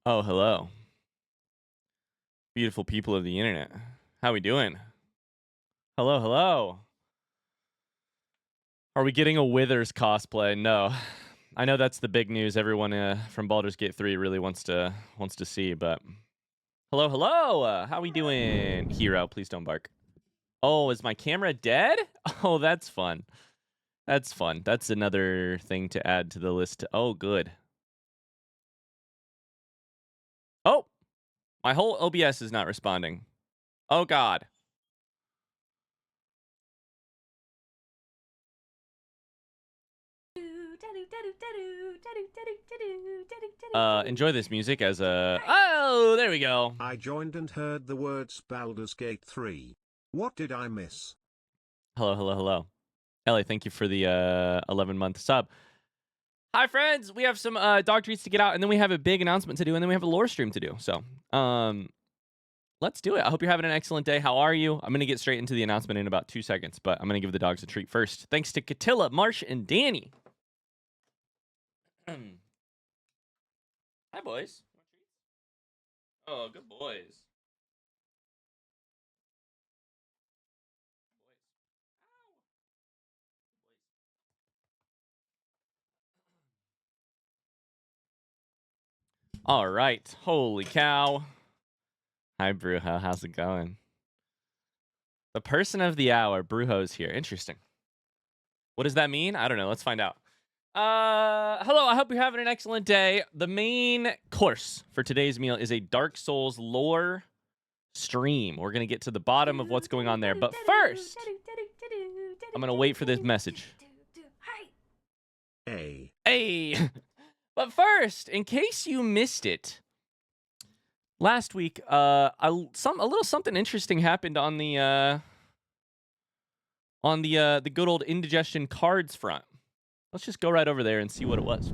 Oh, hello. Beautiful people of the internet. How we doing? Hello, hello. Are we getting a Withers cosplay? No. I know that's the big news everyone from Baldur's Gate 3 really wants to see, but hello, hello. How we doing? Hero, please don't bark. Oh, is my camera dead? Oh, that's fun. That's fun. That's another thing to add to the list. Oh, good. Oh, my whole OBS is not responding. Oh, God. Enjoy this music as a... Oh, there we go. I joined and heard the words Baldur's Gate 3. What did I miss? Hello, hello, hello. Ellie, thank you for the 11-month sub. Hi, friends. We have some dog treats to get out, and then we have a big announcement to do, and then we have a lore stream to do. So, let's do it. I hope you're having an excellent day. How are you? I'm going to get straight into the announcement in about 2 seconds, but I'm going to give the dogs a treat first. Thanks to Catilla, Marsh, and Danny. Hi, boys. Oh, good boys. All right. Holy cow. Hi, Brujo. How's it going? The person of the hour, Brujo's here. Interesting. What does that mean? I don't know. Let's find out. Hello. I hope you're having an excellent day. The main course for today's meal is a Dark Souls lore stream. We're going to get to the bottom of what's going on there. But first, I'm going to wait for this message. Hey. Hey. But first, in case you missed it, last week, a little something interesting happened on the good old Indigestion cards front. Let's just go right over there and see what it was.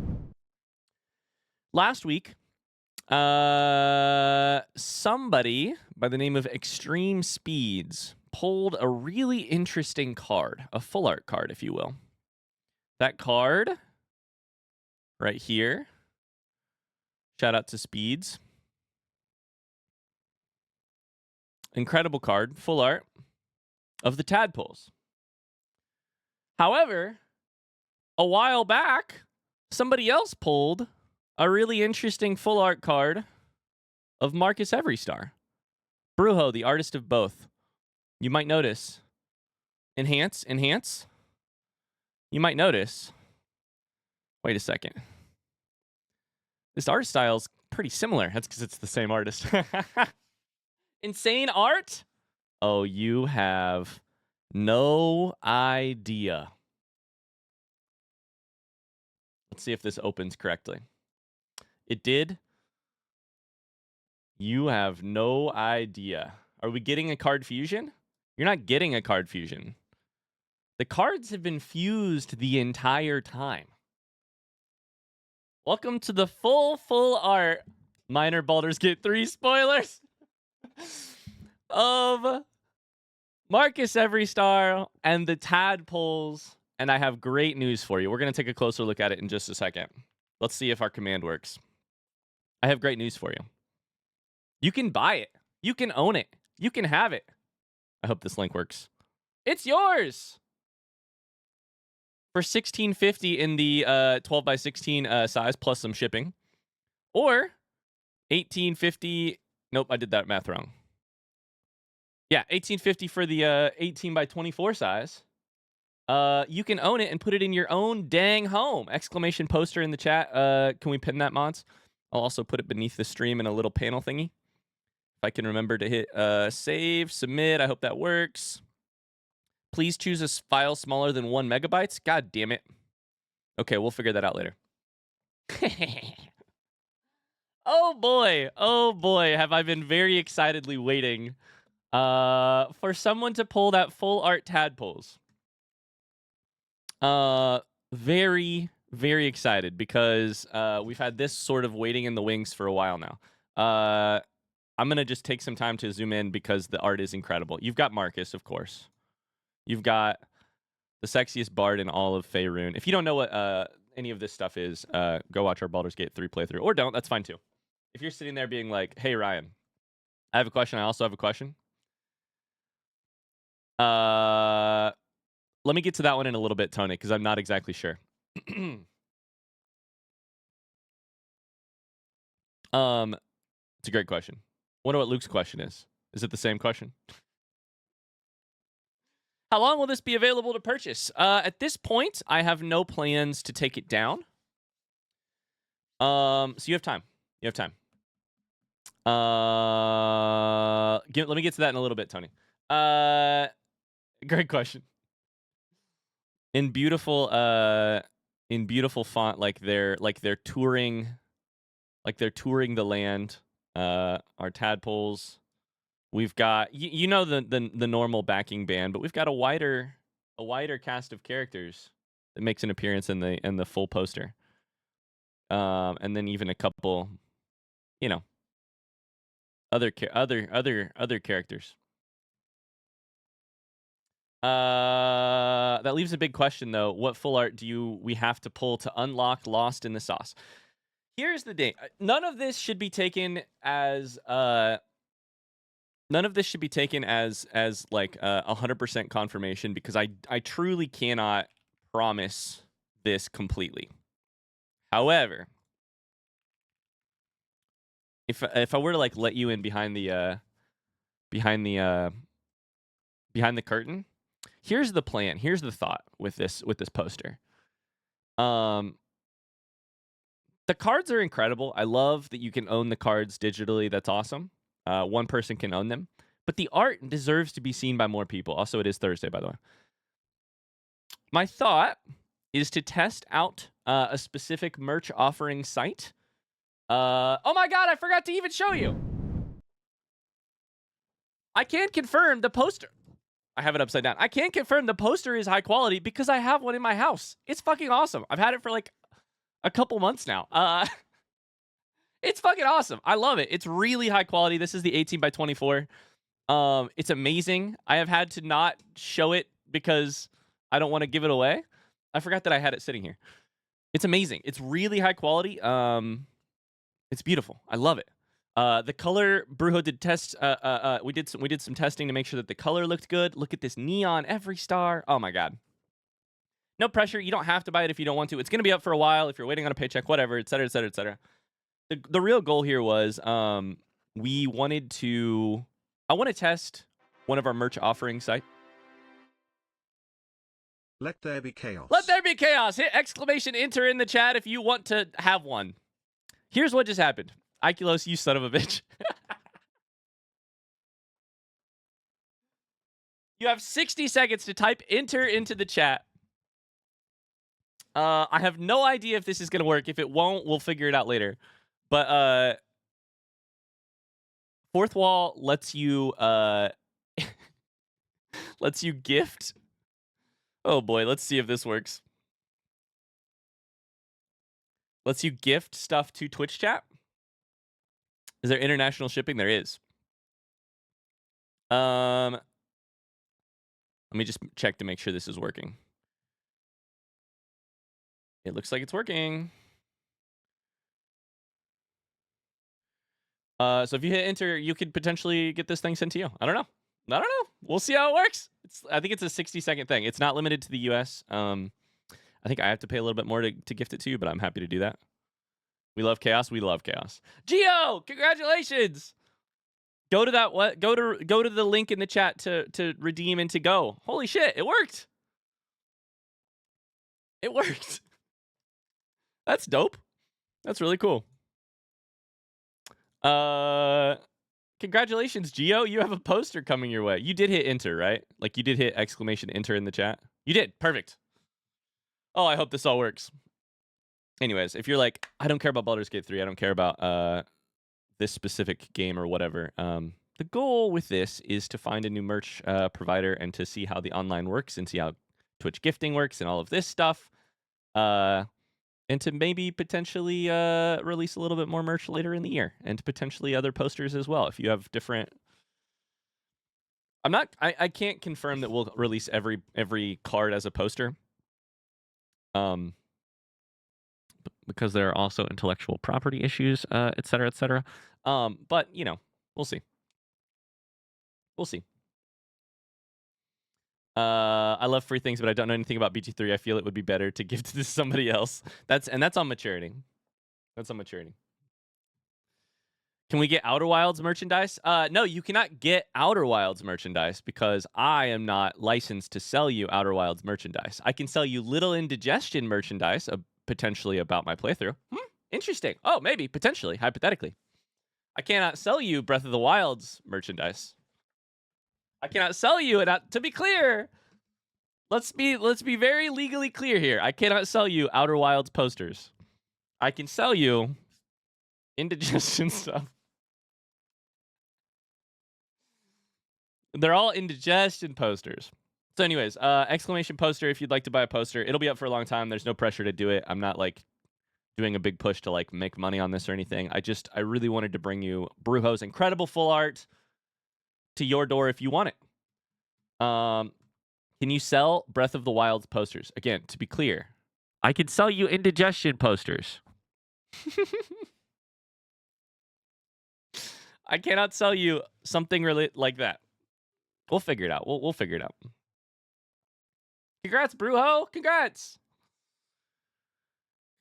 Last week, somebody by the name of Extreme Speeds pulled a really interesting card, a full art card, if you will. That card right here. Shout out to Speeds. Incredible card, full art of the tadpoles. However, a while back, somebody else pulled a really interesting full art card of Marcus Everystar. Brujo, the artist of both. You might notice. Enhance. You might notice. Wait a second. This art style's pretty similar. That's because it's the same artist. Insane art? Oh, you have no idea. Let's see if this opens correctly. It did. You have no idea. Are we getting a card fusion? You're not getting a card fusion. The cards have been fused the entire time. Welcome to the full art minor Baldur's Gate 3 spoilers of Marcus Everystar and the tadpoles. And I have great news for you. We're going to take a closer look at it in just a second. Let's see if our command works. I have great news for you. You can buy it. You can own it. You can have it. I hope this link works. It's yours for $16.50 in the 12x16 size plus some shipping, or $18.50. Nope, I did that math wrong. Yeah, $18.50 for the 18x24 size. You can own it and put it in your own dang home. Exclamation poster in the chat. Can we pin that, mods? I'll also put it beneath the stream in a little panel thingy. If I can remember to hit save, submit. I hope that works. Please choose a file smaller than 1 megabytes. God damn it. Okay, we'll figure that out later. Oh boy, have I been very excitedly waiting for someone to pull that full art tadpoles. Very, very excited because we've had this sort of waiting in the wings for a while now. I'm going to just take some time to zoom in because the art is incredible. You've got Marcus, of course. You've got the sexiest bard in all of Faerun. If you don't know what any of this stuff is, go watch our Baldur's Gate 3 playthrough. Or don't, that's fine too. if you're sitting there being like, "Hey Ryan, I have a question. I also have a question." Let me get to that one in a little bit, Tony, because I'm not exactly sure. It's a great question. Wonder what Luke's question is. Is it the same question? How long will this be available to purchase? At this point, I have no plans to take it down. So you have time. You have time. Let me get to that in a little bit, Tony. Great question. In beautiful font, like they're touring the land. Our tadpoles. We've got you know the normal backing band, but we've got a wider cast of characters that makes an appearance in the full poster. And then even a couple, you know, other characters. That leaves a big question though. What full art do we have to pull to unlock Lost in the Sauce? Here's the thing. None of this should be taken as like 100% confirmation, because I truly cannot promise this completely. However, if I were to like let you in behind the curtain, here's the plan. Here's the thought with this poster. The cards are incredible. I love that you can own the cards digitally. That's awesome. One person can own them. But the art deserves to be seen by more people. Also, it is Thursday, by the way. My thought is to test out a specific merch offering site. Oh my god, I forgot to even show you. I can confirm the poster. I have it upside down. I can confirm the poster is high quality because I have one in my house. It's fucking awesome. I've had it for like a couple months now. It's fucking awesome. I love it. It's really high quality. This is the 18x24. It's amazing. I have had to not show it because I don't want to give it away. I forgot that I had it sitting here. It's amazing. It's really high quality. It's beautiful. I love it. The color, Brujo did test. We did some testing to make sure that the color looked good. Look at this neon every star. Oh my god. No pressure. You don't have to buy it if you don't want to. It's gonna be up for a while if you're waiting on a paycheck, whatever, etc., etc., etc. The real goal here was we wanted to. I want to test one of our merch offering site. Let there be chaos. Let there be chaos. Hit exclamation enter in the chat if you want to have one. Here's what just happened. Ikelos, you son of a bitch. You have 60 seconds to type enter into the chat. I have no idea if this is going to work. If it won't, we'll figure it out later. But Fourth Wall lets you lets you gift. Oh boy, let's see if this works. Lets you gift stuff to Twitch chat. Is there international shipping? There is. Let me just check to make sure this is working. It looks like it's working. So if you hit enter, you could potentially get this thing sent to you. I don't know. We'll see how it works. I think it's a 60-second thing. It's not limited to the US. I think I have to pay a little bit more to gift it to you, but I'm happy to do that. We love chaos. We love chaos. Geo, congratulations. Go to that go to the link in the chat to redeem and to go. Holy shit, it worked. It worked. That's dope. That's really cool. Congratulations, Geo. You have a poster coming your way. You did hit enter, right? Like you did hit exclamation enter in the chat. You did. Perfect. Oh, I hope this all works. Anyways, if you're like, I don't care about Baldur's Gate 3, I don't care about this specific game or whatever. The goal with this is to find a new merch provider and to see how the online works and see how Twitch gifting works and all of this stuff. And to maybe potentially release a little bit more merch later in the year, and potentially other posters as well. If you have different, I can't confirm that we'll release every card as a poster. because there are also intellectual property issues, et cetera, et cetera. But, you know, we'll see. We'll see. I love free things, but I don't know anything about BG3. I feel it would be better to give to somebody else. That's on maturity. That's on maturity. Can we get Outer Wilds merchandise? No, you cannot get Outer Wilds merchandise because I am not licensed to sell you Outer Wilds merchandise. I can sell you Little Indigestion merchandise, potentially about my playthrough. Interesting. Oh, maybe, potentially, hypothetically. I cannot sell you Breath of the Wild's merchandise. I cannot sell you it. To be clear, let's be very legally clear here. I cannot sell you Outer Wilds posters. I can sell you Indigestion stuff. They're all Indigestion posters. So anyways, exclamation poster, if you'd like to buy a poster. It'll be up for a long time. There's no pressure to do it. I'm not like doing a big push to like make money on this or anything. I really wanted to bring you Brujo's incredible full art to your door if you want it. Can you sell Breath of the Wild's posters? Again, to be clear, I could sell you Indigestion posters. I cannot sell you something really like that. We'll figure it out. We'll figure it out. Congrats, Brujo. Congrats.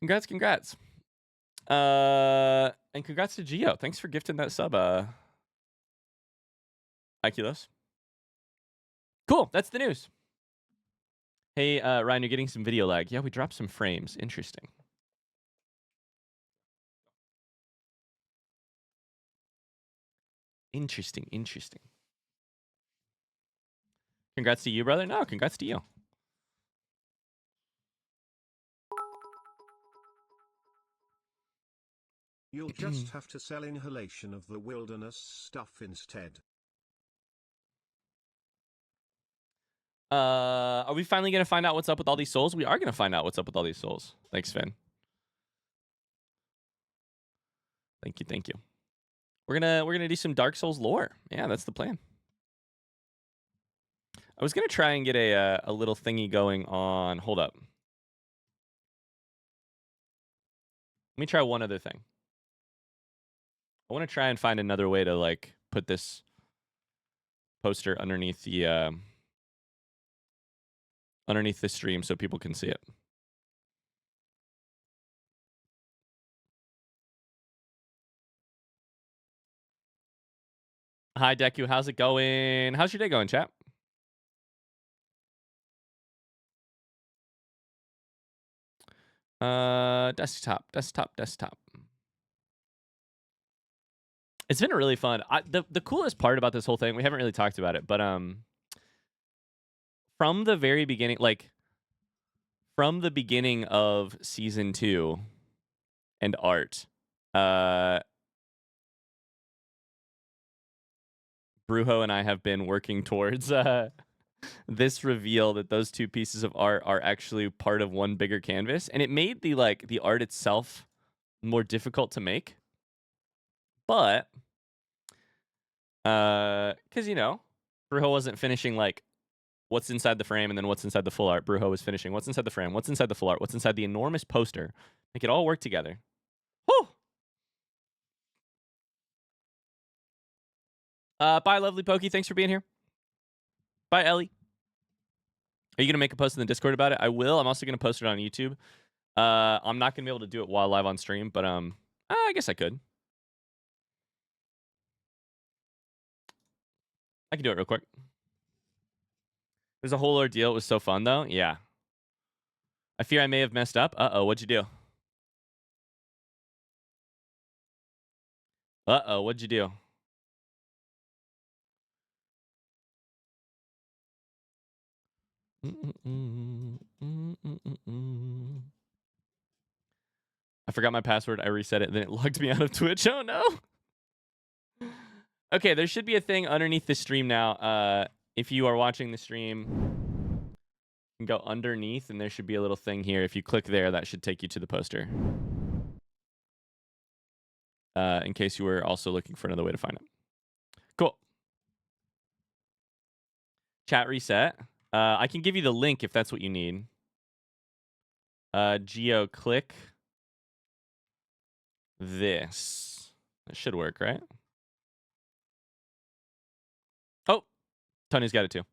Congrats. And congrats to Geo. Thanks for gifting that sub, Iculos. Cool. That's the news. Hey, Ryan, you're getting some video lag. Yeah, we dropped some frames. Interesting. Interesting. Congrats to you, brother. No, congrats to you. You'll just have to sell Inhalation of the Wilderness stuff instead. Are we finally going to find out what's up with all these souls? We are going to find out what's up with all these souls. Thanks, Finn. Thank you. We're gonna do some Dark Souls lore. Yeah, that's the plan. I was gonna try and get a little thingy going on. Hold up. Let me try one other thing. I want to try and find another way to like put this poster underneath the stream so people can see it. Hi, Deku. How's it going? How's your day going, chat? Desktop. It's been really fun. The coolest part about this whole thing, we haven't really talked about it, but from the very beginning, like from the beginning of season 2 and art, Brujo and I have been working towards this reveal that those two pieces of art are actually part of one bigger canvas, and it made the art itself more difficult to make. But because you know, Brujo wasn't finishing like what's inside the frame and then what's inside the full art. Brujo was finishing what's inside the frame, what's inside the full art, what's inside the enormous poster. Make it all work together. Whew! Bye, lovely Pokey. Thanks for being here. Bye, Ellie. Are you going to make a post in the Discord about it? I will. I'm also going to post it on YouTube. I'm not going to be able to do it while live on stream, but I guess I could. I can do it real quick. There's a whole ordeal. It was so fun, though. Yeah. I fear I may have messed up. Uh-oh, what'd you do? Uh-oh, what'd you do? I forgot my password. I reset it, then it logged me out of Twitch. Oh, no. Okay, there should be a thing underneath the stream now. If you are watching the stream, you can go underneath, and there should be a little thing here. If you click there, that should take you to the poster. In case you were also looking for another way to find it. Cool. Chat reset. I can give you the link if that's what you need. Geo, click this. That should work, right? Oh, Tony's got it too.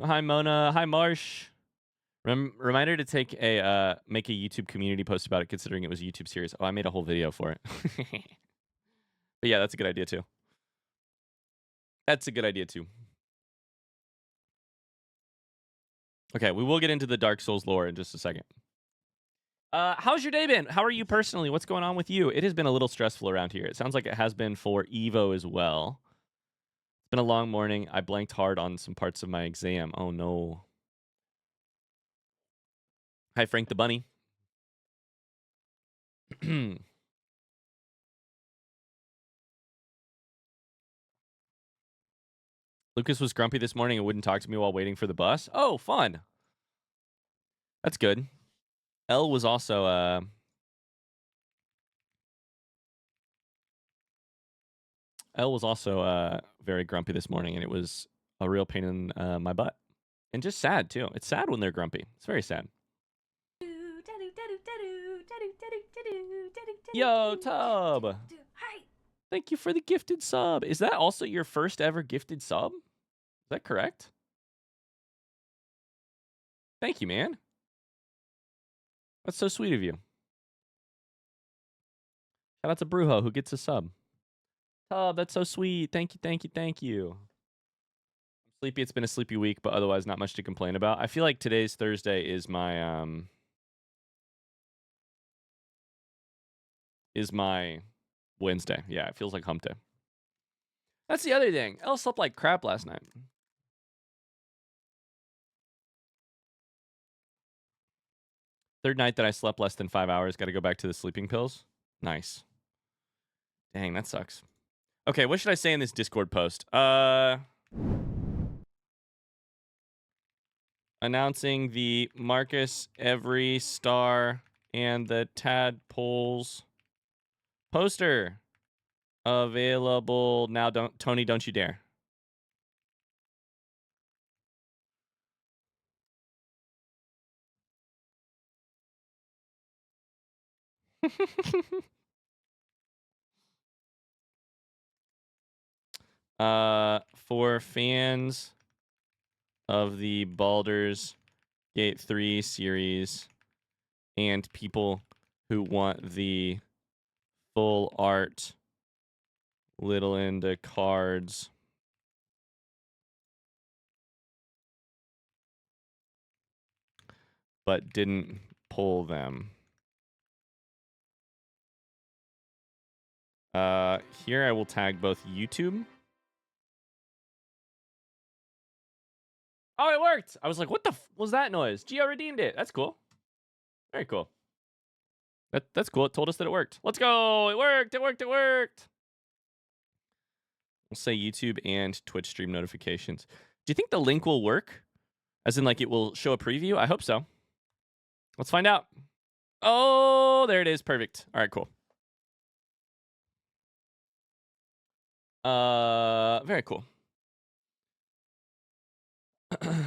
Hi, Mona. Hi, Marsh. Reminder to take a make a YouTube community post about it, considering it was a YouTube series. Oh, I made a whole video for it. But yeah, that's a good idea too. That's a good idea too. Okay, we will get into the Dark Souls lore in just a second. How's your day been? How are you personally? What's going on with you? It has been a little stressful around here. It sounds like it has been for Evo as well. It's been a long morning. I blanked hard on some parts of my exam. Oh no. Hi, Frank the Bunny. Lucas was grumpy this morning and wouldn't talk to me while waiting for the bus. Oh, fun. That's good. Elle was also very grumpy this morning, and it was a real pain in my butt. And just sad, too. It's sad when they're grumpy. It's very sad. Yo, Tub. Hi. Thank you for the gifted sub. Is that also your first ever gifted sub? Is that correct? Thank you, man. That's so sweet of you. Shout out to Brujo, who gets a sub. Tub, that's so sweet. Thank you, thank you, thank you. I'm sleepy. It's been a sleepy week, but otherwise not much to complain about. I feel like today's Thursday is my Wednesday. Yeah, it feels like hump day. That's the other thing. Elle slept like crap last night. Third night that I slept less than 5 hours. Got to go back to the sleeping pills. Nice. Dang, that sucks. Okay, what should I say in this Discord post? Announcing the Marcus Every Star and the Tadpoles poster available now. Tony, don't you dare. For fans of the Baldur's Gate 3 series and people who want the full art little into cards, but didn't pull them. Here I will tag both YouTube. Oh, it worked. I was like, what the was that noise? Gio redeemed it. That's cool. Very cool. That's cool. It told us that it worked. Let's go. It worked. It worked. It worked. We'll say YouTube and Twitch stream notifications. Do you think the link will work? As in, like, it will show a preview? I hope so. Let's find out. Oh, there it is. Perfect. All right, cool. Very cool.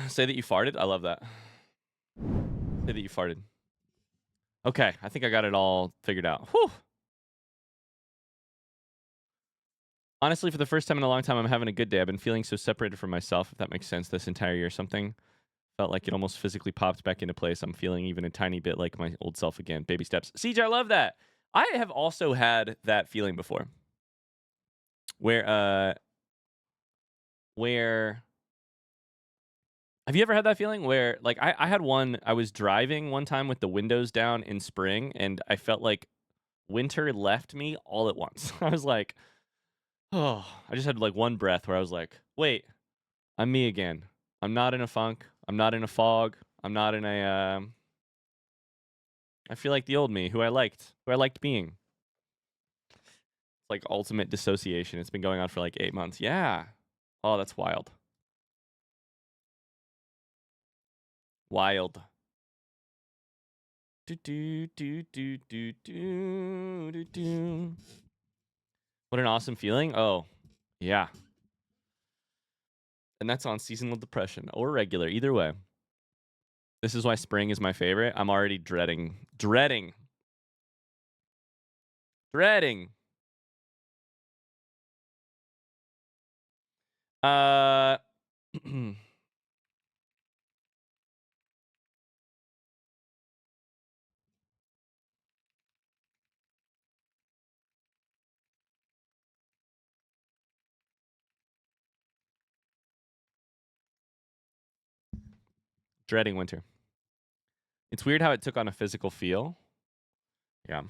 Say that you farted. I love that. Say that you farted. Okay, I think I got it all figured out. Whew. Honestly, for the first time in a long time, I'm having a good day. I've been feeling so separated from myself, if that makes sense, this entire year. Something felt like it almost physically popped back into place. I'm feeling even a tiny bit like my old self again. Baby steps. CJ, I love that. I have also had that feeling before. Where have you ever had that feeling where, like, I had one, I was driving one time with the windows down in spring, and I felt like winter left me all at once. I was like, oh, I just had like one breath where I was like, wait, I'm me again. I'm not in a funk. I'm not in a fog. I'm not in a, I feel like the old me, who I liked being. It's like ultimate dissociation. It's been going on for like 8 months. Yeah. Oh, that's wild. Wild. Do do do do do do do do. What an awesome feeling. Oh, yeah. And that's on seasonal depression or regular, either way. This is why spring is my favorite. I'm already dreading. Dreading winter. It's weird how it took on a physical feel. Yeah.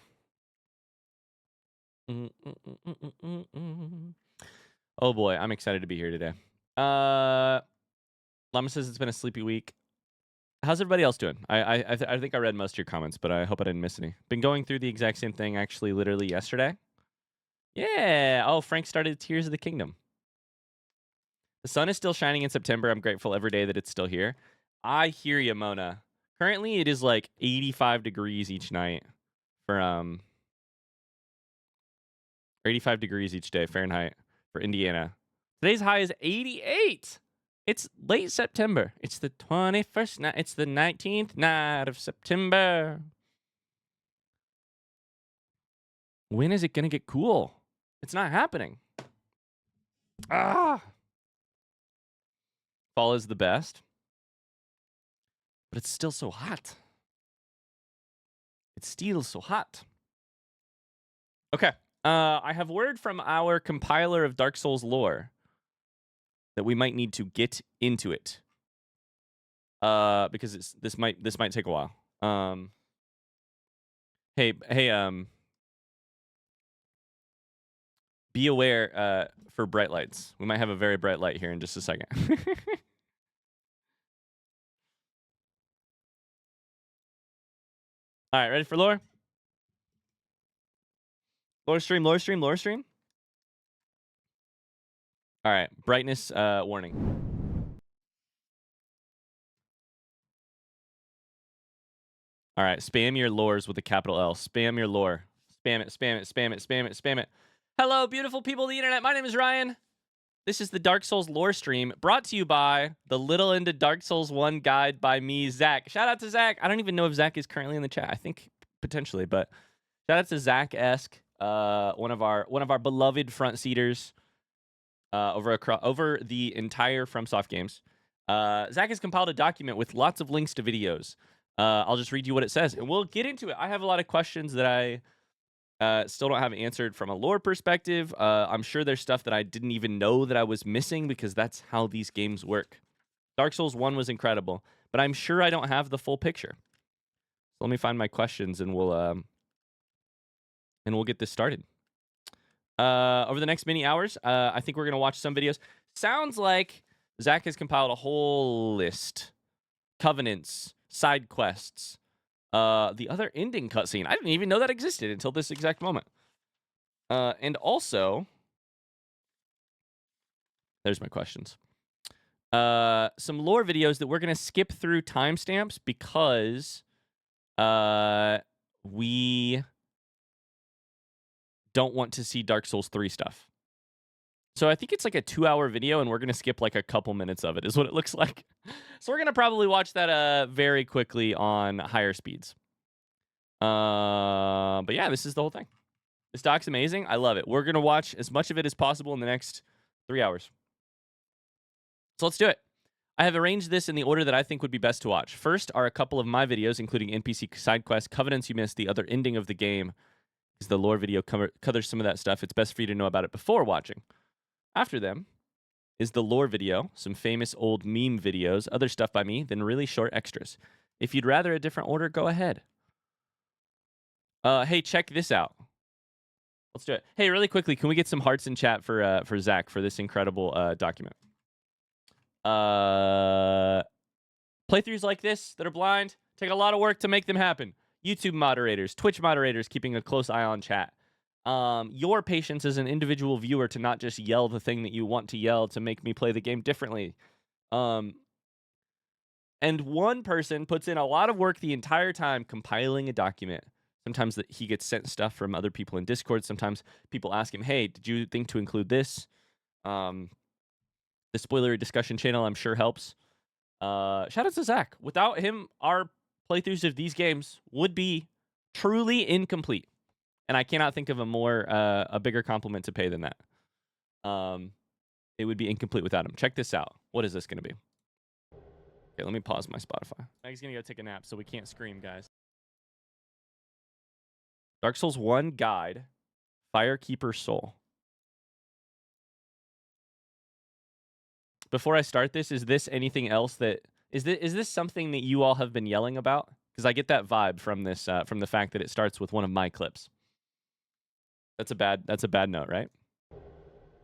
Oh boy, I'm excited to be here today. Llama says it's been a sleepy week. How's everybody else doing? I think I read most of your comments, but I hope I didn't miss any. Been going through the exact same thing actually literally yesterday. Yeah. Oh, Frank started Tears of the Kingdom. The sun is still shining in September. I'm grateful every day that it's still here. I hear you, Mona. Currently, it is like 85 degrees each night for 85 degrees each day Fahrenheit for Indiana. Today's high is 88. It's late September. It's the 21st night. It's the 19th night of September. When is it going to get cool? It's not happening. Fall is the best. But it's still so hot. It's still so hot. Okay. I have word from our compiler of Dark Souls lore that we might need to get into it. Because this might take a while. Hey, be aware for bright lights. We might have a very bright light here in just a second. All right, ready for lore? Lore stream. All right, brightness warning. All right, spam your lores with a capital L. Spam your lore. Spam it. Hello, beautiful people of the internet. My name is Ryan. This is the Dark Souls lore stream brought to you by the Little Into Dark Souls 1 guide by me, Zach. Shout out to Zach. I don't even know if Zach is currently in the chat. I think potentially, but shout out to Zach-esque, one of our beloved front seaters over the entire FromSoft games. Zach has compiled a document with lots of links to videos. I'll just read you what it says, and we'll get into it. I have a lot of questions that I still don't have answered from a lore perspective. I'm sure there's stuff that I didn't even know that I was missing because that's how these games work. Dark Souls 1 was incredible, but I'm sure I don't have the full picture. So let me find my questions and we'll get this started. Over the next many hours, I think we're going to watch some videos. Sounds like Zach has compiled a whole list. Covenants, side quests, the other ending cutscene. I didn't even know that existed until this exact moment. And also, there's my questions. Some lore videos that we're going to skip through timestamps because we don't want to see Dark Souls 3 stuff. So I think it's like a 2-hour video, and we're going to skip like a couple minutes of it, is what it looks like. So we're going to probably watch that very quickly on higher speeds. But yeah, this is the whole thing. This doc's amazing. I love it. We're going to watch as much of it as possible in the next 3 hours. So let's do it. I have arranged this in the order that I think would be best to watch. First are a couple of my videos, including NPC side quests, Covenants You Missed, the other ending of the game, because the lore video covers some of that stuff. It's best for you to know about it before watching. After them is the lore video, some famous old meme videos, other stuff by me, then really short extras. If you'd rather a different order, go ahead. Hey, check this out. Let's do it. Hey, really quickly, can we get some hearts in chat for Zach for this incredible document? Playthroughs like this that are blind take a lot of work to make them happen. YouTube moderators, Twitch moderators, keeping a close eye on chat. Your patience as an individual viewer to not just yell the thing that you want to yell to make me play the game differently. And one person puts in a lot of work the entire time compiling a document. Sometimes that he gets sent stuff from other people in Discord. Sometimes people ask him, hey, did you think to include this? The spoilery discussion channel, I'm sure, helps. Shout out to Zach. Without him, our playthroughs of these games would be truly incomplete. And I cannot think of a bigger compliment to pay than that. It would be incomplete without him. Check this out. What is this going to be? Okay, let me pause my Spotify. Meg's going to go take a nap, so we can't scream, guys. Dark Souls 1 Guide, Firekeeper Soul. Before I start this, is this anything else that... Is this something that you all have been yelling about? Because I get that vibe from this, from the fact that it starts with one of my clips. That's a bad note, right?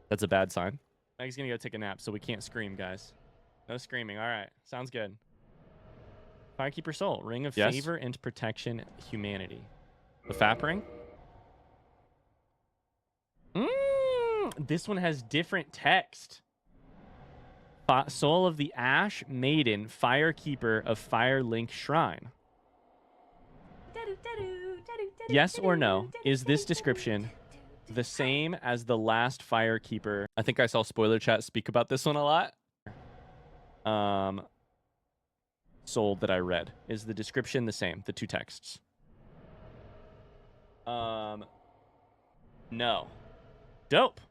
That's a bad sign. Meg's gonna go take a nap, so we can't scream, guys. No screaming. All right, sounds good. Firekeeper Soul, Ring of Favor and Protection, Humanity. The FAP ring. This one has different text. Soul of the Ash Maiden, Firekeeper of Firelink Shrine. Yes or no? Is this description the same as the last Firekeeper? I think I saw Spoiler Chat speak about this one a lot. Soul that I read. Is the description the same? The two texts. No. Dope.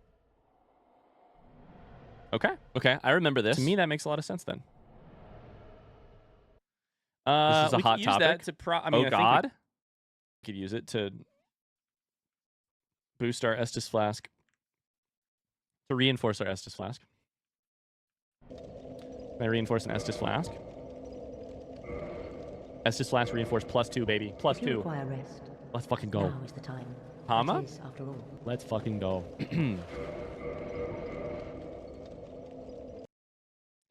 Okay. Okay. I remember this. To me, that makes a lot of sense then. This is a hot topic. I mean, God. We could use it to boost our Estus Flask. To reinforce our Estus Flask. Can I reinforce an Estus Flask? Estus Flask reinforce +2, baby. +2. Require rest. Let's fucking go. Now is the time. Hama? It is, after all. Let's fucking go.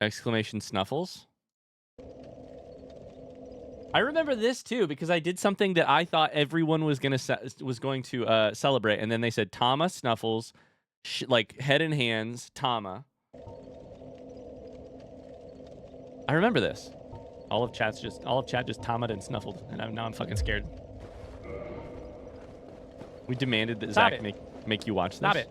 Exclamation Snuffles. I remember this too because I did something that I thought everyone was going to celebrate, and then they said Tama Snuffles, like head and hands, Tama. I remember this. All of chat just Tama'd and snuffled, and now I'm fucking scared. We demanded that Zach make you watch this. Stop it.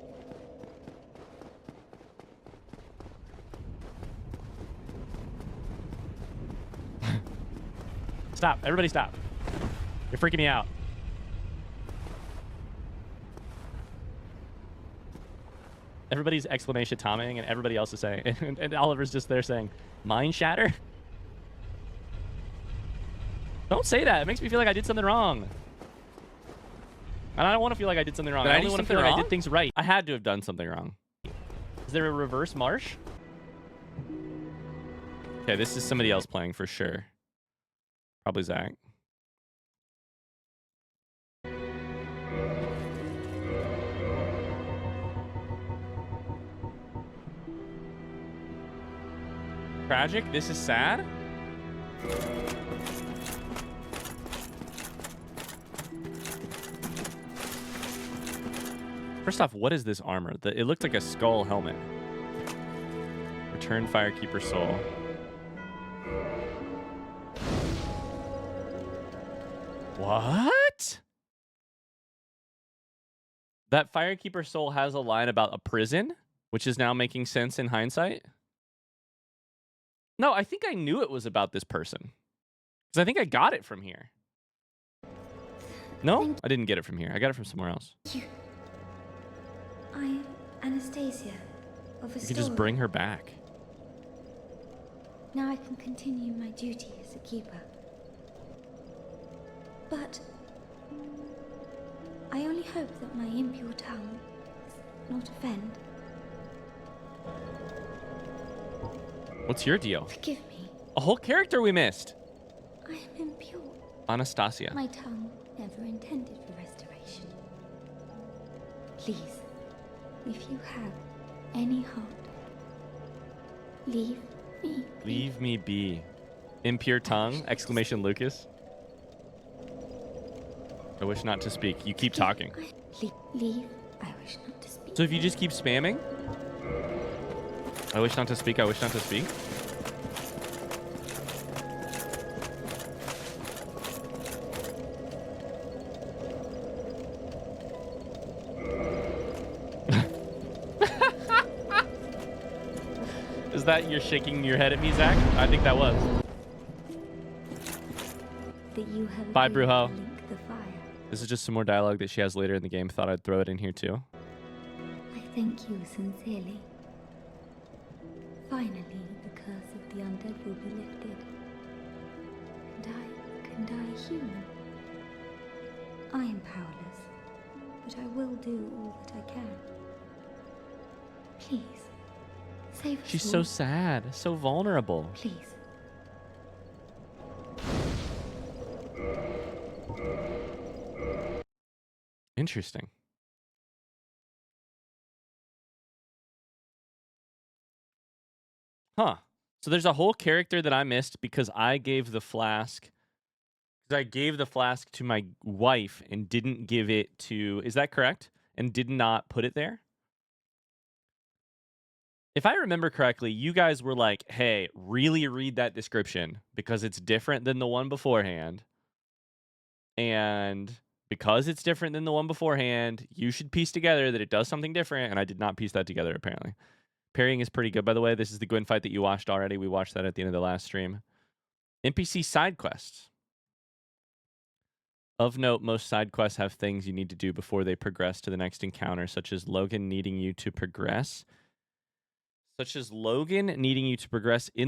Stop. Everybody stop. You're freaking me out. Everybody's exclamation Toming, and everybody else is saying, and Oliver's just there saying, Mind Shatter? Don't say that. It makes me feel like I did something wrong. And I don't want to feel like I did something wrong. I only want to feel like I did things right. I had to have done something wrong. Is there a reverse marsh? Okay, this is somebody else playing for sure. Probably Zach. Tragic? This is sad? First off, what is this armor? It looked like a skull helmet. Return Firekeeper Soul. What? That Firekeeper Soul has a line about a prison, which is now making sense in hindsight. No, I think I knew it was about this person. Because I think I got it from here. No? I didn't get it from here. I got it from somewhere else. I'm Anastasia of a You can just bring her back. Now I can continue my duty as a keeper. But I only hope that my impure tongue does not offend. What's your deal? Forgive me. A whole character we missed. I am impure. Anastasia. My tongue never intended for restoration. Please, if you have any heart, leave me. Leave me be. Impure tongue? Exclamation Lucas. I wish not to speak. You keep talking. Leave. I wish not to speak. So if you just keep spamming? I wish not to speak. I wish not to speak. Is that you're shaking your head at me, Zach? I think that was. That you have Bye, agreed Brujo. to link the fire. This is just some more dialogue that she has later in the game. Thought I'd throw it in here too. I thank you sincerely. Finally, the curse of the undead will be lifted. And I can die human. I am powerless, but I will do all that I can. Please, save us She's all. so sad, so vulnerable. Please. Interesting. Huh. So there's a whole character that I missed because I gave the flask. Because I gave the flask to my wife and didn't give it to. Is that correct? And did not put it there? If I remember correctly, you guys were like, hey, really read that description because it's different than the one beforehand. And because it's different than the one beforehand, you should piece together that it does something different. And I did not piece that together, apparently. Parrying is pretty good, by the way. This is the Gwyn fight that you watched already. We watched that at the end of the last stream. NPC side quests. Of note, most side quests have things you need to do before they progress to the next encounter, such as Logan needing you to progress. In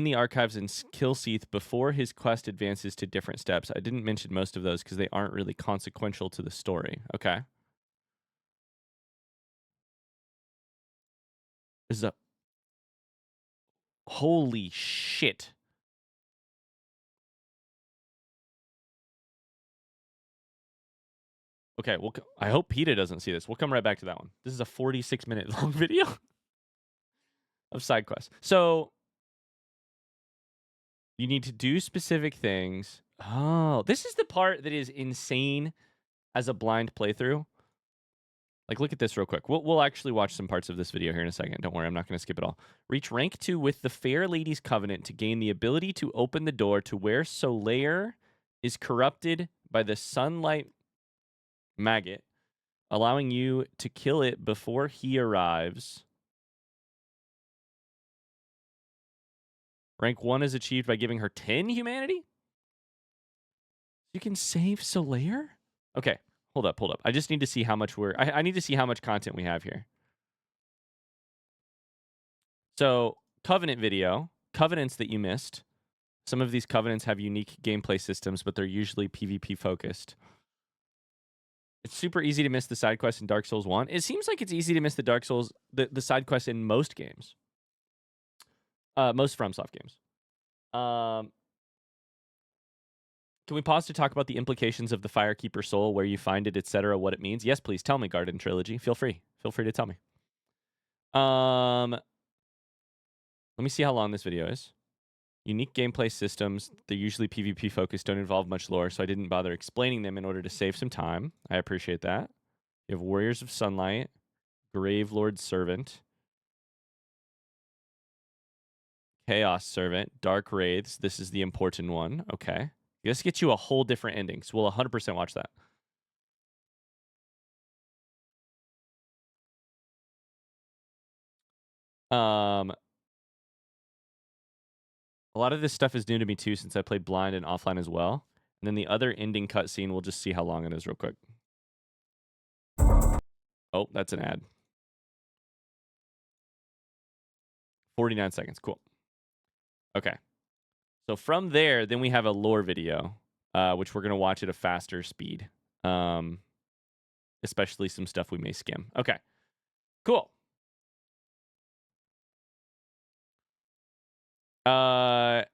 the archives and Killseath before his quest advances to different steps. I didn't mention most of those because they aren't really consequential to the story. Okay. This is a... Holy shit. Okay, well, I hope PETA doesn't see this. We'll come right back to that one. This is a 46-minute long video of side quests. So you need to do specific things. Oh, this is the part that is insane as a blind playthrough. Like, look at this real quick. We'll actually watch some parts of this video here in a second. Don't worry, I'm not going to skip it all. Reach rank 2 with the Fair Lady's Covenant to gain the ability to open the door to where Solaire is corrupted by the sunlight maggot, allowing you to kill it before he arrives. Rank 1 is achieved by giving her 10 humanity? You can save Solaire? Okay, hold up. I just need to see how much I need to see how much content we have here. So, Covenant video. Covenants that you missed. Some of these Covenants have unique gameplay systems, but they're usually PvP focused. It's super easy to miss the side quest in Dark Souls 1. It seems like it's easy to miss the Dark Souls, the side quests in most games. Most FromSoft games. Can we pause to talk about the implications of the Firekeeper soul, where you find it, etc., what it means? Yes, please. Tell me, Garden Trilogy. Feel free. Feel free to tell me. Let me see how long this video is. Unique gameplay systems. They're usually PvP focused, don't involve much lore, so I didn't bother explaining them in order to save some time. I appreciate that. You have Warriors of Sunlight, Grave Lord Servant, Chaos Servant, Dark Wraiths. This is the important one. Okay. This gets you a whole different ending, so we'll 100% watch that. A lot of this stuff is new to me too, since I played blind and offline as well. And then the other ending cutscene, we'll just see how long it is real quick. Oh, that's an ad. 49 seconds. Cool. Okay. So from there, then we have a lore video, which we're going to watch at a faster speed. Especially some stuff we may skim. Okay. Cool. I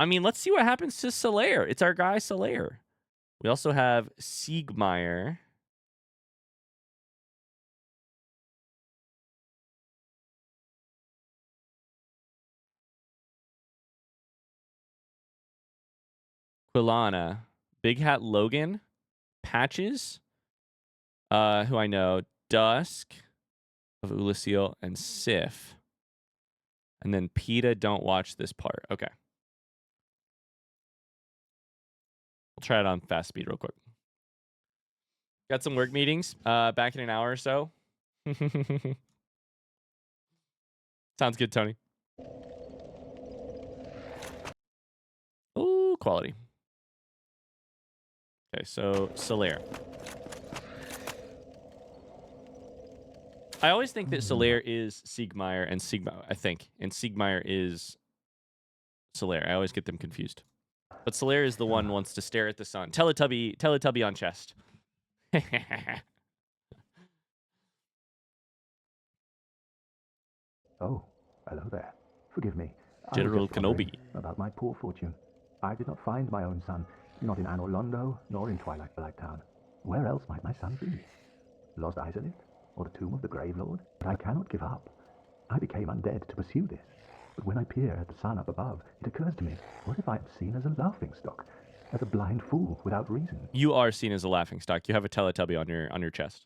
mean, let's see what happens to Solaire. It's our guy Solaire. We also have Siegmeyer. Quilana. Big Hat Logan. Patches. Who I know. Dusk of Ulysseal and Sif. And then PETA, don't watch this part. Okay. We'll try it on fast speed real quick. Got some work meetings. Back in an hour or so. Sounds good, Tony. quality. Okay, so Solaire. I always think that Solaire is Siegmeyer and Siegmeyer is Solaire. I always get them confused. But Solaire is the one who wants to stare at the sun. Teletubby on chest. Oh, hello there. Forgive me. General Kenobi. About my poor fortune. I did not find my own son, not in Anor Londo, nor in Twilight Town. Where else might my son be? Lost Isolith, or the tomb of the Grave Lord? But I cannot give up. I became undead to pursue this. But when I peer at the sun up above, it occurs to me, what if I am seen as a laughingstock? As a blind fool without reason? You are seen as a laughingstock. You have a Teletubby on your chest.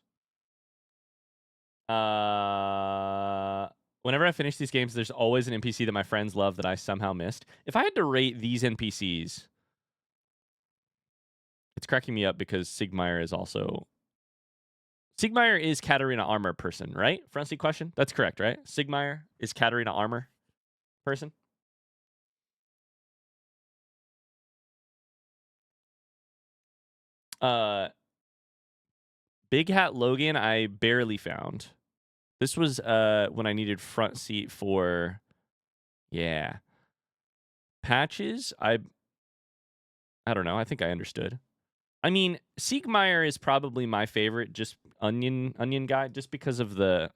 Whenever I finish these games, there's always an NPC that my friends love that I somehow missed. If I had to rate these NPCs, it's cracking me up because Siegmeyer is Katarina armor person, right? Front seat question. That's correct, right? Siegmeyer is Katarina armor person. Big Hat Logan, I barely found. This was when I needed front seat for, yeah. Patches, I don't know. I think I understood. I mean, Siegmeyer is probably my favorite, just onion guy, just because of the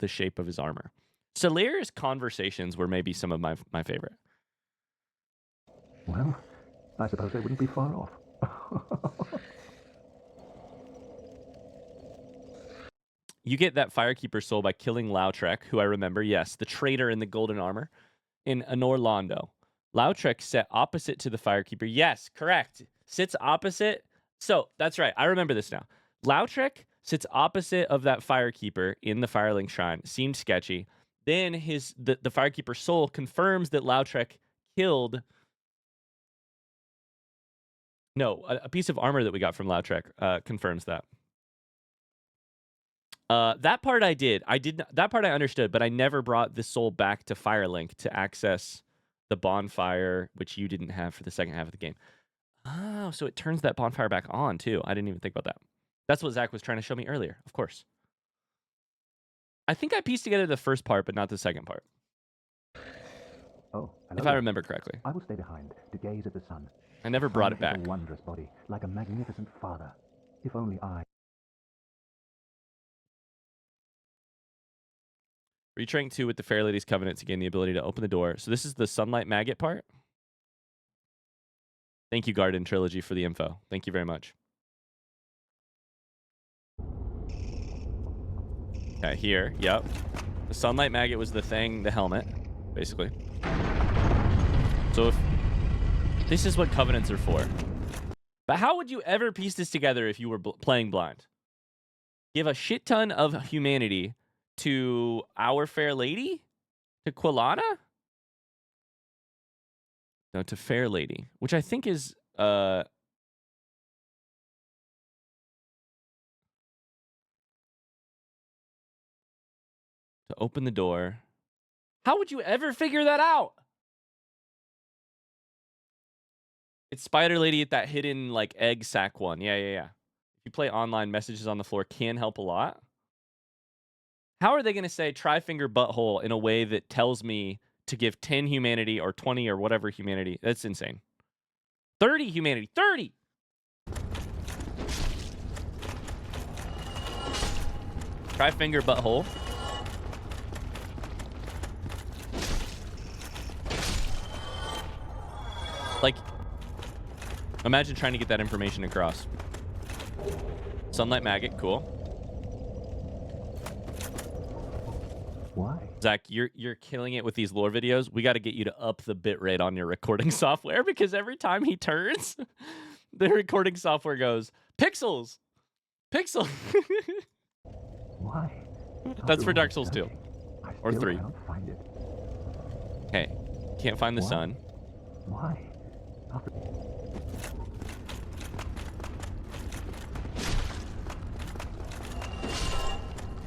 shape of his armor. Solaire's conversations were maybe some of my favorite. Well, I suppose they wouldn't be far off. You get that Firekeeper soul by killing Lautrec, who I remember, yes, the traitor in the golden armor, in Anor Londo. Lautrec set opposite to the Firekeeper. Yes, correct. Sits opposite. So, that's right. I remember this now. Lautrec sits opposite of that Firekeeper in the Firelink Shrine. Seemed sketchy. Then the Firekeeper soul confirms that Lautrec killed... No, a piece of armor that we got from Lautrec confirms that. That part I did. That part I understood, but I never brought the soul back to Firelink to access the bonfire, which you didn't have for the second half of the game. Oh, so it turns that bonfire back on, too. I didn't even think about that. That's what Zach was trying to show me earlier, of course. I think I pieced together the first part, but not the second part. Oh, if I remember correctly. I will stay behind to gaze at the sun. I never brought it back. A wondrous body, like a magnificent father. If only I... Retrain 2 with the Fair Lady's Covenant to gain the ability to open the door. So this is the Sunlight Maggot part? Thank you, Garden Trilogy, for the info. Thank you very much. Okay, here. Yep. The Sunlight Maggot was the thing, the helmet, basically. So if this is what Covenants are for. But how would you ever piece this together if you were playing blind? Give a shit ton of humanity to Our Fair Lady? To Quilana? No, to Fair Lady, which I think is to open the door. How would you ever figure that out? It's Spider Lady at that hidden like egg sack one. Yeah. If you play online, messages on the floor can help a lot. How are they going to say tri-finger butthole in a way that tells me to give 10 humanity or 20 or whatever humanity? That's insane. 30 humanity. 30! Tri-finger butthole. Like, imagine trying to get that information across. Sunlight Maggot, cool. Why? Zach, you're killing it with these lore videos. We got to get you to up the bitrate on your recording software because every time he turns, the recording software goes, pixels! Pixel! Why? That's for Dark Souls 2. Or 3. Cannot find it. Okay. Can't find the sun. Why?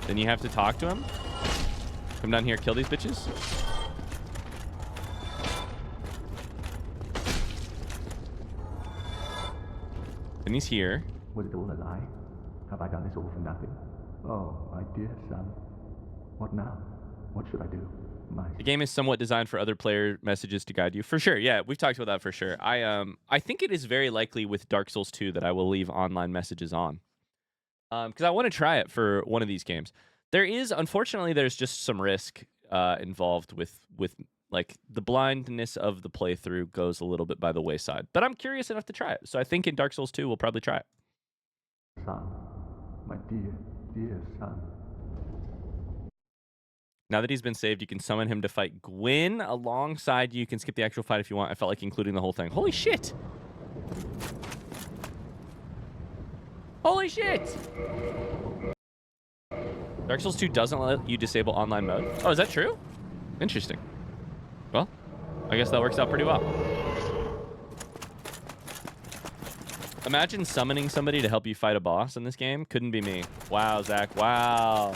Then you have to talk to him? Come down here, kill these bitches? And he's here. Was it all a lie? Have I done this all for nothing? Oh, my dear son. What now? What should I do? The game is somewhat designed for other player messages to guide you. For sure, yeah, we've talked about that for sure. I think it is very likely with Dark Souls 2 that I will leave online messages on. Because I want to try it for one of these games. Unfortunately, there's just some risk involved with like the blindness of the playthrough goes a little bit by the wayside. But I'm curious enough to try it. So I think in Dark Souls 2, we'll probably try it. Son, my dear, dear son. Now that he's been saved, you can summon him to fight Gwyn alongside you. You can skip the actual fight if you want. I felt like including the whole thing. Holy shit! Holy shit! Dark Souls 2 doesn't let you disable online mode. Oh, is that true? Interesting. Well, I guess that works out pretty well. Imagine summoning somebody to help you fight a boss in this game. Couldn't be me. Wow, Zach. Wow.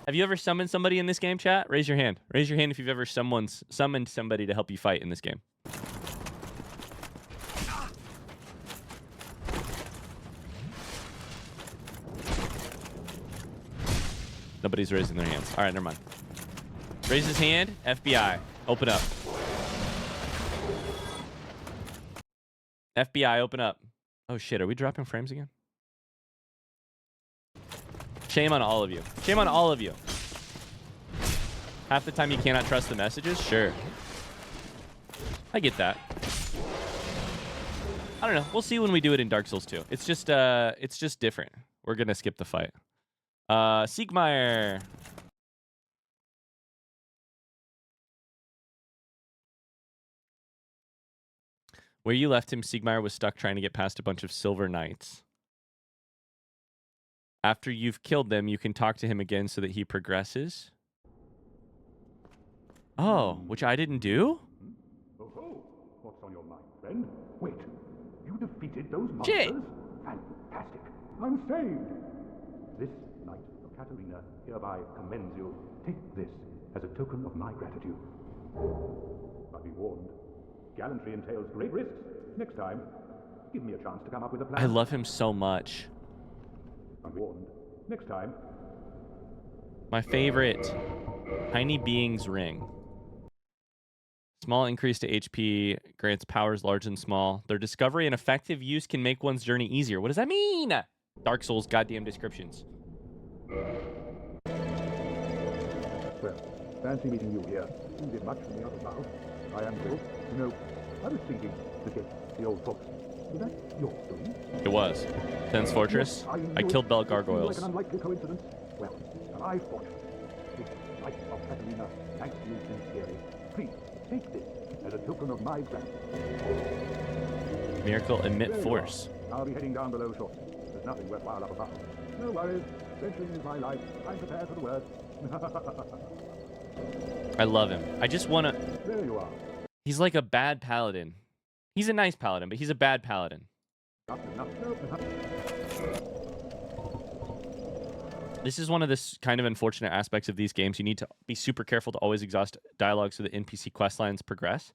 Have you ever summoned somebody in this game, chat? Raise your hand. Raise your hand if you've ever summoned somebody to help you fight in this game. Nobody's raising their hands. All right, never mind. Raise his hand. FBI. Open up. FBI, open up. Oh, shit. Are we dropping frames again? Shame on all of you. Shame on all of you. Half the time you cannot trust the messages? Sure. I get that. I don't know. We'll see when we do it in Dark Souls 2. It's just different. We're going to skip the fight. Siegmeyer. Where you left him, Siegmeyer was stuck trying to get past a bunch of silver knights. After you've killed them, you can talk to him again so that he progresses. Oh, which I didn't do? Oh, what's on your mind, friend? Wait, you defeated those monsters? Shit. Fantastic. I'm saved. This knight of Katarina hereby commends you. Take this as a token of my gratitude. But be warned, gallantry entails great risks. Next time, give me a chance to come up with a plan. I love him so much. I'm warned. Next time. My favorite, Tiny Being's Ring. Small increase to HP, grants powers large and small. Their discovery and effective use can make one's journey easier. What does that mean? Dark Souls goddamn descriptions. Well, fancy meeting you here. You did much from the other mouth. I am good. You know, I was thinking, the old fox. Was that your doing? It was. Ten's Fortress. I killed Bell Gargoyles. Like an unlikely coincidence. Well, I fought. This light of Catalina thanks you sincerely. Please, take this as a token of my gratitude. Miracle emit force. I'll be heading down below shortly. There's nothing worthwhile up above. No worries. Venturing is my life. I'm prepared for the worst. I love him. I just want to... There you are. He's like a bad paladin. He's a nice paladin, but he's a bad paladin. This is one of the kind of unfortunate aspects of these games. You need to be super careful to always exhaust dialogue so the NPC quest lines progress.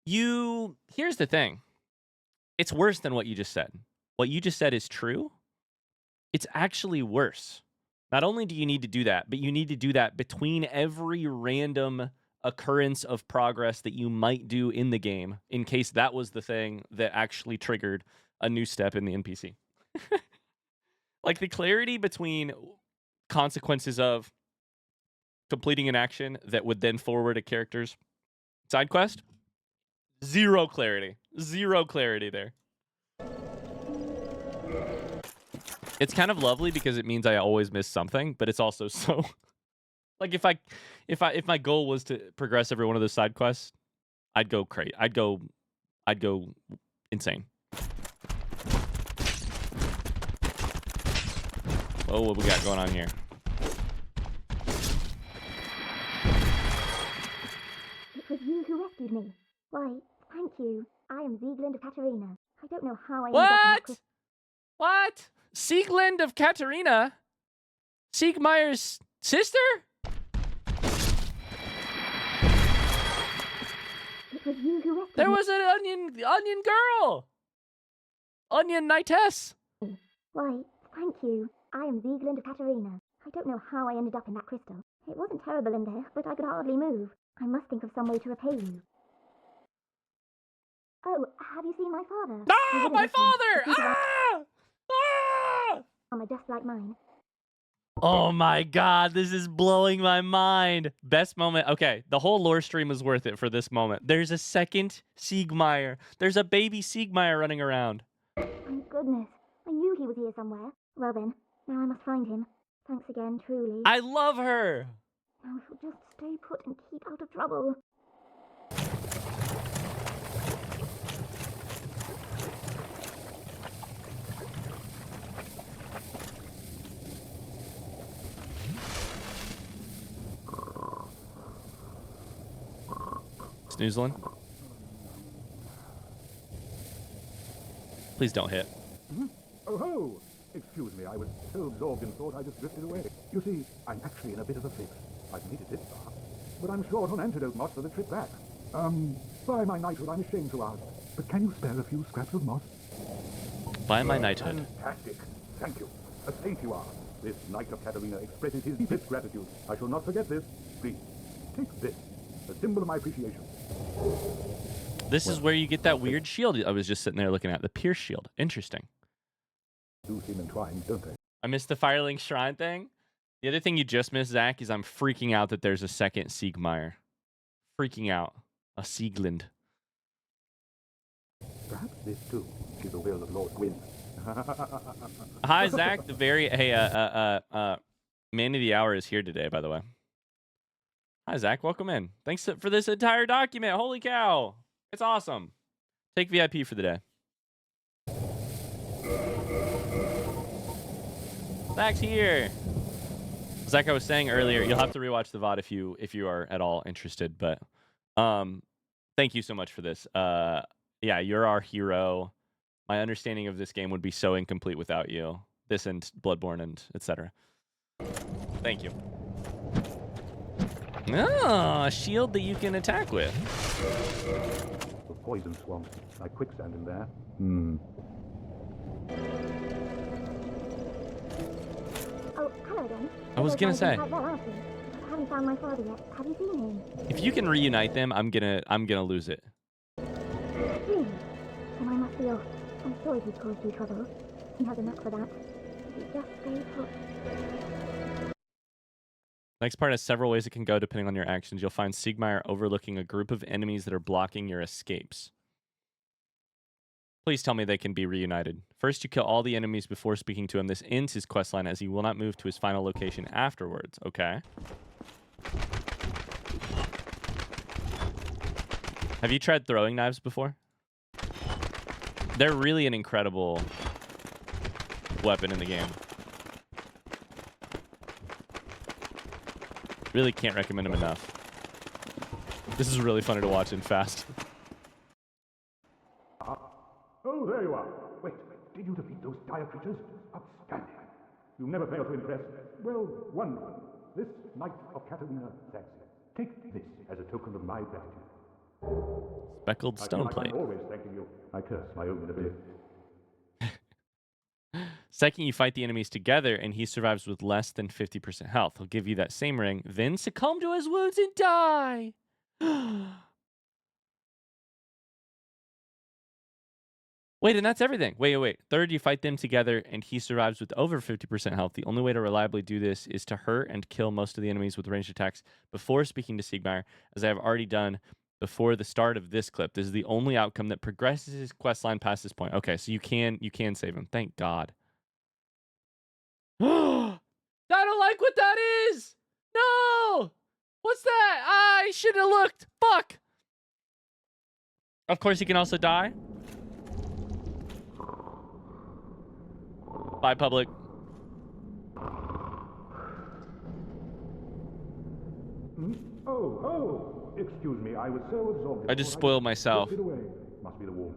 Here's the thing. It's worse than what you just said. What you just said is true. It's actually worse. Not only do you need to do that, but you need to do that between every random occurrence of progress that you might do in the game, in case that was the thing that actually triggered a new step in the NPC. Like the clarity between consequences of completing an action that would then forward a character's side quest. Zero clarity. Zero clarity there. It's kind of lovely because it means I always miss something, but it's also so like if my goal was to progress every one of those side quests, I'd go crazy. I'd go insane. Oh, what we got going on here? It was you who rescued me. Why, thank you. I am Siegmund of Katarina. I don't know how I ended up in that. What? Siegmund of Katarina? Siegmeyer's sister? It was you who rescued There me. was an onion girl. onion knightess. Why, thank you. I am Siegland of Katarina. I don't know how I ended up in that crystal. It wasn't terrible in there, but I could hardly move. I must think of some way to repay you. Oh, have you seen my father? Ah, my father! Ah! Ah! Armor just like mine. Oh my god, this is blowing my mind. Best moment. Okay, the whole lore stream was worth it for this moment. There's a second Siegmeyer. There's a baby Siegmeyer running around. Thank goodness. I knew he was here somewhere. Well then, now I must find him. Thanks again, truly. I love her. Now if we'll just stay put and keep out of trouble. Snoozlin. Please don't hit. Oh ho! Excuse me, I was so absorbed in thought I just drifted away. You see, I'm actually in a bit of a fix. I've made it this far, but I'm short on antidote moss for the trip back. By my knighthood, I'm ashamed to ask, but can you spare a few scraps of moss? By my knighthood. Fantastic. Thank you. A saint you are. This Knight of Katarina expresses his deepest gratitude. I shall not forget this. Please, take this, a symbol of my appreciation. This is where you get that weird shield I was just sitting there looking at. The Pierce shield. Interesting. Do seem entwined, don't they? I missed the Firelink Shrine thing. The other thing you just missed, Zach, is I'm freaking out that there's a second Siegmeyer. Freaking out. A Siegland. Perhaps this, too, is the will of Lord Gwyn. Hi, Zach. Man of the Hour is here today, by the way. Hi, Zach. Welcome in. Thanks for this entire document. Holy cow. It's awesome. Take VIP for the day. Zach's here. Zach, I was saying earlier, you'll have to rewatch the VOD if you are at all interested, but thank you so much for this. Yeah, you're our hero. My understanding of this game would be so incomplete without you. This and Bloodborne and etc. Thank you. Oh, a shield that you can attack with. The poison swamp, like quicksand in there. Oh, hello again. I was gonna say, Quite well, aren't we? I haven't found my father yet. Have you seen him? if you can reunite them, I'm gonna lose it. Really? Then I must be off. I'm sorry he caused you trouble. He has a knack for that. He just stay put. Next part has several ways it can go depending on your actions. You'll find Siegmeyer overlooking a group of enemies that are blocking your escapes. Please tell me they can be reunited. First, you kill all the enemies before speaking to him. This ends his questline as he will not move to his final location afterwards. Okay. Have you tried throwing knives before? They're really an incredible weapon in the game. Really can't recommend them enough. This is really funny to watch and fast. Oh, there you are. Wait, did you defeat those dire creatures? Outstanding. You never fail to impress. Well, wonderful. This Knight of Katarina thanks you. Take this as a token of my gratitude. Speckled stone plate. I'm always thanking you. I curse my own inability. Second, you fight the enemies together, and he survives with less than 50% health. He'll give you that same ring, then succumb to his wounds and die. Wait, and that's everything. Wait. Third, you fight them together, and he survives with over 50% health. The only way to reliably do this is to hurt and kill most of the enemies with ranged attacks before speaking to Siegmeyer, as I have already done before the start of this clip. This is the only outcome that progresses his questline past this point. Okay, so you can save him. Thank God. I don't like what that is. No. What's that? I should have looked. Fuck. Of course, he can also die. Bye, public. Oh, excuse me. I was so absorbed. I just spoiled myself. Drifted away. Must be the warmth.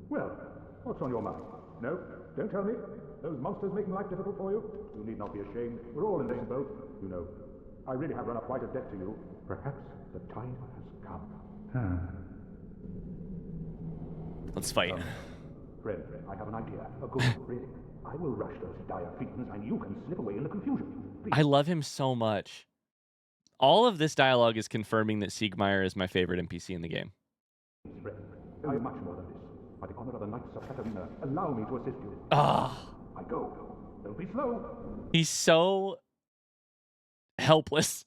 Well, what's on your mind? No, don't tell me. Those monsters making life difficult for you? You need not be ashamed. We're all in the same boat, you know. I really have run up quite a debt to you. Perhaps the time has come. Let's fight. Friend, I have an idea. A good one, really. I will rush those dire fiends and you can slip away in the confusion. Please. I love him so much. All of this dialogue is confirming that Siegmeyer is my favorite NPC in the game. Friend, I am much more than this. By the honor of the Knights of Katarina, allow me to assist you. Ah, I go. Don't be slow. he's so helpless.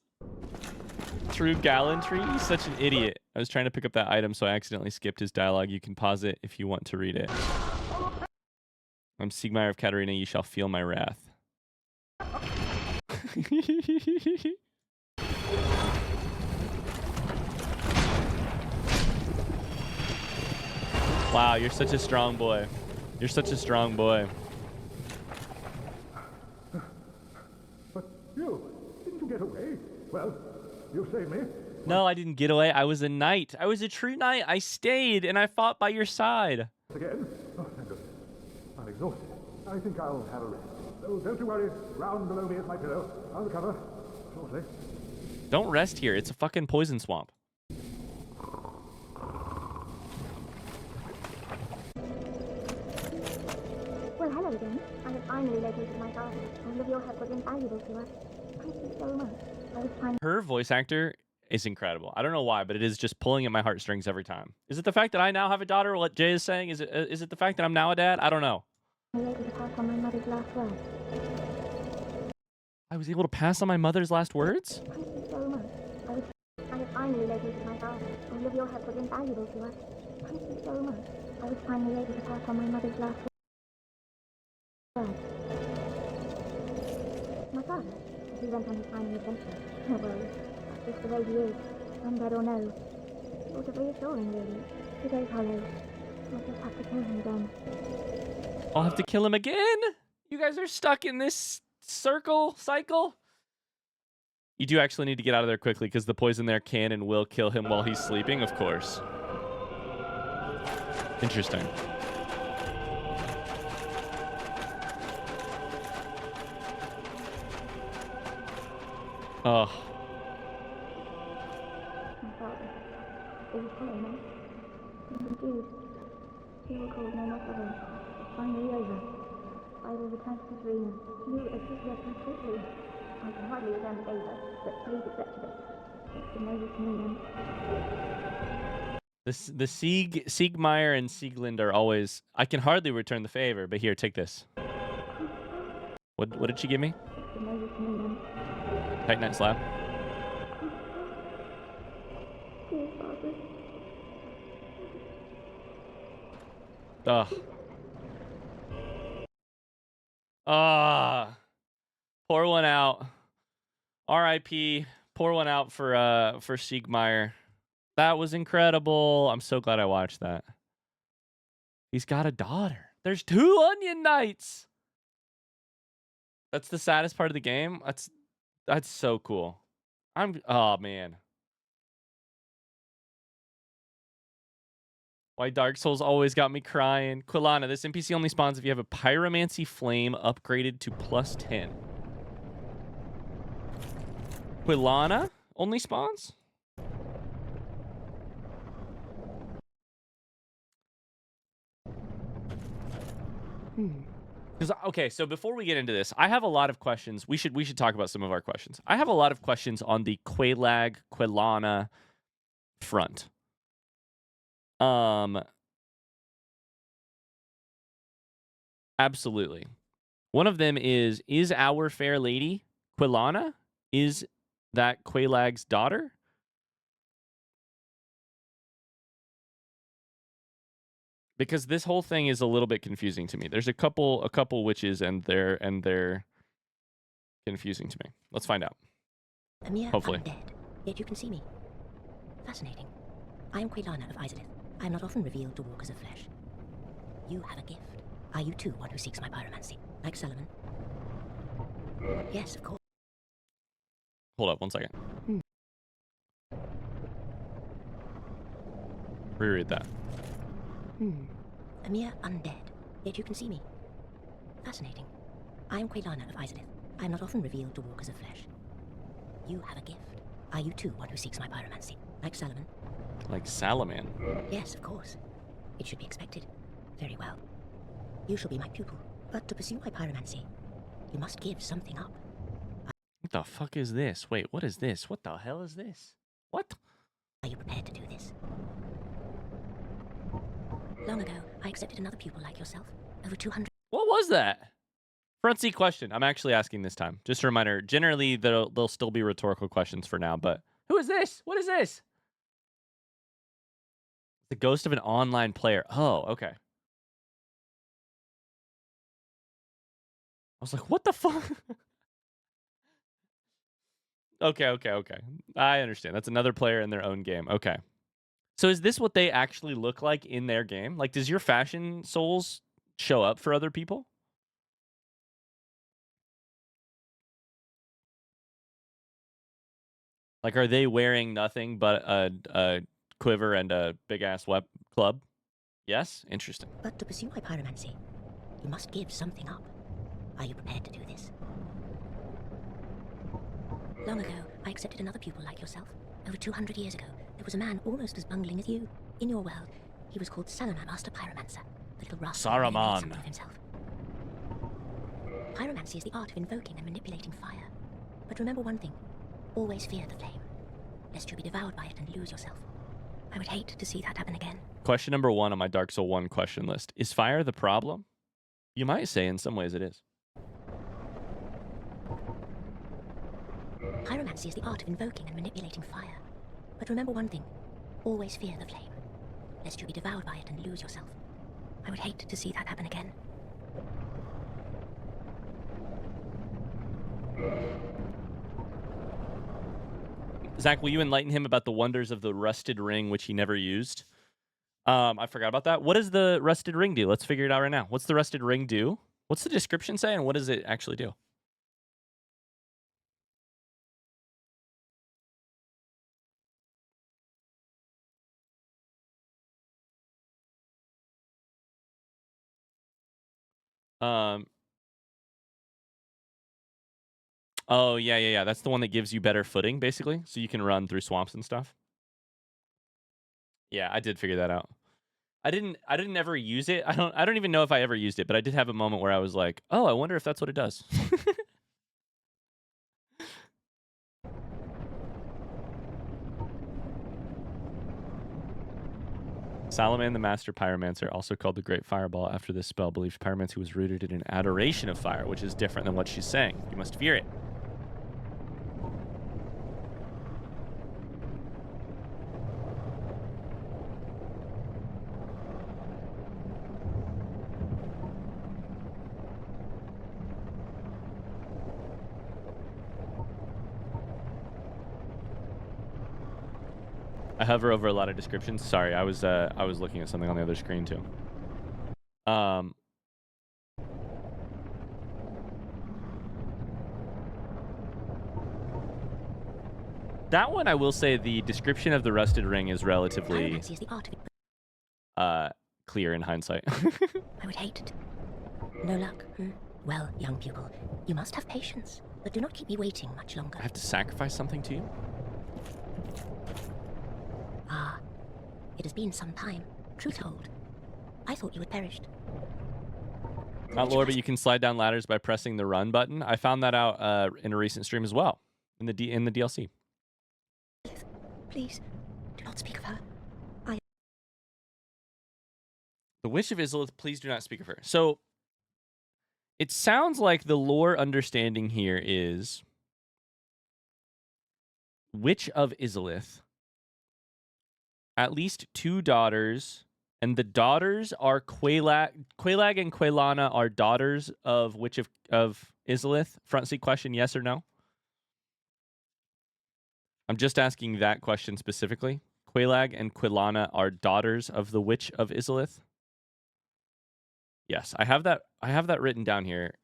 True gallantry. He's such an idiot. I was trying to pick up that item, so I accidentally skipped his dialogue. You can pause it if you want to read it. I'm Siegmeyer of Katarina. You shall feel my wrath. Wow, you're such a strong boy. You're such a strong boy. But you, didn't you get away? Well, you saved me. No, I didn't get away. I was a knight. I was a true knight. I stayed and I fought by your side. Again? Oh, thank goodness. I'm exhausted. I think I'll have a rest. Oh, don't you worry. Ground below me is my pillow. I'll recover shortly. Don't rest here. It's a fucking poison swamp. Well, hello again. I have finally located my father. All of your help was invaluable to us. Thank you so much. I was trying. Her voice actor is incredible. I don't know why, but it is just pulling at my heartstrings every time. Is it the fact that I now have a daughter? What Jay is saying? Is it the fact that I'm now a dad? I don't know. able to pass on my mother's last words. I was able to pass on my mother's last words? Thank you so much. I have finally located my father. All of your help was invaluable to us. Thank you so much. I was finally able to pass on my mother's last words. My father, he went on his final adventure. Oh well, that's just the way he is. Undead or no. Sort of reassuring, really. Today's hollow. I'll just have to kill him again. I'll have to kill him again? You guys are stuck in this cycle? You do actually need to get out of there quickly because the poison there can and will kill him while he's sleeping, of course. Interesting. Oh. My father, he was following me. And indeed, he will cause no more trouble. It's finally over. I will return to Katarina. You assist her completely. I can hardly return the favor, but please accept it. It's been no use to me then. The Siegmeyer and Sieglind are always... I can hardly return the favor, but here, take this. What did she give me? It's been no use to me then. Titanite slab. Dear father. Ugh. Ah. Pour one out. R.I.P. Pour one out for Siegmeyer. That was incredible. I'm so glad I watched that. He's got a daughter. There's 2 Onion Knights. That's the saddest part of the game. That's so cool. Oh man. Why Dark Souls always got me crying. Quilana, this NPC only spawns if you have a Pyromancy Flame upgraded to +10. Quilana only spawns? Okay, so before we get into this, I have a lot of questions. We should talk about some of our questions. I have a lot of questions on the Quilana front. Absolutely. One of them is our fair lady Quilana? Is that Quaelag's daughter? Because this whole thing is a little bit confusing to me. There's a couple witches and they're confusing to me. Let's find out. A mere Hopefully. undead, yet you can see me. Fascinating. I am Quilana of Izalith. I am not often revealed to walkers of flesh. You have a gift. Are you too one who seeks my pyromancy, like Solomon? Yes, of course. Hold up 1 second. Reread that. A mere undead, yet you can see me. Fascinating. I am Quilana of Izalith. I am not often revealed to walkers of flesh. You have a gift. Are you too one who seeks my pyromancy, like Solomon? Like Salaman. Yes, of course. It should be expected. Very well. You shall be my pupil, but to pursue my pyromancy, you must give something up. What the fuck is this? Wait, what is this? What the hell is this? What? Are you prepared to do this? Long ago, I accepted another pupil like yourself. Over 200. What was that? Front seat question. I'm actually asking this time. Just a reminder, generally they'll still be rhetorical questions for now, but who is this? What is this? The ghost of an online player. Oh, okay. I was like, what the fuck? Okay. I understand. That's another player in their own game. Okay. So is this what they actually look like in their game? Like, does your fashion souls show up for other people? Like, are they wearing nothing but a quiver and a big-ass club? Yes? Interesting. But to pursue my pyromancy, you must give something up. Are you prepared to do this? Long ago, I accepted another pupil like yourself. Over 200 years ago, there was a man almost as bungling as you. In your world, he was called Saruman, Master Pyromancer. The little rascal who made Saruman. something of himself. Pyromancy is the art of invoking and manipulating fire. But remember one thing. Always fear the flame, lest you be devoured by it and lose yourself. I would hate to see that happen again. Question number 1 on my Dark Soul 1 question list. Is fire the problem? You might say in some ways it is. Pyromancy is the art of invoking and manipulating fire. But remember one thing. Always fear the flame, lest you be devoured by it and lose yourself. I would hate to see that happen again. Zach, will you enlighten him about the wonders of the rusted ring, which he never used? I forgot about that. What does the rusted ring do? Let's figure it out right now. What's the rusted ring do? What's the description say, and what does it actually do? Oh, yeah. That's the one that gives you better footing, basically, so you can run through swamps and stuff. Yeah, I did figure that out. I didn't ever use it. I don't even know if I ever used it, but I did have a moment where I was like, "Oh, I wonder if that's what it does." Salaman, the master pyromancer, also called the Great Fireball after this spell, believed pyromancy was rooted in an adoration of fire, which is different than what she's saying. You must fear it. I hover over a lot of descriptions. Sorry, I was looking at something on the other screen too. That one, I will say, the description of the rusted ring is relatively Pyromancy is the art of clear in hindsight. I would hate it. No luck, Well, young pupil, you must have patience, but do not keep me waiting much longer. I have to sacrifice something to you? Ah, it has been some time. Truth told, I thought you had perished. Not lore, but you can slide down ladders by pressing the run button. I found that out in a recent stream as well, in the DLC. Please, do not speak of her. The Witch of Izalith, please do not speak of her. So, it sounds like the lore understanding here is Witch of Izalith, at least 2 daughters, and the daughters are Quelaag and Quelana are daughters of Witch of Izalith. Front seat question, yes or no? I'm just asking that question specifically. Quelaag and Quelana are daughters of the Witch of Izalith. Yes, I have that written down here.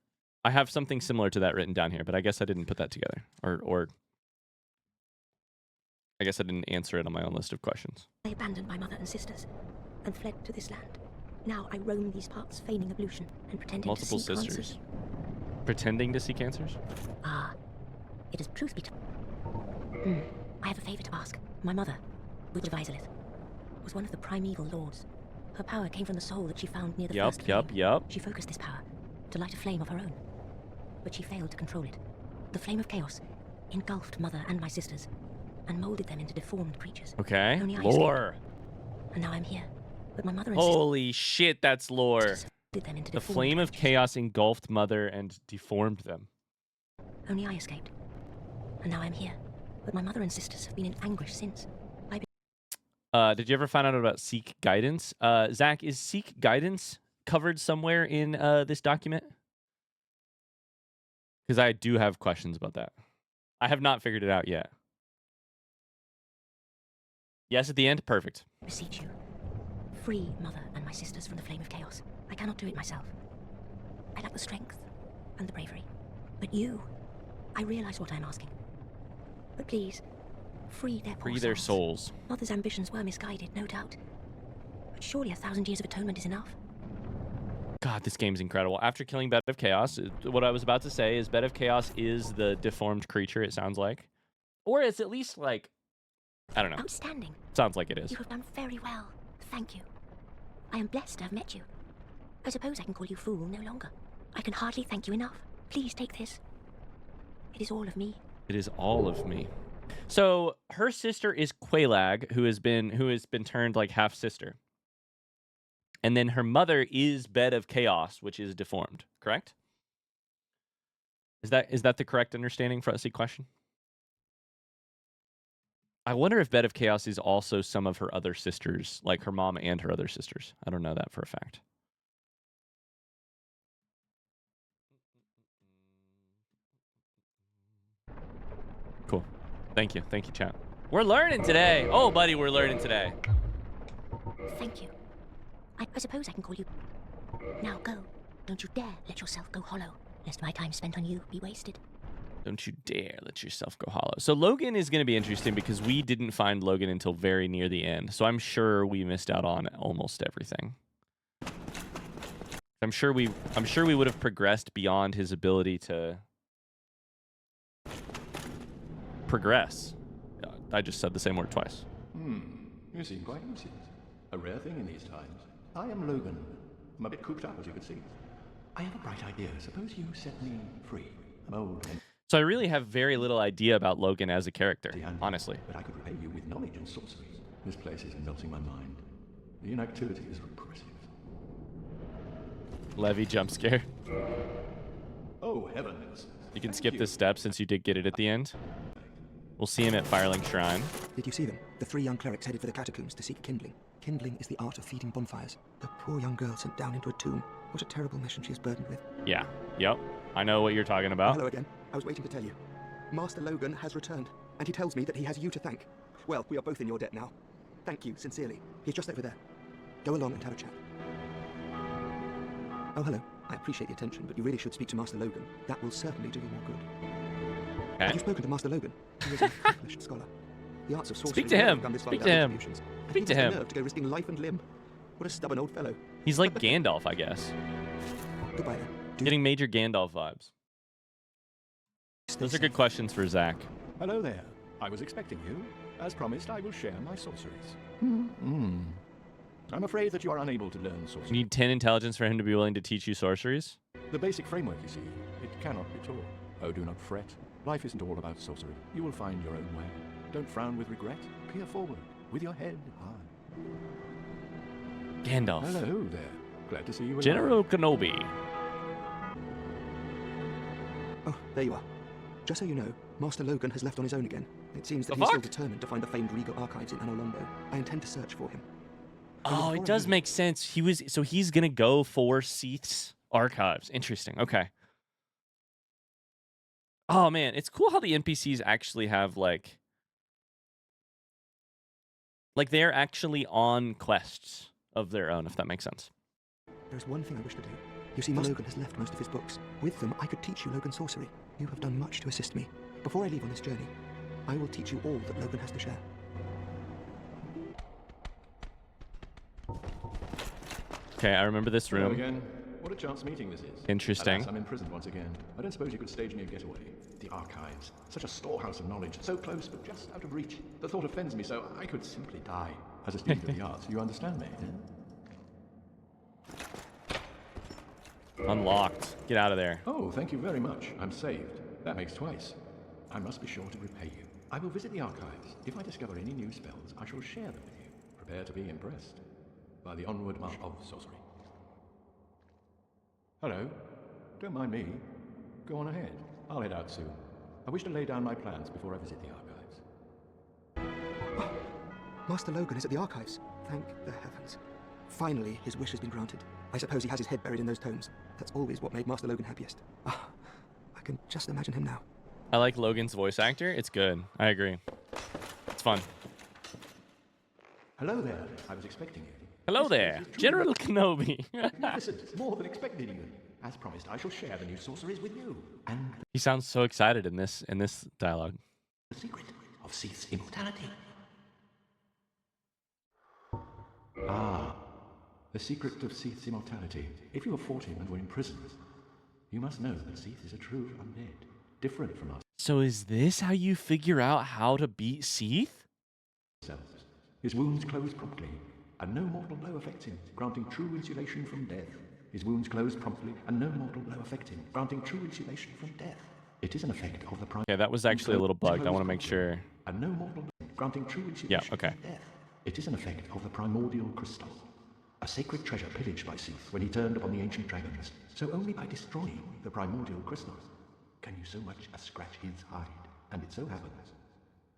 I have something similar to that written down here, but I guess I didn't put that together, or I guess I didn't answer it on my own list of questions. I abandoned my mother and sisters and fled to this land. Now I roam these parts, feigning ablution and pretending Multiple to seek sisters. answers. Pretending to seek answers? Ah, it is truth be told. I have a favor to ask. My mother, Witch of Izalith, was one of the primeval lords. Her power came from the soul that she found near the Yup, first flame. yup. She focused this power to light a flame of her own. But she failed to control it. The flame of chaos engulfed Mother and my sisters and molded them into deformed creatures. Okay. Only I Lore. escaped. And now I'm here. But my mother and Holy shit, that's lore. sisters molded them into The deformed flame of creatures. chaos engulfed Mother and deformed them. Only I escaped. And now I'm here. But my mother and sisters have been in anguish since. Did you ever find out about Seek Guidance? Zach, is Seek Guidance covered somewhere in this document? Because I do have questions about that. I have not figured it out yet. Yes, at the end? Perfect. Beseech you. Free Mother and my sisters from the flame of chaos. I cannot do it myself. I lack the strength and the bravery. But you, I realize what I'm asking. But please, free their poor Free their souls. Mother's ambitions were misguided, no doubt. But surely 1,000 years of atonement is enough. God, this game's incredible. After killing Bed of Chaos, what I was about to say is Bed of Chaos is the deformed creature, it sounds like. Or it's at least like, I don't know. Outstanding. Sounds like it is. You have done very well. Thank you. I am blessed to have met you. I suppose I can call you fool no longer. I can hardly thank you enough. Please take this. It is all of me. It is all of me. So her sister is Quelaag, who has been turned like half sister. And then her mother is Bed of Chaos, which is deformed, correct? Is that the correct understanding for the question? I wonder if Bed of Chaos is also some of her other sisters, like her mom and her other sisters. I don't know that for a fact. Cool. Thank you, chat. We're learning today. Oh, buddy, we're learning today. Thank you. I suppose I can call you... Now go. Don't you dare let yourself go hollow, lest my time spent on you be wasted. Don't you dare let yourself go hollow. So Logan is going to be interesting because we didn't find Logan until very near the end. So I'm sure we missed out on almost everything. I'm sure we would have progressed beyond his ability to progress. I just said the same word twice. You seem quite lucid. A rare thing in these times. I am Logan. I'm a bit cooped up, as you can see. I have a bright idea. Suppose you set me free. I'm old and... So I really have very little idea about Logan as a character, honestly. But I could repay you with knowledge and sorcery. This place is melting my mind. The inactivity is repressive. Levy jump scare. Oh, heavens. You can skip this step since you did get it at the end. We'll see him at Firelink Shrine. Did you see them? The 3 young clerics headed for the catacombs to seek kindling. Kindling is the art of feeding bonfires. The poor young girl sent down into a tomb. What a terrible mission she is burdened with. Yeah. Yep. I know what you're talking about. Hello again. I was waiting to tell you. Master Logan has returned, and he tells me that he has you to thank. Well, we are both in your debt now. Thank you, sincerely. He's just over there. Go along and have a chat. Oh, hello. I appreciate the attention, but you really should speak to Master Logan. That will certainly do you more good. Okay. Have you spoken to Master Logan? He is an accomplished scholar. The arts of sorcery... Speak to him. Speak to him. Speak to him. Nerve to go risking life and limb. What a stubborn old fellow. He's like Gandalf, I guess. Goodbye then. Getting major Gandalf vibes. Those are good questions for Zach. Hello there. I was expecting you. As promised, I will share my sorceries. I'm afraid that you are unable to learn sorcery. You need 10 intelligence for him to be willing to teach you sorceries? The basic framework, you see, it cannot be taught. Oh, do not fret. Life isn't all about sorcery. You will find your own way. Don't frown with regret. Peer forward, with your head high. Gandalf. Hello there. Glad to see you alive. General Kenobi. Oh, there you are. Just so you know, Master Logan has left on his own again. It seems that The he's still fuck? determined to find the famed regal archives in Anor Londo. I intend to search for him. Oh, it does make sense. He's gonna go for Seath's archives. Interesting. Okay. Oh man, it's cool how the NPCs actually have like they're actually on quests of their own, if that makes sense. There's one thing I wish to do. You see, Logan has left most of his books. With them, I could teach you Logan sorcery. You have done much to assist me. Before I leave on this journey, I will teach you all that Logan has to share. Okay, I remember this Hello room. again. What a chance meeting this is. Interesting. Alas, I'm imprisoned once again. I don't suppose you could stage me a getaway. The archives. Such a storehouse of knowledge. So close, but just out of reach. The thought offends me, so I could simply die. As a student of the arts, you understand me? Unlocked. Get out of there. Oh, thank you very much. I'm saved. That makes twice. I must be sure to repay you. I will visit the archives. If I discover any new spells, I shall share them with you. Prepare to be impressed by the onward march of sorcery. Hello. Don't mind me. Go on ahead. I'll head out soon. I wish to lay down my plans before I visit the archives. Master Logan is at the archives. Thank the heavens. Finally, his wish has been granted. I suppose he has his head buried in those tomes. That's always what made Master Logan happiest. Ah, I can just imagine him now. I like Logan's voice actor. It's good. I agree. It's fun. Hello there. I was expecting you. Hello there, General Kenobi. Magnificent. More than expected even. As promised, I shall share the new sorceries with you. And He sounds so excited in this dialogue. the secret of Seath's immortality. Ah, the secret of Seath's immortality. If you have fought him and were imprisoned, you must know that Seath is a true undead, different from So is this how you figure out how to beat Seath? ourselves. His wounds close promptly, and no mortal blow affects him, granting true insulation from death. His wounds close promptly, and no mortal blow affects him, granting true insulation from death. It is an effect of the prime. Okay, that was actually a little bugged. I want to make sure. And no mortal blow, granting true insulation Yeah, okay. from death. It is an effect of the primordial crystal, a sacred treasure pillaged by Seath when he turned upon the ancient dragons. So only by destroying the primordial crystal can you so much as scratch his hide. And it so happens,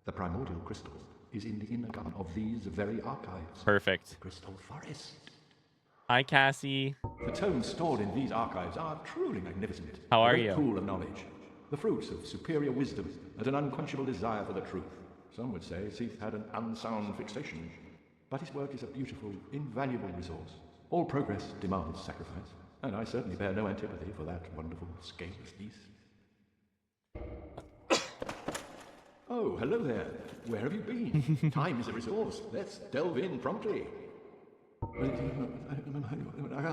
the primordial crystal is in the inner garden of these very archives. Perfect. The Crystal Forest. Hi, Cassie. The tomes stored in these archives are truly magnificent. How are A great you? pool of knowledge, the fruits of superior wisdom, and an unquenchable desire for the truth. Some would say Seath had an unsound fixation, but his work is a beautiful, invaluable resource. All progress demands sacrifice, and I certainly bear no antipathy for that wonderful scaleless beast. Oh, hello there. Where have you been? Time is a resource. Let's delve in promptly.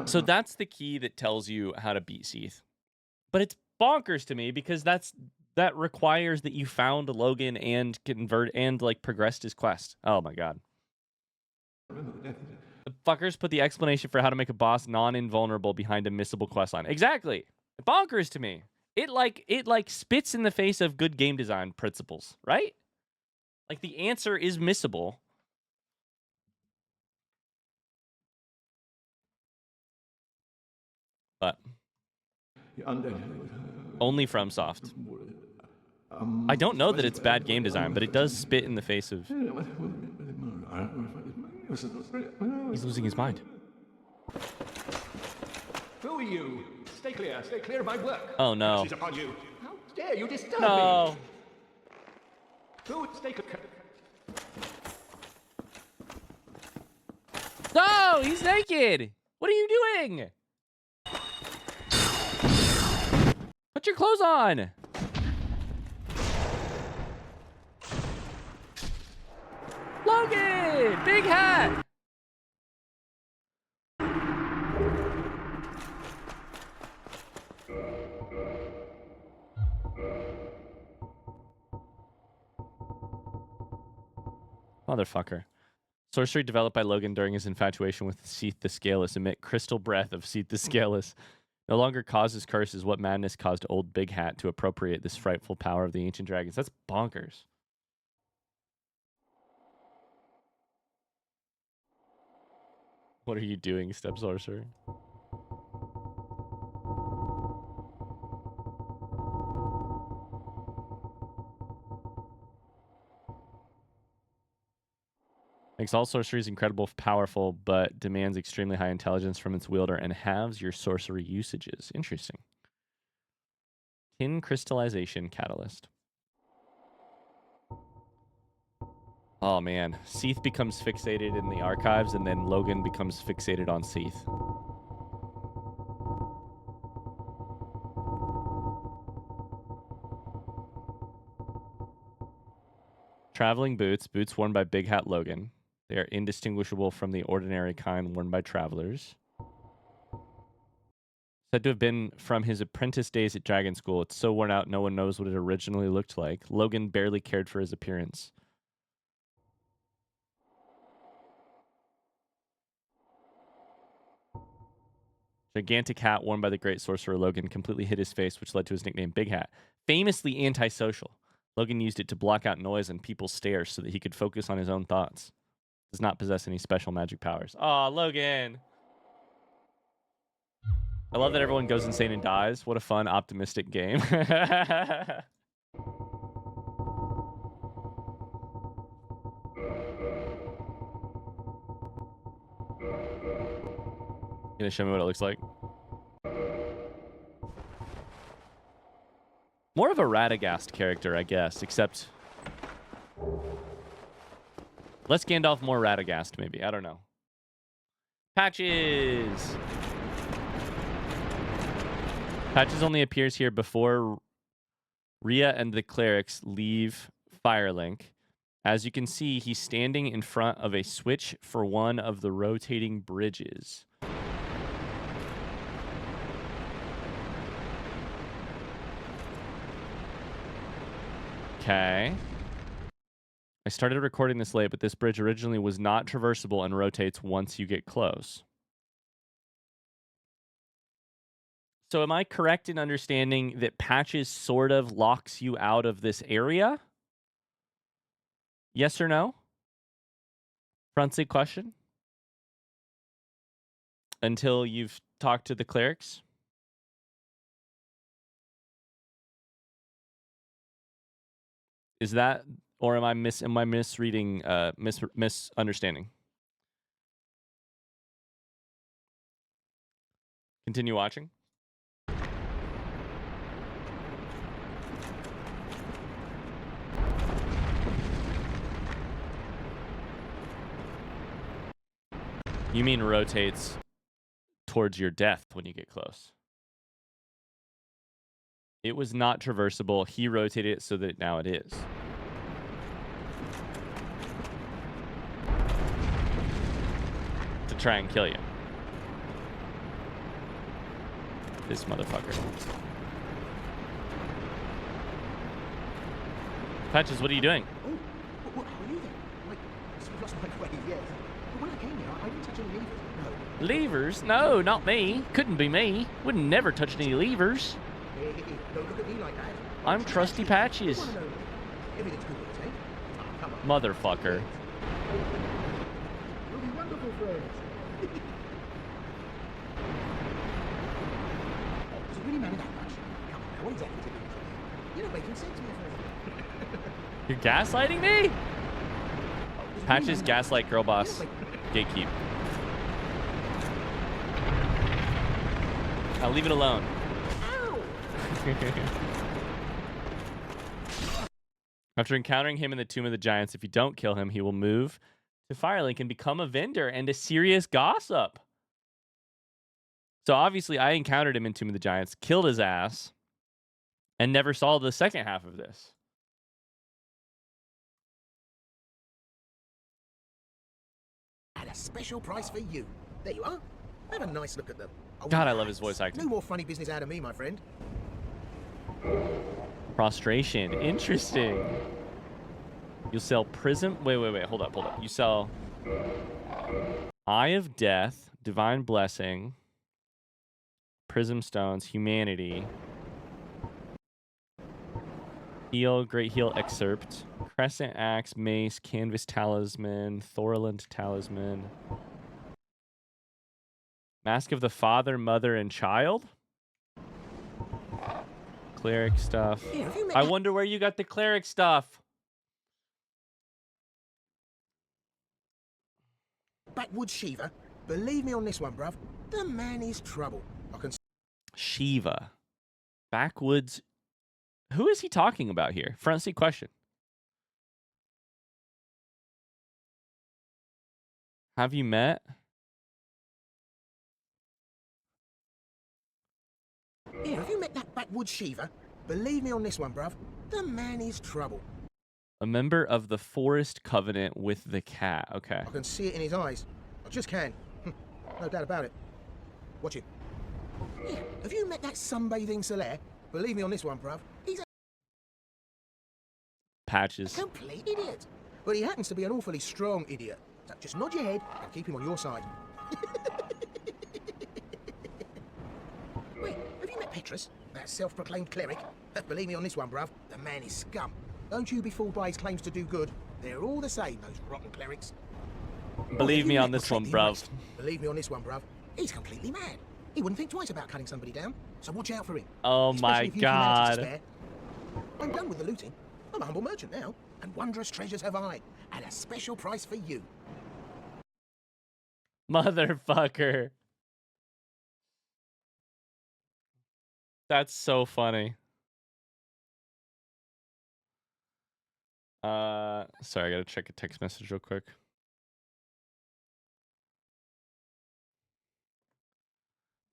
So that's the key that tells you how to beat Seath. But it's bonkers to me because that requires that you found Logan and like progressed his quest. Oh my god. The fuckers put the explanation for how to make a boss non-invulnerable behind a missable questline. Exactly. Bonkers to me. It like spits in the face of good game design principles, right? Like the answer is missable. But only from Soft. I don't know that it's bad game design, but it does spit in the face of. He's losing his mind. Who are you? Stay clear of my work. Oh no. Curses upon you. How dare you disturb No. me? Who? Stay clear. No, he's naked. What are you doing? Put your clothes on. Logan, big hat. Motherfucker. Sorcery developed by Logan during his infatuation with Seath the Scaleless emit crystal breath of Seath the Scaleless. No longer causes curses. What madness caused old Big Hat to appropriate this frightful power of the ancient dragons? That's bonkers. What are you doing, Step Sorcerer? Makes all sorceries incredibly powerful, but demands extremely high intelligence from its wielder and halves your sorcery usages. Interesting. Tin crystallization catalyst. Oh man, Seath becomes fixated in the archives, and then Logan becomes fixated on Seath. Traveling boots, boots worn by Big Hat Logan. They are indistinguishable from the ordinary kind worn by travelers. Said to have been from his apprentice days at Dragon School. It's so worn out, no one knows what it originally looked like. Logan barely cared for his appearance. Gigantic hat worn by the great sorcerer Logan completely hid his face, which led to his nickname Big Hat. Famously antisocial, Logan used it to block out noise and people's stares so that he could focus on his own thoughts. Does not possess any special magic powers. Aw, Logan! I love that everyone goes insane and dies. What a fun, optimistic game. Gonna show me what it looks like. More of a Radagast character, I guess, except less Gandalf, more Radagast, maybe. I don't know. Patches! Patches only appears here before Rhea and the clerics leave Firelink. As you can see, he's standing in front of a switch for one of the rotating bridges. Okay. I started recording this late, but this bridge originally was not traversable and rotates once you get close. So am I correct in understanding that Patches sort of locks you out of this area? Yes or no? Front seat question. Until you've talked to the clerics? Is that, or am I misreading, misunderstanding? Continue watching. You mean rotates towards your death when you get close. It was not traversable. He rotated it so that now it is. To try and kill you. This motherfucker. Patches, what are you doing? Oh, what are you then? Like, I've lost my way, yes. But when I came here, I didn't touch any levers. No. Levers? No, not me. Couldn't be me. Would never touch any levers. Hey, don't look at me like that. I'm Trusty Patches. Everything's good with the tape. Oh, come on. Motherfucker. We'll be wonderful friends. Does it really matter that much? Come on, now, what exactly did you do? You're not making sense, my friend. You're gaslighting me? Patches, gaslight, girl boss, gatekeep. Now leave it alone. After encountering him in the Tomb of the Giants, if you don't kill him, he will move to Firelink and become a vendor and a serious gossip. So obviously I encountered him in Tomb of the Giants, killed his ass, and never saw the second half of this. At a special price for you. There you are. Have a nice look at them. Oh, God, I love his voice acting. No more funny business out of me, my friend. Prostration. Interesting. You'll sell Prism. Wait. Hold up. You sell Eye of Death, Divine Blessing, Prism Stones, Humanity, Heal, Great Heal Excerpt, Crescent Axe, Mace, Canvas Talisman, Thorland Talisman, Mask of the Father, Mother, and Child. Cleric stuff. I wonder where you got the cleric stuff. Backwoods Shiva. Believe me on this one, bruv. The man is trouble. I can... Shiva. Backwoods. Who is he talking about here? Front seat question. Have you met? Yeah, have you met that backwoods Shiva? Believe me on this one, bruv. The man is trouble. A member of the Forest Covenant with the cat. Okay. I can see it in his eyes. I just can. No doubt about it. Watch it. Yeah, have you met that sunbathing Solaire? Believe me on this one, bruv. He's a Patches. complete idiot. But he happens to be an awfully strong idiot. So just nod your head and keep him on your side. you met Petrus, that self-proclaimed cleric? Believe me on this one, bruv, the man is scum. Don't you be fooled by his claims to do good. They're all the same, those rotten clerics. Believe me on this one, bruv. Believe me on this one, bruv. He's completely mad. He wouldn't think twice about cutting somebody down, so watch out for him. Oh my Especially if you've humanity to god. spare. I'm done with the looting. I'm a humble merchant now, and wondrous treasures have I, at a special price for you. Motherfucker. That's so funny. Sorry, I gotta check a text message real quick.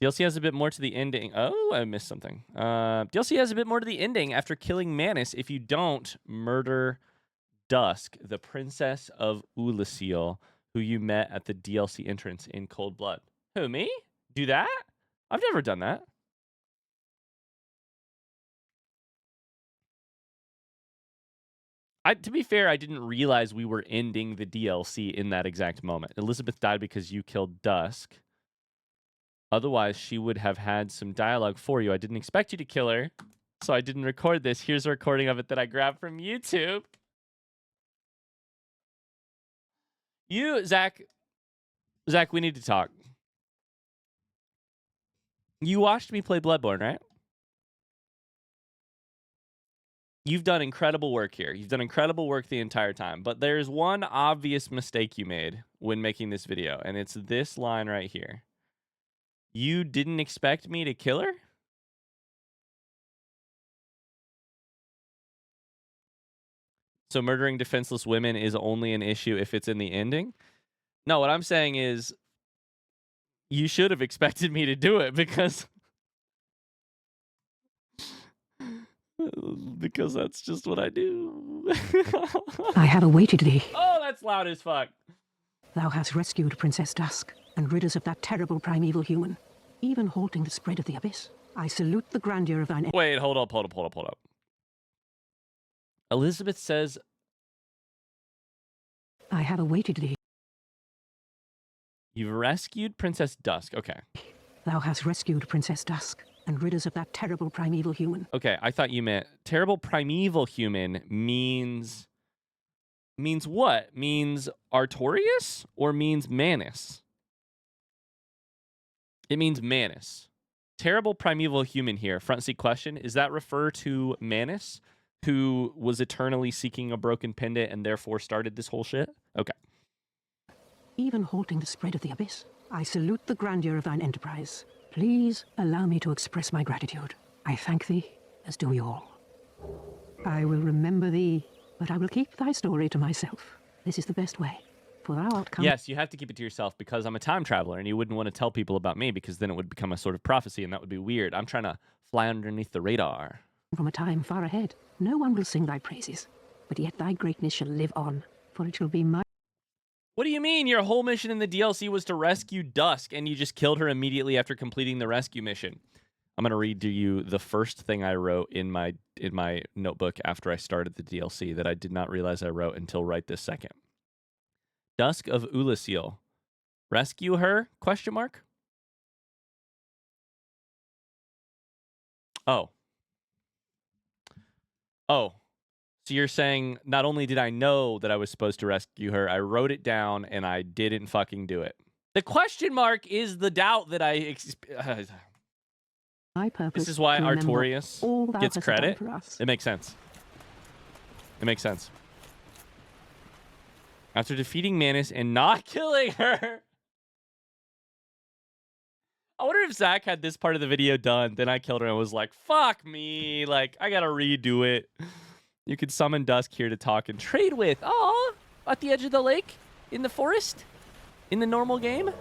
DLC has a bit more to the ending. Oh, I missed something. DLC has a bit more to the ending after killing Manus if you don't murder Dusk, the princess of Ulasil, who you met at the DLC entrance in Cold Blood. Who, me? Do that? I've never done that. To be fair, I didn't realize we were ending the DLC in that exact moment. Elizabeth died because you killed Dusk. Otherwise, she would have had some dialogue for you. I didn't expect you to kill her, so I didn't record this. Here's a recording of it that I grabbed from YouTube. Zach, we need to talk. You watched me play Bloodborne, right? You've done incredible work here. You've done incredible work the entire time. But there's one obvious mistake you made when making this video, and it's this line right here. You didn't expect me to kill her? So murdering defenseless women is only an issue if it's in the ending? No, what I'm saying is you should have expected me to do it because that's just what I do. I have awaited thee. Oh, that's loud as fuck. Thou hast rescued Princess Dusk and rid us of that terrible primeval human, even halting the spread of the abyss. I salute the grandeur of thine... Wait, hold up. Elizabeth says... I have awaited thee. You've rescued Princess Dusk. Okay. Thou hast rescued Princess Dusk and rid us of that terrible primeval human. Okay, I thought you meant terrible primeval human means what? Means Artorias or means Manus? It means Manus. Terrible primeval human here. Front seat question. Is that refer to Manus, who was eternally seeking a broken pendant and therefore started this whole shit? Okay. Even halting the spread of the abyss. I salute the grandeur of thine enterprise. Please allow me to express my gratitude. I thank thee, as do we all. I will remember thee, but I will keep thy story to myself. This is the best way, for thou art come... Yes, you have to keep it to yourself because I'm a time traveler and you wouldn't want to tell people about me because then it would become a sort of prophecy and that would be weird. I'm trying to fly underneath the radar. From a time far ahead, no one will sing thy praises, but yet thy greatness shall live on, for it shall be my... What do you mean? Your whole mission in the DLC was to rescue Dusk, and you just killed her immediately after completing the rescue mission. I'm gonna read to you the first thing I wrote in my notebook after I started the DLC that I did not realize I wrote until right this second. Dusk of Ulasil. Rescue her? Question mark? Oh. So you're saying not only did I know that I was supposed to rescue her, I wrote it down and I didn't fucking do it. The question mark is the doubt that I... My purpose. This is why Artorias gets credit. It makes sense. It makes sense. After defeating Manus and not killing her... I wonder if Zach had this part of the video done, then I killed her and was like, fuck me, like, I gotta redo it. You could summon Dusk here to talk and trade with. Oh, at the edge of the lake? In the forest? In the normal game?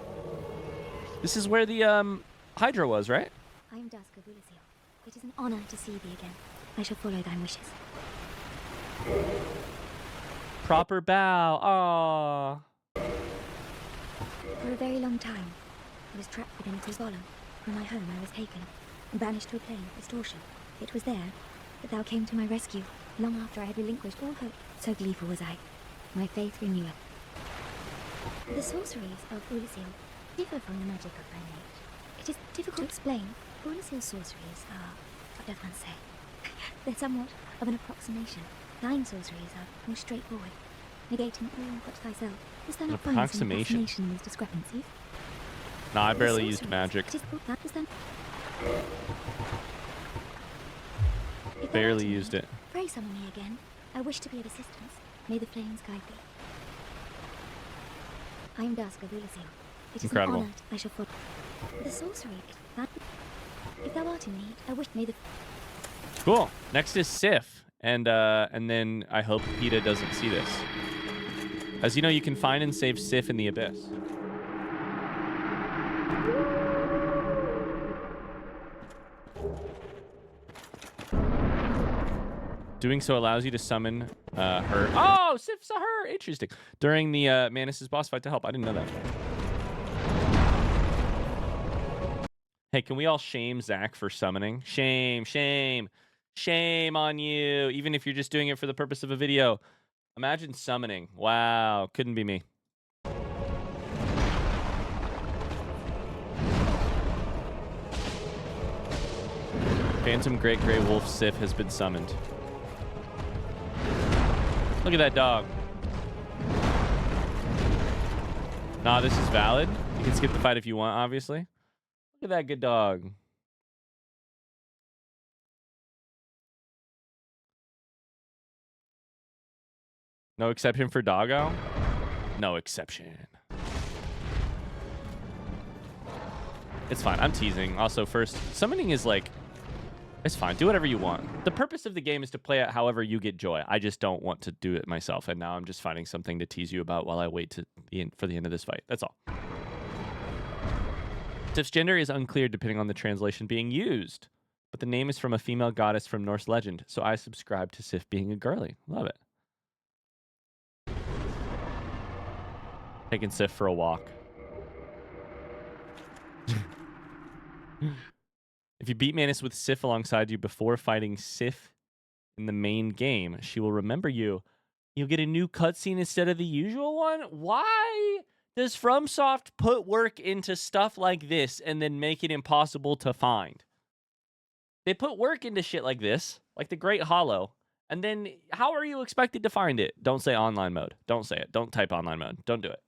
This is where the Hydra was, right? I am Dusk of Ulasil. It is an honor to see thee again. I shall follow thine wishes. Proper bow. Aww. For a very long time, I was trapped within a swallow. From my home I was taken and banished to a plane of distortion. It was there that thou came to my rescue, long after I had relinquished all hope. So gleeful was I, my faith reneweth. The sorceries of Ulasil differ from the magic of thine age. It is difficult to explain, Cornus's sorceries are, what does one say? They're somewhat of an approximation. Thine sorceries are more straightforward, negating all but thyself. Is there An not find some approximation? fascination in these discrepancies? No, I The barely used sorceries, magic. it is thought that is then... If thou Barely art in used need, it. Pray summon me again. I wish to be of assistance. May the flames guide thee. I am Dusk of Ulasil. It is Incredible. an honor I shall follow. The sorcery, that... If thou art in need, I wish may the... Cool. Next is Sif, and then I hope PETA doesn't see this. As you know, you can find and save Sif in the Abyss. Doing so allows you to summon her. Oh, Sif saw her. Interesting. During the Manus' boss fight to help. I didn't know that. Hey, can we all shame Zach for summoning? Shame, shame, shame on you. Even if you're just doing it for the purpose of a video. Imagine summoning. Wow, couldn't be me. Phantom Great Grey Wolf Sif has been summoned. Look at that dog. Nah, this is valid. You can skip the fight if you want, obviously. Look at that good dog. No exception for doggo? No exception. It's fine. I'm teasing. Also, first, summoning is like... It's fine. Do whatever you want. The purpose of the game is to play it however you get joy. I just don't want to do it myself. And now I'm just finding something to tease you about while I wait to for the end of this fight. That's all. Sif's gender is unclear depending on the translation being used. But the name is from a female goddess from Norse legend. So I subscribe to Sif being a girly. Love it. Taking Sif for a walk. If you beat Manus with Sif alongside you before fighting Sif in the main game, she will remember you. You'll get a new cutscene instead of the usual one? Why does FromSoft put work into stuff like this and then make it impossible to find? They put work into shit like this, like the Great Hollow, and then how are you expected to find it? Don't say online mode. Don't say it. Don't type online mode. Don't do it.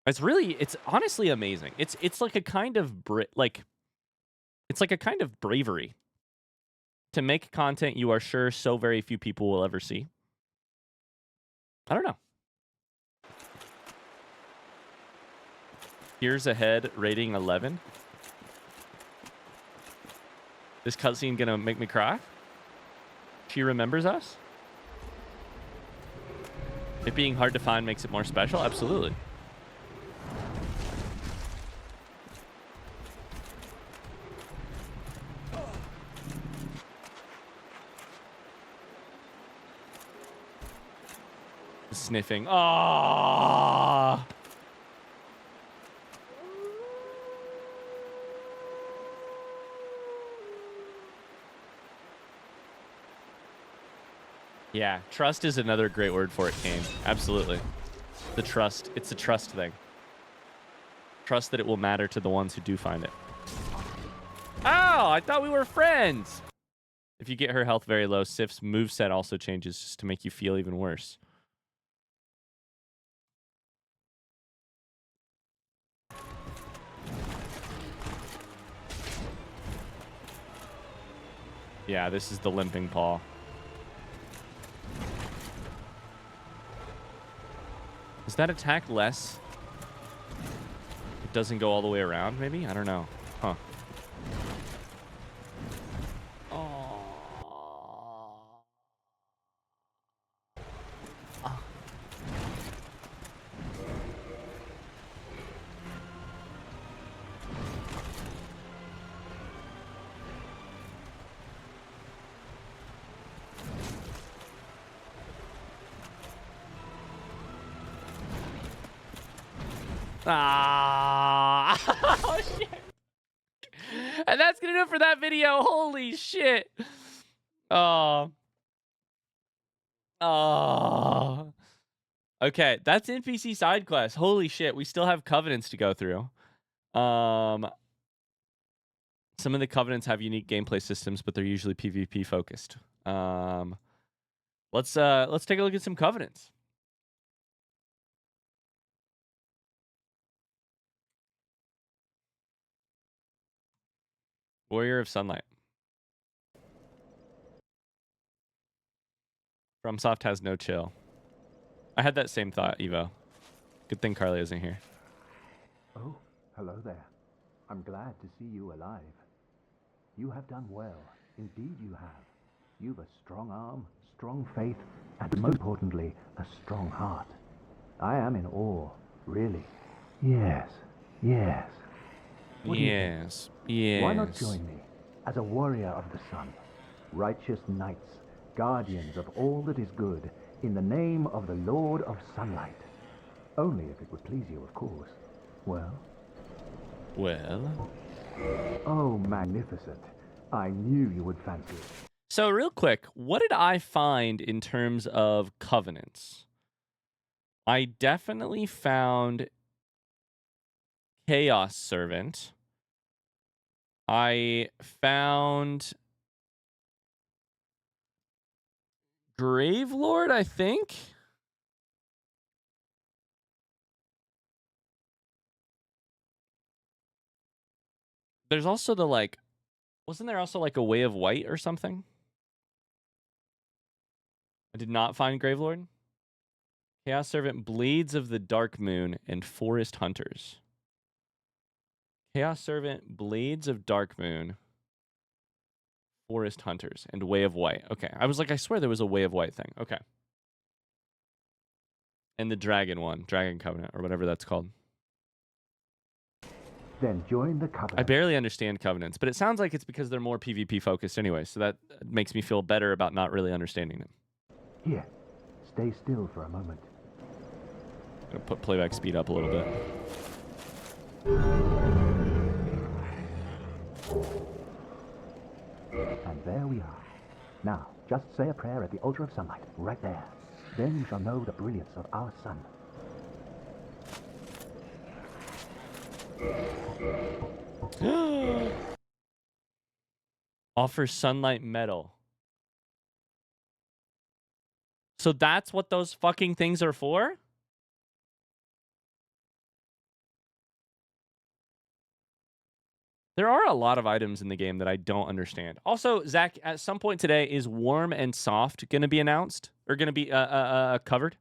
It's honestly amazing. It's like a kind of it's like a kind of bravery to make content you are sure so very few people will ever see. I don't know. Here's Ahead rating 11. This cutscene gonna make me cry? She remembers us? It being hard to find makes it more special? Absolutely. Sniffing. Ah. Yeah, trust is another great word for it, Kane. Absolutely. The trust. It's a trust thing. Trust that it will matter to the ones who do find it. Oh, I thought we were friends. If you get her health very low, Sif's moveset also changes just to make you feel even worse. Yeah, this is the limping paw. Does that attack less? It doesn't go all the way around, maybe? I don't know. Huh. Ah, oh shit. And that's gonna do it for that video. Holy shit. Oh. Oh. Okay, that's NPC side quest. Holy shit, we still have covenants to go through. Some of the covenants have unique gameplay systems, but they're usually PvP focused. Let's take a look at some covenants. Warrior of Sunlight. FromSoft has no chill. I had that same thought, Evo. Good thing Carly isn't here. Oh, hello there. I'm glad to see you alive. You have done well. Indeed you have. You've a strong arm, strong faith, and most importantly, a strong heart. I am in awe, really. Yes, yes. What do you think? Yes. Why not join me as a warrior of the sun? Righteous knights, guardians of all that is good, in the name of the Lord of Sunlight. Only if it would please you, of course. Well? Oh, magnificent. I knew you would fancy it. So real quick, what did I find in terms of covenants? I definitely found Chaos Servant. I found Grave Lord, I think. There's also the like, wasn't there also like a Way of White or something? I did not find Gravelord. Chaos Servant, Blades of the Dark Moon, and Forest Hunters. Chaos Servant, Blades of Dark Moon, Forest Hunters, and Way of White. Okay, I was like, I swear there was a Way of White thing. Okay. And the Dragon one, Dragon Covenant, or whatever that's called. Then join the covenant. I barely understand covenants, but it sounds like it's because they're more PvP focused anyway, so that makes me feel better about not really understanding them. Here, stay still for a moment. I'm gonna put playback speed up a little bit. And there we are. Now, just say a prayer at the altar of sunlight, right there. Then you shall know the brilliance of our sun. Offer sunlight metal. So that's what those fucking things are for? There are a lot of items in the game that I don't understand. Also, Zach, at some point today, is warm and soft going to be announced? Or going to be covered?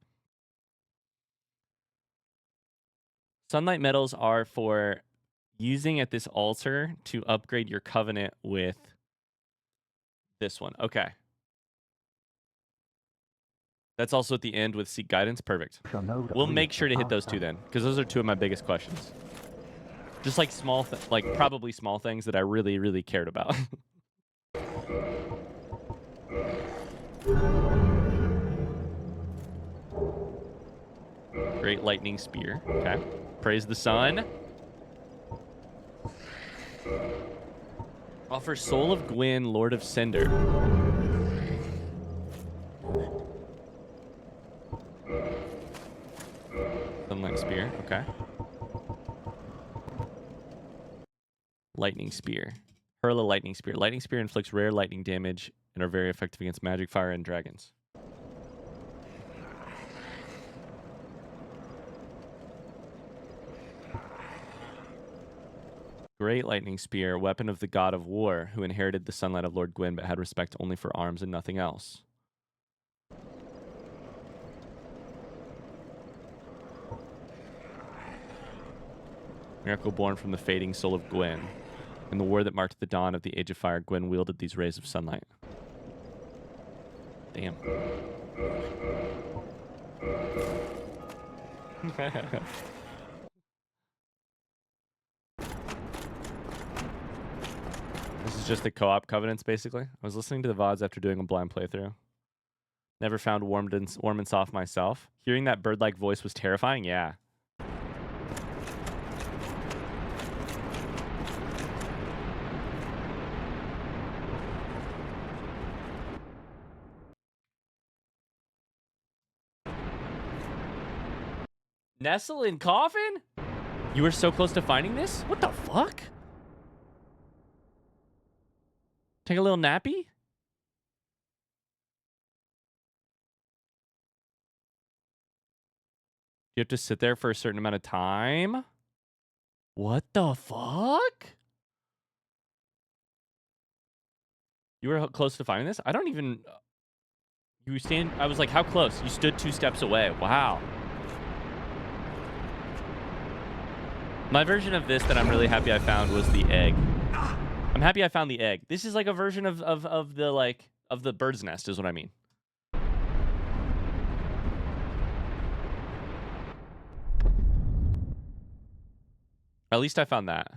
Sunlight metals are for using at this altar to upgrade your covenant with this one. Okay. That's also at the end with Seek Guidance. Perfect. We'll make sure to hit those two then, because those are two of my biggest questions. Just like small, like probably small things that I really, really cared about. Great lightning spear. Okay. Praise the sun. Offer Soul of Gwyn, Lord of Cinder. Sunlight spear. Okay. Lightning spear. Hurl a lightning spear. Lightning spear inflicts rare lightning damage and are very effective against magic, fire, and dragons. Great lightning spear, weapon of the god of war, who inherited the sunlight of Lord Gwyn but had respect only for arms and nothing else. Miracle born from the fading soul of Gwyn. In the war that marked the dawn of the Age of Fire, Gwyn wielded these rays of sunlight. Damn. This is just the co-op covenants, basically. I was listening to the VODs after doing a blind playthrough. Never found warm and soft myself. Hearing that bird-like voice was terrifying, yeah. Nestle in coffin? You were so close to finding this? What the fuck? Take a little nappy? You have to sit there for a certain amount of time? What the fuck? You were close to finding this? I don't even... You stand... I was like, how close? You stood 2 steps away. Wow. My version of this that I'm really happy I found was the egg. I'm happy I found the egg. This is like a version of the bird's nest is what I mean. At least I found that.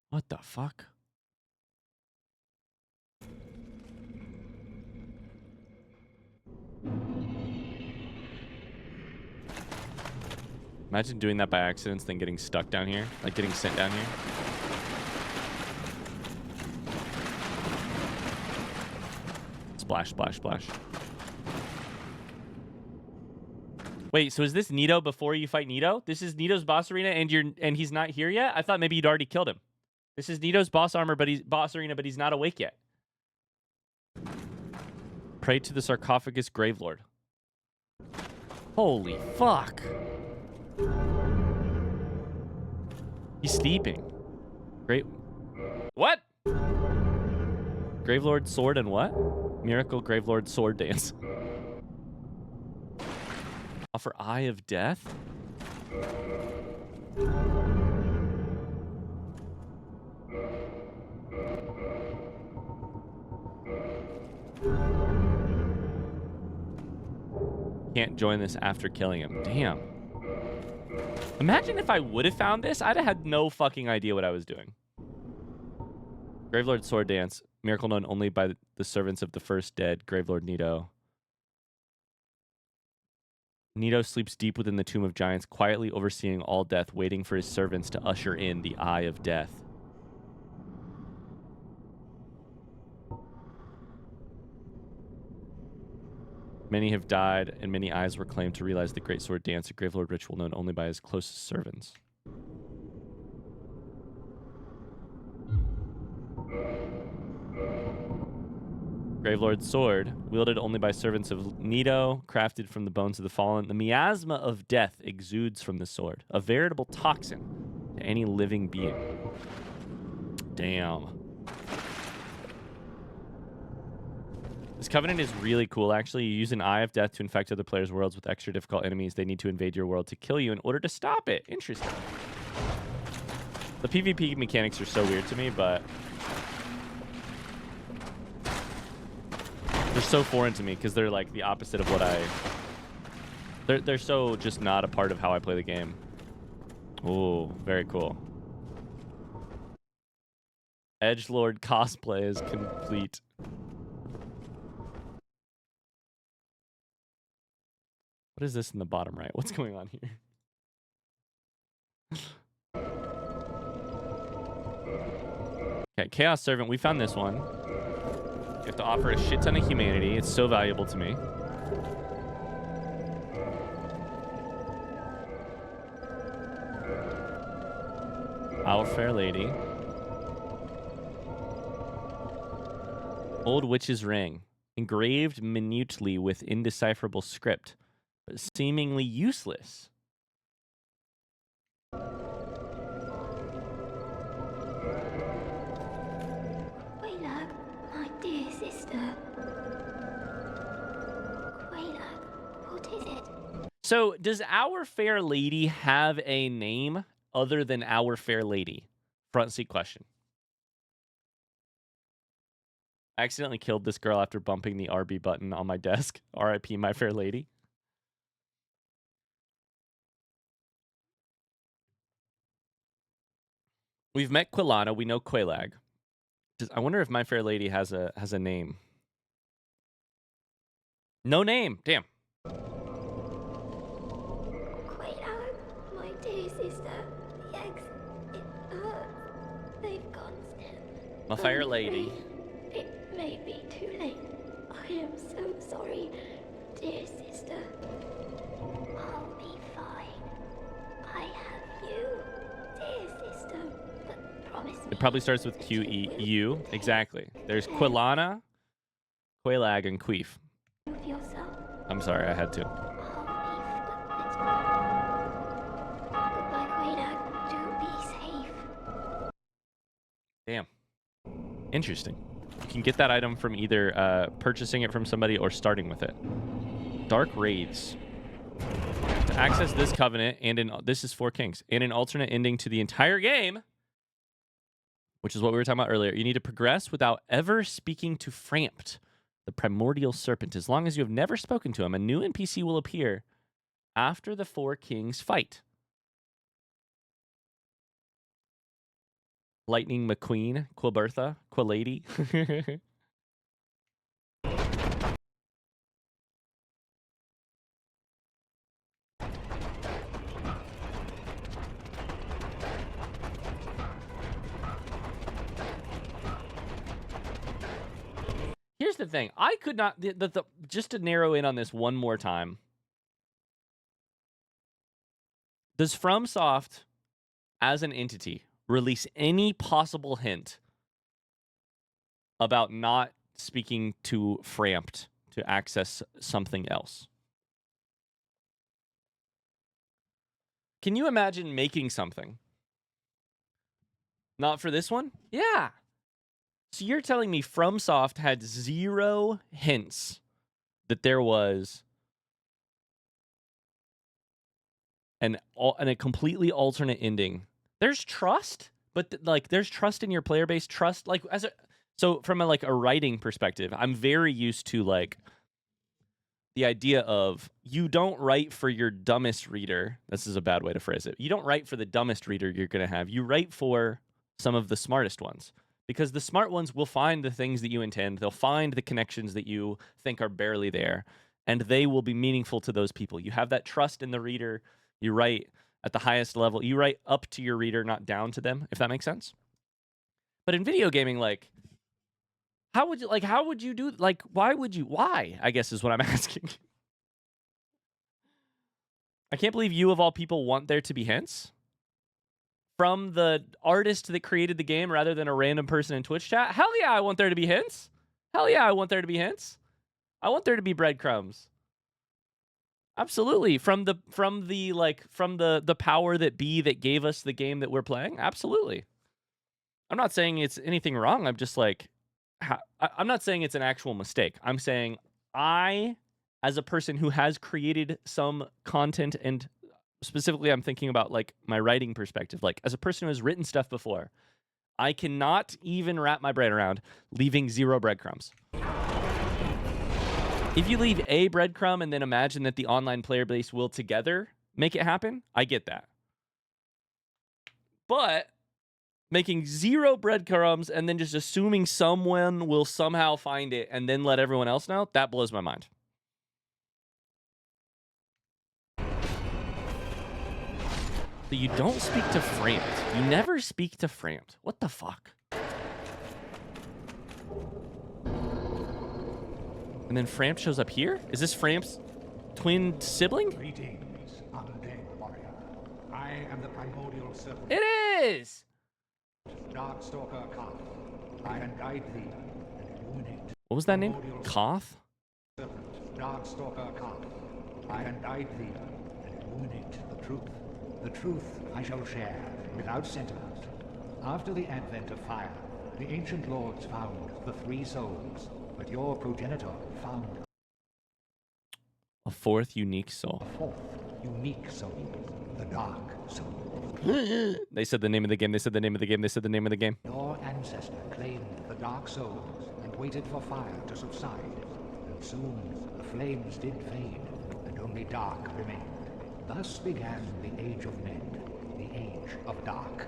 What the fuck? Imagine doing that by accident, then getting stuck down here. Like getting sent down here. Splash, splash, splash. Wait, so is this Nito before you fight Nito? This is Nito's boss arena and he's not here yet? I thought maybe you'd already killed him. This is Nito's boss arena, but he's not awake yet. Pray to the sarcophagus Gravelord. Holy fuck. He's sleeping. Great. What? Gravelord sword and what? Miracle Gravelord sword dance. Offer Eye of Death? Can't join this after killing him. Damn. Imagine if I would have found this, I'd have had no fucking idea what I was doing. Gravelord sword dance. Miracle known only by the servants of the first dead, Gravelord Nito. Nito sleeps deep within the tomb of giants, quietly overseeing all death, waiting for his servants to usher in the Eye of Death. Many have died, and many eyes were claimed to realize the great sword dance, a Gravelord ritual known only by his closest servants. Gravelord's sword, wielded only by servants of Nito, crafted from the bones of the fallen. The miasma of death exudes from the sword, a veritable toxin to any living being. Damn. This covenant is really cool, actually. You use an Eye of Death to infect other players' worlds with extra difficult enemies. They need to invade your world to kill you in order to stop it. Interesting. The PvP mechanics are so weird to me, but they're so foreign to me because they're like the opposite of what they're so just not a part of how I play the game. Oh, very cool. Edgelord cosplay is complete. What is this in the bottom right? What's going on here? Okay, Chaos Servant. We found this one. You have to offer a shit ton of humanity. It's so valuable to me. Our Fair Lady. Old Witch's Ring. Engraved minutely with indecipherable script, but seemingly useless. Quaylag, my dear sister. Quaylag, what is it? So, does Our Fair Lady have a name other than Our Fair Lady? Front seat question. I accidentally killed this girl after bumping the RB button on my desk. RIP, my fair lady. We've met Quilana. We know Quaylag. I wonder if my fair lady has a name. No name. Damn. Quaylag, my dear sister. The eggs, it hurts. They've gone still. My fair lady. It may be too late. I am so sorry, dear sister. I'll be fine. It probably starts with Q-E-U. Exactly. There's Quilana, Qualag, and Queef. With yourself. I'm sorry, I had to. Goodbye, Quadag. Do be safe. Damn. Interesting. You can get that item from either purchasing it from somebody or starting with it. Dark Raids. To access this covenant and this is 4 Kings and an alternate ending to the entire game, which is what we were talking about earlier, you need to progress without ever speaking to Frampt, the primordial serpent. As long as you have never spoken to him, a new NPC will appear after the 4 Kings fight. Lightning McQueen, Quilbertha, Quilady. Here's the thing. I could not... just to narrow in on this one more time. Does FromSoft, as an entity, release any possible hint about not speaking to Frampt to access something else? Can you imagine making something? Not for this one? Yeah. So you're telling me FromSoft had 0 hints that there was a completely alternate ending. There's trust, but there's trust in your player base. Trust, so from a writing perspective, I'm very used to the idea of you don't write for your dumbest reader. This is a bad way to phrase it. You don't write for the dumbest reader you're going to have. You write for some of the smartest ones. Because the smart ones will find the things that you intend. They'll find the connections that you think are barely there. And they will be meaningful to those people. You have that trust in the reader. You write at the highest level. You write up to your reader, not down to them, if that makes sense. But in video gaming, how would you do, why, I guess is what I'm asking. I can't believe you, of all people, want there to be hints from the artist that created the game rather than a random person in Twitch chat. Hell yeah, I want there to be hints. Hell yeah, I want there to be hints. I want there to be breadcrumbs. Absolutely. From the power that be that gave us the game that we're playing. Absolutely. I'm not saying it's anything wrong. I'm just I'm not saying it's an actual mistake. I'm saying I, as a person who has created some content, and specifically I'm thinking about my writing perspective, as a person who has written stuff before, I cannot even wrap my brain around leaving 0 breadcrumbs. If you leave a breadcrumb and then imagine that the online player base will together make it happen, I get that. But making 0 breadcrumbs and then just assuming someone will somehow find it and then let everyone else know, that blows my mind. So you don't speak to Frampt. You never speak to Frampt. What the fuck? And then Frampt shows up here? Is this Framпт's twin sibling? Greetings, undead warrior. I am the primordial serpent. It is! Darkstalker Koth. I can guide thee and illuminate. What was that name? Koth? Serpent, Darkstalker Koth. I can guide thee and illuminate the truth. The truth I shall share without sentiment. After the advent of fire, the ancient lords found the 3 souls, but your progenitor found a 4th unique soul. A 4th unique soul, the dark soul. They said the name of the game. They said the name of the game. They said the name of the game. Your ancestor claimed the dark souls and waited for fire to subside. And soon the flames did fade, and only dark remained. Thus began the Age of Men, the Age of Dark.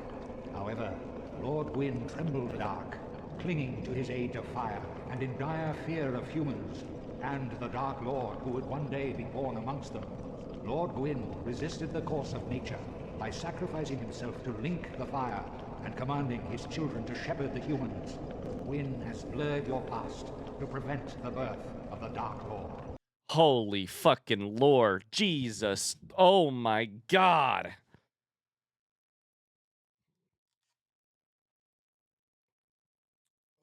However, Lord Gwyn trembled dark, clinging to his Age of Fire, and in dire fear of humans, and the Dark Lord who would one day be born amongst them. Lord Gwyn resisted the course of nature by sacrificing himself to link the fire and commanding his children to shepherd the humans. Gwyn has blurred your past to prevent the birth of the Dark Lord. Holy fucking Lord. Jesus. Oh my God.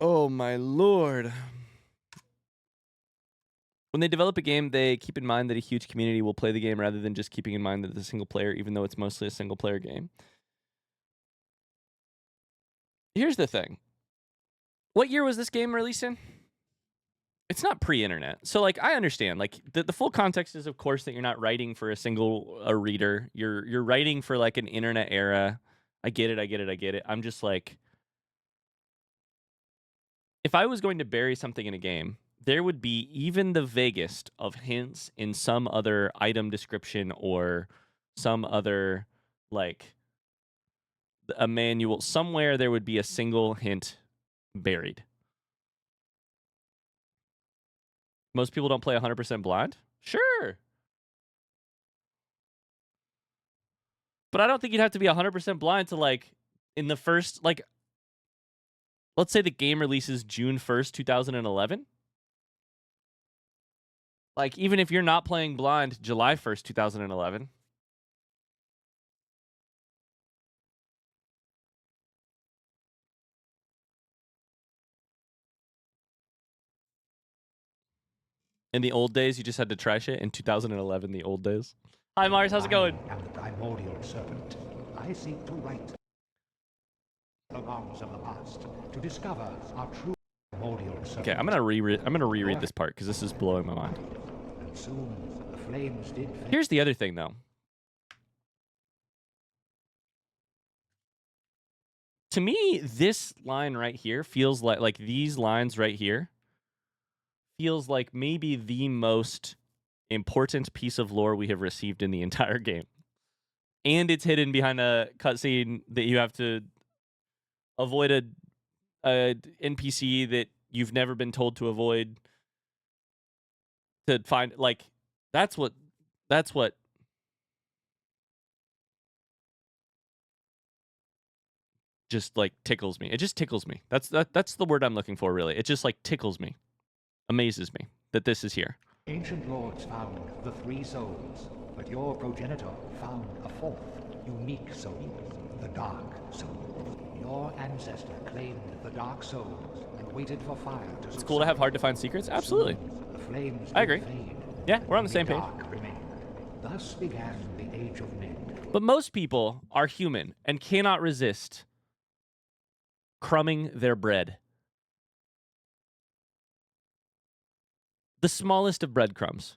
Oh my lord. When they develop a game, they keep in mind that a huge community will play the game rather than just keeping in mind that it's a single player, even though it's mostly a single player game. Here's the thing. What year was this game released in? It's not pre-internet. So like I understand. Like the full context is of course that you're not writing for a reader. You're writing for like an internet era. I get it. I'm just like, if I was going to bury something in a game, there would be even the vaguest of hints in some other item description or some other, like, a manual. Somewhere there would be a single hint buried. Most people don't play 100% blind? Sure. But I don't think you'd have to be 100% blind to, like, in the first, like, let's say the game releases June 1st, 2011. Like, even if you're not playing blind July 1st, 2011. In the old days, you just had to try shit. In 2011, the old days. Hi, Mars. How's it going? I am the primordial serpent. I seek to right the wrongs of the past, to discover our true primordial serpent. Okay, I'm gonna reread this part because this is blowing my mind. And soon the flames did. Here's the other thing, though. To me, this line right here feels like these lines right here feels like maybe the most important piece of lore we have received in the entire game. And it's hidden behind a cutscene that you have to avoid a NPC that you've never been told to avoid to find. Like, that's what just like tickles me. It just tickles me. That's the word I'm looking for, really. It just like tickles me. Amazes me that this is here. Ancient lords found the 3 souls, but your progenitor found a 4th, unique soul, the Dark Soul. Your ancestor claimed the Dark Souls and waited for fire to. It's cool to have hard to find secrets. Absolutely. Soon, the flames I agree. fade, yeah, we're on the same page. Thus began the Age of Men. But most people are human and cannot resist crumbing their bread. The smallest of breadcrumbs.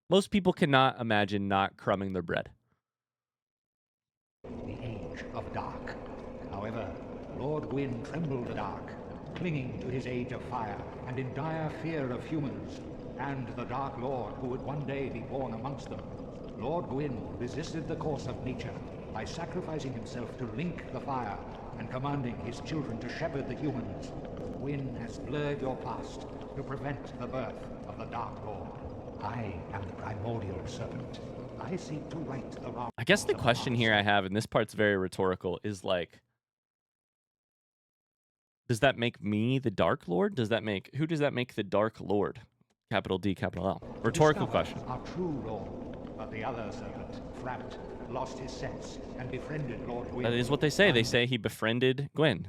Most people cannot imagine not crumbing their bread. The Age of Dark. However, Lord Gwyn trembled the dark, clinging to his Age of Fire, and in dire fear of humans, and the Dark Lord who would one day be born amongst them. Lord Gwyn resisted the course of nature by sacrificing himself to link the fire and commanding his children to shepherd the humans. Gwyn has blurred your past to prevent the birth of the Dark Lord. I am the primordial serpent. I seek to right the wrong. I guess the question here I have, and this part's very rhetorical, is like, does that make me the Dark Lord? Who does that make the Dark Lord? Capital D, capital L. Rhetorical question. Our true Lord, but the other serpent, Framt, lost his sense and befriended Lord Gwyn. That is what they say. They say he befriended Gwyn.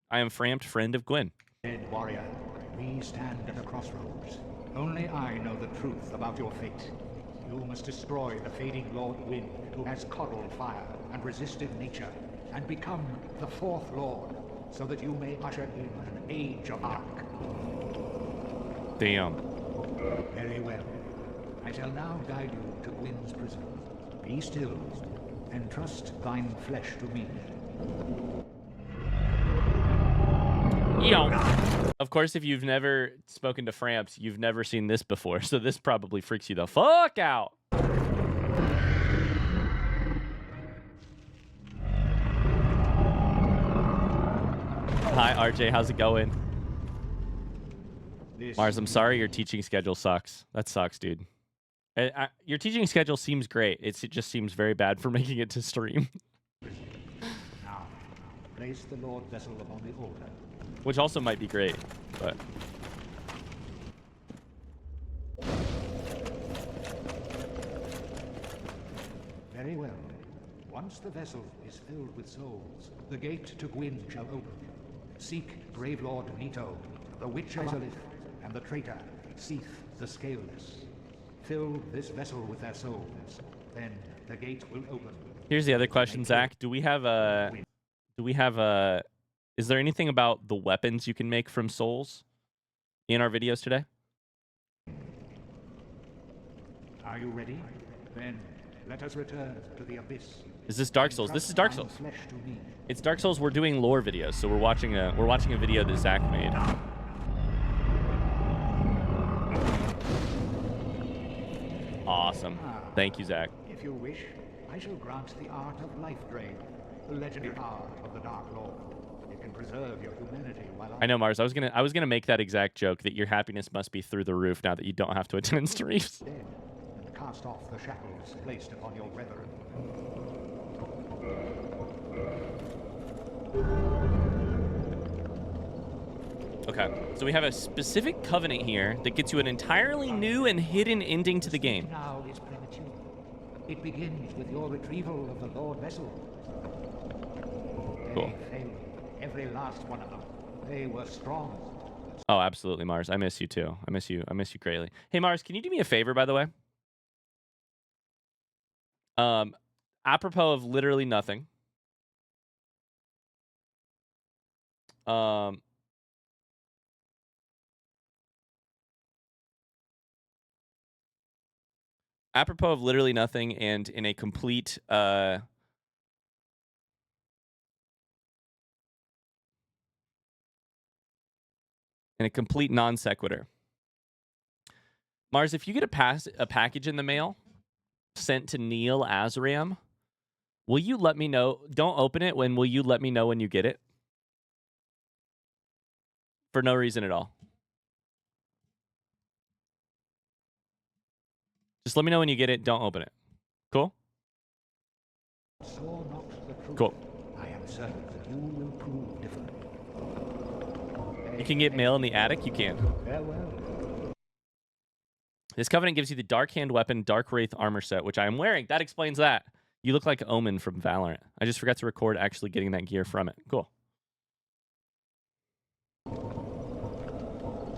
I am Framt, friend of Gwyn. Dead warrior, we stand at a crossroads. Only I know the truth about your fate. You must destroy the fading Lord Gwyn, who has coddled fire and resisted nature, and become the 4th Lord, so that you may usher in an age of dark. Damn. Very well. I shall now guide you to Gwyn's prison. Be still, and trust thine flesh to me. Yo. Of course, if you've never spoken to Framps, you've never seen this before, so this probably freaks you the fuck out. Hi, RJ. How's it going? Mars, I'm sorry your teaching schedule sucks. That sucks, dude. Your teaching schedule seems great. It just seems very bad for making it to stream. Now, place the Lord vessel upon the altar. Which also might be great, but... Very well. Once the vessel is filled with souls, the gate to Gwyn shall open. Seek Gravelord Nito, the Witch Isolith, and the traitor, Seath the Scaleless. Fill this vessel with their souls, then the gate will open. Here's the other question, Zach. Do we have a... Is there anything about the weapons you can make from souls in our videos today? Are you ready? Then let us return to the abyss. Is this Dark Souls? This is Dark Souls. It's Dark Souls. We're doing lore videos, so we're watching a video that Zach made. Awesome. Thank you, Zach. If you wish, I shall grant the art of life drain, the legendary art of the Dark Lord. It can preserve your humanity while I know, Mars. I was gonna make that exact joke that your happiness must be through the roof now that you don't have to attend streams. dead, and cast off the shackles placed upon your brethren. Okay, so we have a specific covenant here that gets you an entirely new and hidden ending to the game. Now is premature. It begins with your retrieval of the Lord Vessel. Cool. They failed, every last one of them. They were strong. Oh, absolutely, Mars. I miss you too. I miss you greatly. Hey, Mars, can you do me a favor, by the way? Apropos of literally nothing. Apropos of literally nothing, and in a complete in a complete non sequitur. Mars, if you get a package in the mail sent to Neil Azram, will you let me know? Don't open it. Will you let me know when you get it? For no reason at all. Just let me know when you get it. Don't open it. Cool? Cool. I am certain that you will prove different. You can get mail in the attic? You can. Farewell. This covenant gives you the Dark Hand weapon, Dark Wraith armor set, which I am wearing. That explains that. You look like Omen from Valorant. I just forgot to record actually getting that gear from it. Cool.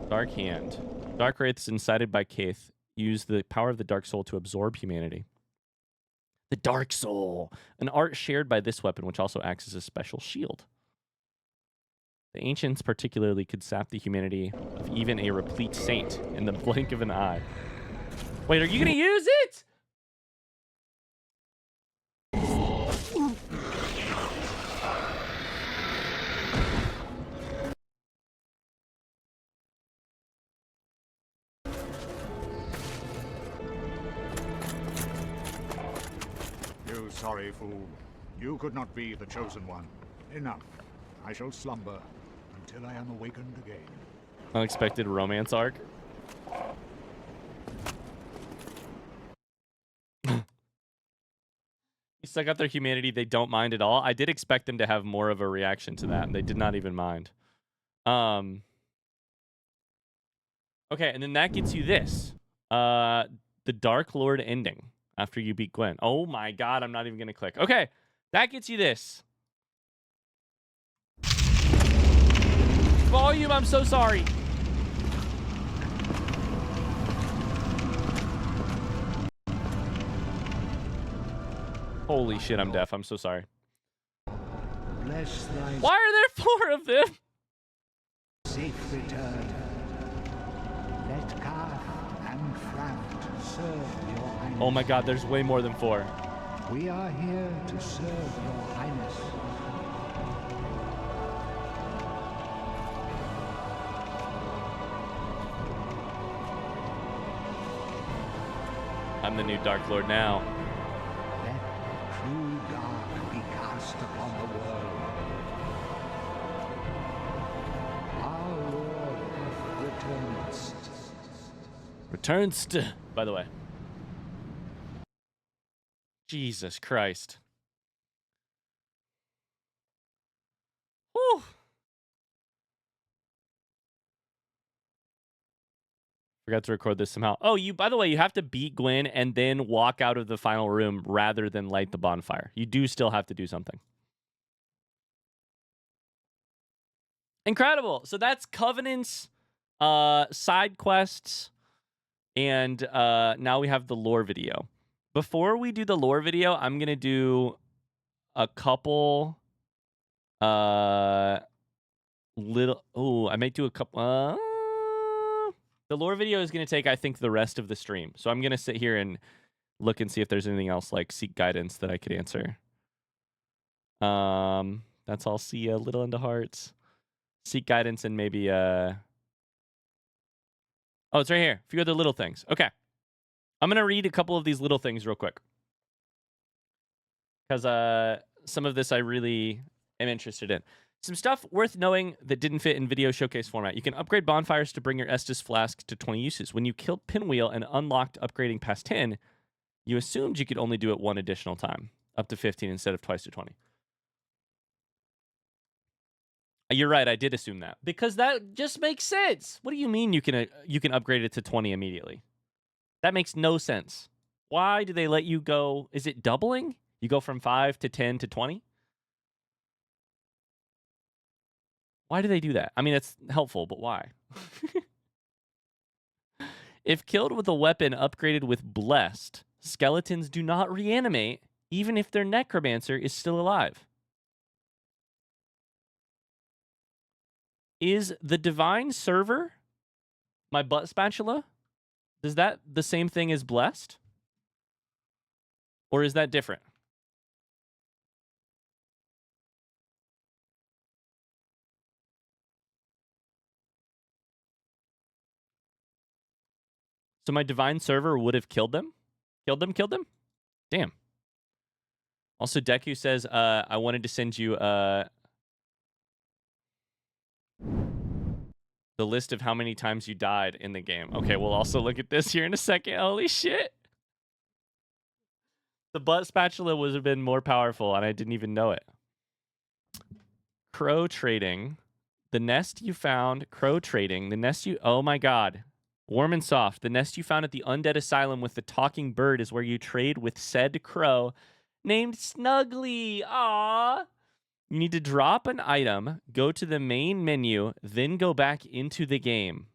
Dark Hand. Dark Wraiths incited by Kaith use the power of the Dark Soul to absorb humanity. The Dark Soul. An art shared by this weapon, which also acts as a special shield. The ancients particularly could sap the humanity of even a replete saint in the blink of an eye. Wait, are you going to use it? You sorry fool. You could not be the chosen one. Enough. I shall slumber until I am awakened again. Unexpected romance arc. You suck out their humanity. They don't mind at all. I did expect them to have more of a reaction to that, and they did not even mind. Okay, and then that gets you this. The Dark Lord ending after you beat Gwyn. Oh my god, I'm not even going to click. Okay, that gets you this. Volume, I'm so sorry. Holy shit, I'm deaf. I'm so sorry. Bless thy Why are there 4 of them? safe return. Let Kath and Fraft serve your highness. Oh my god, there's way more than 4. We are here to serve your highness. I'm the new Dark Lord now. Let true dark be cast upon the world. Our Lord returns. Returns to... By the way. Jesus Christ. Whew. Forgot to record this somehow. Oh, by the way, you have to beat Gwyn and then walk out of the final room rather than light the bonfire. You do still have to do something. Incredible. So that's Covenants, side quests, and now we have the lore video. Before we do the lore video, I'm gonna do a couple little. Oh, I might do a couple. The lore video is gonna take, I think, the rest of the stream. So I'm gonna sit here and look and see if there's anything else like seek guidance that I could answer. That's all. See a little into hearts. Seek guidance and maybe oh, it's right here. A few other little things. Okay. I'm gonna read a couple of these little things real quick. Because some of this I really am interested in. Some stuff worth knowing that didn't fit in video showcase format. You can upgrade bonfires to bring your Estus flask to 20 uses. When you killed Pinwheel and unlocked upgrading past 10, you assumed you could only do it one additional time, up to 15 instead of twice to 20. You're right, I did assume that. Because that just makes sense. What do you mean you can upgrade it to 20 immediately? That makes no sense. Why do they let you go? Is it doubling? You go from 5 to 10 to 20? Why do they do that? I mean, it's helpful, but why? If killed with a weapon upgraded with Blessed, skeletons do not reanimate, even if their necromancer is still alive. Is the divine server, my butt spatula, is that the same thing as Blessed? Or is that different? So my divine server would have killed them? Killed them? Damn. Also, Deku says, I wanted to send you the list of how many times you died in the game. Okay, we'll also look at this here in a second. Holy shit. The butt spatula would have been more powerful, and I didn't even know it. Crow trading. The nest you found. Crow trading. The nest you... Oh, my God. Warm and soft. The nest you found at the undead asylum with the talking bird is where you trade with said crow named Snuggly. Aww. You need to drop an item, go to the main menu, then go back into the game.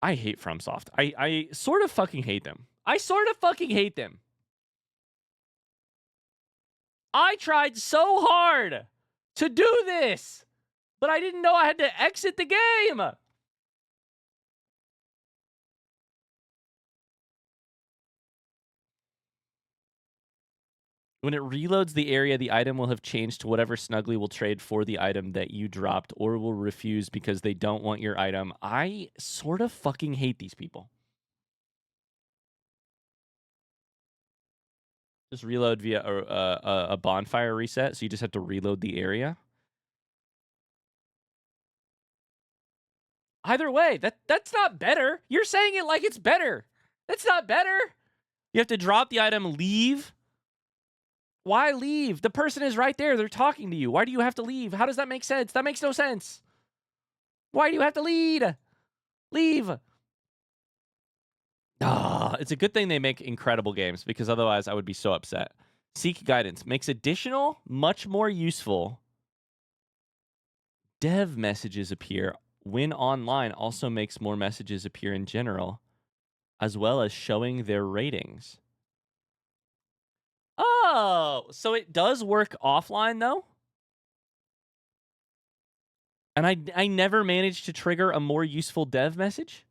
I hate FromSoft. I sort of fucking hate them. I tried so hard to do this, but I didn't know I had to exit the game. When it reloads the area, the item will have changed to whatever Snuggly will trade for the item that you dropped or will refuse because they don't want your item. I sort of fucking hate these people. Just reload via a bonfire reset, so you just have to reload the area. Either way, that's not better. You're saying it like it's better. That's not better. You have to drop the item, leave. Why leave? The person is right there. They're talking to you. Why do you have to leave? How does that make sense? That makes no sense. Why do you have to leave? It's a good thing they make incredible games because otherwise I would be so upset. Seek guidance makes additional, much more useful dev messages appear when online. Also makes more messages appear in general, as well as showing their ratings. Oh, so it does work offline though? And I never managed to trigger a more useful dev message?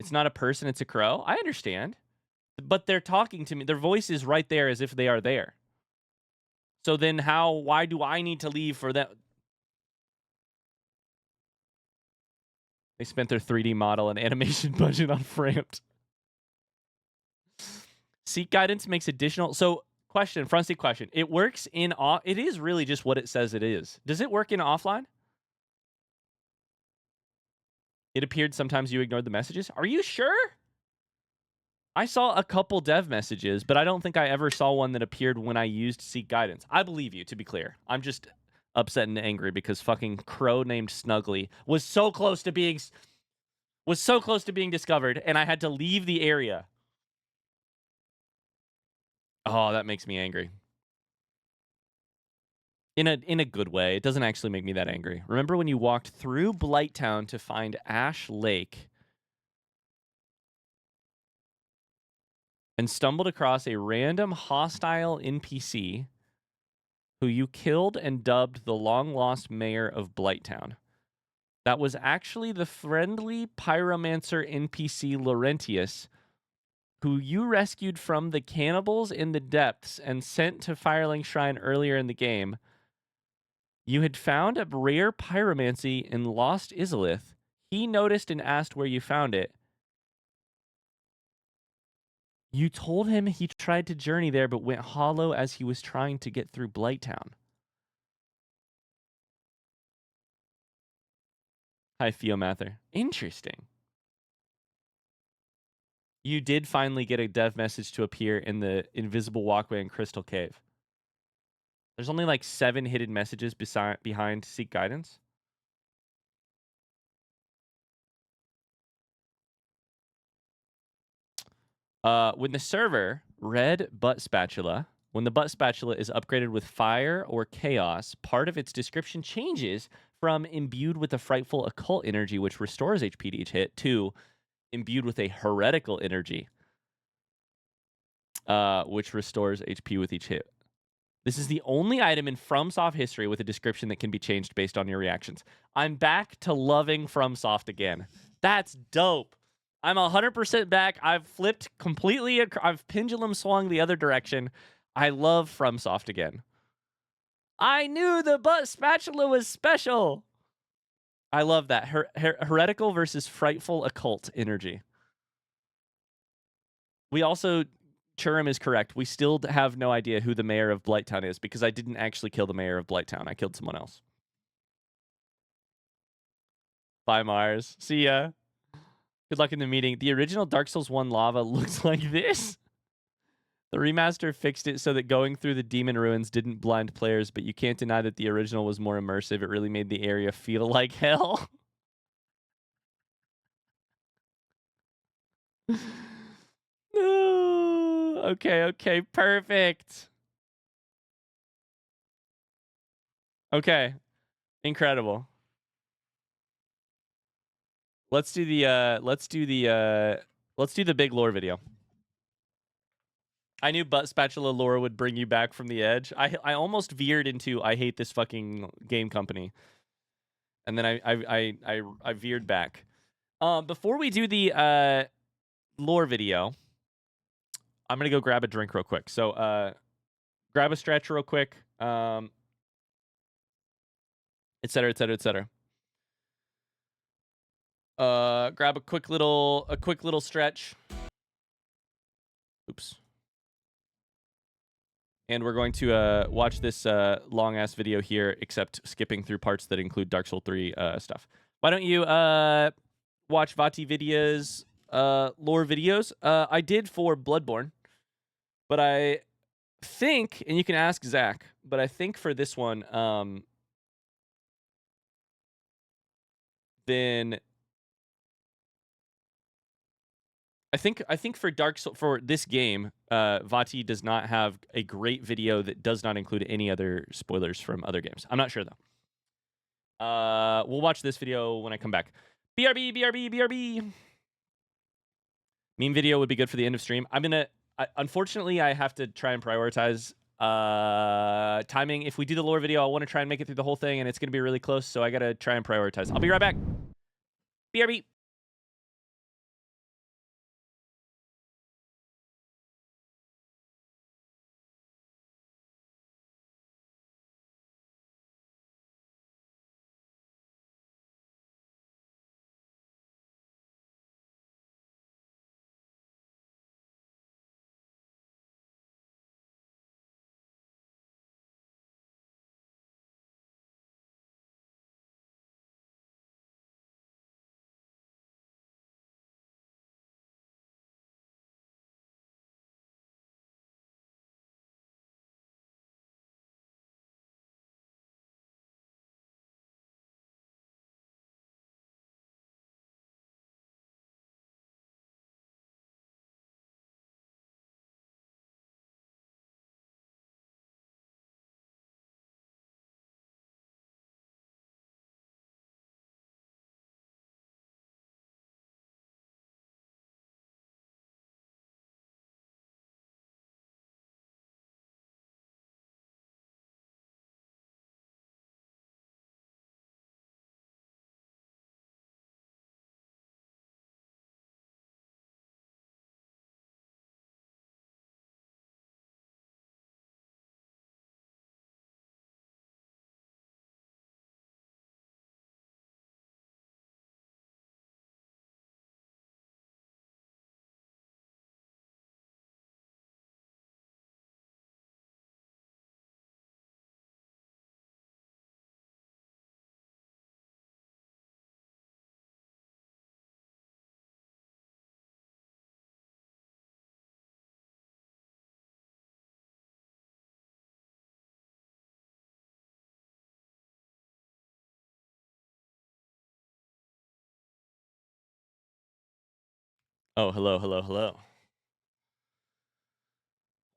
It's not a person, it's a crow. I understand. But they're talking to me. Their voice is right there as if they are there. So then why do I need to leave for that? They spent their 3D model and animation budget on Framed. Seek guidance makes additional... So, front seat question. It works in... It is really just what it says it is. Does it work in offline? It appeared sometimes you ignored the messages. Are you sure? I saw a couple dev messages, but I don't think I ever saw one that appeared when I used Seek Guidance. I believe you, to be clear. I'm just upset and angry because fucking crow named Snuggly was so close to being... Was so close to being discovered, and I had to leave the area. Oh, that makes me angry. In a good way. It doesn't actually make me that angry. Remember when you walked through Blighttown to find Ash Lake and stumbled across a random hostile NPC who you killed and dubbed the long-lost mayor of Blighttown? That was actually the friendly pyromancer NPC Laurentius, who you rescued from the cannibals in the depths and sent to Firelink Shrine earlier in the game. You had found a rare pyromancy in Lost Izalith. He noticed and asked where you found it. You told him he tried to journey there but went hollow as he was trying to get through Blighttown. Hi, Theomather. Interesting. You did finally get a dev message to appear in the invisible walkway in Crystal Cave. There's only like 7 hidden messages behind Seek Guidance. When the server Red Butt Spatula, when the butt spatula is upgraded with fire or chaos, part of its description changes from imbued with a frightful occult energy, which restores HP to each hit, to imbued with a heretical energy, which restores HP with each hit. This is the only item in FromSoft history with a description that can be changed based on your reactions. I'm back to loving FromSoft again. That's dope. I'm 100% back. I've flipped completely. I've pendulum swung the other direction. I love FromSoft again. I knew the butt spatula was special. I love that. Heretical versus frightful occult energy. We also... Churum is correct. We still have no idea who the mayor of Blighttown is because I didn't actually kill the mayor of Blighttown. I killed someone else. Bye, Mars. See ya. Good luck in the meeting. The original Dark Souls 1 lava looks like this. The remaster fixed it so that going through the demon ruins didn't blind players, but you can't deny that the original was more immersive. It really made the area feel like hell. No. Okay, perfect. Okay. Incredible. Let's do the big lore video. I knew butt spatula lore would bring you back from the edge. I almost veered into I hate this fucking game company. And then I veered back. Before we do the lore video, I'm gonna go grab a drink real quick. So grab a stretch real quick. Et cetera, et cetera, et cetera. Grab a quick little stretch. Oops. And we're going to watch this long-ass video here, except skipping through parts that include Dark Souls 3 stuff. Why don't you watch VOD videos, lore videos? I did for Bloodborne, but I think, and you can ask Zach, but I think for this one, then I think for Dark Souls, for this game, Vati does not have a great video that does not include any other spoilers from other games. I'm not sure though. We'll watch this video when I come back. BRB. Meme video would be good for the end of stream. Unfortunately, I have to try and prioritize timing. If we do the lore video, I want to try and make it through the whole thing, and it's going to be really close, so I got to try and prioritize. I'll be right back. BRB. Oh, hello, hello, hello.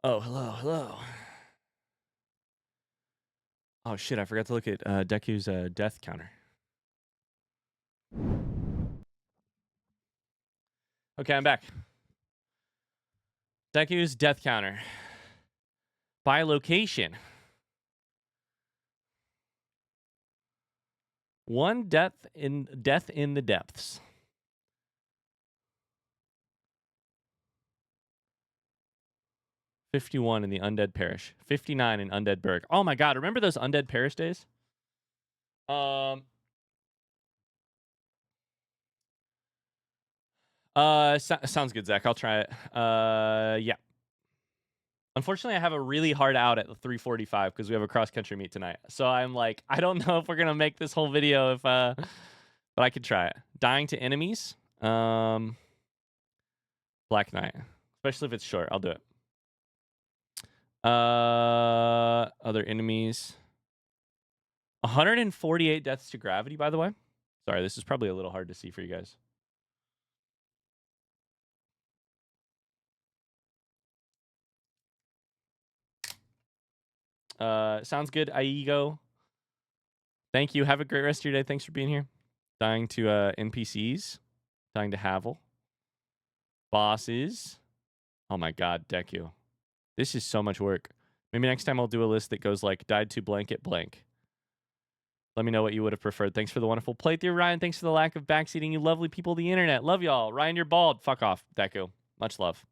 Oh, hello, hello. Oh, shit, I forgot to look at Deku's death counter. Okay, I'm back. Deku's death counter. By location. 1 death in the depths. $51 in the Undead Parish. $59 in Undead Burg. Oh my god, remember those Undead Parish days? Sounds good, Zach. I'll try it. Yeah. Unfortunately, I have a really hard out at 3:45 because we have a cross-country meet tonight. So I'm like, I don't know if we're gonna make this whole video if but I could try it. Dying to enemies. Black Knight. Especially if it's short, I'll do it. Other enemies. 148 deaths to gravity, by the way. Sorry, this is probably a little hard to see for you guys. Sounds good, Aigo. Thank you. Have a great rest of your day. Thanks for being here. Dying to NPCs. Dying to Havel. Bosses. Oh my god, Deku. This is so much work. Maybe next time I'll do a list that goes like, died to blanket blank. Let me know what you would have preferred. Thanks for the wonderful playthrough, Ryan. Thanks for the lack of backseating, you lovely people of the internet. Love y'all. Ryan, you're bald. Fuck off, Deku. Much love.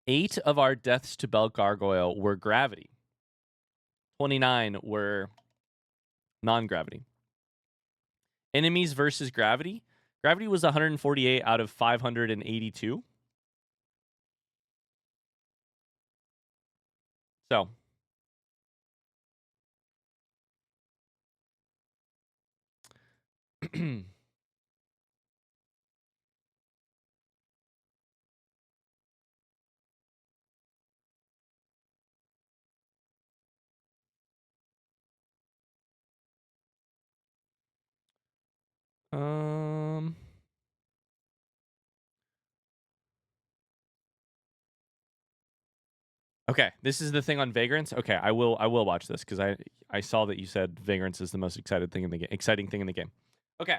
8 of our deaths to Bell Gargoyle were gravity. 29 were non-gravity. Enemies versus gravity. Gravity was 148 out of 582. So. Okay, this is the thing on Vagrants. Okay, I will watch this because I saw that you said Vagrants is the most exciting thing in the game. Okay.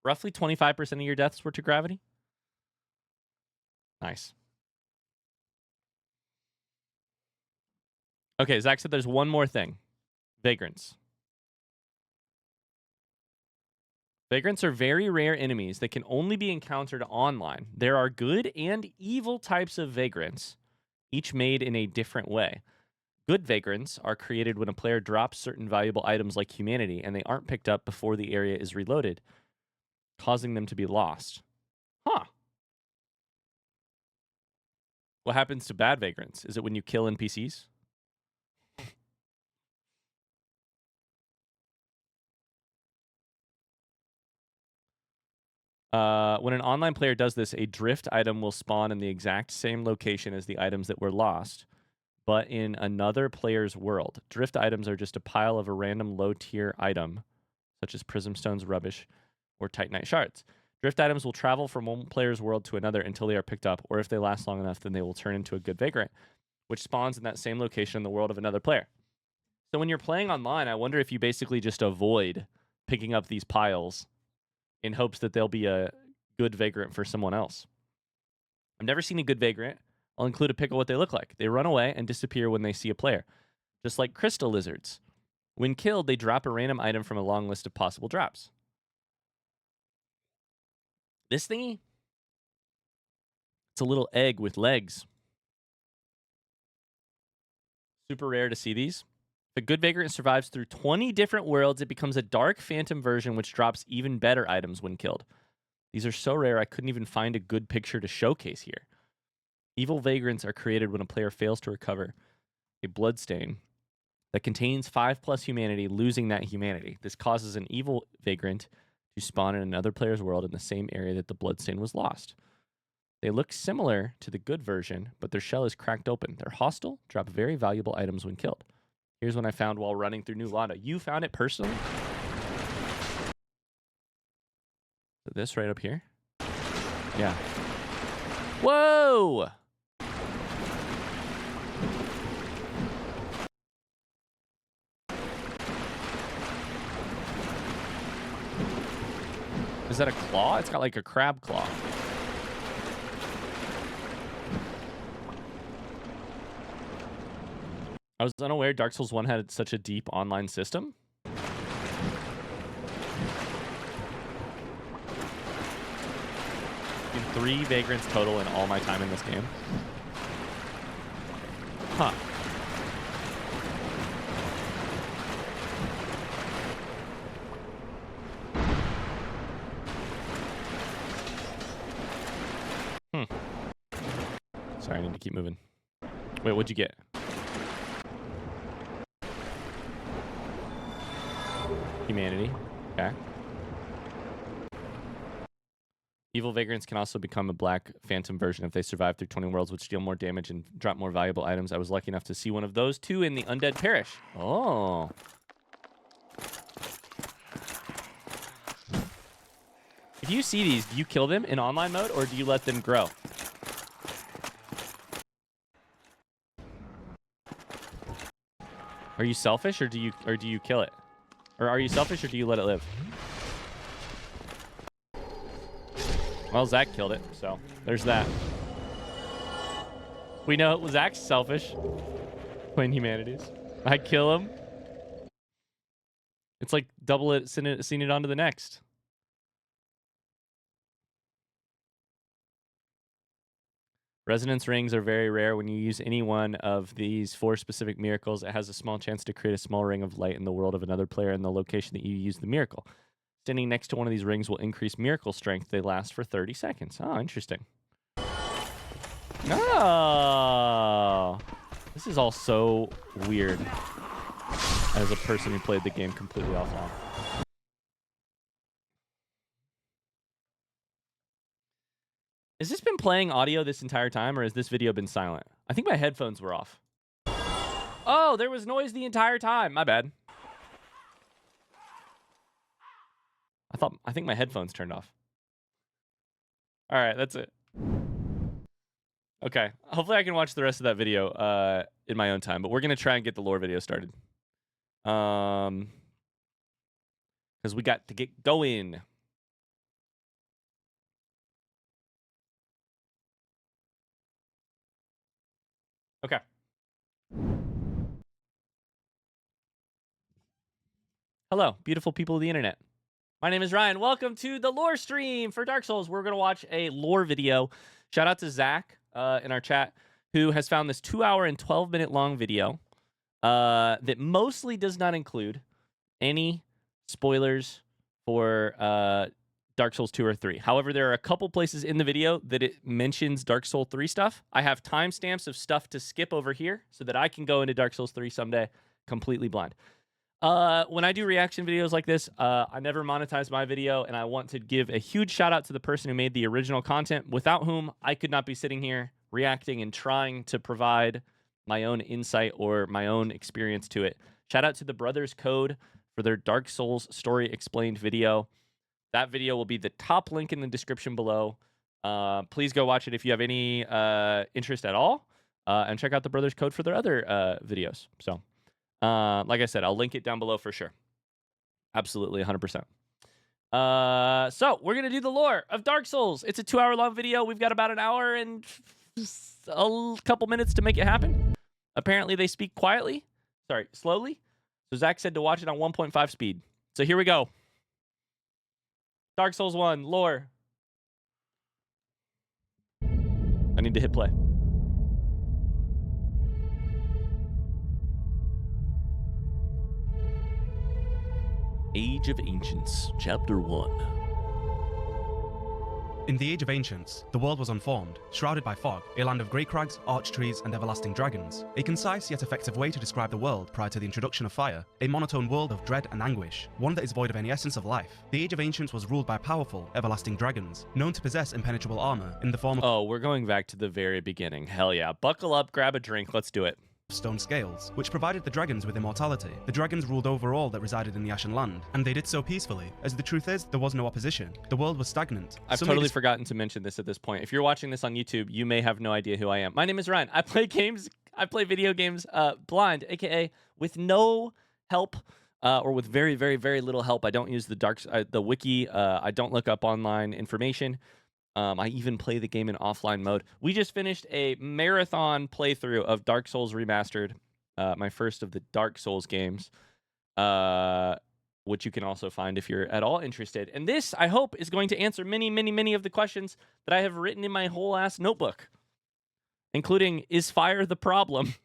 Roughly 25% of your deaths were to gravity. Nice. Okay, Zach said there's one more thing. Vagrants. Vagrants are very rare enemies that can only be encountered online. There are good and evil types of vagrants, each made in a different way. Good vagrants are created when a player drops certain valuable items like humanity and they aren't picked up before the area is reloaded, causing them to be lost. Huh. What happens to bad vagrants? Is it when you kill NPCs? When an online player does this, a drift item will spawn in the exact same location as the items that were lost, but in another player's world. Drift items are just a pile of a random low-tier item, such as prism stones, rubbish, or titanite shards. Drift items will travel from one player's world to another until they are picked up, or if they last long enough, then they will turn into a good vagrant, which spawns in that same location in the world of another player. So when you're playing online, I wonder if you basically just avoid picking up these piles in hopes that they'll be a good vagrant for someone else. I've never seen a good vagrant. I'll include a pic of what they look like. They run away and disappear when they see a player, just like crystal lizards. When killed, they drop a random item from a long list of possible drops. This thingy, it's a little egg with legs. Super rare to see these. If a good vagrant survives through 20 different worlds, it becomes a dark phantom version which drops even better items when killed. These are so rare I couldn't even find a good picture to showcase here. Evil vagrants are created when a player fails to recover a bloodstain that contains 5+ humanity, losing that humanity. This causes an evil vagrant to spawn in another player's world in the same area that the bloodstain was lost. They look similar to the good version, but their shell is cracked open. They're hostile, drop very valuable items when killed. Here's one I found while running through New Londo. You found it personally? So this right up here? Yeah. Whoa! Is that a claw? It's got like a crab claw. I was unaware Dark Souls 1 had such a deep online system. In 3 vagrants total in all my time in this game. Huh. Sorry, I need to keep moving. Wait, what'd you get? Humanity. Okay. Evil vagrants can also become a black phantom version if they survive through 20 worlds, which deal more damage and drop more valuable items. I was lucky enough to see one of those too in the Undead Parish. Oh. If you see these, do you kill them in online mode or do you let them grow? Are you selfish or do you kill it? Or are you selfish or do you let it live? Well, Zach killed it, so there's that. We know Zach's selfish. Playing humanities. I kill him. It's like double it, send it on to the next. Resonance rings are very rare. When you use any one of these 4 specific miracles, it has a small chance to create a small ring of light in the world of another player in the location that you use the miracle. Standing next to one of these rings will increase miracle strength. They last for 30 seconds. Oh, interesting. Oh, this is all so weird as a person who played the game completely offline. Has this been playing audio this entire time, or has this video been silent? I think my headphones were off. Oh, there was noise the entire time. My bad. I think my headphones turned off. All right, that's it. Okay, hopefully I can watch the rest of that video in my own time, but we're going to try and get the lore video started. Because we got to get going. Okay. Hello, beautiful people of the internet. My name is Ryan. Welcome to the lore stream for Dark Souls. We're going to watch a lore video. Shout out to Zach in our chat, who has found this 2-hour and 12-minute long video that mostly does not include any spoilers for Dark Souls 2 or 3. However, there are a couple places in the video that it mentions Dark Souls 3 stuff. I have timestamps of stuff to skip over here so that I can go into Dark Souls 3 someday completely blind. When I do reaction videos like this, I never monetize my video, and I want to give a huge shout out to the person who made the original content, without whom I could not be sitting here reacting and trying to provide my own insight or my own experience to it. Shout out to the Brothers Code for their Dark Souls Story Explained video. That video will be the top link in the description below. Please go watch it if you have any interest at all, and check out the Brothers Code for their other videos. So, like I said, I'll link it down below for sure. Absolutely, 100%. So, we're going to do the lore of Dark Souls. It's a 2-hour long video. We've got about an hour and a couple minutes to make it happen. Apparently, they speak slowly. So, Zach said to watch it on 1.5 speed. So, here we go. Dark Souls 1, lore. I need to hit play. Age of Ancients, Chapter 1. In the Age of Ancients, the world was unformed, shrouded by fog, a land of grey crags, arch trees, and everlasting dragons. A concise yet effective way to describe the world prior to the introduction of fire. A monotone world of dread and anguish, one that is void of any essence of life. The Age of Ancients was ruled by powerful, everlasting dragons, known to possess impenetrable armor in the form of... Oh, we're going back to the very beginning. Hell yeah. Buckle up, grab a drink, let's do it. Stone scales, which provided the dragons with immortality. The dragons ruled over all that resided in the Ashen Land, and they did so peacefully, as the truth is, there was no opposition. The world was stagnant. I've totally forgotten to mention this at this point. If you're watching this on YouTube, you may have no idea who I am. My name is Ryan. I play video games blind, aka with no help, or with very, very, very little help. I don't use the wiki. I don't look up online information. I even play the game in offline mode. We just finished a marathon playthrough of Dark Souls Remastered, my first of the Dark Souls games, which you can also find if you're at all interested. And this, I hope, is going to answer many, many, many of the questions that I have written in my whole ass notebook, including, is fire the problem?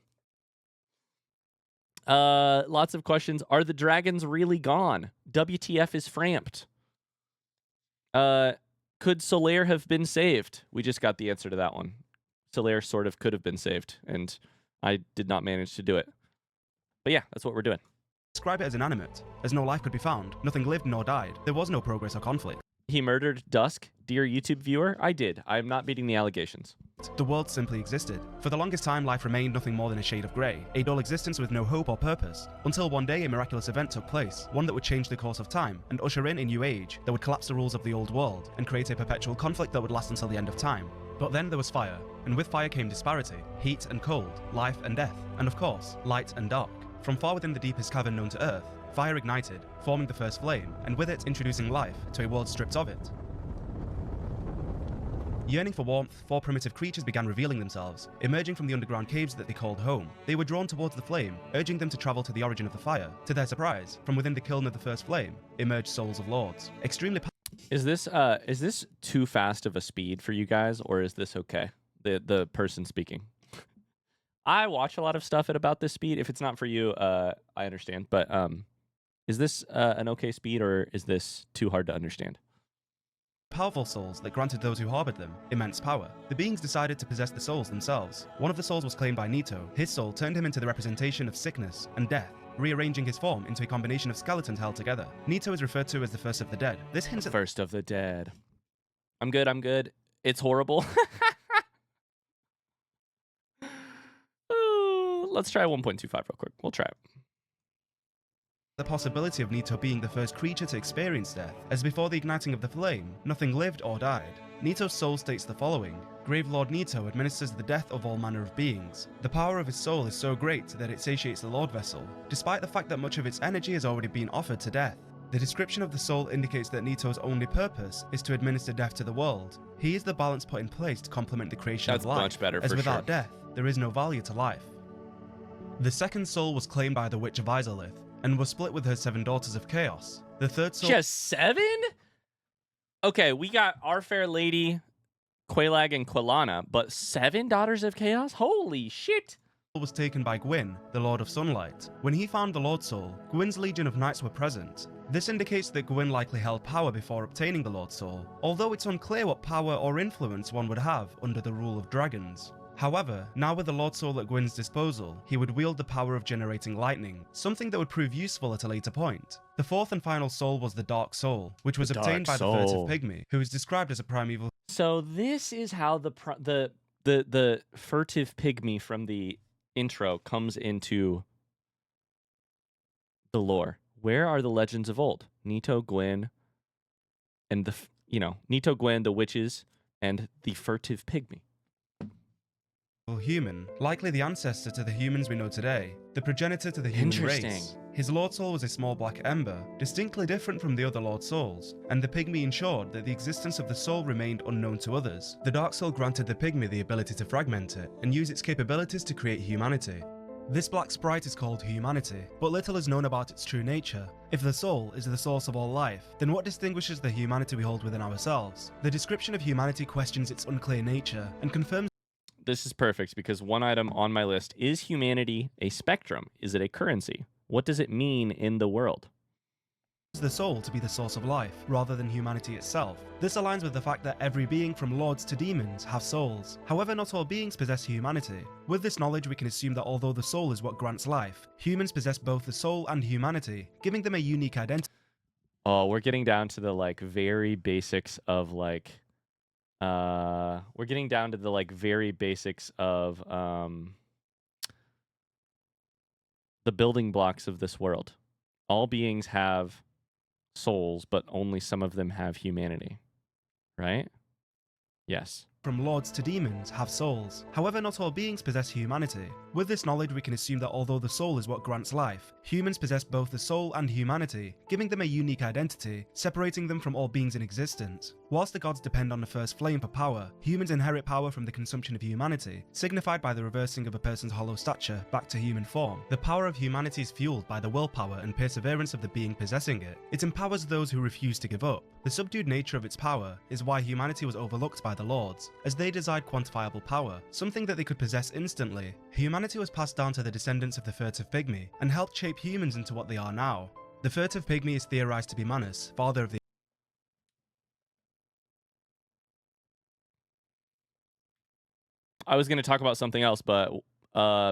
Lots of questions. Are the dragons really gone? WTF is framped? Could Solaire have been saved? We just got the answer to that one. Solaire sort of could have been saved, and I did not manage to do it. But yeah, that's what we're doing. Describe it as inanimate, as no life could be found. Nothing lived nor died. There was no progress or conflict. He murdered Dusk? Dear YouTube viewer, I did. I am not meeting the allegations. The world simply existed. For the longest time, life remained nothing more than a shade of grey, a dull existence with no hope or purpose, until one day a miraculous event took place, one that would change the course of time, and usher in a new age that would collapse the rules of the old world, and create a perpetual conflict that would last until the end of time. But then there was fire, and with fire came disparity, heat and cold, life and death, and of course, light and dark. From far within the deepest cavern known to Earth, fire ignited, forming the first flame, and with it introducing life to a world stripped of it. Yearning for warmth, four primitive creatures began revealing themselves, emerging from the underground caves that they called home. They were drawn towards the flame, urging them to travel to the origin of the fire. To their surprise, from within the kiln of the first flame, emerged souls of lords. Extremely Is this too fast of a speed for you guys, or is this okay? The person speaking. I watch a lot of stuff at about this speed. If it's not for you, I understand. But is this an okay speed, or is this too hard to understand? Powerful souls that granted those who harbored them immense power. The beings decided to possess the souls themselves. One of the souls was claimed by Nito. His soul turned him into the representation of sickness and death, rearranging his form into a combination of skeletons held together. Nito is referred to as the first of the dead. This hints at first of the dead. I'm good. It's horrible. Let's try 1.25 real quick. We'll try it. The possibility of Nito being the first creature to experience death, as before the igniting of the flame, nothing lived or died. Nito's soul states the following: Grave Lord Nito administers the death of all manner of beings. The power of his soul is so great that it satiates the Lord Vessel, despite the fact that much of its energy has already been offered to death. The description of the soul indicates that Nito's only purpose is to administer death to the world. He is the balance put in place to complement the creation of life, much better, as for without sure. death, there is no value to life. The second soul was claimed by the Witch of Izalith, and was split with her 7 daughters of chaos. The third soul... She has 7? Okay, we got Our Fair Lady, Quelaag, and Quelana, but 7 daughters of chaos? Holy shit! Was taken by Gwyn, the Lord of Sunlight. When he found the Lord Soul, Gwyn's legion of knights were present. This indicates that Gwyn likely held power before obtaining the Lord Soul, although it's unclear what power or influence one would have under the rule of dragons. However, now with the Lord Soul at Gwyn's disposal, he would wield the power of generating lightning, something that would prove useful at a later point. The fourth and final soul was the Dark Soul, which was obtained by the furtive pygmy, who is described as a primeval... So this is how the furtive pygmy from the intro comes into the lore. Where are the legends of old? Nito, Gwyn, and Nito, Gwyn, the witches, and the furtive pygmy. Human, likely the ancestor to the humans we know today, the progenitor to the human race. His Lord Soul was a small black ember, distinctly different from the other Lord Souls, and the pygmy ensured that the existence of the soul remained unknown to others. The Dark Soul granted the pygmy the ability to fragment it, and use its capabilities to create humanity. This black sprite is called humanity, but little is known about its true nature. If the soul is the source of all life, then what distinguishes the humanity we hold within ourselves? The description of humanity questions its unclear nature, and confirms... This is perfect because one item on my list is humanity a spectrum? Is it a currency? What does it mean in the world? the soul to be the source of life, rather than humanity itself. This aligns with the fact that every being from lords to demons have souls. However, not all beings possess humanity. With this knowledge, we can assume that although the soul is what grants life, humans possess both the soul and humanity, giving them a unique identity. Oh, we're getting down to the like very basics of like we're getting down to the like very basics of the building blocks of this world. All beings have souls, but only some of them have humanity. Right? Yes. From lords to demons have souls. However, not all beings possess humanity. With this knowledge, we can assume that although the soul is what grants life, humans possess both the soul and humanity, giving them a unique identity, separating them from all beings in existence. Whilst the gods depend on the first flame for power, humans inherit power from the consumption of humanity, signified by the reversing of a person's hollow stature back to human form. The power of humanity is fueled by the willpower and perseverance of the being possessing it. It empowers those who refuse to give up. The subdued nature of its power is why humanity was overlooked by the lords, as they desired quantifiable power, something that they could possess instantly. Humanity was passed down to the descendants of the furtive pygmy, and helped shape humans into what they are now. The furtive pygmy is theorized to be Manus, father of the I was going to talk about something else, but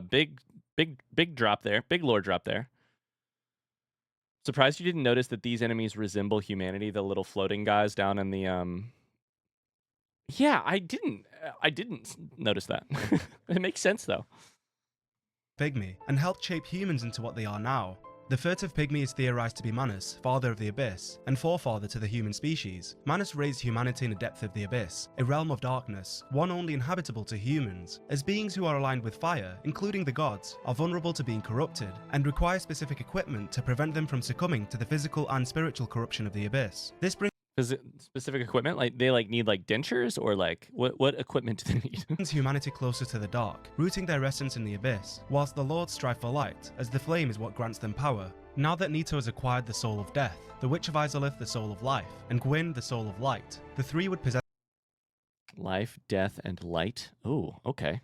big drop there. Big lore drop there. Surprised you didn't notice that these enemies resemble humanity, the little floating guys down in the Yeah, I didn't notice that. It makes sense though. pygmy, and helped shape humans into what they are now. The furtive pygmy is theorized to be Manus, father of the abyss, and forefather to the human species. Manus raised humanity in the depth of the abyss, a realm of darkness, one only inhabitable to humans, as beings who are aligned with fire, including the gods, are vulnerable to being corrupted, and require specific equipment to prevent them from succumbing to the physical and spiritual corruption of the abyss. This brings specific equipment, like they like need like dentures, or like what equipment do they need? brings humanity closer to the dark, rooting their essence in the abyss, whilst the lords strive for light, as the flame is what grants them power. Now that Nito has acquired the soul of death, the Witch of Izalith the soul of life, and Gwyn the soul of light, the three would possess life, death, and light. Ooh, okay.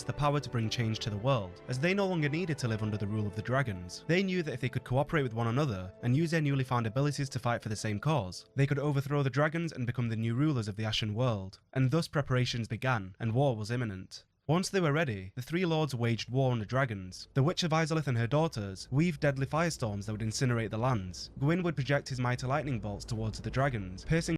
the power to bring change to the world, as they no longer needed to live under the rule of the dragons. They knew that if they could cooperate with one another and use their newly found abilities to fight for the same cause, they could overthrow the dragons and become the new rulers of the Ashen world. And thus preparations began, and war was imminent. Once they were ready, the three lords waged war on the dragons. The Witch of Izalith and her daughters weaved deadly firestorms that would incinerate the lands. Gwyn would project his mighty lightning bolts towards the dragons, piercing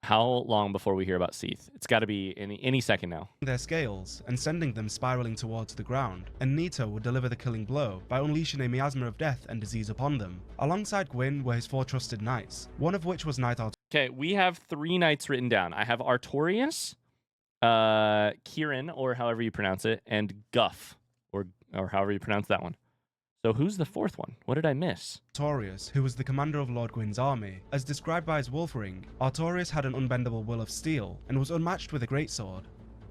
How long before we hear about Seath? It's got to be any second now. their scales and sending them spiraling towards the ground, and Nito would deliver the killing blow by unleashing a miasma of death and disease upon them. Alongside Gwyn were his 4 trusted knights, one of which was Knight Okay, we have 3 knights written down. I have Artorius, Kieran, or however you pronounce it, and Guff, or however you pronounce that one. So who's the 4th one? What did I miss? Artorius, who was the commander of Lord Gwyn's army. As described by his wolf ring, Artorius had an unbendable will of steel and was unmatched with a greatsword.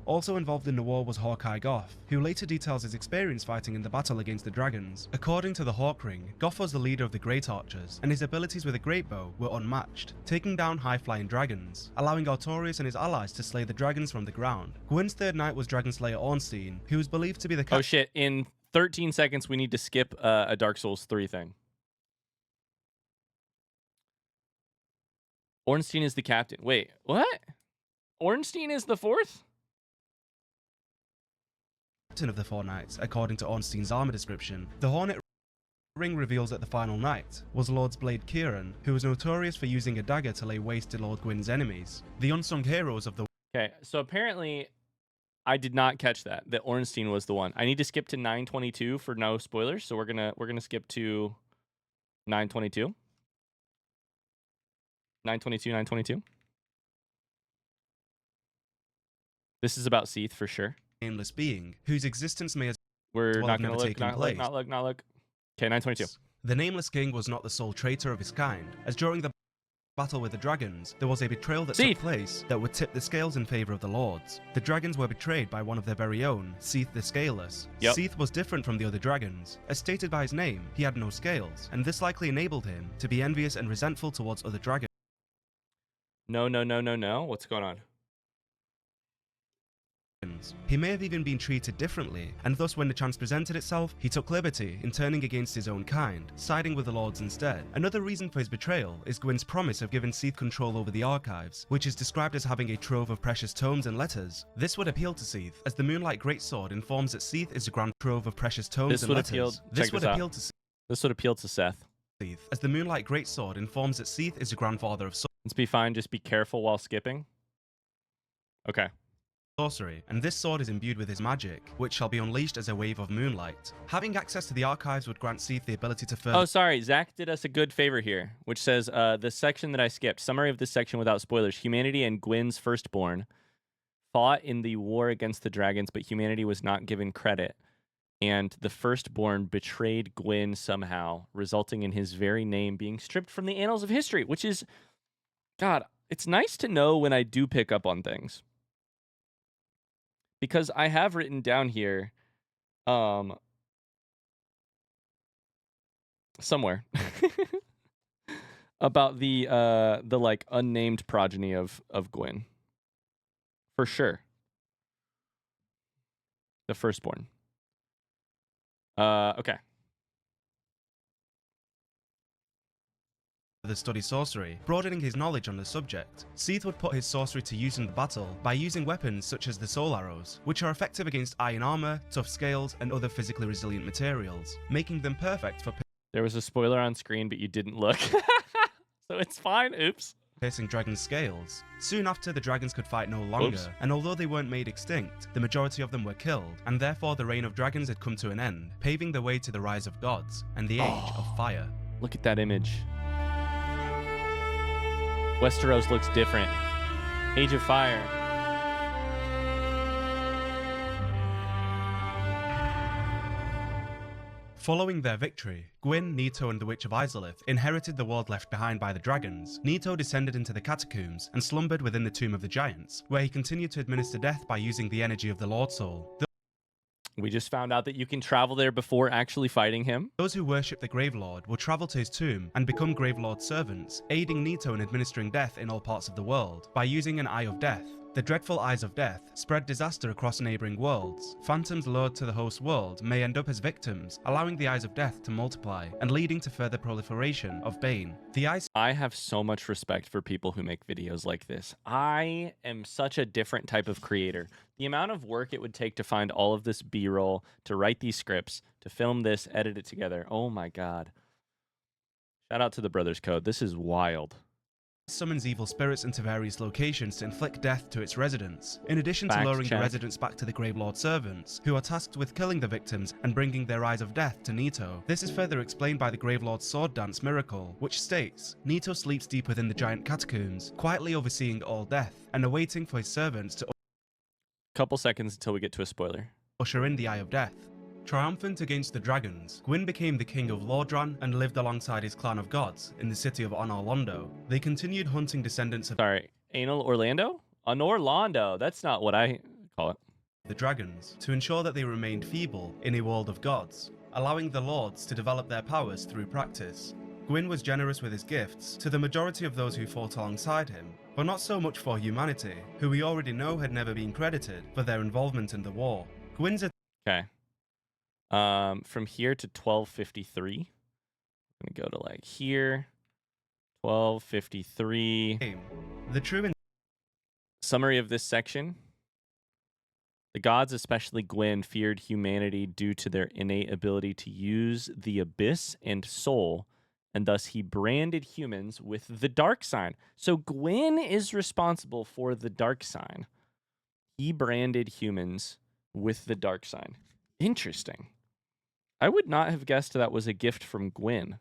Also involved in the war was Hawkeye Goff, who later details his experience fighting in the battle against the dragons. According to the Hawk Ring, Goff was the leader of the Great Archers, and his abilities with a great bow were unmatched, taking down high-flying dragons, allowing Artorius and his allies to slay the dragons from the ground. Gwyn's 3rd knight was Dragonslayer Ornstein, who was believed to be the Oh shit, in 13 seconds we need to skip a Dark Souls 3 thing. Ornstein is the captain. Wait, what? Ornstein is the 4th? of the 4 knights, according to Ornstein's armor description. The Hornet Ring reveals that the final knight was Lord's Blade Kieran, who was notorious for using a dagger to lay waste to Lord Gwyn's enemies. The unsung heroes of the Okay, so apparently I did not catch that Ornstein was the one. I need to skip to 922 for no spoilers, so we're gonna skip to 922. 922. This is about Seath for sure. Nameless being, whose existence may as We're well not have gonna never look, taken not place. look. Okay, 922. The Nameless King was not the sole traitor of his kind, as during the battle with the dragons, there was a betrayal that took place that would tip the scales in favor of the lords. The dragons were betrayed by one of their very own, Seath the Scaleless. Seath was different from the other dragons. As stated by his name, he had no scales, and this likely enabled him to be envious and resentful towards other dragons. No. What's going on? He may have even been treated differently, and thus when the chance presented itself, he took liberty in turning against his own kind, siding with the Lords instead. Another reason for his betrayal is Gwyn's promise of giving Seath control over the archives, which is described as having a trove of precious tomes and letters. This would appeal to Seath, as the Moonlight Greatsword informs that Seath is a grand trove of precious tomes and letters. This would appeal to Seth. As the Moonlight Greatsword informs that Seath is a grandfather of Let's be fine, just be careful while skipping. Okay. Sorcery, and this sword is imbued with his magic, which shall be unleashed as a wave of moonlight. Having access to the archives would grant Seath the ability to further— Oh, sorry, Zach did us a good favor here, which says, the section that I skipped, summary of this section without spoilers. Humanity and Gwyn's firstborn fought in the war against the dragons, but humanity was not given credit, and the firstborn betrayed Gwyn somehow, resulting in his very name being stripped from the annals of history, which is, God, it's nice to know when I do pick up on things. Because I have written down here, somewhere, about the like unnamed progeny of Gwyn. For sure. The firstborn. Okay. the study sorcery, broadening his knowledge on the subject. Seath would put his sorcery to use in the battle by using weapons such as the soul arrows, which are effective against iron armor, tough scales, and other physically resilient materials, making them perfect for— There was a spoiler on screen, but you didn't look. So it's fine, oops. piercing dragon scales. Soon after, the dragons could fight no longer, and although they weren't made extinct, the majority of them were killed, and therefore the reign of dragons had come to an end, paving the way to the rise of gods, and the age of fire. Look at that image. Westeros looks different. Age of Fire. Following their victory, Gwyn, Nito, and the Witch of Izalith inherited the world left behind by the dragons. Nito descended into the catacombs and slumbered within the Tomb of the Giants, where he continued to administer death by using the energy of the Lord Soul. We just found out that you can travel there before actually fighting him. Those who worship the Gravelord will travel to his tomb and become Gravelord's servants, aiding Nito in administering death in all parts of the world by using an Eye of Death. The dreadful Eyes of Death spread disaster across neighbouring worlds. Phantoms lured to the host world may end up as victims, allowing the Eyes of Death to multiply and leading to further proliferation of Bane. I have so much respect for people who make videos like this. I am such a different type of creator. The amount of work it would take to find all of this B-roll, to write these scripts, to film this, edit it together. Oh my God. Shout out to the Brothers Code. This is wild. Summons evil spirits into various locations to inflict death to its residents, in addition to luring the residents back to the Gravelord servants, who are tasked with killing the victims and bringing their Eyes of Death to Nito. This is further explained by the Gravelord's sword dance miracle, which states, Nito sleeps deep within the giant catacombs, quietly overseeing all death, and awaiting for his servants to— Couple seconds until we get to a spoiler. Usher in the Eye of Death. Triumphant against the dragons, Gwyn became the king of Lordran and lived alongside his clan of gods in the city of Orlando. They continued hunting descendants of— Anal Orlando? Orlando, that's not what I call it. The dragons, to ensure that they remained feeble in a world of gods, allowing the lords to develop their powers through practice. Gwyn was generous with his gifts to the majority of those who fought alongside him, but not so much for humanity, who we already know had never been credited for their involvement in the war. Gwyn's— Okay. From here to 1253. I'm gonna go to like here. 1253. The true summary of this section. The gods, especially Gwyn, feared humanity due to their innate ability to use the abyss and soul, and thus he branded humans with the dark sign. So Gwyn is responsible for the dark sign. He branded humans with the dark sign. Interesting. I would not have guessed that was a gift from Gwyn.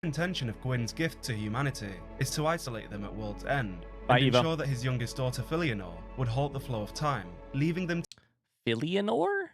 intention of Gwyn's gift to humanity is to isolate them at world's end, and ensure that his youngest daughter Filianor would halt the flow of time, leaving them Filianor?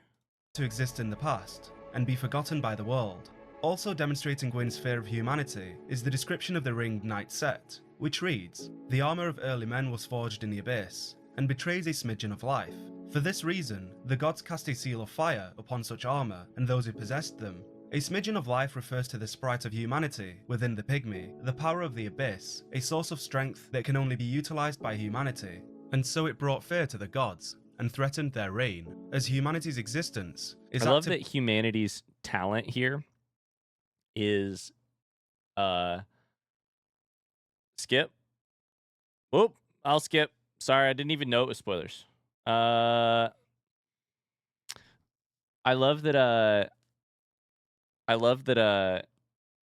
to exist in the past and be forgotten by the world. Also demonstrating Gwyn's fear of humanity is the description of the ringed knight set, which reads, "The armour of early men was forged in the abyss, and betrays a smidgen of life. For this reason, the gods cast a seal of fire upon such armour and those who possessed them, A smidgen of life refers to the sprite of humanity within the pygmy, the power of the abyss, a source of strength that can only be utilized by humanity. And so it brought fear to the gods and threatened their reign, as humanity's existence is I love that humanity's talent here is skip. Whoop, I'll skip. Sorry, I didn't even know it was spoilers. I love that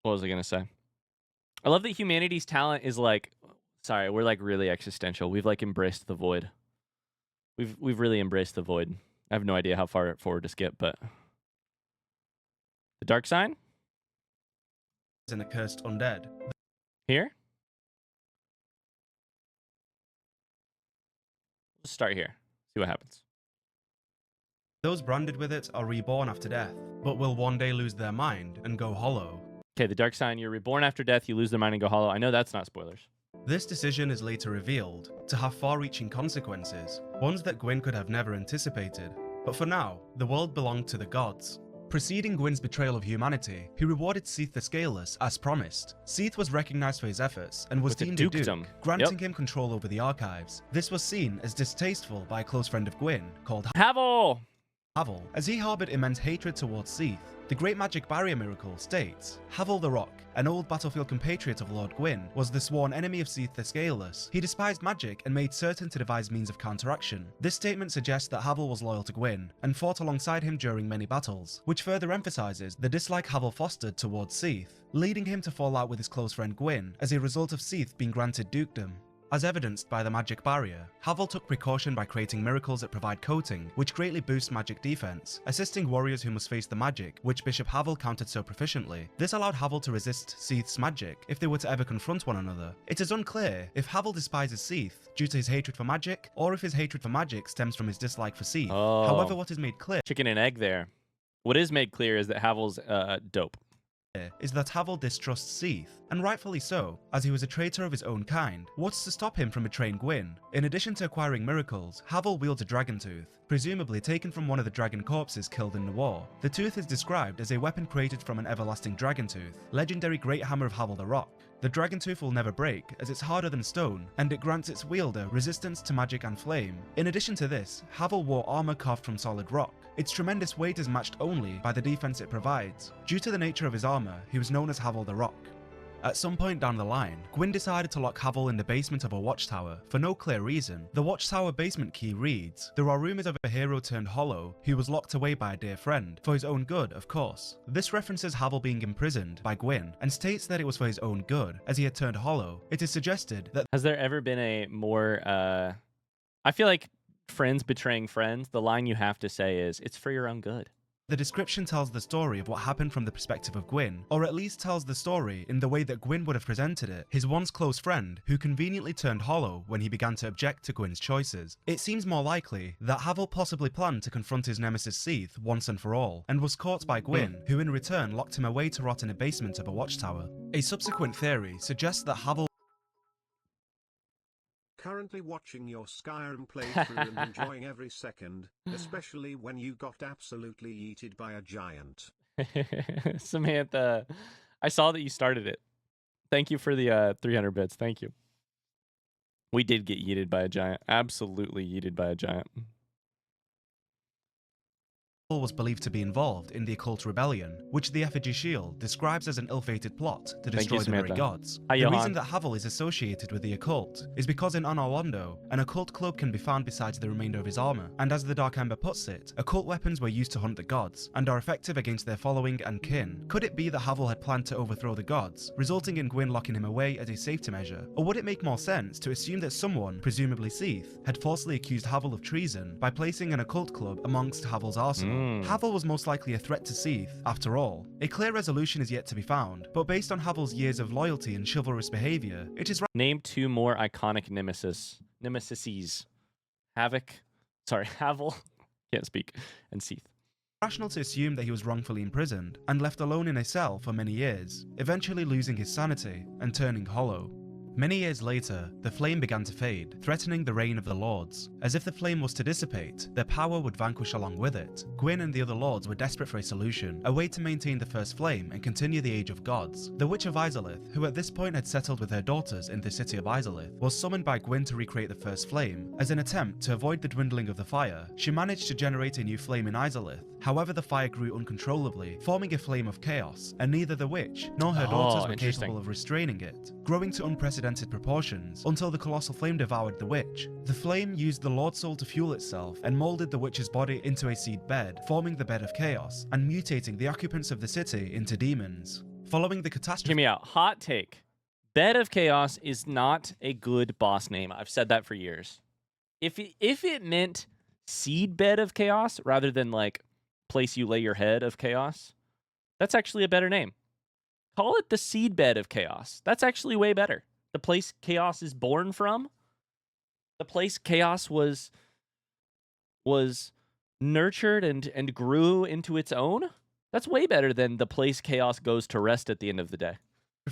what was I gonna say? I love that humanity's talent is like, sorry, we're like really existential. We've like embraced the void. We've really embraced the void. I have no idea how far forward to skip, but the dark sign? an accursed undead. Here? Let's start here. See what happens. Those branded with it are reborn after death, but will one day lose their mind and go hollow. Okay, the dark sign, you're reborn after death, you lose their mind and go hollow. I know that's not spoilers. This decision is later revealed to have far-reaching consequences, ones that Gwyn could have never anticipated. But for now, the world belonged to the gods. Preceding Gwyn's betrayal of humanity, he rewarded Seath the Scaleless as promised. Seath was recognized for his efforts and was deemed a duke, granting him control over the archives. This was seen as distasteful by a close friend of Gwyn called Havel, as he harbored immense hatred towards Seath. The Great Magic Barrier Miracle states, Havel the Rock, an old battlefield compatriot of Lord Gwyn, was the sworn enemy of Seath the Scaleless. He despised magic and made certain to devise means of counteraction. This statement suggests that Havel was loyal to Gwyn, and fought alongside him during many battles, which further emphasizes the dislike Havel fostered towards Seath, leading him to fall out with his close friend Gwyn as a result of Seath being granted dukedom. As evidenced by the magic barrier, Havel took precaution by creating miracles that provide coating, which greatly boost magic defense, assisting warriors who must face the magic, which Bishop Havel countered so proficiently. This allowed Havel to resist Seath's magic if they were to ever confront one another. It is unclear if Havel despises Seath due to his hatred for magic, or if his hatred for magic stems from his dislike for Seath. However, what is made clear— chicken and egg there. What is made clear is that Havel's dope. Is that Havel distrusts Seath, and rightfully so, as he was a traitor of his own kind. What's to stop him from betraying Gwyn? In addition to acquiring miracles, Havel wields a dragon tooth, presumably taken from one of the dragon corpses killed in the war. The tooth is described as a weapon created from an everlasting dragon tooth, legendary great hammer of Havel the Rock. The dragon tooth will never break, as it's harder than stone, and it grants its wielder resistance to magic and flame. In addition to this, Havel wore armor carved from solid rock. Its tremendous weight is matched only by the defense it provides. Due to the nature of his armor, he was known as Havel the Rock. At some point down the line, Gwyn decided to lock Havel in the basement of a watchtower for no clear reason. The watchtower basement key reads, there are rumors of a hero turned hollow who was locked away by a dear friend, for his own good of course. This references Havel being imprisoned by Gwyn, and states that it was for his own good, as he had turned hollow. It is suggested that— has there ever been a more, I feel like friends betraying friends, the line you have to say is, it's for your own good. The description tells the story of what happened from the perspective of Gwyn, or at least tells the story in the way that Gwyn would have presented it, his once close friend, who conveniently turned hollow when he began to object to Gwyn's choices. It seems more likely that Havel possibly planned to confront his nemesis Seath once and for all, and was caught by Gwyn, who in return locked him away to rot in a basement of a watchtower. A subsequent theory suggests that Havel— currently watching your Skyrim playthrough and enjoying every second, especially when you got absolutely yeeted by a giant. Samantha, I saw that you started it. Thank you for the 300 bits. Thank you. We did get yeeted by a giant. Absolutely yeeted by a giant. was believed to be involved in the occult rebellion, which the effigy shield describes as an ill-fated plot to destroy the very gods. The reason that Havel is associated with the occult is because in Anor Londo, an occult cloak can be found besides the remainder of his armor, and as the Dark Ember puts it, occult weapons were used to hunt the gods, and are effective against their following and kin. Could it be that Havel had planned to overthrow the gods, resulting in Gwyn locking him away as a safety measure? Or would it make more sense to assume that someone, presumably Seath, had falsely accused Havel of treason by placing an occult club amongst Havel's arsenal? Havel was most likely a threat to Seath, after all. A clear resolution is yet to be found, but based on Havel's years of loyalty and chivalrous behavior, it is— Name two more iconic nemesises. Havel, can't speak, and Seath. Rational to assume that he was wrongfully imprisoned and left alone in a cell for many years, eventually losing his sanity and turning hollow. Many years later, the flame began to fade, threatening the reign of the Lords. As if the flame was to dissipate, their power would vanquish along with it. Gwyn and the other Lords were desperate for a solution, a way to maintain the first flame and continue the Age of Gods. The Witch of Izalith, who at this point had settled with her daughters in the city of Izalith, was summoned by Gwyn to recreate the first flame. As an attempt to avoid the dwindling of the fire, she managed to generate a new flame in Izalith. However, the fire grew uncontrollably, forming a flame of chaos, and neither the witch nor her daughters were capable of restraining it, growing to unprecedented proportions until the colossal flame devoured the witch. The flame used the Lord Soul to fuel itself and molded the witch's body into a seed bed, forming the bed of chaos, and mutating the occupants of the city into demons. Following the catastrophe— Hear me out. Hot take. Bed of Chaos is not a good boss name. I've said that for years. If it meant seed bed of chaos rather than like place you lay your head of chaos, that's actually a better name. Call it the seed bed of chaos. That's actually way better. The place chaos is born from, the place chaos was nurtured and grew into its own. That's way better than the place chaos goes to rest at the end of the day.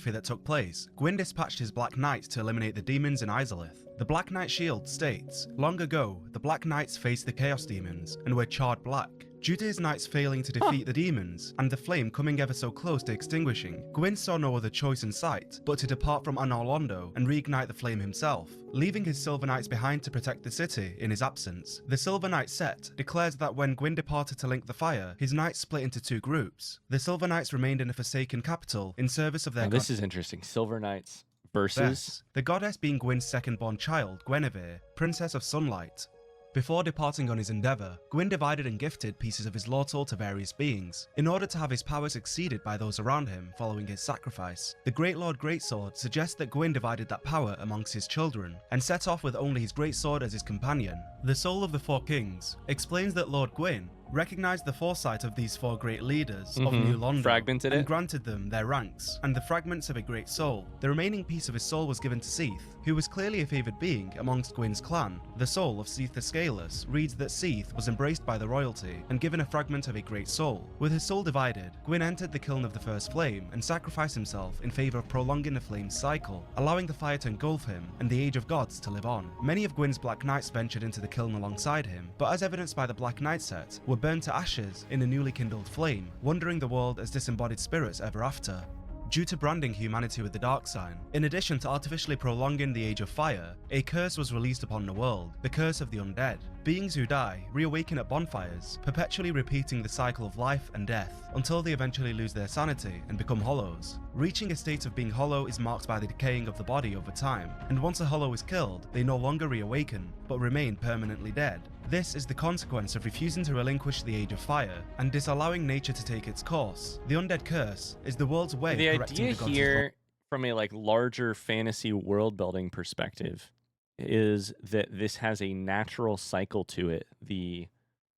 That took place, Gwyn dispatched his Black Knight to eliminate the demons in Izalith. The Black Knight shield states, "Long ago, the Black Knights faced the Chaos Demons and were charred black. Due to his knights failing to defeat the demons, and the flame coming ever so close to extinguishing, Gwyn saw no other choice in sight but to depart from Anor Londo and reignite the flame himself, leaving his Silver Knights behind to protect the city in his absence. The Silver Knight set declares that when Gwyn departed to link the fire, his knights split into two groups. The Silver Knights remained in a forsaken capital in service of their this is interesting. Silver Knights versus the goddess being Gwyn's second-born child, Guinevere, Princess of Sunlight. Before departing on his endeavour, Gwyn divided and gifted pieces of his Lord Soul to various beings, in order to have his powers exceeded by those around him following his sacrifice. The Great Lord Greatsword suggests that Gwyn divided that power amongst his children, and set off with only his Greatsword as his companion. The Soul of the Four Kings explains that Lord Gwyn recognized the foresight of these four great leaders of New Londo, fragmented and it, granted them their ranks, and the fragments of a great soul. The remaining piece of his soul was given to Seath, who was clearly a favoured being amongst Gwyn's clan. The soul of Seath the Scaleless reads that Seath was embraced by the royalty and given a fragment of a great soul. With his soul divided, Gwyn entered the kiln of the first flame and sacrificed himself in favour of prolonging the flame's cycle, allowing the fire to engulf him and the Age of Gods to live on. Many of Gwyn's Black Knights ventured into the kiln alongside him, but as evidenced by the Black Knight set, were burned to ashes in a newly kindled flame, wandering the world as disembodied spirits ever after. Due to branding humanity with the dark sign, in addition to artificially prolonging the Age of Fire, a curse was released upon the world, the curse of the undead. Beings who die reawaken at bonfires, perpetually repeating the cycle of life and death, until they eventually lose their sanity and become hollows. Reaching a state of being hollow is marked by the decaying of the body over time, and once a hollow is killed, they no longer reawaken, but remain permanently dead. This is the consequence of refusing to relinquish the Age of Fire, and disallowing nature to take its course. The undead curse is the world's way the of correcting idea the gods' here, from a larger fantasy world building perspective, is that this has a natural cycle to it. The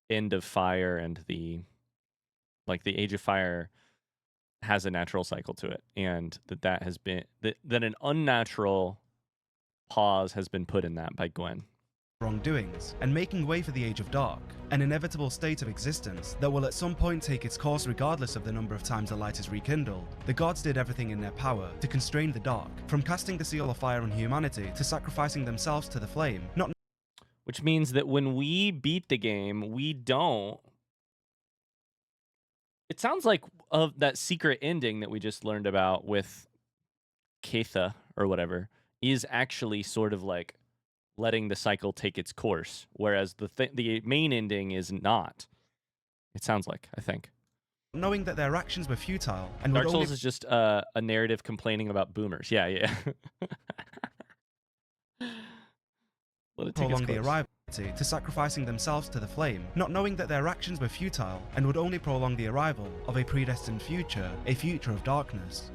end of fire and the Age of Fire has a natural cycle to it, and that has been that an unnatural pause has been put in that by Gwyn. Wrongdoings, and making way for the Age of Dark, an inevitable state of existence that will at some point take its course regardless of the number of times the light is rekindled. The gods did everything in their power to constrain the dark, from casting the seal of fire on humanity to sacrificing themselves to the flame. Which means that when we beat the game, we don't... It sounds like of that secret ending that we just learned about with Ketha or whatever is actually sort of like letting the cycle take its course, whereas the main ending is not. It sounds like, I think. Knowing that their actions were futile and Dark Souls is just a narrative complaining about boomers. Yeah. Let it take its prolong the course. arrival to sacrificing themselves to the flame, not knowing that their actions were futile and would only prolong the arrival of a predestined future, a future of darkness.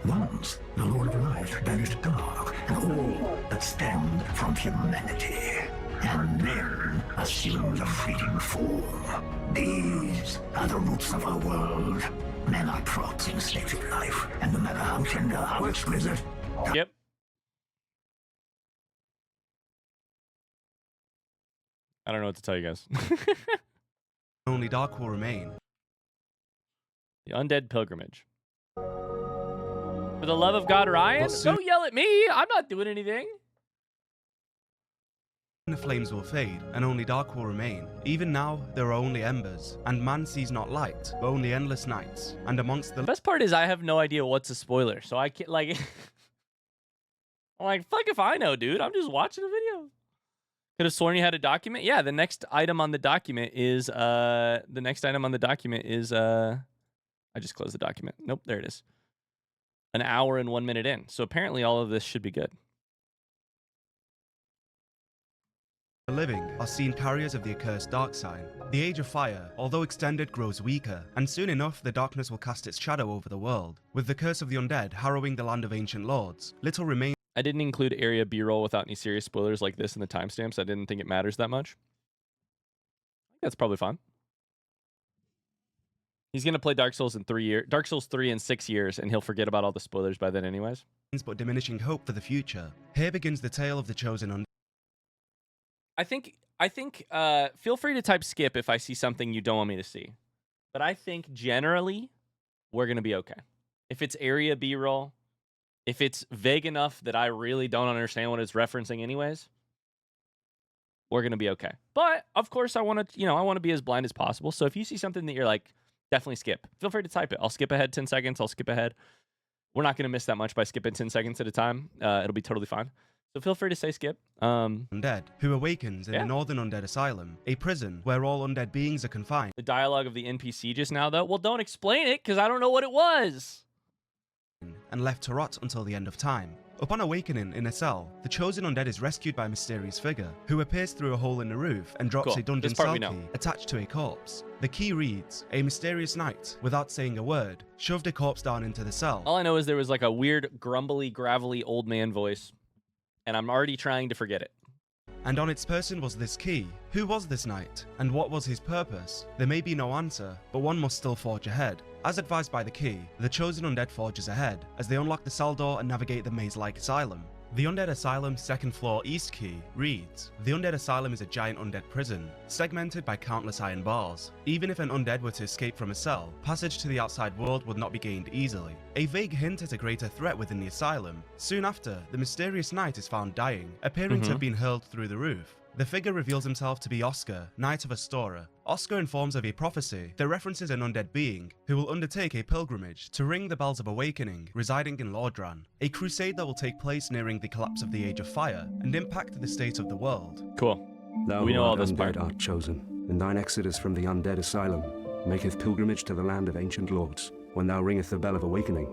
Once, the Lord of Light banished dark and all that stemmed from humanity, and then assumed a fleeting form. These are the roots of our world. Men are props in states of life, and no matter how tender, how explicit... Yep. I don't know what to tell you guys. Only dark will remain. The Undead Pilgrimage. For the love of God, Ryan, go yell at me. I'm not doing anything. The flames will fade, and only dark will remain. Even now, there are only embers, and man sees not light, but only endless nights. And amongst the best part is I have no idea what's a spoiler, so I can't, like... I'm like, fuck if I know, dude. I'm just watching a video. Could have sworn you had a document. Yeah, the next item on the document is, I just closed the document. Nope, there it is. An hour and 1 minute in. So apparently all of this should be good. The living are seen carriers of the accursed dark sign. The Age of Fire, although extended, grows weaker, and soon enough the darkness will cast its shadow over the world. With the curse of the undead harrowing the land of ancient lords, little remains. I didn't include area B-roll without any serious spoilers like this in the timestamps. I didn't think it matters that much. That's probably fine. He's going to play Dark Souls in 3 years. Dark Souls 3 in 6 years, and he'll forget about all the spoilers by then anyways. But diminishing hope for the future. Here begins the tale of the chosen undead. I think feel free to type skip if I see something you don't want me to see. But I think generally we're going to be okay. If it's area B-roll, if it's vague enough that I really don't understand what it's referencing anyways, we're going to be okay. But of course I want to, I want to be as blind as possible. So if you see something that you're like, definitely skip, feel free to type it. I'll skip ahead 10 seconds. I'll skip ahead. We're not going to miss that much by skipping 10 seconds at a time. It'll be totally fine. So feel free to say skip. Undead, who awakens in the Northern Undead Asylum, a prison where all undead beings are confined. The dialogue of the NPC just now, though, well, don't explain it, because I don't know what it was. And left to rot until the end of time. Upon awakening in a cell, the chosen undead is rescued by a mysterious figure, who appears through a hole in the roof and drops a dungeon cell key attached to a corpse. The key reads, a mysterious knight, without saying a word, shoved a corpse down into the cell. All I know is there was like a weird, grumbly, gravelly old man voice. And I'm already trying to forget it. And on its person was this key. Who was this knight? And what was his purpose? There may be no answer, but one must still forge ahead. As advised by the key, the chosen undead forges ahead, as they unlock the cell door and navigate the maze-like asylum. The Undead Asylum's second floor east key reads, the Undead Asylum is a giant undead prison, segmented by countless iron bars. Even if an undead were to escape from a cell, passage to the outside world would not be gained easily. A vague hint at a greater threat within the asylum. Soon after, the mysterious knight is found dying, appearing to have been hurled through the roof. The figure reveals himself to be Oscar, Knight of Astora. Oscar informs of a prophecy that references an undead being who will undertake a pilgrimage to ring the bells of awakening residing in Lordran, a crusade that will take place nearing the collapse of the Age of Fire and impact the state of the world. Cool. Thou we know all this undead part. Art chosen, and thine exodus from the undead asylum maketh pilgrimage to the land of ancient lords. When thou ringeth the bell of awakening,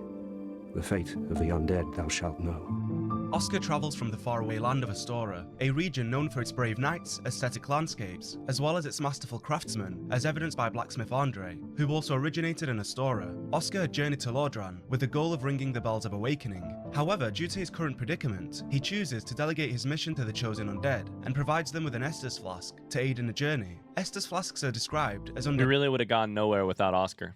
the fate of the undead thou shalt know. Oscar travels from the faraway land of Astora, a region known for its brave knights, aesthetic landscapes, as well as its masterful craftsmen, as evidenced by blacksmith Andre, who also originated in Astora. Oscar had journeyed to Lordran with the goal of ringing the bells of awakening. However, due to his current predicament, he chooses to delegate his mission to the chosen undead, and provides them with an Estus flask to aid in the journey. Estus flasks are described as We really would have gone nowhere without Oscar.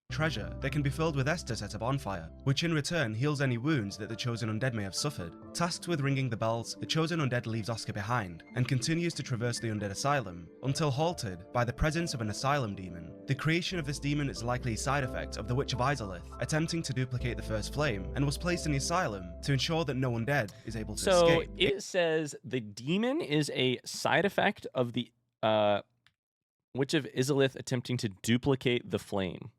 Treasure that can be filled with Estus at a bonfire, which in return heals any wounds that the chosen undead may have suffered. Tasked with ringing the bells, the chosen undead leaves Oscar behind and continues to traverse the undead asylum until halted by the presence of an asylum demon. The creation of this demon is likely a side effect of the Witch of Izalith attempting to duplicate the first flame, and was placed in the asylum to ensure that no undead is able to escape. So it says the demon is a side effect of the Witch of Izalith attempting to duplicate the flame.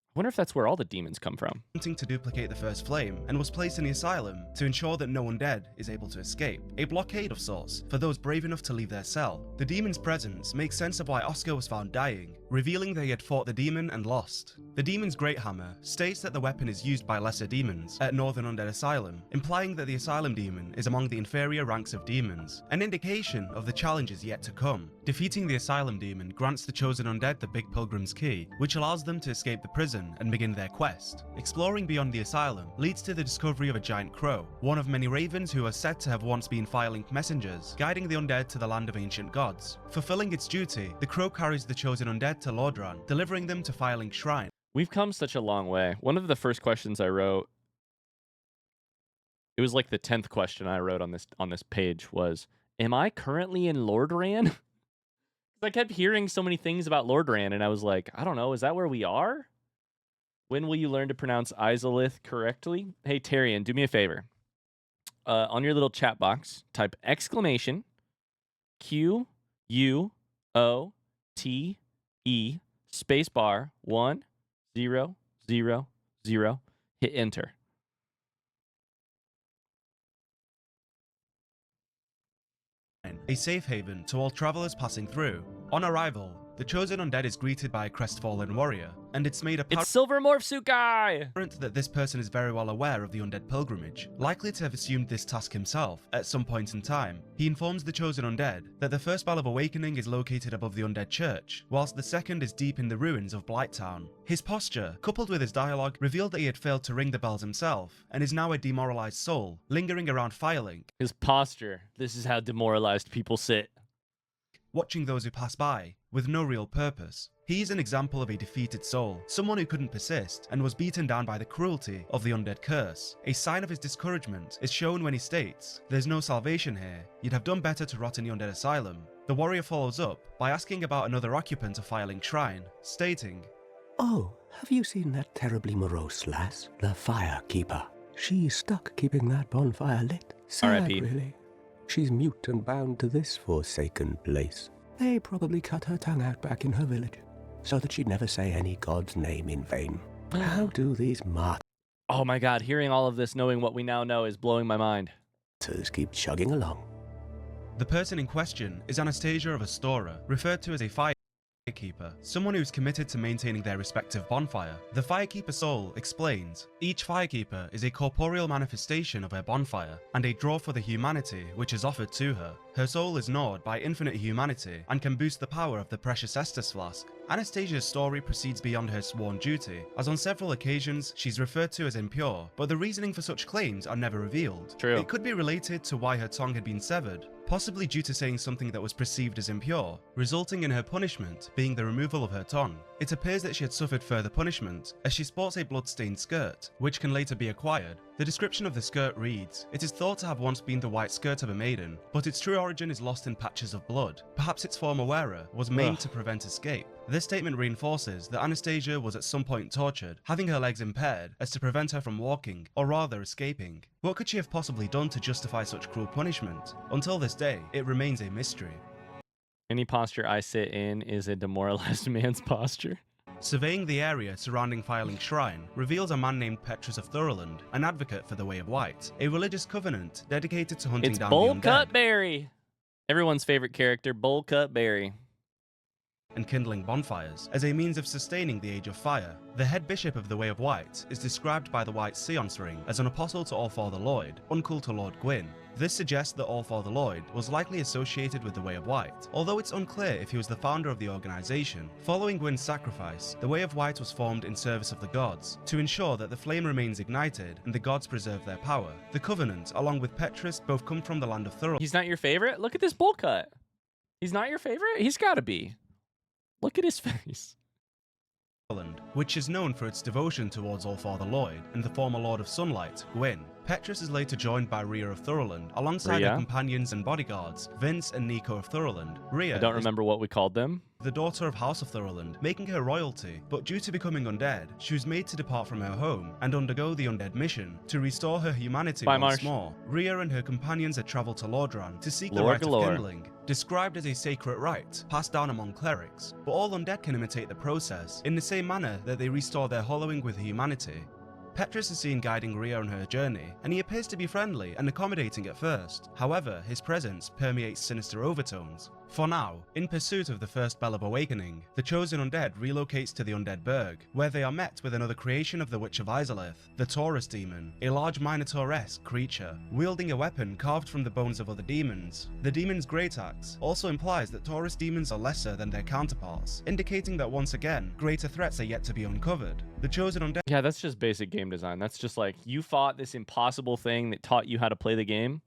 I wonder if that's where all the demons come from. Attempting to duplicate the first flame, and was placed in the asylum to ensure that no undead is able to escape. A blockade of sorts for those brave enough to leave their cell. The demon's presence makes sense of why Oscar was found dying, revealing that he had fought the demon and lost. The demon's great hammer states that the weapon is used by lesser demons at Northern Undead Asylum, implying that the asylum demon is among the inferior ranks of demons, an indication of the challenges yet to come. Defeating the asylum demon grants the chosen undead the Big Pilgrim's Key, which allows them to escape the prison and begin their quest. Exploring beyond the asylum leads to the discovery of a giant crow, one of many ravens who are said to have once been firelink messengers, guiding the undead to the land of ancient gods. Fulfilling its duty, the crow carries the chosen undead to Lordran, delivering them to Firelink Shrine. We've come such a long way. One of the first questions I wrote, it was like the 10th question I wrote on this page was, am I currently in Lordran? I kept hearing so many things about Lordran, and I was like, I don't know, is that where we are? When will you learn to pronounce Izalith correctly? Hey, Tyrion, do me a favor. On your little chat box, type exclamation QUOTE spacebar 1000. Hit enter. A safe haven to all travelers passing through. On arrival, the chosen undead is greeted by a crestfallen warrior, and it's made apparent It's Silver Morph Suit Guy! that this person is very well aware of the undead pilgrimage, likely to have assumed this task himself at some point in time. He informs the chosen undead that the first Bell of Awakening is located above the undead church, whilst the second is deep in the ruins of Blighttown. His posture, coupled with his dialogue, revealed that he had failed to ring the bells himself, and is now a demoralized soul, lingering around Firelink. His posture. This is how demoralized people sit. Watching those who pass by, with no real purpose. He is an example of a defeated soul, someone who couldn't persist and was beaten down by the cruelty of the undead curse. A sign of his discouragement is shown when he states, "There's no salvation here, you'd have done better to rot in the undead asylum." The warrior follows up by asking about another occupant of Firelink Shrine, stating, "Oh, have you seen that terribly morose lass, the Firekeeper? She's stuck keeping that bonfire lit. Sad, R.I.P. really. She's mute and bound to this forsaken place. They probably cut her tongue out back in her village, so that she'd never say any god's name in vain. How do these martyrs Oh my god, hearing all of this, knowing what we now know, is blowing my mind. keep chugging along?" The person in question is Anastasia of Astora, referred to as a Firekeeper, someone who's committed to maintaining their respective bonfire. The Firekeeper soul explains, each Firekeeper is a corporeal manifestation of her bonfire, and a draw for the humanity which is offered to her. Her soul is gnawed by infinite humanity, and can boost the power of the precious Estus flask. Anastasia's story proceeds beyond her sworn duty, as on several occasions she's referred to as impure, but the reasoning for such claims are never revealed. True. It could be related to why her tongue had been severed, possibly due to saying something that was perceived as impure, resulting in her punishment being the removal of her tongue. It appears that she had suffered further punishment, as she sports a blood-stained skirt, which can later be acquired. The description of the skirt reads, "It is thought to have once been the white skirt of a maiden, but its true origin is lost in patches of blood. Perhaps its former wearer was maimed to prevent escape." This statement reinforces that Anastasia was at some point tortured, having her legs impaired as to prevent her from walking, or rather escaping. What could she have possibly done to justify such cruel punishment? Until this day, it remains a mystery. Any posture I sit in is a demoralized man's posture. Surveying the area surrounding Firelink Shrine reveals a man named Petrus of Thoroland, an advocate for the Way of White, a religious covenant dedicated to hunting It's down Bull the undead. Cutberry! Everyone's favorite character, Bull Cutberry. And kindling bonfires as a means of sustaining the Age of Fire. The head bishop of the Way of White is described by the White Seance Ring as an apostle to Allfather Lloyd, uncle to Lord Gwyn. This suggests that Allfather Lloyd was likely associated with the Way of White, although it's unclear if he was the founder of the organisation. Following Gwyn's sacrifice, the Way of White was formed in service of the gods, to ensure that the flame remains ignited and the gods preserve their power. The Covenant, along with Petrus, both come from the land of Thorold. He's not your favorite? Look at this bowl cut. He's not your favorite? He's gotta be. Look at his face. Which is known for its devotion towards Allfather Lloyd and the former Lord of Sunlight, Gwyn. Petrus is later joined by Rhea of Thoroland, alongside her companions and bodyguards, Vince and Nico of Thoroland. Rhea I don't remember what we called them. The daughter of House of Thoroland, making her royalty, but due to becoming undead, she was made to depart from her home and undergo the undead mission to restore her humanity once more. Rhea and her companions had travelled to Lordran to seek the rite of kindling, described as a sacred rite passed down among clerics, but all undead can imitate the process in the same manner that they restore their hollowing with humanity. Petrus is seen guiding Rhea on her journey, and he appears to be friendly and accommodating at first. However, his presence permeates sinister overtones. For now, in pursuit of the first Bell of Awakening, the chosen undead relocates to the Undead Burg, where they are met with another creation of the Witch of Izalith, the Taurus Demon, a large Minotaur-esque creature, wielding a weapon carved from the bones of other demons. The demon's great axe also implies that Taurus demons are lesser than their counterparts, indicating that once again, greater threats are yet to be uncovered. The chosen undead— Yeah, that's just basic game design. That's just like, you fought this impossible thing that taught you how to play the game.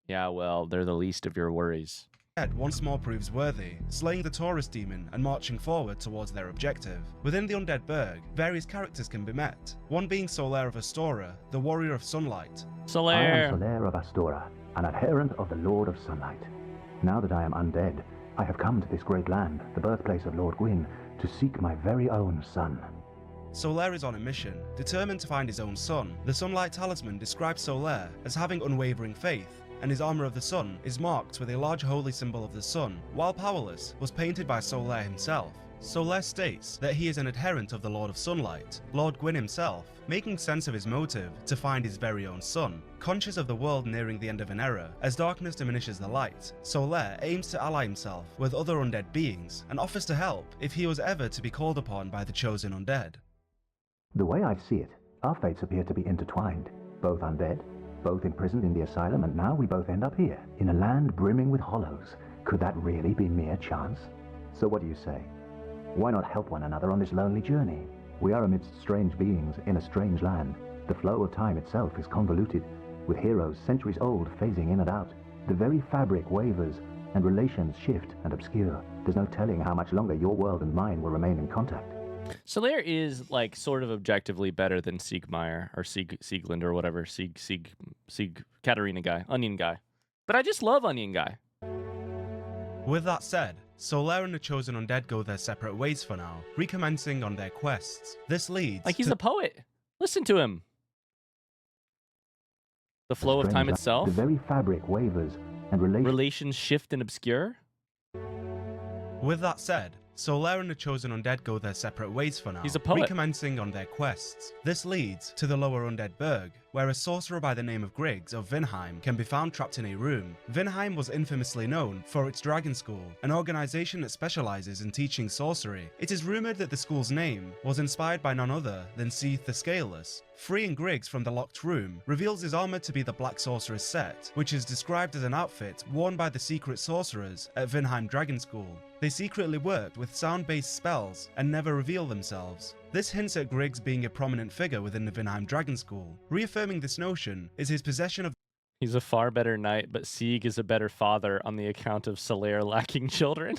Yeah, well, they're the least of your worries. Once more proves worthy, slaying the Taurus demon and marching forward towards their objective. Within the Undead Burg, various characters can be met, one being Solaire of Astora, the Warrior of Sunlight. I am Solaire of Astora, an adherent of the Lord of Sunlight. Now that I am undead, I have come to this great land, the birthplace of Lord Gwyn, to seek my very own son. Solaire is on a mission, determined to find his own sun. The Sunlight Talisman describes Solaire as having unwavering faith, and his armor of the sun is marked with a large holy symbol of the sun, while Powerless was painted by Solaire himself. Solaire states that he is an adherent of the Lord of Sunlight, Lord Gwyn himself, making sense of his motive to find his very own sun. Conscious of the world nearing the end of an era, as darkness diminishes the light, Solaire aims to ally himself with other undead beings and offers to help if he was ever to be called upon by the chosen undead. The way I see it, our fates appear to be intertwined. Both undead, both imprisoned in the asylum, and now we both end up here, in a land brimming with hollows. Could that really be mere chance? So what do you say? Why not help one another on this lonely journey? We are amidst strange beings in a strange land. The flow of time itself is convoluted, with heroes centuries old phasing in and out. The very fabric wavers, and relations shift and obscure. There's no telling how much longer your world and mine will remain in contact. Solaire is like sort of objectively better than Siegmeyer or Siegland or whatever. Sieg Katarina guy, Onion guy. But I just love Onion guy. With that said, Solaire and the chosen undead go their separate ways for now, recommencing on their quests. This leads like he's a poet. Listen to him. The flow of time itself. The very fabric wavers, and relations shift and obscure. With that said, Solaire and the chosen undead go their separate ways for now, he's a poet. Recommencing on their quests. This leads to the lower undead Burg, where a sorcerer by the name of Griggs of Vinheim can be found trapped in a room. Vinheim was infamously known for its dragon school, an organization that specializes in teaching sorcery. It is rumored that the school's name was inspired by none other than Seath the Scaleless. Freeing Griggs from the locked room reveals his armor to be the Black Sorcerer's set, which is described as an outfit worn by the secret sorcerers at Vinheim Dragon School. They secretly worked with sound-based spells and never reveal themselves. This hints at Griggs being a prominent figure within the Vinheim Dragon School. Reaffirming this notion is his possession of... He's a far better knight, but Sieg is a better father on the account of Solaire lacking children.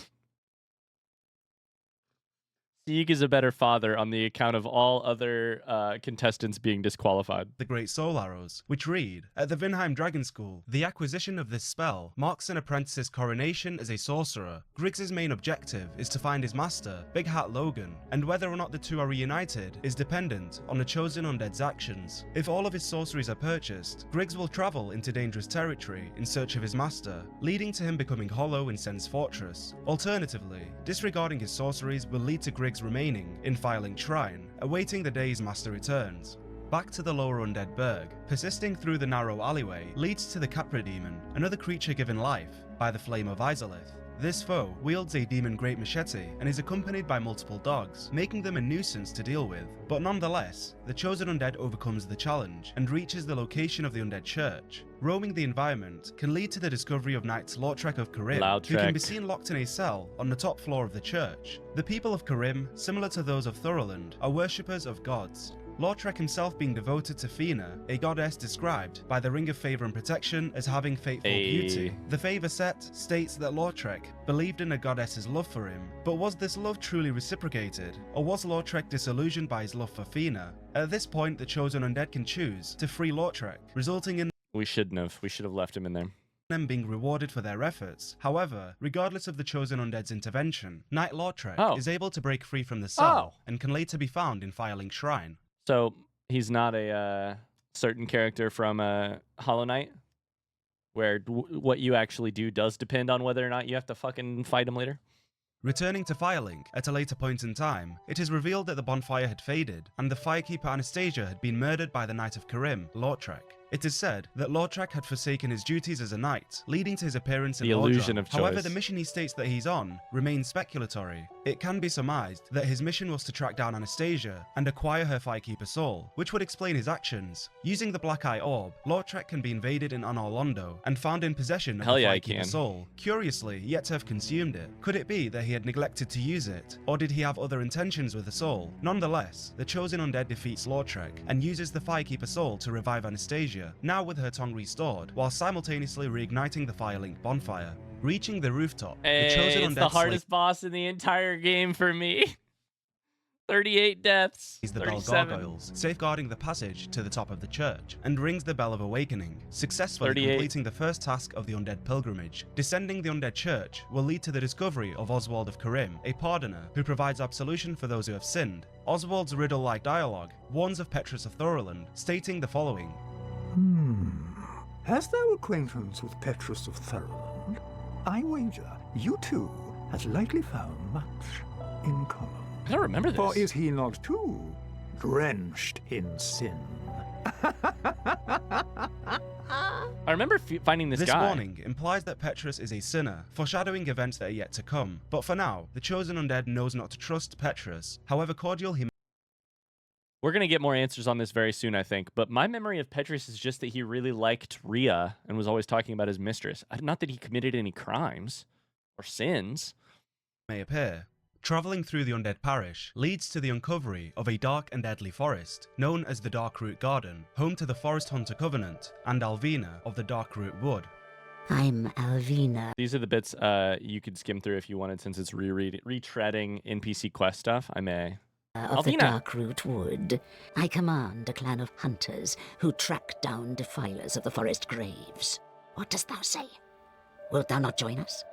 Sieg is a better father on the account of all other contestants being disqualified. The Great Soul Arrows, which read, at the Vinheim Dragon School, the acquisition of this spell marks an apprentice's coronation as a sorcerer. Griggs' main objective is to find his master, Big Hat Logan, and whether or not the two are reunited is dependent on the chosen undead's actions. If all of his sorceries are purchased, Griggs will travel into dangerous territory in search of his master, leading to him becoming hollow in Sen's fortress. Alternatively, disregarding his sorceries will lead to Griggs remaining in Firelink Shrine, awaiting the day his master returns. Back to the lower undead Burg, persisting through the narrow alleyway leads to the Capra Demon, another creature given life by the Flame of Izalith. This foe wields a demon great machete and is accompanied by multiple dogs, making them a nuisance to deal with. But nonetheless, the chosen undead overcomes the challenge and reaches the location of the undead church. Roaming the environment can lead to the discovery of Knights Lordran of Karim, who can be seen locked in a cell on the top floor of the church. The people of Karim, similar to those of Thoroland, are worshippers of gods. Lordran himself being devoted to Fina, a goddess described by the Ring of Favour and Protection as having fateful beauty. The Favour set states that Lordran believed in a goddess's love for him, but was this love truly reciprocated, or was Lordran disillusioned by his love for Fina? At this point, the chosen undead can choose to free Lordran, resulting in We shouldn't have. We should have left him in there. Them being rewarded for their efforts. However, regardless of the chosen undead's intervention, Knight Lordran is able to break free from the cell and can later be found in Firelink Shrine. So he's not a certain character from Hollow Knight, where what you actually do does depend on whether or not you have to fucking fight him later. Returning to Firelink at a later point in time, it is revealed that the bonfire had faded, and the firekeeper Anastasia had been murdered by the Knight of Karim, Lordran. It is said that Lordran had forsaken his duties as a knight, leading to his appearance in the illusion Lordran. of choice. However, the mission he states that he's on remains speculatory. It can be surmised that his mission was to track down Anastasia and acquire her firekeeper soul, which would explain his actions. Using the Black Eye Orb, Lordran can be invaded in Anor Londo and found in possession of the firekeeper soul, curiously yet to have consumed it. Could it be that he had neglected to use it, or did he have other intentions with the soul? Nonetheless, the chosen undead defeats Lordran and uses the firekeeper soul to revive Anastasia, now with her tongue restored, while simultaneously reigniting the Firelink bonfire. Reaching the rooftop, the chosen undead it's the hardest boss in the entire game for me. 38 deaths. The 37. bell gargoyles, safeguarding the passage to the top of the church, and rings the bell of awakening, successfully 38. completing the first task of the undead pilgrimage. Descending the undead church will lead to the discovery of Oswald of Karim, a pardoner who provides absolution for those who have sinned. Oswald's riddle-like dialogue warns of Petrus of Thoroland, stating the following. Hast thou acquaintance with Petrus of Thoroland? I wager you two has likely found much in common. I don't remember this. For is he not too drenched in sin? I remember finding this guy. This warning implies that Petrus is a sinner, foreshadowing events that are yet to come. But for now, the chosen undead knows not to trust Petrus, however cordial he. We're going to get more answers on this very soon, I think. But my memory of Petrus is just that he really liked Rhea and was always talking about his mistress. Not that he committed any crimes or sins. May appear. Travelling through the undead parish leads to the uncovery of a dark and deadly forest, known as the Darkroot Garden, home to the Forest Hunter Covenant, and Alvina of the Darkroot Wood. I'm Alvina. These are the bits you could skim through if you wanted, since it's retreading NPC quest stuff. I may. Of the Darkroot Wood, I command a clan of hunters who track down defilers of the forest graves. What dost thou say? Wilt thou not join us?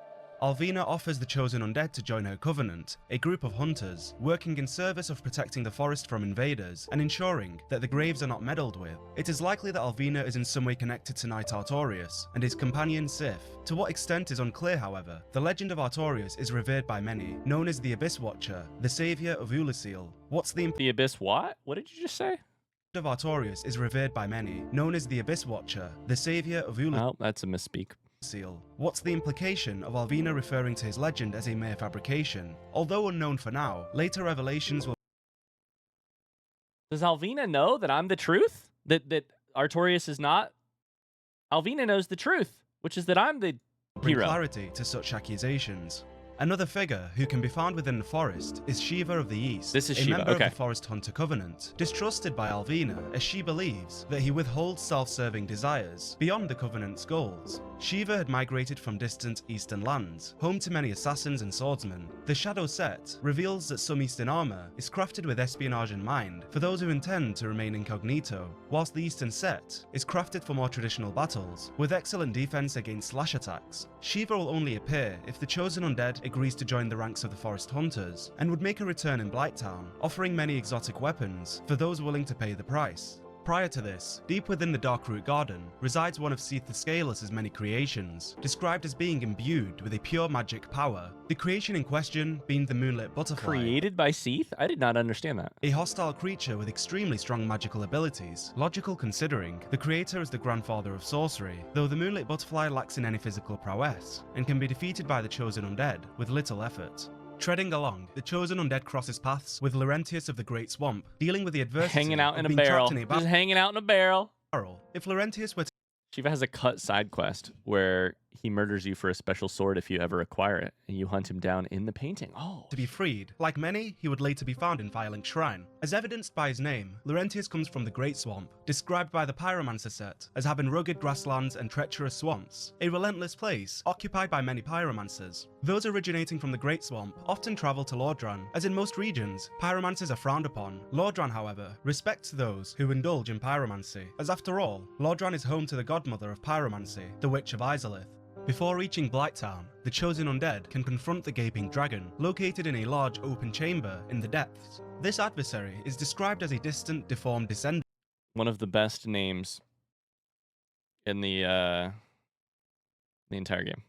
Alvina offers the chosen undead to join her covenant, a group of hunters working in service of protecting the forest from invaders and ensuring that the graves are not meddled with. It is likely that Alvina is in some way connected to Knight Artorius and his companion Sif. To what extent is unclear, however. The legend of Artorius is revered by many, known as the Abyss Watcher, the savior of Ulasil. What's the Abyss what? What did you just say? The legend of Artorius is revered by many, known as the Abyss Watcher, the savior of Ulasil. Oh, that's a misspeak. What's the implication of Alvina referring to his legend as a mere fabrication? Although unknown for now, later revelations will... Does Alvina know that I'm the truth? That Artorius is not? Alvina knows the truth, which is that I'm the bring hero. Clarity to such accusations. Another figure who can be found within the forest is Shiva of the East, This is a Shiva, member okay. of the Forest Hunter Covenant, distrusted by Alvina as she believes that he withholds self-serving desires beyond the Covenant's goals. Shiva had migrated from distant eastern lands, home to many assassins and swordsmen. The Shadow Set reveals that some eastern armor is crafted with espionage in mind for those who intend to remain incognito, whilst the Eastern Set is crafted for more traditional battles, with excellent defense against slash attacks. Shiva will only appear if the chosen undead agrees to join the ranks of the Forest Hunters, and would make a return in Blighttown, offering many exotic weapons for those willing to pay the price. Prior to this, deep within the Darkroot Garden resides one of Seath the Scaleless's many creations, described as being imbued with a pure magic power. The creation in question being the Moonlit Butterfly. Created by Seath? I did not understand that. A hostile creature with extremely strong magical abilities, logical considering the creator is the grandfather of sorcery, though the Moonlit Butterfly lacks in any physical prowess, and can be defeated by the chosen undead with little effort. Treading along, the chosen undead crosses paths with Laurentius of the Great Swamp, dealing with the adversity Hanging out in of a being barrel. trapped in Just hanging out in a barrel. If Laurentius were to... Shiva has a cut side quest where he murders you for a special sword if you ever acquire it, and you hunt him down in the painting. Oh. To be freed. Like many, he would later be found in Firelink Shrine. As evidenced by his name, Laurentius comes from the Great Swamp, described by the Pyromancer set as having rugged grasslands and treacherous swamps, a relentless place occupied by many pyromancers. Those originating from the Great Swamp often travel to Lordran, as in most regions, pyromancers are frowned upon. Lordran, however, respects those who indulge in pyromancy, as after all, Lordran is home to the godmother of pyromancy, the Witch of Izalith. Before reaching Blighttown, the chosen undead can confront the gaping dragon, located in a large open chamber in the depths. This adversary is described as a distant, deformed descendant. One of the best names in the entire game.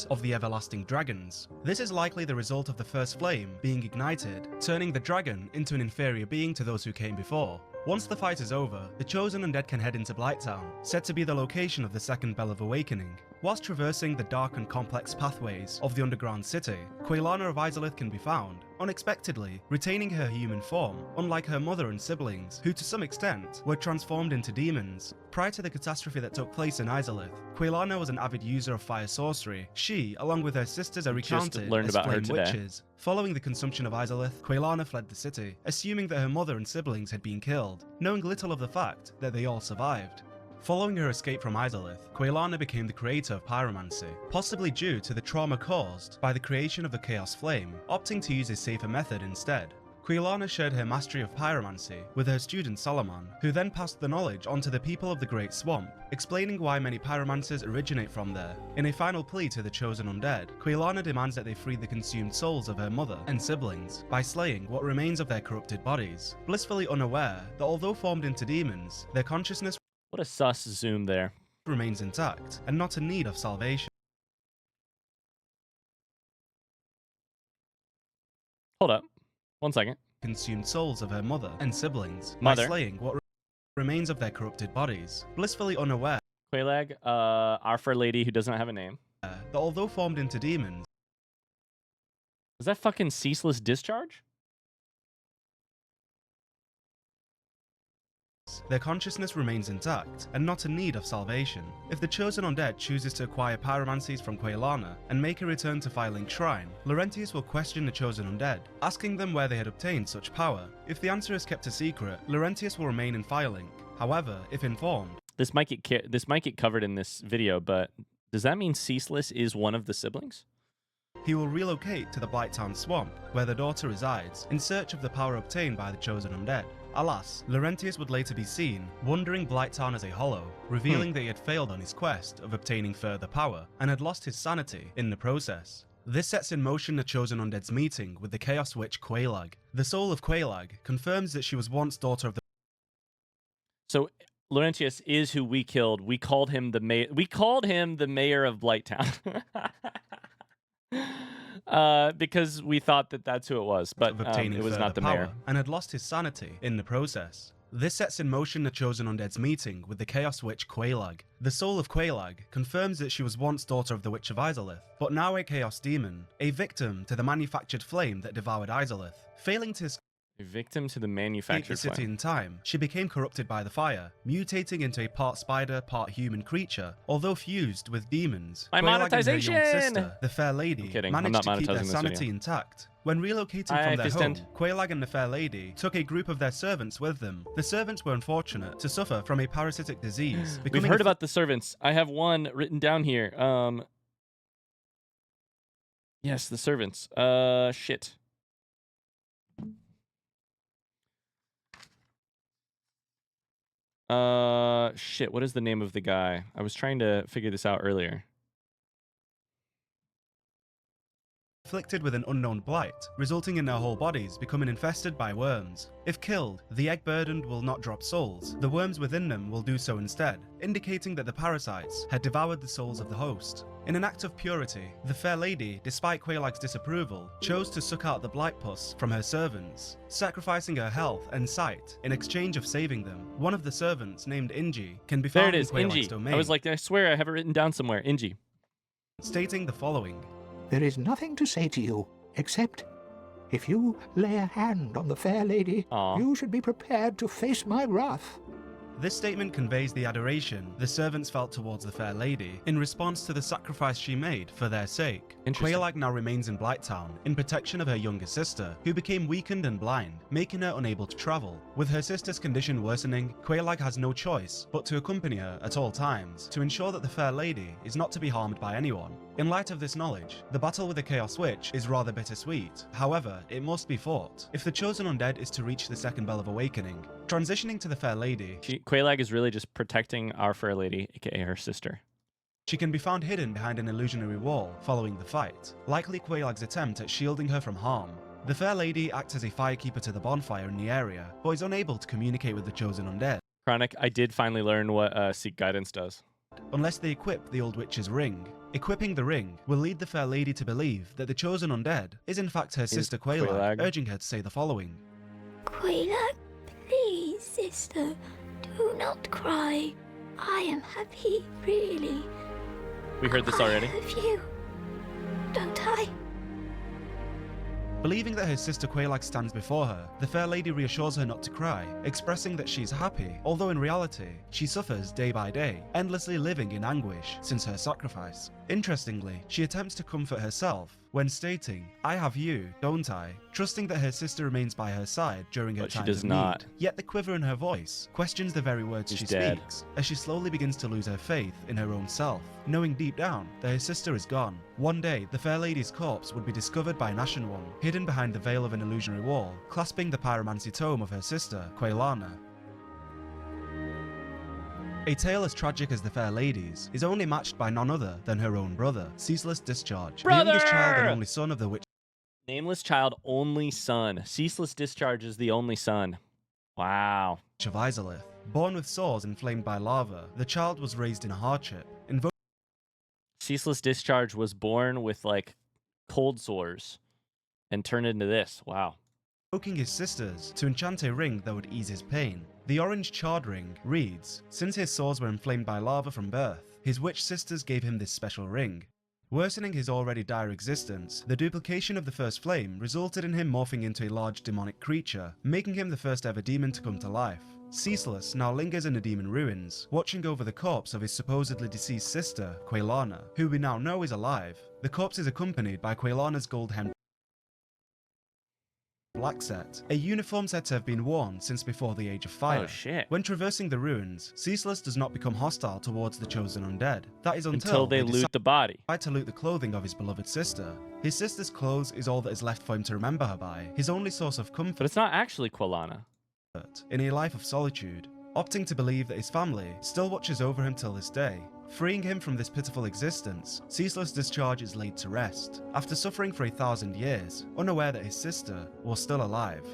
Of the everlasting dragons. This is likely the result of the first flame being ignited, turning the dragon into an inferior being to those who came before. Once the fight is over, the chosen undead can head into Blighttown, said to be the location of the second Bell of Awakening. Whilst traversing the dark and complex pathways of the underground city, Quelana of Izalith can be found, unexpectedly retaining her human form, unlike her mother and siblings, who to some extent were transformed into demons. Prior to the catastrophe that took place in Izalith, Quelana was an avid user of fire sorcery. She, along with her sisters, are recounted learned as about her flame today. witches. Following the consumption of Izalith, Quelana fled the city, assuming that her mother and siblings had been killed, knowing little of the fact that they all survived. Following her escape from Izalith, Quelana became the creator of pyromancy, possibly due to the trauma caused by the creation of the Chaos Flame, opting to use a safer method instead. Quilana shared her mastery of pyromancy with her student Solomon, who then passed the knowledge onto the people of the Great Swamp, explaining why many pyromancers originate from there. In a final plea to the chosen undead, Quilana demands that they free the consumed souls of her mother and siblings by slaying what remains of their corrupted bodies, blissfully unaware that although formed into demons, their consciousness What a sus zoom there. remains intact and not in need of salvation. Hold up. 1 second. Consumed souls of her mother and siblings Mother. by slaying what remains of their corrupted bodies, blissfully unaware Quelaag, our Fair Lady who does not have a name. that although formed into demons, Is that fucking ceaseless discharge? their consciousness remains intact and not in need of salvation. If the chosen undead chooses to acquire pyromancies from Quailana and make a return to Firelink Shrine, Laurentius will question the chosen undead, asking them where they had obtained such power. If the answer is kept a secret, Laurentius will remain in Firelink. However, if informed, This might get covered in this video, but does that mean Ceaseless is one of the siblings? he will relocate to the Blighttown Swamp, where the daughter resides, in search of the power obtained by the chosen undead. Alas, Laurentius would later be seen wandering Blighttown as a hollow, revealing that he had failed on his quest of obtaining further power, and had lost his sanity in the process. This sets in motion the chosen undead's meeting with the Chaos Witch Quelaag. The soul of Quelaag confirms that she was once daughter of the... So Laurentius is who we killed. We called him the mayor. We called him the mayor of Blighttown. Because we thought that that's who it was, but it was not the mayor. And had lost his sanity in the process. This sets in motion the chosen undead's meeting with the Chaos Witch Quelaag. The soul of Quelaag confirms that she was once daughter of the Witch of Izalith, but now a Chaos Demon, a victim to the manufactured flame that devoured Izalith. Failing to A victim to the escape manufactured the city flame. in time, she became corrupted by the fire, mutating into a part spider, part human creature. Although fused with demons, My Quelaag and her monetization! young sister, the Fair Lady, I'm kidding. I'm managed not to keep their monetizing this sanity video. intact. When relocating from their home, Quelaag and the Fair Lady took a group of their servants with them. The servants were unfortunate to suffer from a parasitic disease. We've heard about the servants. I have one written down here. Yes, the servants. Shit. Shit, what is the name of the guy? I was trying to figure this out earlier. afflicted with an unknown blight, resulting in their whole bodies becoming infested by worms. If killed, the egg-burdened will not drop souls, the worms within them will do so instead, indicating that the parasites had devoured the souls of the host. In an act of purity, the Fair Lady, despite Quelaag's disapproval, chose to suck out the blight pus from her servants, sacrificing her health and sight in exchange of saving them. One of the servants, named Ingi, can be There found it is, in Quelaag's Ingi. domain, I was like, I swear I have it written down somewhere. Ingi. stating the following. There is nothing to say to you, except if you lay a hand on the Fair Lady, you should be prepared to face my wrath. This statement conveys the adoration the servants felt towards the Fair Lady in response to the sacrifice she made for their sake. Quelaag now remains in Blighttown in protection of her younger sister, who became weakened and blind, making her unable to travel. With her sister's condition worsening, Quelaag has no choice but to accompany her at all times to ensure that the Fair Lady is not to be harmed by anyone. In light of this knowledge, the battle with the Chaos Witch is rather bittersweet. However, it must be fought if the chosen undead is to reach the second bell of awakening. Transitioning to the Fair Lady, Quelaag is really just protecting our Fair Lady, aka her sister. she can be found hidden behind an illusionary wall following the fight, likely Quelaag's attempt at shielding her from harm. The Fair Lady acts as a firekeeper to the bonfire in the area, but is unable to communicate with the chosen undead. Chronic, I did finally learn what Seek Guidance does. Unless they equip the Old Witch's ring. Equipping the ring will lead the Fair Lady to believe that the chosen undead is in fact her sister Quelaag, urging her to say the following. Quelaag, please, sister, do not cry. I am happy, really. We heard this already. I love you, don't I? Believing that her sister Quelaag stands before her, the Fair Lady reassures her not to cry, expressing that she's happy, although in reality, she suffers day by day, endlessly living in anguish since her sacrifice. Interestingly, she attempts to comfort herself when stating, "I have you, don't I?" trusting that her sister remains by her side during her But she times does of not. need. Yet the quiver in her voice questions the very words She's she dead. speaks, as she slowly begins to lose her faith in her own self, knowing deep down that her sister is gone. One day, the fair lady's corpse would be discovered by an Ashen One, hidden behind the veil of an illusionary wall, clasping the pyromancy tome of her sister, Quelana. A tale as tragic as the Fair Lady's is only matched by none other than her own brother, Ceaseless Discharge, the youngest child and only son of the witch. Nameless child, only son. Ceaseless Discharge is the only son. Wow. Of Izalith. Born with sores inflamed by lava, the child was raised in hardship. Ceaseless Discharge was born with like cold sores and turned into this. Wow. Invoking his sisters to enchant a ring that would ease his pain. The orange charred ring reads, since his sores were inflamed by lava from birth, his witch sisters gave him this special ring. Worsening his already dire existence, the duplication of the first flame resulted in him morphing into a large demonic creature, making him the first ever demon to come to life. Ceaseless now lingers in the demon ruins, watching over the corpse of his supposedly deceased sister, Quelana, who we now know is alive. The corpse is accompanied by Quelana's gold-hemmed black set, a uniform said to have been worn since before the Age of Fire. Oh shit. When traversing the ruins, Ceaseless does not become hostile towards the chosen undead. That is until they loot the body. Decide to loot the clothing of his beloved sister. His sister's clothes is all that is left for him to remember her by, his only source of comfort. But it's not actually Quelana. In a life of solitude, opting to believe that his family still watches over him till this day. Freeing him from this pitiful existence, Ceaseless Discharge is laid to rest, after suffering for 1,000 years, unaware that his sister was still alive.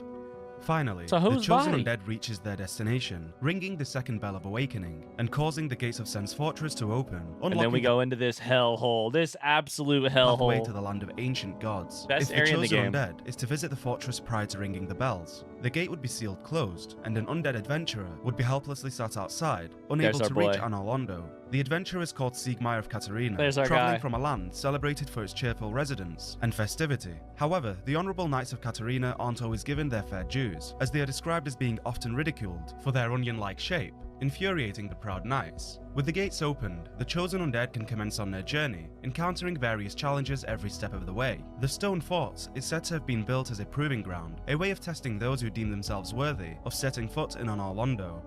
Finally, so the chosen undead reaches their destination, ringing the second bell of awakening, and causing the gates of Sen's fortress to open. And then we go into this hellhole, this absolute hellhole. Pathway to the land of ancient gods. Best if area the in the chosen game. undead is to visit the fortress prior to ringing the bells, the gate would be sealed closed, and an undead adventurer would be helplessly sat outside, unable to reach Anor Londo. The adventurer is called Siegmeyer of Katarina, travelling from a land celebrated for its cheerful residents and festivity. However, the honourable knights of Katarina aren't always given their fair dues, as they are described as being often ridiculed for their onion-like shape, infuriating the proud knights. With the gates opened, the chosen undead can commence on their journey, encountering various challenges every step of the way. The stone fort is said to have been built as a proving ground, a way of testing those who deem themselves worthy of setting foot in Anor Londo.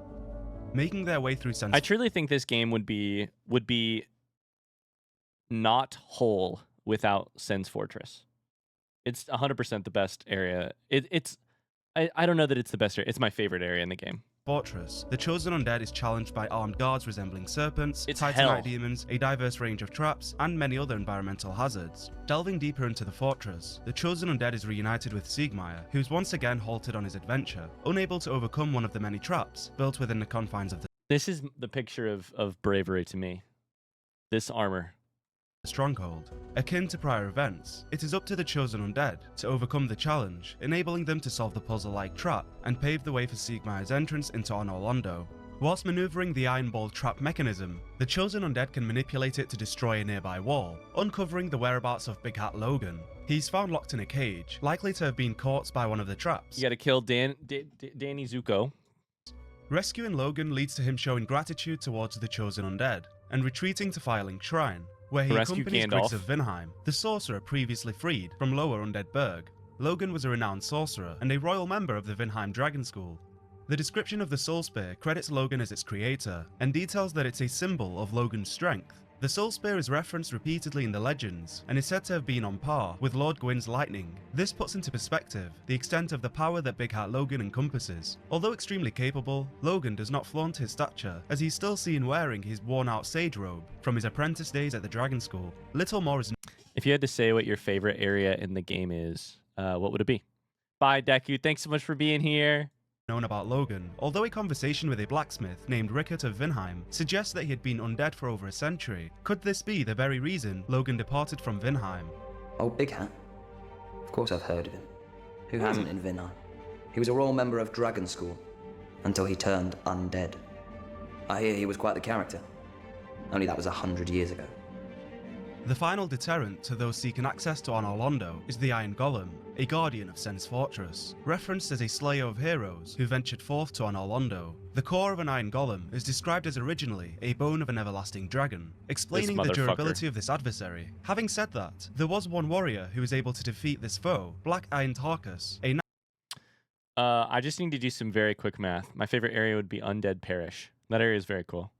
Making their way through I truly think this game would be not whole without Sen's Fortress. It's 100% the best area. I don't know that it's the best area. It's my favorite area in the game. Fortress, the chosen undead is challenged by armed guards resembling serpents, titanite demons, a diverse range of traps, and many other environmental hazards. Delving deeper into the fortress, the chosen undead is reunited with Siegmeyer, who's once again halted on his adventure, unable to overcome one of the many traps built within the confines of the This is the picture of bravery to me. This armor. stronghold. Akin to prior events, it is up to the chosen undead to overcome the challenge, enabling them to solve the puzzle-like trap and pave the way for Siegmeyer's entrance into Anor Londo. Whilst maneuvering the iron ball trap mechanism, the chosen undead can manipulate it to destroy a nearby wall, uncovering the whereabouts of Big Hat Logan. He's found locked in a cage, likely to have been caught by one of the traps. You gotta kill Danny Zuko. Rescuing Logan leads to him showing gratitude towards the chosen undead, and retreating to Firelink Shrine, where he accompanies Griggs of Vinheim, the sorcerer previously freed from Lower Undead Burg. Logan was a renowned sorcerer and a royal member of the Vinheim Dragon School. The description of the Soul Spear credits Logan as its creator, and details that it's a symbol of Logan's strength. The Soul Spear is referenced repeatedly in the legends, and is said to have been on par with Lord Gwyn's lightning. This puts into perspective the extent of the power that Big Hat Logan encompasses. Although extremely capable, Logan does not flaunt his stature, as he's still seen wearing his worn-out sage robe from his apprentice days at the Dragon School. Little more is... If you had to say what your favorite area in the game is, what would it be? Bye, Deku. Thanks so much for being here. Known about Logan, although a conversation with a blacksmith named Rickert of Vinheim suggests that he had been undead for over a century. Could this be the very reason Logan departed from Vinheim? Oh, Big Hat. Of course I've heard of him. Who hasn't in Vinheim? He was a royal member of Dragon School, until he turned undead. I hear he was quite the character. Only that was 100 years ago. The final deterrent to those seeking access to Anor Londo is the Iron Golem, a guardian of Sen's fortress, referenced as a slayer of heroes who ventured forth to Anor Londo. The core of an iron golem is described as originally a bone of an everlasting dragon, explaining the durability of this adversary. Having said that, there was one warrior who was able to defeat this foe, Black Iron Tarkus, a I just need to do some very quick math. My favorite area would be Undead Parish. That area is very cool.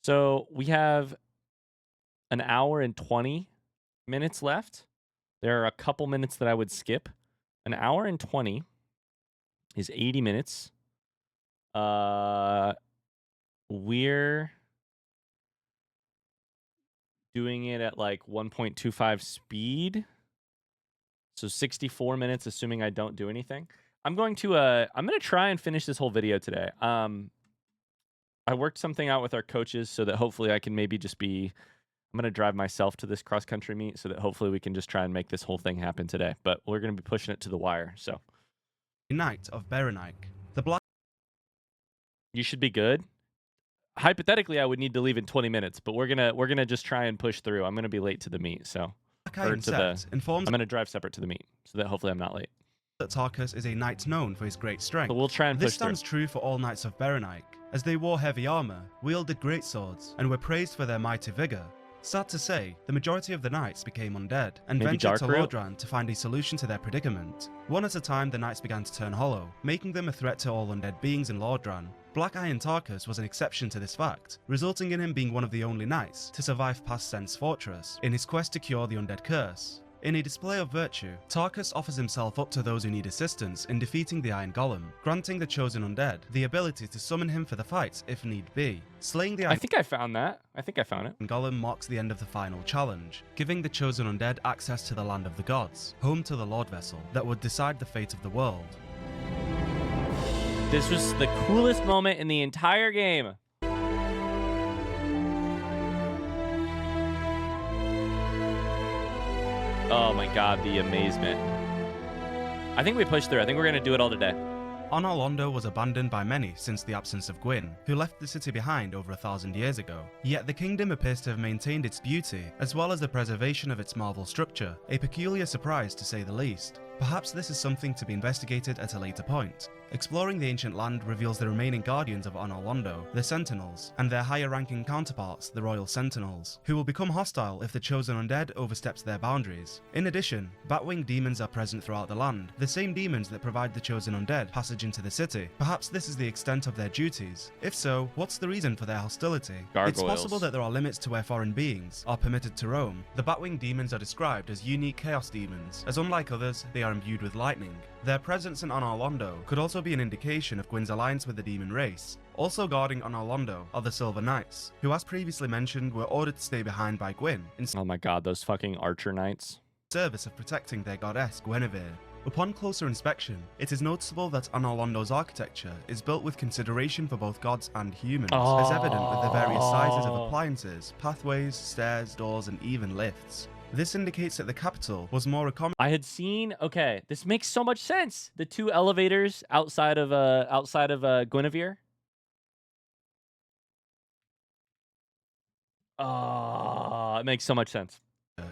So we have an hour and 20 minutes left. There are a couple minutes that I would skip. An hour and 20 is 80 minutes. We're doing it at like 1.25 speed. So 64 minutes, assuming I don't do anything. I'm going to try and finish this whole video today. I worked something out with our coaches so that hopefully I can maybe just be, I'm going to drive myself to this cross-country meet so that hopefully we can just try and make this whole thing happen today. But we're going to be pushing it to the wire, so. Knight of Berenik. The Black... You should be good. Hypothetically, I would need to leave in 20 minutes, but we're gonna just try and push through. I'm going to be late to the meet, so. I'm going to drive separate to the meet so that hopefully I'm not late. That Tarkus is a knight known for his great strength. But we'll try and push This stands true for all knights of Berenik, as they wore heavy armor, wielded great swords, and were praised for their mighty vigor. Sad to say, the majority of the knights became undead, and Maybe ventured to Dark Lordran to find a solution to their predicament. One at a time, the knights began to turn hollow, making them a threat to all undead beings in Lordran. Black Iron Tarkus was an exception to this fact, resulting in him being one of the only knights to survive past Sen's fortress in his quest to cure the undead curse. In a display of virtue, Tarkus offers himself up to those who need assistance in defeating the Iron Golem, granting the chosen undead the ability to summon him for the fight if need be. Slaying the Iron I think I found that. I think I found it. Golem marks the end of the final challenge, giving the chosen undead access to the land of the gods, home to the Lord Vessel that would decide the fate of the world. This was the coolest moment in the entire game. Oh my god, the amazement. I think we pushed through. I think we're going to do it all today. Anor Londo was abandoned by many since the absence of Gwyn, who left the city behind over 1,000 years ago. Yet the kingdom appears to have maintained its beauty, as well as the preservation of its marble structure, a peculiar surprise to say the least. Perhaps this is something to be investigated at a later point. Exploring the ancient land reveals the remaining guardians of Anor Londo, the Sentinels, and their higher-ranking counterparts, the Royal Sentinels, who will become hostile if the chosen undead oversteps their boundaries. In addition, Batwing demons are present throughout the land, the same demons that provide the chosen undead passage into the city. Perhaps this is the extent of their duties. If so, what's the reason for their hostility? Gargoyles. It's possible that there are limits to where foreign beings are permitted to roam. The Batwing demons are described as unique chaos demons, as unlike others, they are imbued with lightning. Their presence in Anor Londo could also be an indication of Gwyn's alliance with the demon race. Also guarding Anor Londo are the Silver Knights, who as previously mentioned were ordered to stay behind by Gwyn in Oh my god, those fucking archer knights. service of protecting their goddess Guinevere. Upon closer inspection, it is noticeable that Anor Londo's architecture is built with consideration for both gods and humans, as evident with the various sizes of appliances, pathways, stairs, doors, and even lifts. This indicates that the capital was more accommodating. I had seen, okay, this makes so much sense. The two elevators outside of Guinevere. Oh, it makes so much sense.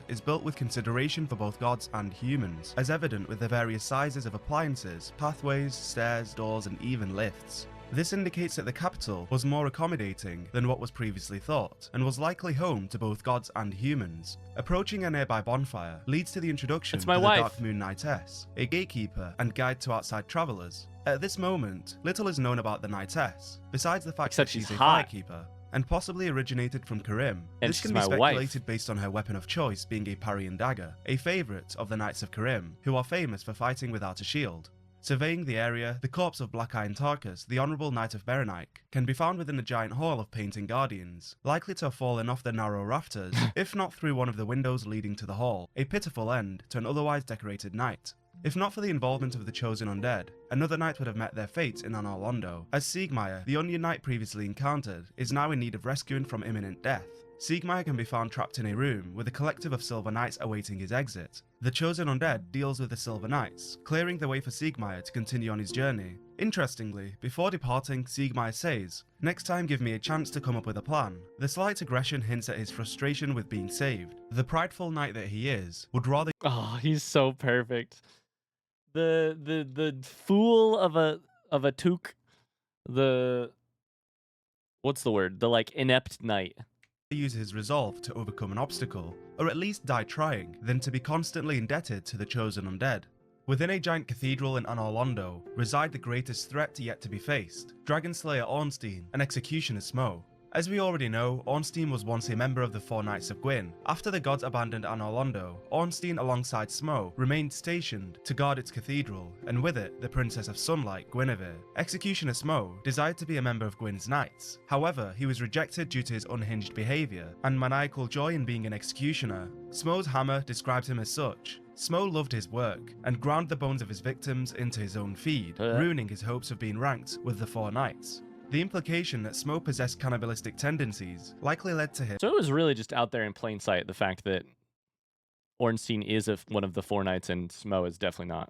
Is built with consideration for both gods and humans, as evident with the various sizes of appliances, pathways, stairs, doors, and even lifts. This indicates that the capital was more accommodating than what was previously thought, and was likely home to both gods and humans. Approaching a nearby bonfire leads to the introduction to the Dark Moon Knightess, a gatekeeper and guide to outside travelers. At this moment, little is known about the Knightess, besides the fact that she's a firekeeper, and possibly originated from Karim. And this can be speculated based on her weapon of choice being a parry and dagger, a favourite of the Knights of Karim, who are famous for fighting without a shield. Surveying the area, the corpse of Black Iron Tarkus, the Honourable Knight of Berenik, can be found within a giant hall of painting guardians, likely to have fallen off the narrow rafters, if not through one of the windows leading to the hall, a pitiful end to an otherwise decorated knight. If not for the involvement of the chosen undead, another knight would have met their fate in Anor Londo, as Siegmeyer, the Onion Knight previously encountered, is now in need of rescuing from imminent death. Siegmeyer can be found trapped in a room with a collective of Silver Knights awaiting his exit. The chosen undead deals with the Silver Knights, clearing the way for Siegmeyer to continue on his journey. Interestingly, before departing, Siegmeyer says, "Next time give me a chance to come up with a plan." The slight aggression hints at his frustration with being saved. The prideful knight that he is would rather— Oh, he's so perfect. the fool of a took, the what's the word? The like inept knight. Use his resolve to overcome an obstacle, or at least die trying, than to be constantly indebted to the chosen undead. Within a giant cathedral in Anor Londo reside the greatest threat yet to be faced, Dragonslayer Ornstein and Executioner Smo. As we already know, Ornstein was once a member of the Four Knights of Gwyn. After the gods abandoned Anor Londo, Ornstein alongside Smo remained stationed to guard its cathedral, and with it, the Princess of Sunlight, Guinevere. Executioner Smo desired to be a member of Gwyn's Knights. However, he was rejected due to his unhinged behaviour and maniacal joy in being an executioner. Smo's hammer describes him as such. Smo loved his work, and ground the bones of his victims into his own feed, ruining his hopes of being ranked with the Four Knights. The implication that Smo possessed cannibalistic tendencies likely led to him. So it was really just out there in plain sight, the fact that Ornstein is one of the Four Knights and Smo is definitely not.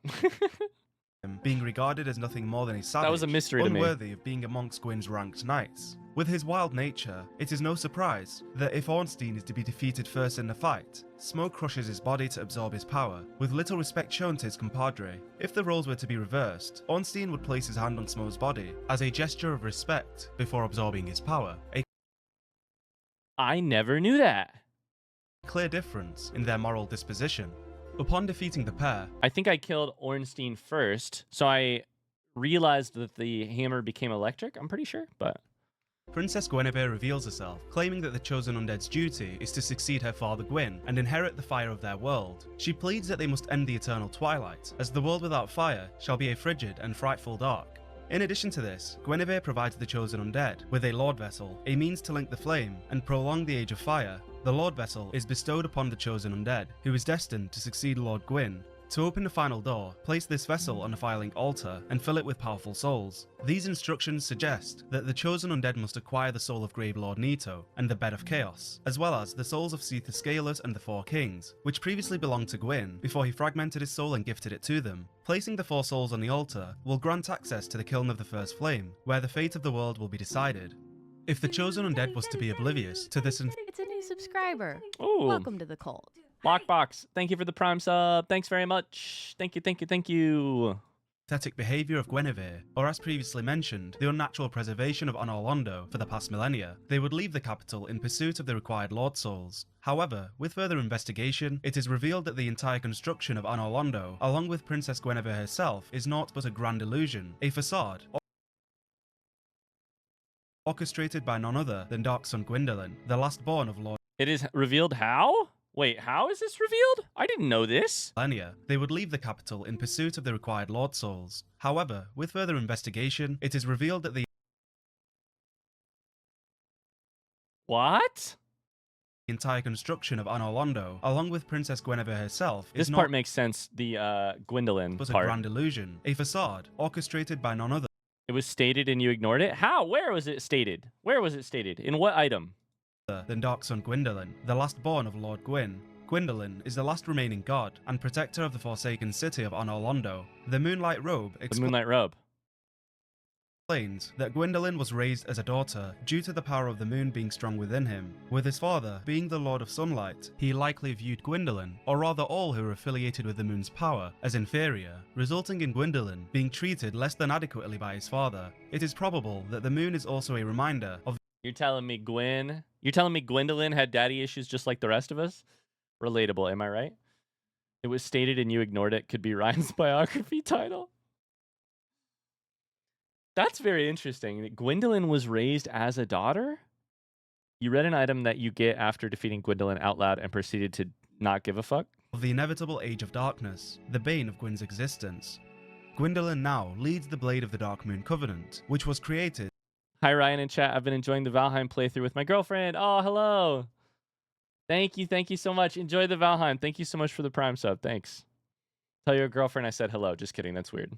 Being regarded as nothing more than a savage, that was a mystery to me. Unworthy of being amongst Gwyn's ranked knights. With his wild nature, it is no surprise that if Ornstein is to be defeated first in the fight, Smo crushes his body to absorb his power, with little respect shown to his compadre. If the roles were to be reversed, Ornstein would place his hand on Smo's body as a gesture of respect before absorbing his power. I never knew that. A clear difference in their moral disposition. Upon defeating the pair, I think I killed Ornstein first, so I realized that the hammer became electric, I'm pretty sure, but... Princess Guinevere reveals herself, claiming that the chosen undead's duty is to succeed her father Gwyn and inherit the fire of their world. She pleads that they must end the eternal twilight, as the world without fire shall be a frigid and frightful dark. In addition to this, Guinevere provides the chosen undead with a Lord Vessel, a means to link the flame and prolong the Age of Fire. The Lord Vessel is bestowed upon the chosen undead, who is destined to succeed Lord Gwyn. To open the final door, place this vessel on a filing altar and fill it with powerful souls. These instructions suggest that the chosen undead must acquire the soul of Gravelord Nito and the Bed of Chaos, as well as the souls of Seath the Scalers and the Four Kings, which previously belonged to Gwyn before he fragmented his soul and gifted it to them. Placing the four souls on the altar will grant access to the Kiln of the First Flame, where the fate of the world will be decided. If the chosen undead was to be oblivious to this... It's a new subscriber. Ooh. Welcome to the cult. Blockbox, thank you for the Prime sub. Thanks very much. Thank you, thank you, thank you. Pathetic behaviour of Guinevere, or as previously mentioned, the unnatural preservation of Anor Londo for the past millennia, they would leave the capital in pursuit of the required Lord Souls. However, with further investigation, it is revealed that the entire construction of Anor Londo, along with Princess Guinevere herself, is naught but a grand illusion, a facade, orchestrated by none other than Dark Son Gwyndolin, the last born of Lord. It is revealed how? Wait, how is this revealed? I didn't know this. Millennia, they would leave the capital in pursuit of the required Lord Souls. However, with further investigation, it is revealed that the entire construction of Anor Londo, along with Princess Guinevere herself, this part makes sense. The Gwyndolin was part. A grand illusion, a facade orchestrated by none other. It was stated and you ignored it? How? Where was it stated? Where was it stated? In what item? Than Dark Son Gwyndolin, the last born of Lord Gwyn. Gwyndolin is the last remaining god and protector of the forsaken city of Anor Londo. The Moonlight Robe explains that Gwyndolin was raised as a daughter due to the power of the moon being strong within him. With his father being the Lord of Sunlight, he likely viewed Gwyndolin, or rather all who were affiliated with the moon's power, as inferior, resulting in Gwyndolin being treated less than adequately by his father. It is probable that the moon is also a reminder of... You're telling me Gwyndolin had daddy issues just like the rest of us? Relatable, am I right? It was stated and you ignored it could be Ryan's biography title. That's very interesting. Gwyndolin was raised as a daughter? You read an item that you get after defeating Gwyndolin out loud and proceeded to not give a fuck? Of the inevitable Age of Darkness, the bane of Gwyn's existence. Gwyndolin now leads the Blade of the Dark Moon Covenant, which was created... Hi Ryan in chat, I've been enjoying the Valheim playthrough with my girlfriend. Oh, hello. Thank you so much. Enjoy the Valheim. Thank you so much for the Prime sub, thanks. Tell your girlfriend I said hello, just kidding, that's weird.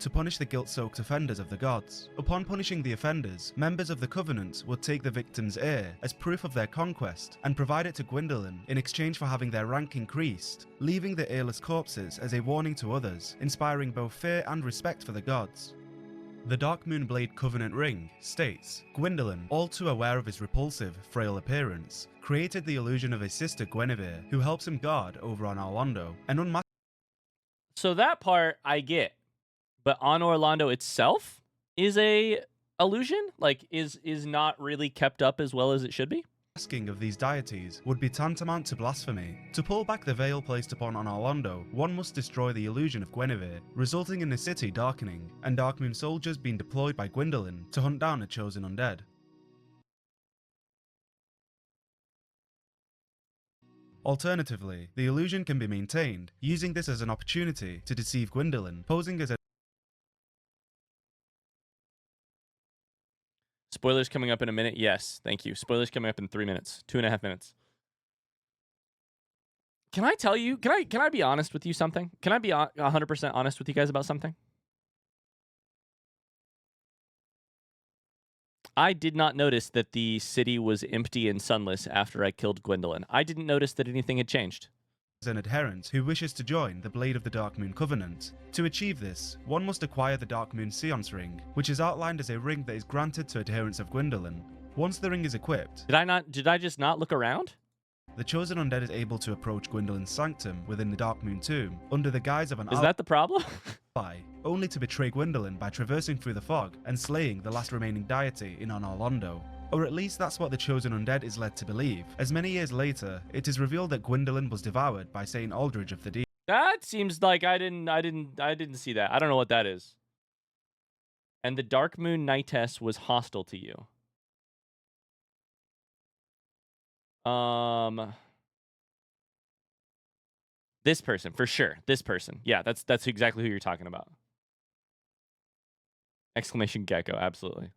To punish the guilt-soaked offenders of the gods. Upon punishing the offenders, members of the Covenant would take the victim's ear as proof of their conquest and provide it to Gwyndolin in exchange for having their rank increased, leaving the earless corpses as a warning to others, inspiring both fear and respect for the gods. The Dark Moonblade Covenant Ring states, Gwyndolin, all too aware of his repulsive, frail appearance, created the illusion of a sister Guinevere who helps him guard over Anor Londo, and unmasked. So that part I get, but on Orlando itself is a illusion, like is not really kept up as well as it should be. Asking of these deities would be tantamount to blasphemy. To pull back the veil placed upon on Orlando, one must destroy the illusion of Guinevere, resulting in the city darkening, and Darkmoon soldiers being deployed by Gwendolyn to hunt down a chosen undead. Alternatively, the illusion can be maintained, using this as an opportunity to deceive Gwendolyn, posing as a Spoilers coming up in a minute. Yes, thank you. Spoilers coming up in 3 minutes, 2.5 minutes. Can I tell you? Can I be honest with you? Something? Can I be 100% honest with you guys about something? I did not notice that the city was empty and sunless after I killed Gwendolyn. I didn't notice that anything had changed. An adherent who wishes to join the Blade of the Darkmoon Covenant. To achieve this, one must acquire the Darkmoon Seance Ring, which is outlined as a ring that is granted to adherents of Gwendolyn. Once the ring is equipped, did I just not look around? The chosen undead is able to approach Gwendolyn's sanctum within the Darkmoon tomb under the guise of an Is that the problem? Only to betray Gwendolyn by traversing through the fog and slaying the last remaining deity in Orlando. Or at least that's what the chosen undead is led to believe, as many years later, it is revealed that Gwendolyn was devoured by Saint Aldridge of the Deep. That seems like I didn't see that. I don't know what that is. And the Darkmoon Knightess was hostile to you. This person, for sure. This person. Yeah, that's exactly who you're talking about. Exclamation gecko, absolutely.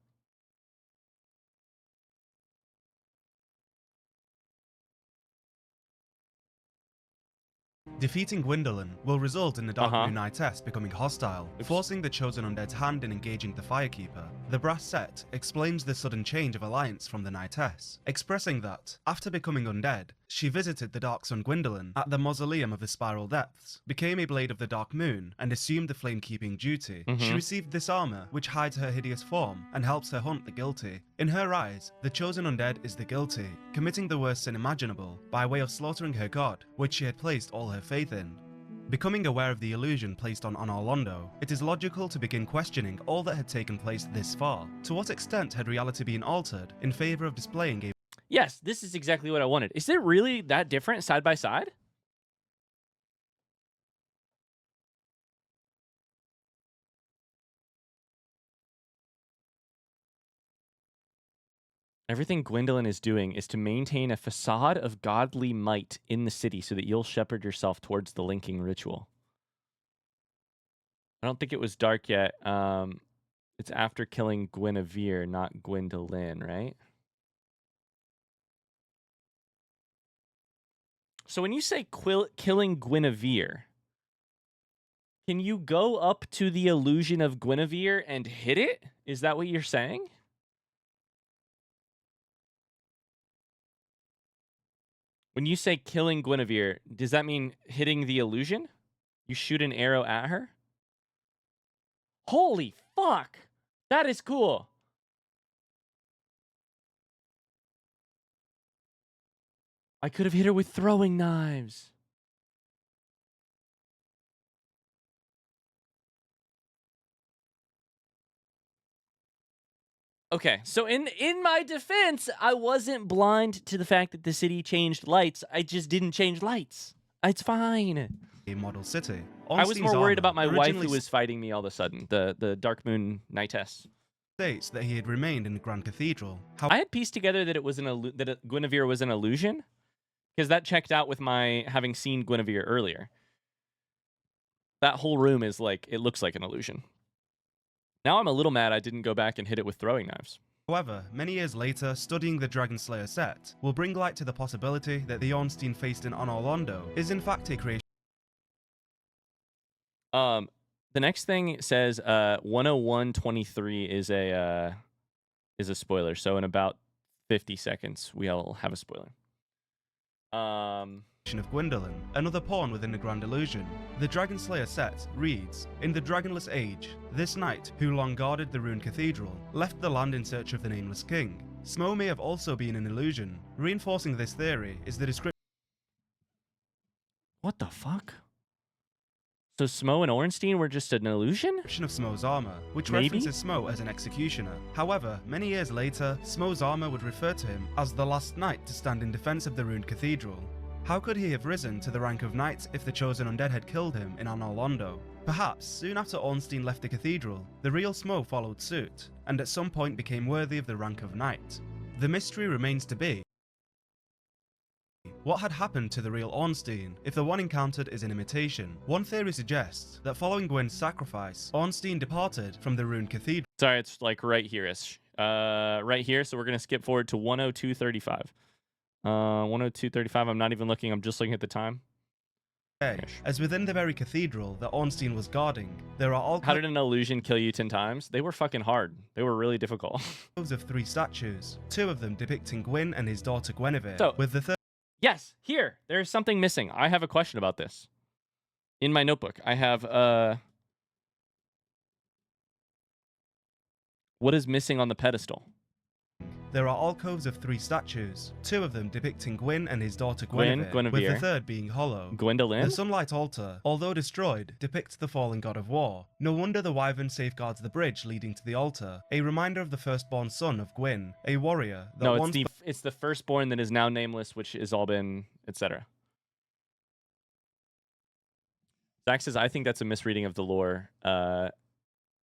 Defeating Gwendolyn will result in the Darkmoon Knightess becoming hostile, forcing the chosen undead's hand in engaging the Firekeeper. The brass set explains the sudden change of alliance from the Knightess, expressing that, after becoming undead, she visited the Dark Sun Gwendolyn at the Mausoleum of the Spiral Depths, became a Blade of the Dark Moon, and assumed the flame-keeping duty. She received this armor, which hides her hideous form and helps her hunt the guilty. In her eyes, the chosen undead is the guilty, committing the worst sin imaginable by way of slaughtering her god, which she had placed all her faith in. Becoming aware of the illusion placed on Orlando, it is logical to begin questioning all that had taken place this far. To what extent had reality been altered in favor of displaying a... Yes, this is exactly what I wanted. Is it really that different side by side? Everything Gwendolyn is doing is to maintain a facade of godly might in the city so that you'll shepherd yourself towards the linking ritual. I don't think it was dark yet. It's after killing Guinevere, not Gwendolyn, right? So when you say killing Guinevere, can you go up to the illusion of Guinevere and hit it? Is that what you're saying? When you say killing Guinevere, does that mean hitting the illusion? You shoot an arrow at her? Holy fuck! That is cool. I could have hit her with throwing knives. Okay, so in my defense, I wasn't blind to the fact that the city changed lights. I just didn't change lights. It's fine. A model city. I was more worried about my wife who was fighting me all of a sudden, the Darkmoon Knightess. States that he had remained in the Grand Cathedral. I had pieced together that it was that Guinevere was an illusion, because that checked out with my having seen Guinevere earlier. That whole room is like, it looks like an illusion. Now I'm a little mad I didn't go back and hit it with throwing knives. However, many years later, studying the Dragon Slayer set will bring light to the possibility that the Ornstein faced in Orlando is in fact a creation. The next thing says 101.23 is a spoiler. So in about 50 seconds, we'll have a spoiler. Of Gwendolyn, another pawn within the Grand Illusion. The Dragon Slayer set reads, in the Dragonless Age, this knight, who long guarded the ruined cathedral, left the land in search of the nameless king. Smough may have also been an illusion. Reinforcing this theory is the description. What the fuck? So Smo and Ornstein were just an illusion? Of Smo's armor, which Maybe? references Smo as an executioner. However, many years later, Smo's armor would refer to him as the last knight to stand in defense of the ruined cathedral. How could he have risen to the rank of knight if the chosen undead had killed him in Anor Londo? Perhaps, soon after Ornstein left the cathedral, the real Smo followed suit, and at some point became worthy of the rank of knight. The mystery remains to be, what had happened to the real Ornstein if the one encountered is an imitation? One theory suggests that following Gwyn's sacrifice, Ornstein departed from the ruined cathedral. Sorry, it's like right here-ish. Right here, so we're going to skip forward to 102.35. 102.35, I'm not even looking, I'm just looking at the time. As within the very cathedral that Ornstein was guarding, there are all How did an illusion kill you 10 times? They were fucking hard. They were really difficult. of 3 statues, 2 of them depicting Gwyn and his daughter Guinevere, So, with the third. Yes, here. There's something missing. I have a question about this. In my notebook, I have, what is missing on the pedestal? There are alcoves of 3 statues, 2 of them depicting Gwyn and his daughter Guinevere, with the third being hollow. Gwendolyn? The sunlight altar, although destroyed, depicts the fallen god of war. No wonder the wyvern safeguards the bridge leading to the altar, a reminder of the firstborn son of Gwyn, a warrior that No, once it's the firstborn that is now nameless, which has all been, etc. Zach says, I think that's a misreading of the lore.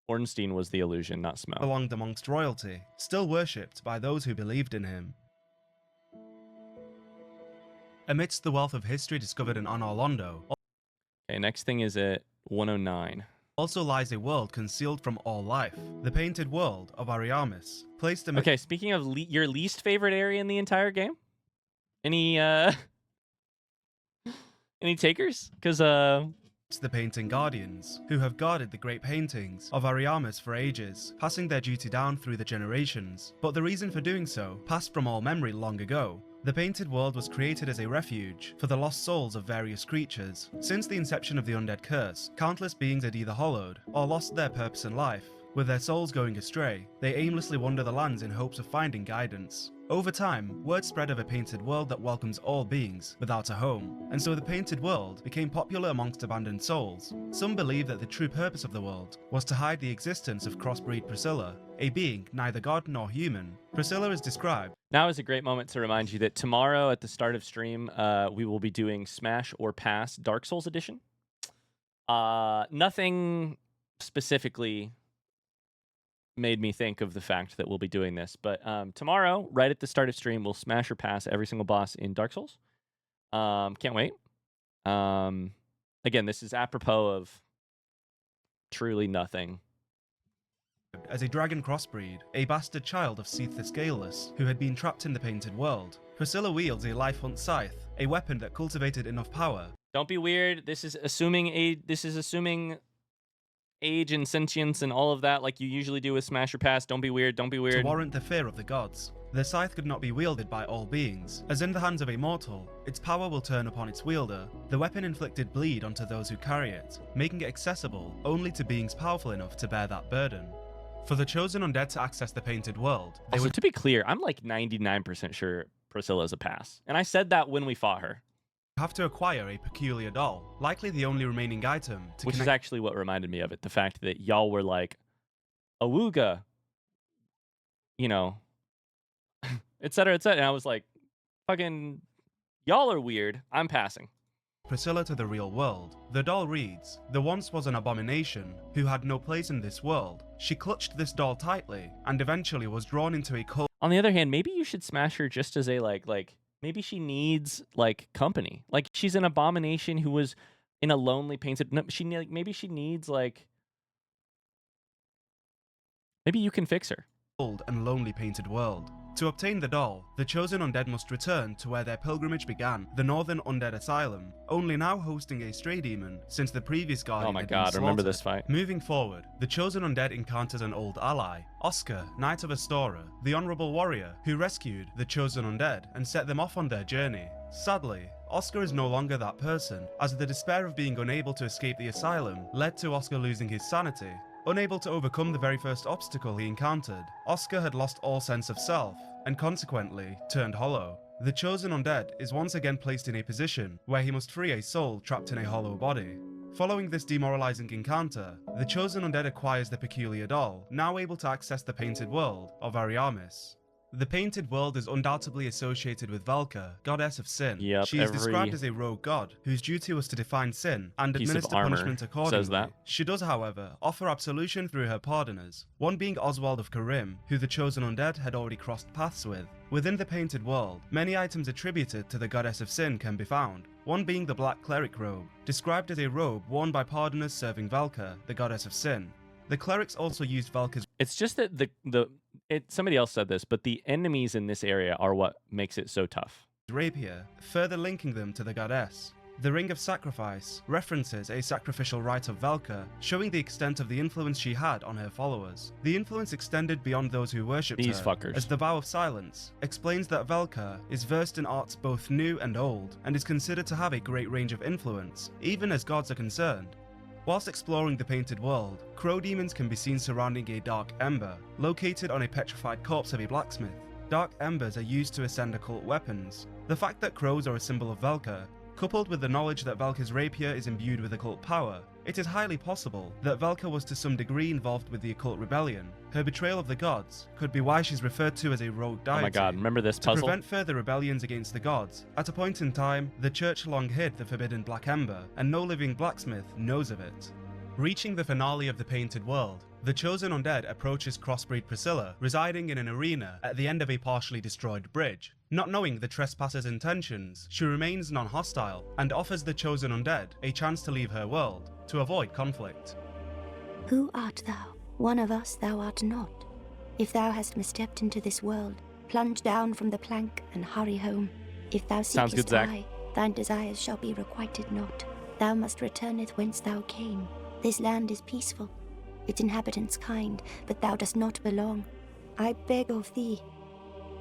Ornstein was the illusion, not Smo. belonged amongst royalty, still worshipped by those who believed in him. Amidst the wealth of history discovered in Anor Londo, Okay, next thing is at 109. also lies a world concealed from all life, the painted world of Ariamis, placed amidst Okay, speaking of your least favorite area in the entire game, any any takers? Because the painting guardians, who have guarded the great paintings of Ariamis for ages, passing their duty down through the generations. But the reason for doing so passed from all memory long ago. The painted world was created as a refuge for the lost souls of various creatures. Since the inception of the undead curse, countless beings had either hollowed or lost their purpose in life. With their souls going astray, they aimlessly wander the lands in hopes of finding guidance. Over time, word spread of a painted world that welcomes all beings without a home, and so the painted world became popular amongst abandoned souls. Some believe that the true purpose of the world was to hide the existence of crossbreed Priscilla, a being neither god nor human. Priscilla is described. Now is a great moment to remind you that tomorrow at the start of stream, we will be doing Smash or Pass Dark Souls Edition. Nothing specifically made me think of the fact that we'll be doing this, but tomorrow, right at the start of stream, we'll smash or pass every single boss in Dark Souls. Can't wait. Again, this is apropos of truly nothing. As a dragon crossbreed, a bastard child of Seath the Scaleless, who had been trapped in the painted world. Priscilla wields a life hunt scythe, a weapon that cultivated enough power. Don't be weird. This is assuming age and sentience and all of that like you usually do with Smash or Pass. Don't be weird. Don't be weird. To warrant the fear of the gods. The scythe could not be wielded by all beings, as in the hands of a mortal, its power will turn upon its wielder. The weapon inflicted bleed onto those who carry it, making it accessible only to beings powerful enough to bear that burden. For the chosen undead to access the painted world, Also, to be clear, I'm like 99% sure Priscilla's a pass. And I said that when we fought her. Have to acquire a peculiar doll, likely the only remaining item to Which is actually what reminded me of it. The fact that y'all were like, Awooga, you know, etc., etc. And I was like, fucking, y'all are weird. I'm passing. Priscilla to the real world. The doll reads, "There once was an abomination who had no place in this world. She clutched this doll tightly and eventually was drawn into a cult." On the other hand, maybe you should smash her just as a like maybe she needs like company. Like she's an abomination who was in a lonely painted. No, maybe she needs like. Maybe you can fix her. Old and lonely painted world. To obtain the doll, the chosen undead must return to where their pilgrimage began, the Northern Undead Asylum, only now hosting a stray demon since the previous guardian. Oh my had god, been remember slaughtered. this fight. Moving forward, the chosen undead encounters an old ally, Oscar, Knight of Astora, the honorable warrior who rescued the chosen undead and set them off on their journey. Sadly, Oscar is no longer that person, as the despair of being unable to escape the asylum led to Oscar losing his sanity. Unable to overcome the very first obstacle he encountered, Oscar had lost all sense of self, and consequently turned hollow. The chosen undead is once again placed in a position where he must free a soul trapped in a hollow body. Following this demoralizing encounter, the chosen undead acquires the peculiar doll, now able to access the painted world of Ariamis. The painted world is undoubtedly associated with Valka, goddess of sin. Yep, she is described as a rogue god, whose duty was to define sin and administer punishment accordingly. Says that. She does, however, offer absolution through her pardoners, one being Oswald of Karim, who the chosen undead had already crossed paths with. Within the painted world, many items attributed to the goddess of sin can be found, one being the black cleric robe, described as a robe worn by pardoners serving Valka, the goddess of sin. The clerics also used Valka's... It's just that somebody else said this, but the enemies in this area are what makes it so tough. rapier, further linking them to the goddess. The Ring of Sacrifice references a sacrificial rite of Valka, showing the extent of the influence she had on her followers. The influence extended beyond those who worshipped These her, fuckers. as the Vow of Silence explains that Valka is versed in arts both new and old, and is considered to have a great range of influence, even as gods are concerned. Whilst exploring the painted world, crow demons can be seen surrounding a dark ember, located on a petrified corpse of a blacksmith. Dark embers are used to ascend occult weapons. The fact that crows are a symbol of Valka, coupled with the knowledge that Valka's rapier is imbued with occult power, it is highly possible that Valka was to some degree involved with the occult rebellion. Her betrayal of the gods could be why she's referred to as a rogue deity. Oh my god, remember this To puzzle? prevent further rebellions against the gods, at a point in time, the church long hid the forbidden black ember, and no living blacksmith knows of it. Reaching the finale of the painted world, the chosen undead approaches crossbreed Priscilla, residing in an arena at the end of a partially destroyed bridge. Not knowing the trespasser's intentions, she remains non-hostile and offers the chosen undead a chance to leave her world to avoid conflict. Who art thou? One of us thou art not. If thou hast misstepped into this world, plunge down from the plank and hurry home. If thou Sounds good, seekest Zach. I, thine desires shall be requited not. Thou must returneth whence thou came. This land is peaceful, its inhabitants kind, but thou dost not belong. I beg of thee,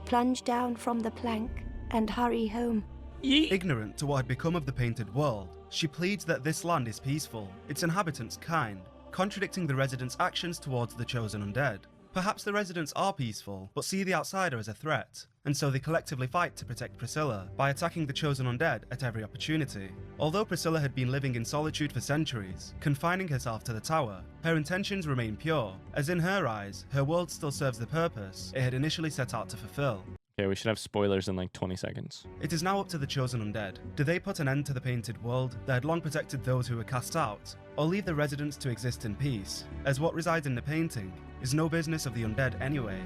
plunge down from the plank and hurry home. Ignorant to what had become of the painted world, she pleads that this land is peaceful, its inhabitants kind, contradicting the residents' actions towards the chosen undead. Perhaps the residents are peaceful, but see the outsider as a threat, and so they collectively fight to protect Priscilla by attacking the chosen undead at every opportunity. Although Priscilla had been living in solitude for centuries, confining herself to the tower, her intentions remain pure, as in her eyes, her world still serves the purpose it had initially set out to fulfill. Okay, we should have spoilers in like 20 seconds. It is now up to the chosen undead. Do they put an end to the painted world that had long protected those who were cast out, or leave the residents to exist in peace, as what resides in the painting is no business of the undead anyway?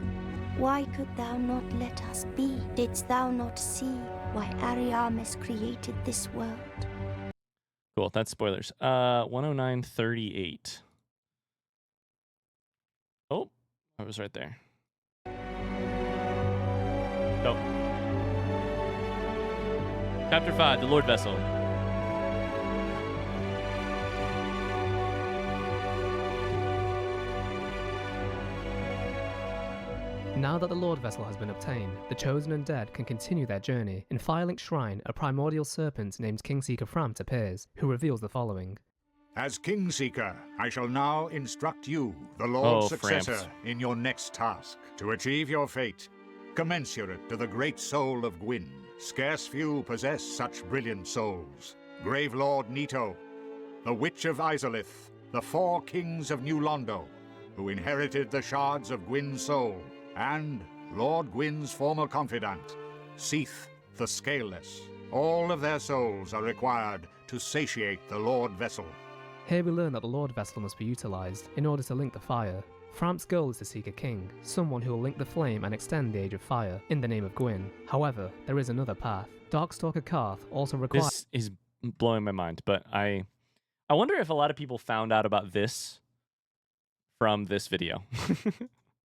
Why could thou not let us be? Didst thou not see why Ariamis created this world? Cool, that's spoilers. 109:38. Oh, I was right there. Go. Chapter 5, the Lord Vessel. Now that the Lord Vessel has been obtained, the Chosen Undead can continue their journey. In Firelink Shrine, a primordial serpent named Kingseeker Framt appears, who reveals the following. As Kingseeker, I shall now instruct you, the Lord's successor, Framps. in your next task. To achieve your fate, commensurate to the great soul of Gwyn. Scarce few possess such brilliant souls. Grave Lord Nito, the Witch of Izalith, the 4 kings of New Londo, who inherited the shards of Gwyn's soul, and Lord Gwyn's former confidant, Seath the Scaleless. All of their souls are required to satiate the Lord Vessel. Here we learn that the Lord Vessel must be utilised in order to link the fire. Framp's goal is to seek a king, someone who will link the flame and extend the Age of Fire, in the name of Gwyn. However, there is another path. Darkstalker Karth also requires... This is blowing my mind, but I wonder if a lot of people found out about this from this video.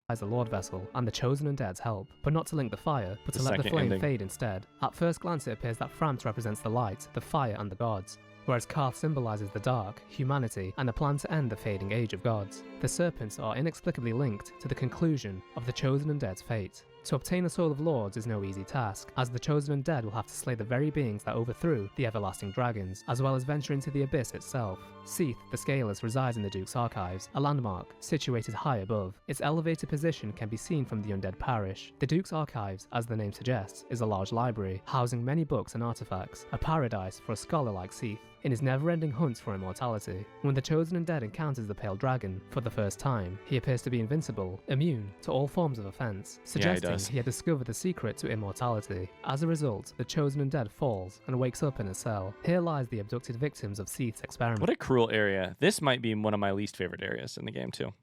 as the Lord Vessel and the Chosen Undead's help, but not to link the fire, but to let the flame fade instead. At first glance it appears that Framt represents the light, the fire and the gods, whereas Karth symbolises the dark, humanity, and the plan to end the fading age of gods. The serpents are inexplicably linked to the conclusion of the Chosen Undead's fate. To obtain the Soul of Lords is no easy task, as the Chosen Undead will have to slay the very beings that overthrew the Everlasting Dragons, as well as venture into the Abyss itself. Seath, the Scaleless, resides in the Duke's Archives, a landmark situated high above. Its elevated position can be seen from the Undead Parish. The Duke's Archives, as the name suggests, is a large library, housing many books and artifacts, a paradise for a scholar like Seath. in his never-ending hunt for immortality. When the Chosen Undead encounters the Pale Dragon for the first time, he appears to be invincible, immune to all forms of offense, suggesting he had discovered the secret to immortality. As a result, the Chosen Undead falls and wakes up in a cell. Here lies the abducted victims of Seath's experiment. What a cruel area. This might be one of my least favorite areas in the game too.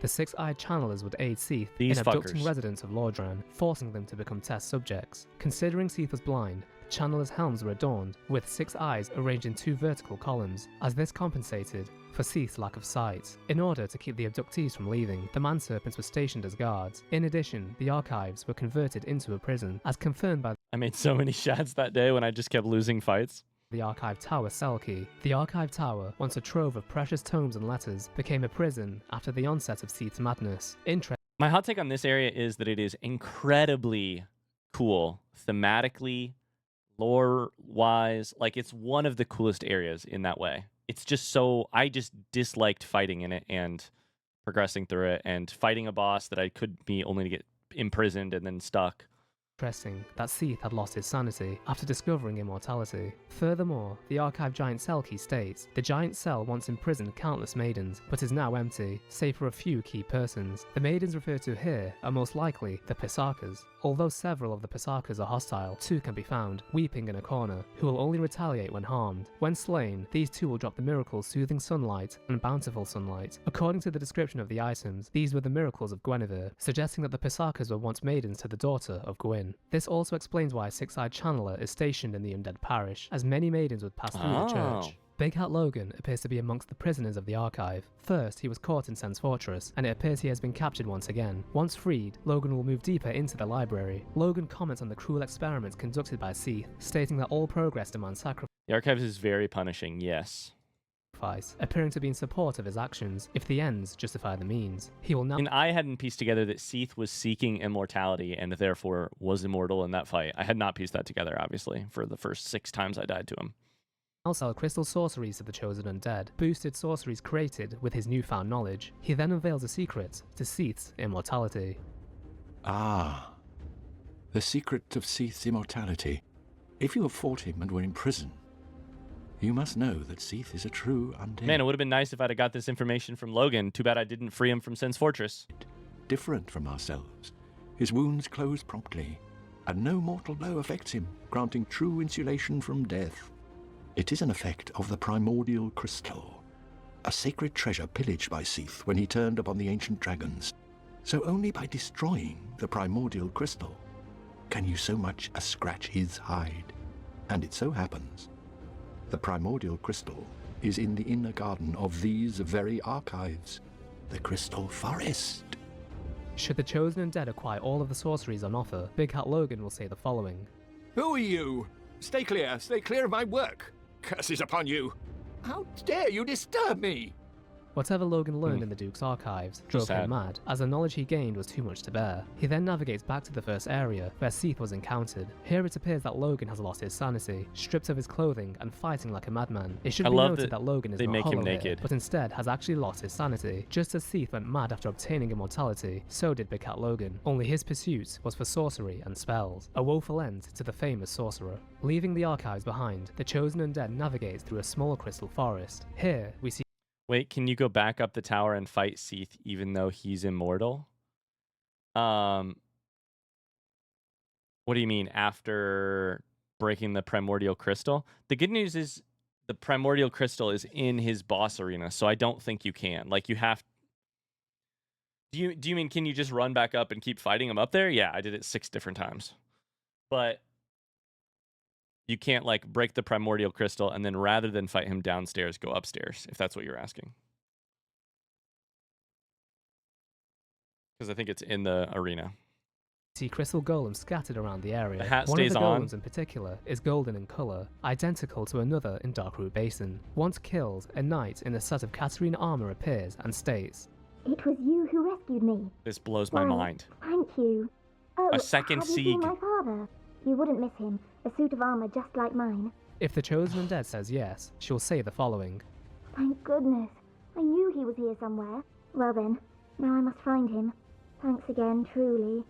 The six-eyed channelers would aid Seath in abducting residents of Lordran, forcing them to become test subjects. Considering Seath was blind, the channelers' helms were adorned with 6 eyes arranged in 2 vertical columns, as this compensated for Seath's lack of sight. In order to keep the abductees from leaving, the man-serpents were stationed as guards. In addition, the archives were converted into a prison, as confirmed by I made so many shads that day when I just kept losing fights. The Archive Tower cell key. The Archive Tower, once a trove of precious tomes and letters, became a prison after the onset of Seath's madness. My hot take on this area is that it is incredibly cool, thematically, lore-wise. Like, it's one of the coolest areas in that way. It's just so... I just disliked fighting in it and progressing through it and fighting a boss that I could be only to get imprisoned and then stuck. Interesting that Seath had lost his sanity after discovering immortality. Furthermore, the Archive Giant Cell key states, the Giant Cell once imprisoned countless maidens, but is now empty, save for a few key persons. The maidens referred to here are most likely the Pisakas. Although several of the Pisakas are hostile, 2 can be found, weeping in a corner, who will only retaliate when harmed. When slain, these 2 will drop the miracles Soothing Sunlight and Bountiful Sunlight. According to the description of the items, these were the miracles of Guinevere, suggesting that the Pisakas were once maidens to the daughter of Gwyn. This also explains why a 6-eyed channeler is stationed in the undead parish, as many maidens would pass through the church. Big Hat Logan appears to be amongst the prisoners of the Archive. First, he was caught in Sen's Fortress, and it appears he has been captured once again. Once freed, Logan will move deeper into the library. Logan comments on the cruel experiments conducted by Seath, stating that all progress demands sacrifice. The Archives is very punishing, yes. Appearing to be in support of his actions, if the ends justify the means. He will now... And I hadn't pieced together that Seath was seeking immortality and therefore was immortal in that fight. I had not pieced that together, obviously, for the first 6 times I died to him. I'll sell crystal sorceries to the Chosen Undead, boosted sorceries created with his newfound knowledge. He then unveils a secret to Seath's immortality. Ah, the secret of Seath's immortality. If you have fought him and were in prison, you must know that Seath is a true undead. Man, it would have been nice if I'd have got this information from Logan. Too bad I didn't free him from Sen's Fortress. Different from ourselves. His wounds close promptly, and no mortal blow affects him, granting true insulation from death. It is an effect of the primordial crystal, a sacred treasure pillaged by Seath when he turned upon the ancient dragons. So only by destroying the primordial crystal can you so much as scratch his hide. And it so happens the primordial crystal is in the inner garden of these very archives, the Crystal Forest. Should the Chosen Undead acquire all of the sorceries on offer, Big Hat Logan will say the following. Who are you? Stay clear of my work. Curses upon you. How dare you disturb me? Whatever Logan learned in the Duke's archives drove him mad, as the knowledge he gained was too much to bear. He then navigates back to the first area, where Seath was encountered. Here it appears that Logan has lost his sanity, stripped of his clothing and fighting like a madman. It should be noted that Logan is not hollow here, but instead has actually lost his sanity. Just as Seath went mad after obtaining immortality, so did Big Cat Logan, only his pursuit was for sorcery and spells, a woeful end to the famous sorcerer. Leaving the archives behind, the Chosen Undead navigates through a small crystal forest. Here, we see... Wait, can you go back up the tower and fight Seath even though he's immortal? What do you mean, after breaking the primordial crystal? The good news is the primordial crystal is in his boss arena, so I don't think you can. Like, you have... Do you mean, can you just run back up and keep fighting him up there? Yeah, I did it 6 different times. But... you can't, like, break the primordial crystal and then rather than fight him downstairs, go upstairs, if that's what you're asking. Because I think it's in the arena. See crystal golems scattered around the area. The hat One stays of the on. golems in particular is golden in colour, identical to another in Darkroot Basin. Once killed, a knight in a set of Katarina armour appears and states, "It was you who rescued me." This blows my mind. Thank you. Oh, A second have you seen Sieg. my father? You wouldn't miss him. A suit of armour just like mine. If the Chosen Undead says yes, she'll say the following. Thank goodness. I knew he was here somewhere. Well then, now I must find him. Thanks again, truly.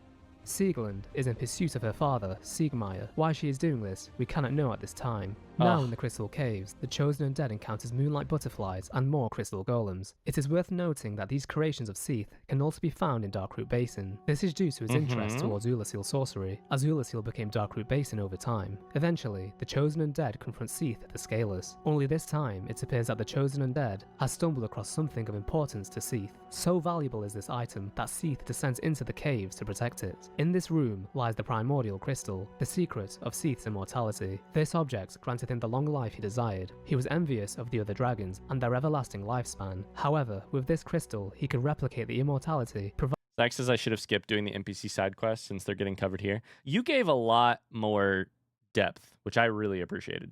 Sieglund is in pursuit of her father, Siegmeyer. Why she is doing this, we cannot know at this time. Now in the Crystal Caves, the Chosen Undead encounters moonlight butterflies and more crystal golems. It is worth noting that these creations of Seath can also be found in Darkroot Basin. This is due to his interest towards Ulasil sorcery, as Ulasil became Darkroot Basin over time. Eventually, the Chosen Undead confront Seath the Scaleless. Only this time, it appears that the Chosen Undead has stumbled across something of importance to Seath. So valuable is this item that Seath descends into the caves to protect it. In this room lies the Primordial Crystal, the secret of Seath's immortality. This object granted him the long life he desired. He was envious of the other dragons and their everlasting lifespan. However, with this crystal, he could replicate the immortality provided. Zach says I should have skipped doing the NPC side quests since they're getting covered here. You gave a lot more depth, which I really appreciated.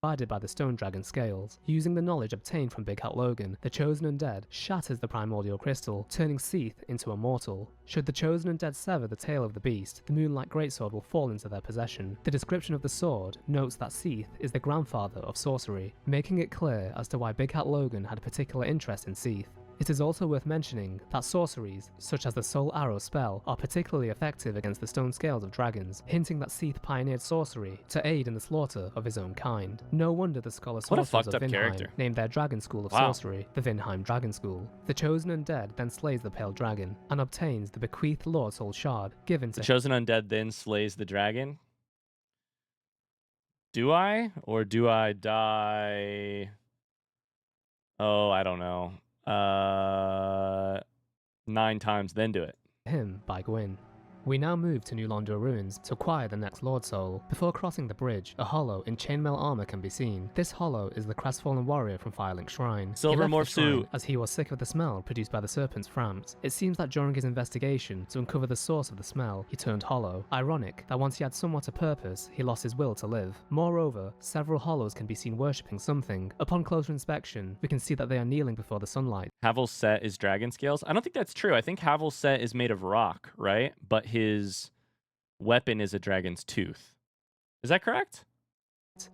Provided by the Stone Dragon scales. Using the knowledge obtained from Big Hat Logan, the Chosen Undead shatters the Primordial Crystal, turning Seath into a mortal. Should the Chosen Undead sever the tail of the beast, the Moonlight Greatsword will fall into their possession. The description of the sword notes that Seath is the grandfather of sorcery, making it clear as to why Big Hat Logan had a particular interest in Seath. It is also worth mentioning that sorceries, such as the Soul Arrow spell, are particularly effective against the stone scales of dragons, hinting that Seath pioneered sorcery to aid in the slaughter of his own kind. No wonder the scholar sorcerers of Vinheim named their dragon school of sorcery the Vinheim Dragon School. The Chosen Undead then slays the Pale Dragon, and obtains the bequeathed Lord Soul Shard given to The Chosen Undead then slays the dragon? Do I? Or do I die? Oh, I don't know. 9 times, then do it. Him by Gwyn. We now move to New Londo Ruins to acquire the next Lord Soul. Before crossing the bridge, a hollow in chainmail armor can be seen. This hollow is the crestfallen warrior from Firelink Shrine. Silver morph suit. As he was sick of the smell produced by the serpent's framps. It seems that during his investigation to uncover the source of the smell, he turned hollow. Ironic that once he had somewhat a purpose, he lost his will to live. Moreover, several hollows can be seen worshipping something. Upon closer inspection, we can see that they are kneeling before the sunlight. Havel's set is dragon scales? I don't think that's true. I think Havel's set is made of rock, right? But his weapon is a dragon's tooth. Is that correct?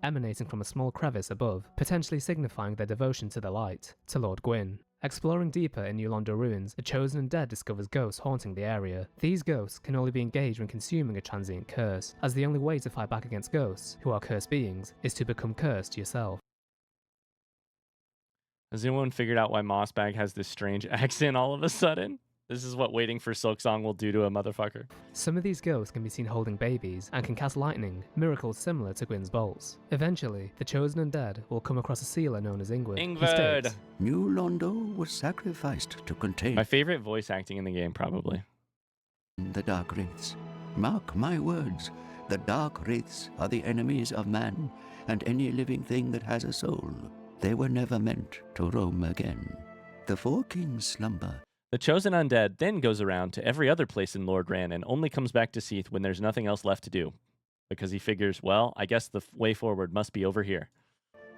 Emanating from a small crevice above, potentially signifying their devotion to the light, to Lord Gwyn. Exploring deeper in New Londo Ruins, the Chosen Undead discovers ghosts haunting the area. These ghosts can only be engaged when consuming a transient curse, as the only way to fight back against ghosts, who are cursed beings, is to become cursed yourself. Has anyone figured out why Mossbag has this strange accent all of a sudden? This is what waiting for Silksong will do to a motherfucker. Some of these ghosts can be seen holding babies and can cast lightning, miracles similar to Gwyn's bolts. Eventually, the Chosen Undead will come across a sealer known as Ingrid. Ingrid! New Londo was sacrificed to contain my favorite voice acting in the game, probably. The Dark Wraiths. Mark my words, the Dark Wraiths are the enemies of man and any living thing that has a soul. They were never meant to roam again. The Four Kings slumber. The Chosen Undead then goes around to every other place in Lordran and only comes back to Seath when there's nothing else left to do. Because he figures, well, I guess the way forward must be over here.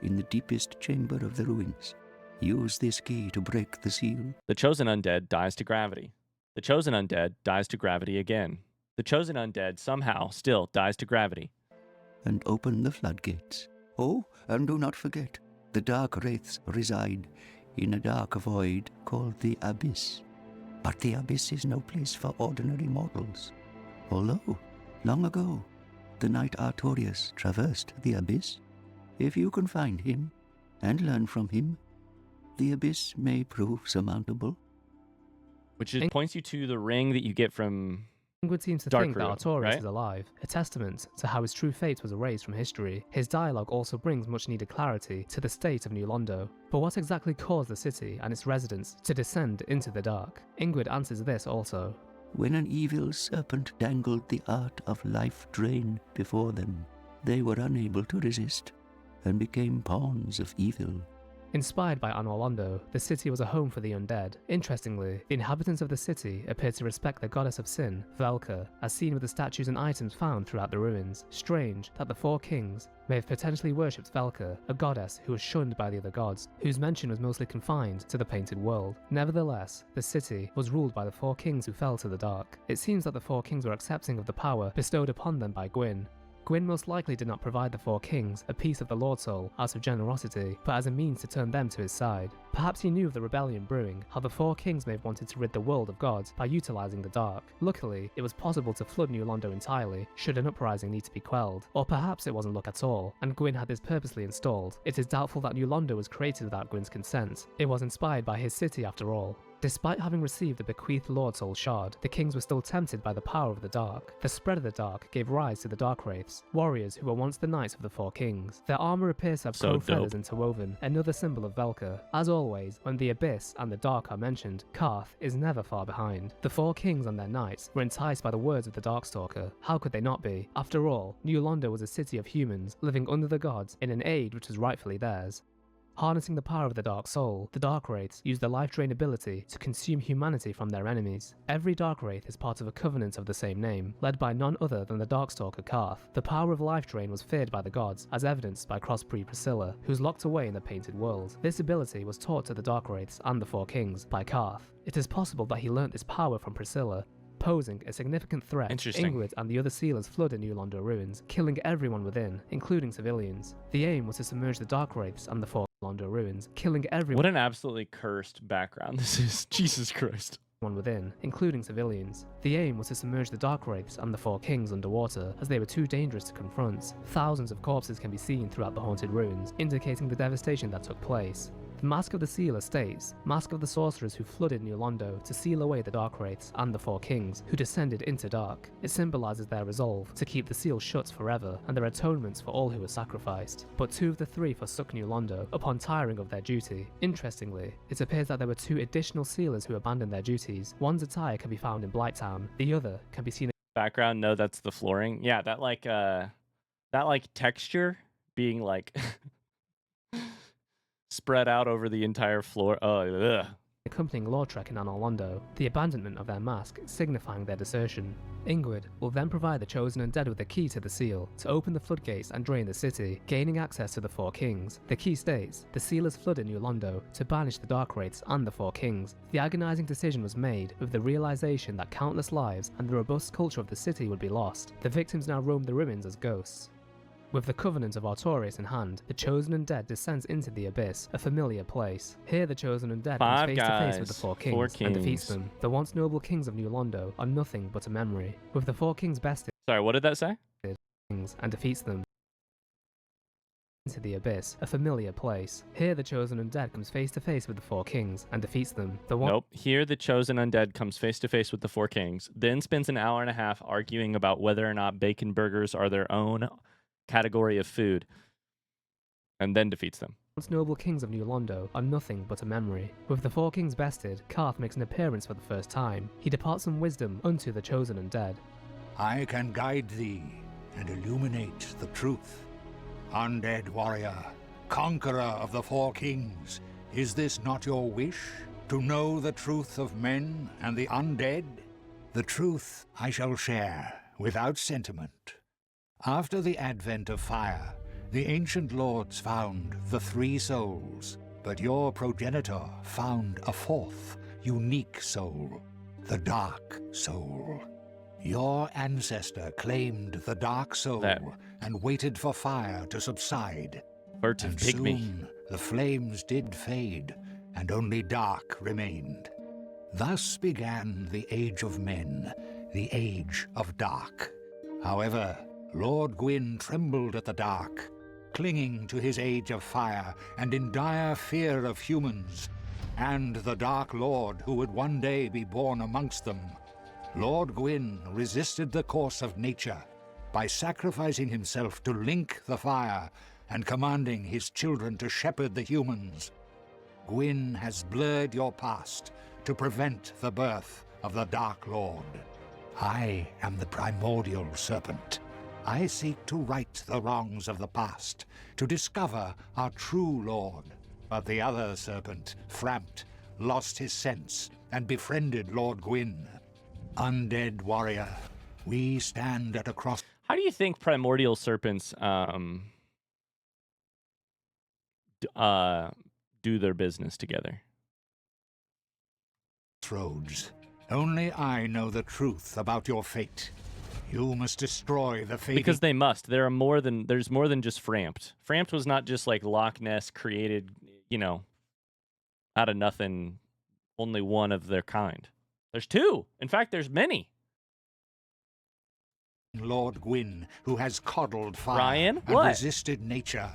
In the deepest chamber of the ruins, use this key to break the seal. The Chosen Undead dies to gravity. The Chosen Undead dies to gravity again. The Chosen Undead somehow still dies to gravity. And open the floodgates. Oh, and do not forget, the Dark Wraiths reside in a dark void called the Abyss. But the Abyss is no place for ordinary mortals. Although, long ago, the Knight Artorius traversed the Abyss. If you can find him and learn from him, the Abyss may prove surmountable. Which points you to the ring that you get from Ingrid seems to think that Artorius is alive, a testament to how his true fate was erased from history. His dialogue also brings much needed clarity to the state of New Londo. But what exactly caused the city and its residents to descend into the dark? Ingrid answers this also. When an evil serpent dangled the art of life drain before them, they were unable to resist and became pawns of evil. Inspired by Anor Londo, the city was a home for the undead. Interestingly, the inhabitants of the city appear to respect the goddess of sin, Velka, as seen with the statues and items found throughout the ruins. Strange that the Four Kings may have potentially worshipped Velka, a goddess who was shunned by the other gods, whose mention was mostly confined to the painted world. Nevertheless, the city was ruled by the Four Kings who fell to the dark. It seems that the Four Kings were accepting of the power bestowed upon them by Gwyn. Gwyn most likely did not provide the four kings a piece of the Lord Soul out of generosity, but as a means to turn them to his side. Perhaps he knew of the rebellion brewing, how the four kings may have wanted to rid the world of gods by utilizing the dark. Luckily, it was possible to flood New Londo entirely, should an uprising need to be quelled. Or perhaps it wasn't luck at all, and Gwyn had this purposely installed. It is doubtful that New Londo was created without Gwyn's consent. It was inspired by his city after all. Despite having received the bequeathed Lord Soul shard, the kings were still tempted by the power of the dark. The spread of the dark gave rise to the Dark Wraiths, warriors who were once the knights of the four kings. Their armor appears to have crow feathers interwoven, another symbol of Velka. As always, when the Abyss and the Dark are mentioned, Karth is never far behind. The four kings and their knights were enticed by the words of the Darkstalker. How could they not be? After all, New Londo was a city of humans, living under the gods in an age which was rightfully theirs. Harnessing the power of the Dark Soul, the Dark Wraiths use the Life Drain ability to consume humanity from their enemies. Every Dark Wraith is part of a covenant of the same name, led by none other than the Darkstalker Karth. The power of Life Drain was feared by the gods, as evidenced by crossbreed Priscilla, who's locked away in the Painted World. This ability was taught to the Dark Wraiths and the Four Kings by Karth. It is possible that he learnt this power from Priscilla. Posing a significant threat, Ingrid and the other sealers flooded New Londo ruins, killing everyone within, including civilians. The aim was to submerge the Dark Wraiths and the Four Londo ruins, killing everyone. What an absolutely cursed background this is. Jesus Christ. Within, including civilians. The aim was to submerge the Dark Wraiths and the Four Kings underwater, as they were too dangerous to confront. Thousands of corpses can be seen throughout the haunted ruins, indicating the devastation that took place. The Mask of the Sealer states, Mask of the sorcerers who flooded New Londo to seal away the Dark Wraiths and the Four Kings who descended into dark. It symbolizes their resolve to keep the seal shut forever and their atonements for all who were sacrificed. But two of the three forsook New Londo upon tiring of their duty. Interestingly, it appears that there were two additional sealers who abandoned their duties. One's attire can be found in Blighttown, the other can be seen in background. No, that's the flooring. Yeah, that like texture being like spread out over the entire floor. Accompanying Lordran in Anor Londo, the abandonment of their mask signifying their desertion. Ingrid will then provide the chosen undead with the key to the seal to open the floodgates and drain the city, gaining access to the Four Kings. The key states, the sealers flooded New Londo to banish the Dark Wraiths and the Four Kings. The agonizing decision was made with the realization that countless lives and the robust culture of the city would be lost. The victims now roam the ruins as ghosts. With the Covenant of Artorias in hand, the Chosen Undead descends into the Abyss, a familiar place. Here the Chosen Undead comes face to face with the Four Kings and defeats them. The once noble kings of New Londo are nothing but a memory. With the Four Kings bested, sorry, what did that say? And defeats them into the Abyss, a familiar place. Here the Chosen Undead comes face to face with the Four Kings and defeats them. Nope. Here the Chosen Undead comes face to face with the Four Kings, then spends an hour and a half arguing about whether or not bacon burgers are their own category of food, and then defeats them. Once noble kings of New Londo are nothing but a memory. With the Four Kings bested, Karth makes an appearance for the first time. He departs some wisdom unto the Chosen Undead. I can guide thee and illuminate the truth. Undead warrior, conqueror of the Four Kings, is this not your wish? To know the truth of men and the undead? The truth I shall share without sentiment. After the advent of fire, the ancient lords found the three souls, but your progenitor found a fourth, unique soul, the Dark Soul. Your ancestor claimed the Dark Soul and waited for fire to subside. And soon the flames did fade, and only dark remained. Thus began the Age of Men, the Age of Dark. However, Lord Gwyn trembled at the dark, clinging to his age of fire and in dire fear of humans, and the Dark Lord who would one day be born amongst them. Lord Gwyn resisted the course of nature by sacrificing himself to link the fire and commanding his children to shepherd the humans. Gwyn has blurred your past to prevent the birth of the Dark Lord. I am the primordial serpent. I seek to right the wrongs of the past, to discover our true Lord. But the other serpent, Frampt, lost his sense and befriended Lord Gwyn. Undead warrior, we stand at a cross. How do you think primordial serpents do their business together? Roads. Only I know the truth about your fate. You must destroy the fading... Because they must. There's more than just Frampt. Frampt was not just like Loch Ness created, you know, out of nothing, only one of their kind. There's two. In fact, there's many. Lord Gwyn, who has coddled fire Ryan? and What? resisted nature,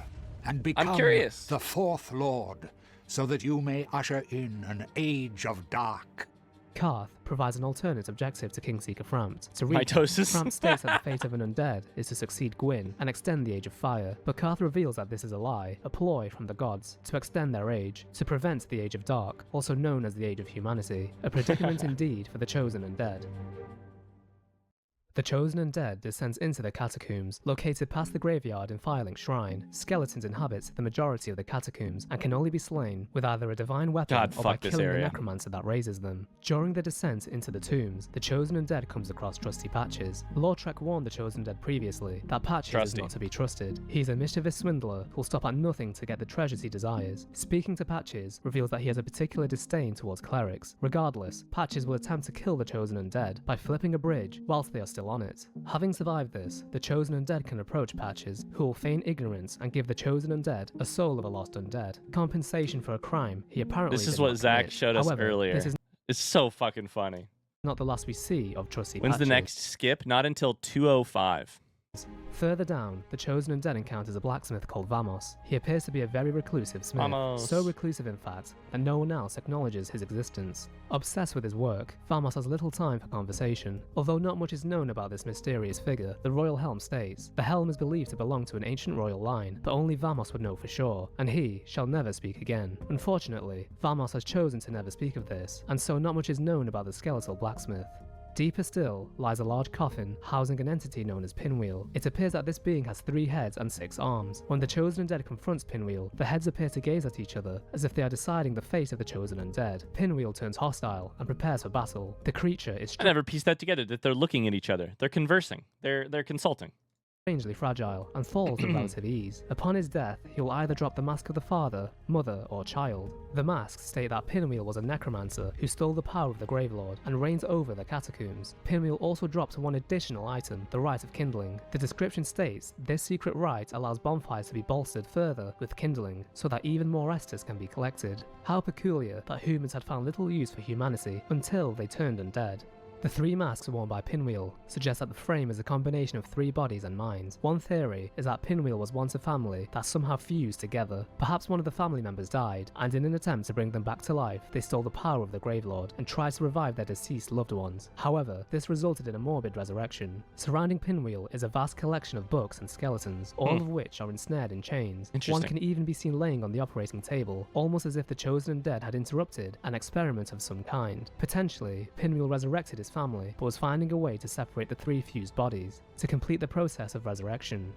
and become curious. the fourth Lord, so that you may usher in an age of dark. Karth provides an alternate objective to Kingseeker Frampt. To recap, Mitosis. Frampt states that the fate of an undead is to succeed Gwyn and extend the Age of Fire, but Karth reveals that this is a lie, a ploy from the gods, to extend their age, to prevent the Age of Dark, also known as the Age of Humanity, a predicament indeed for the chosen undead. The chosen undead descends into the catacombs, located past the graveyard and Firelink Shrine. Skeletons inhabit the majority of the catacombs and can only be slain with either a divine weapon or by killing the necromancer that raises them. During the descent into the tombs, the chosen undead comes across trusty Patches. Lautrec warned the chosen undead previously that Patches is not to be trusted. He is a mischievous swindler who'll stop at nothing to get the treasures he desires. Speaking to Patches reveals that he has a particular disdain towards clerics. Regardless, Patches will attempt to kill the chosen undead by flipping a bridge whilst they are still on it. Having survived this, the chosen undead can approach Patches, who will feign ignorance and give the chosen undead a soul of a lost undead. Compensation for a crime he apparently This is did what not Zach commit. showed us However, earlier. This is It's so fucking funny. not the last we see of trusty When's Patches. the next skip? Not until 2:05. Further down, the chosen undead encounters a blacksmith called Vamos. He appears to be a very reclusive smith, Vamos. so reclusive in fact that no one else acknowledges his existence. Obsessed with his work, Vamos has little time for conversation. Although not much is known about this mysterious figure, the royal helm states, the helm is believed to belong to an ancient royal line, but only Vamos would know for sure, and he shall never speak again. Unfortunately, Vamos has chosen to never speak of this, and so not much is known about the skeletal blacksmith. Deeper still lies a large coffin housing an entity known as Pinwheel. It appears that this being has 3 heads and 6 arms. When the chosen undead confronts Pinwheel, the heads appear to gaze at each other as if they are deciding the fate of the chosen undead. Pinwheel turns hostile and prepares for battle. The creature is I never pieced that together, that they're looking at each other. They're conversing. They're consulting. strangely fragile and falls with relative ease. Upon his death, he will either drop the mask of the father, mother, or child. The masks state that Pinwheel was a necromancer who stole the power of the Gravelord and reigns over the catacombs. Pinwheel also drops one additional item, the Rite of Kindling. The description states this secret rite allows bonfires to be bolstered further with kindling, so that even more Estus can be collected. How peculiar that humans had found little use for humanity until they turned undead. The 3 masks worn by Pinwheel suggest that the frame is a combination of 3 bodies and minds. One theory is that Pinwheel was once a family that somehow fused together. Perhaps one of the family members died, and in an attempt to bring them back to life, they stole the power of the Gravelord and tried to revive their deceased loved ones. However, this resulted in a morbid resurrection. Surrounding Pinwheel is a vast collection of books and skeletons, all of which are ensnared in chains. One can even be seen laying on the operating table, almost as if the chosen undead had interrupted an experiment of some kind. Potentially, Pinwheel resurrected his family, but was finding a way to separate the 3 fused bodies to complete the process of resurrection.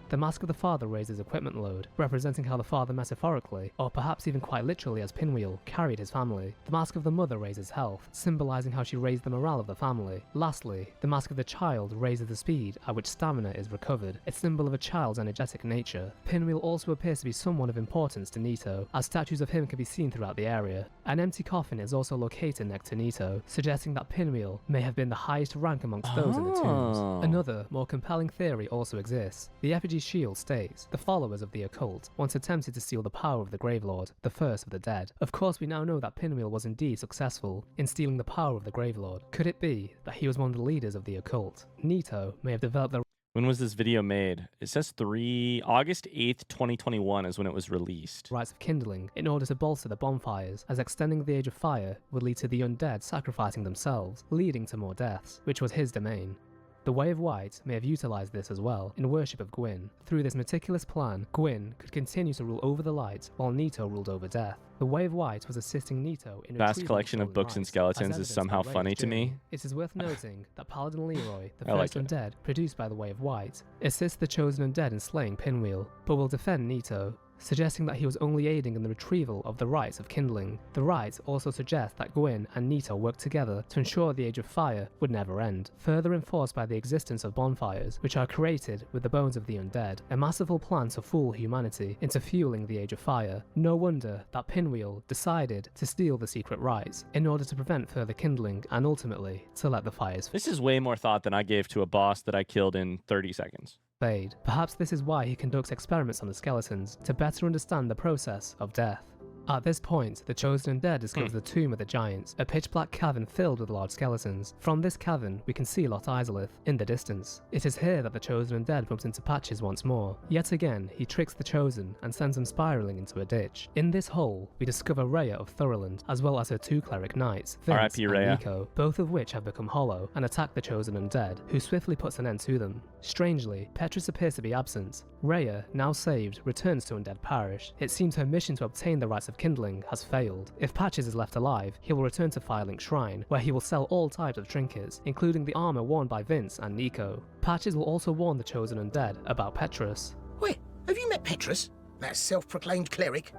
The Mask of the Father raises equipment load, representing how the father metaphorically, or perhaps even quite literally as Pinwheel, carried his family. The Mask of the Mother raises health, symbolizing how she raised the morale of the family. Lastly, the Mask of the Child raises the speed at which stamina is recovered, a symbol of a child's energetic nature. Pinwheel also appears to be someone of importance to Nito, as statues of him can be seen throughout the area. An empty coffin is also located next to Nito, suggesting that Pinwheel may have been the highest rank amongst those in the tombs. Another, more compelling theory also exists. The effigy shield states, the followers of the occult once attempted to steal the power of the Gravelord, the first of the dead. Of course, we now know that Pinwheel was indeed successful in stealing the power of the Gravelord. Could it be that he was one of the leaders of the occult? Nito may have developed the... When was this video made? It says August 8th, 2021 is when it was released. Rites of kindling in order to bolster the bonfires, as extending the Age of Fire would lead to the undead sacrificing themselves, leading to more deaths, which was his domain. The Way of White may have utilised this as well in worship of Gwyn. Through this meticulous plan, Gwyn could continue to rule over the light while Nito ruled over death. The Way of White was assisting Nito in Vast collection of books and skeletons is somehow funny to me. It is worth noting that Paladin Leroy, the I first like it. undead produced by the Way of White, assists the chosen undead in slaying Pinwheel, but will defend Nito. suggesting that he was only aiding in the retrieval of the rites of kindling. The rites also suggest that Gwyn and Nito worked together to ensure the Age of Fire would never end, further enforced by the existence of bonfires, which are created with the bones of the undead, a masterful plan to fool humanity into fueling the Age of Fire. No wonder that Pinwheel decided to steal the secret rites in order to prevent further kindling and ultimately to let the fires This is way more thought than I gave to a boss that I killed in 30 seconds. fade. Perhaps this is why he conducts experiments on the skeletons, to better understand the process of death. At this point, the Chosen Undead discovers the Tomb of the Giants, a pitch-black cavern filled with large skeletons. From this cavern, we can see Lot Izalith in the distance. It is here that the Chosen Undead bumps into Patches once more. Yet again, he tricks the Chosen and sends them spiraling into a ditch. In this hole, we discover Rhea of Thurland, as well as her 2 cleric knights, Vince R.I.P. and Rhea. Nico, both of which have become hollow and attack the Chosen Undead, who swiftly puts an end to them. Strangely, Petrus appears to be absent. Rhea, now saved, returns to Undead Parish. It seems her mission to obtain the rites of kindling has failed. If Patches is left alive, he will return to Firelink Shrine, where he will sell all types of trinkets, including the armor worn by Vince and Nico. Patches will also warn the Chosen Undead about Petrus. Wait, have you met Petrus? That self-proclaimed cleric?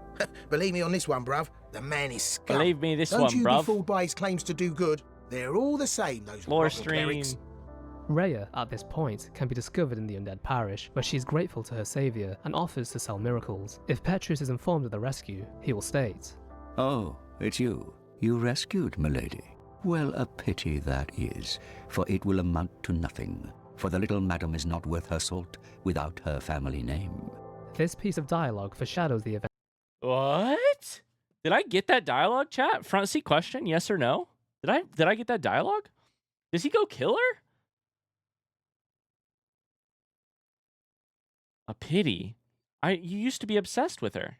Believe me on this one, bruv. The man is scum. Believe me this Don't one, you bruv. be fooled by his claims to do good. They're all the same, those Lore rotten clerics. stream. Rhea, at this point, can be discovered in the Undead Parish, where she is grateful to her saviour and offers to sell miracles. If Petrus is informed of the rescue, he will state, Oh, it's you. You rescued milady. Well, a pity that is, for it will amount to nothing. For the little madam is not worth her salt without her family name. This piece of dialogue foreshadows the event. What? Did I get that dialogue, chat? Front seat question, yes or no? Did I get that dialogue? Does he go kill her? A pity. You used to be obsessed with her.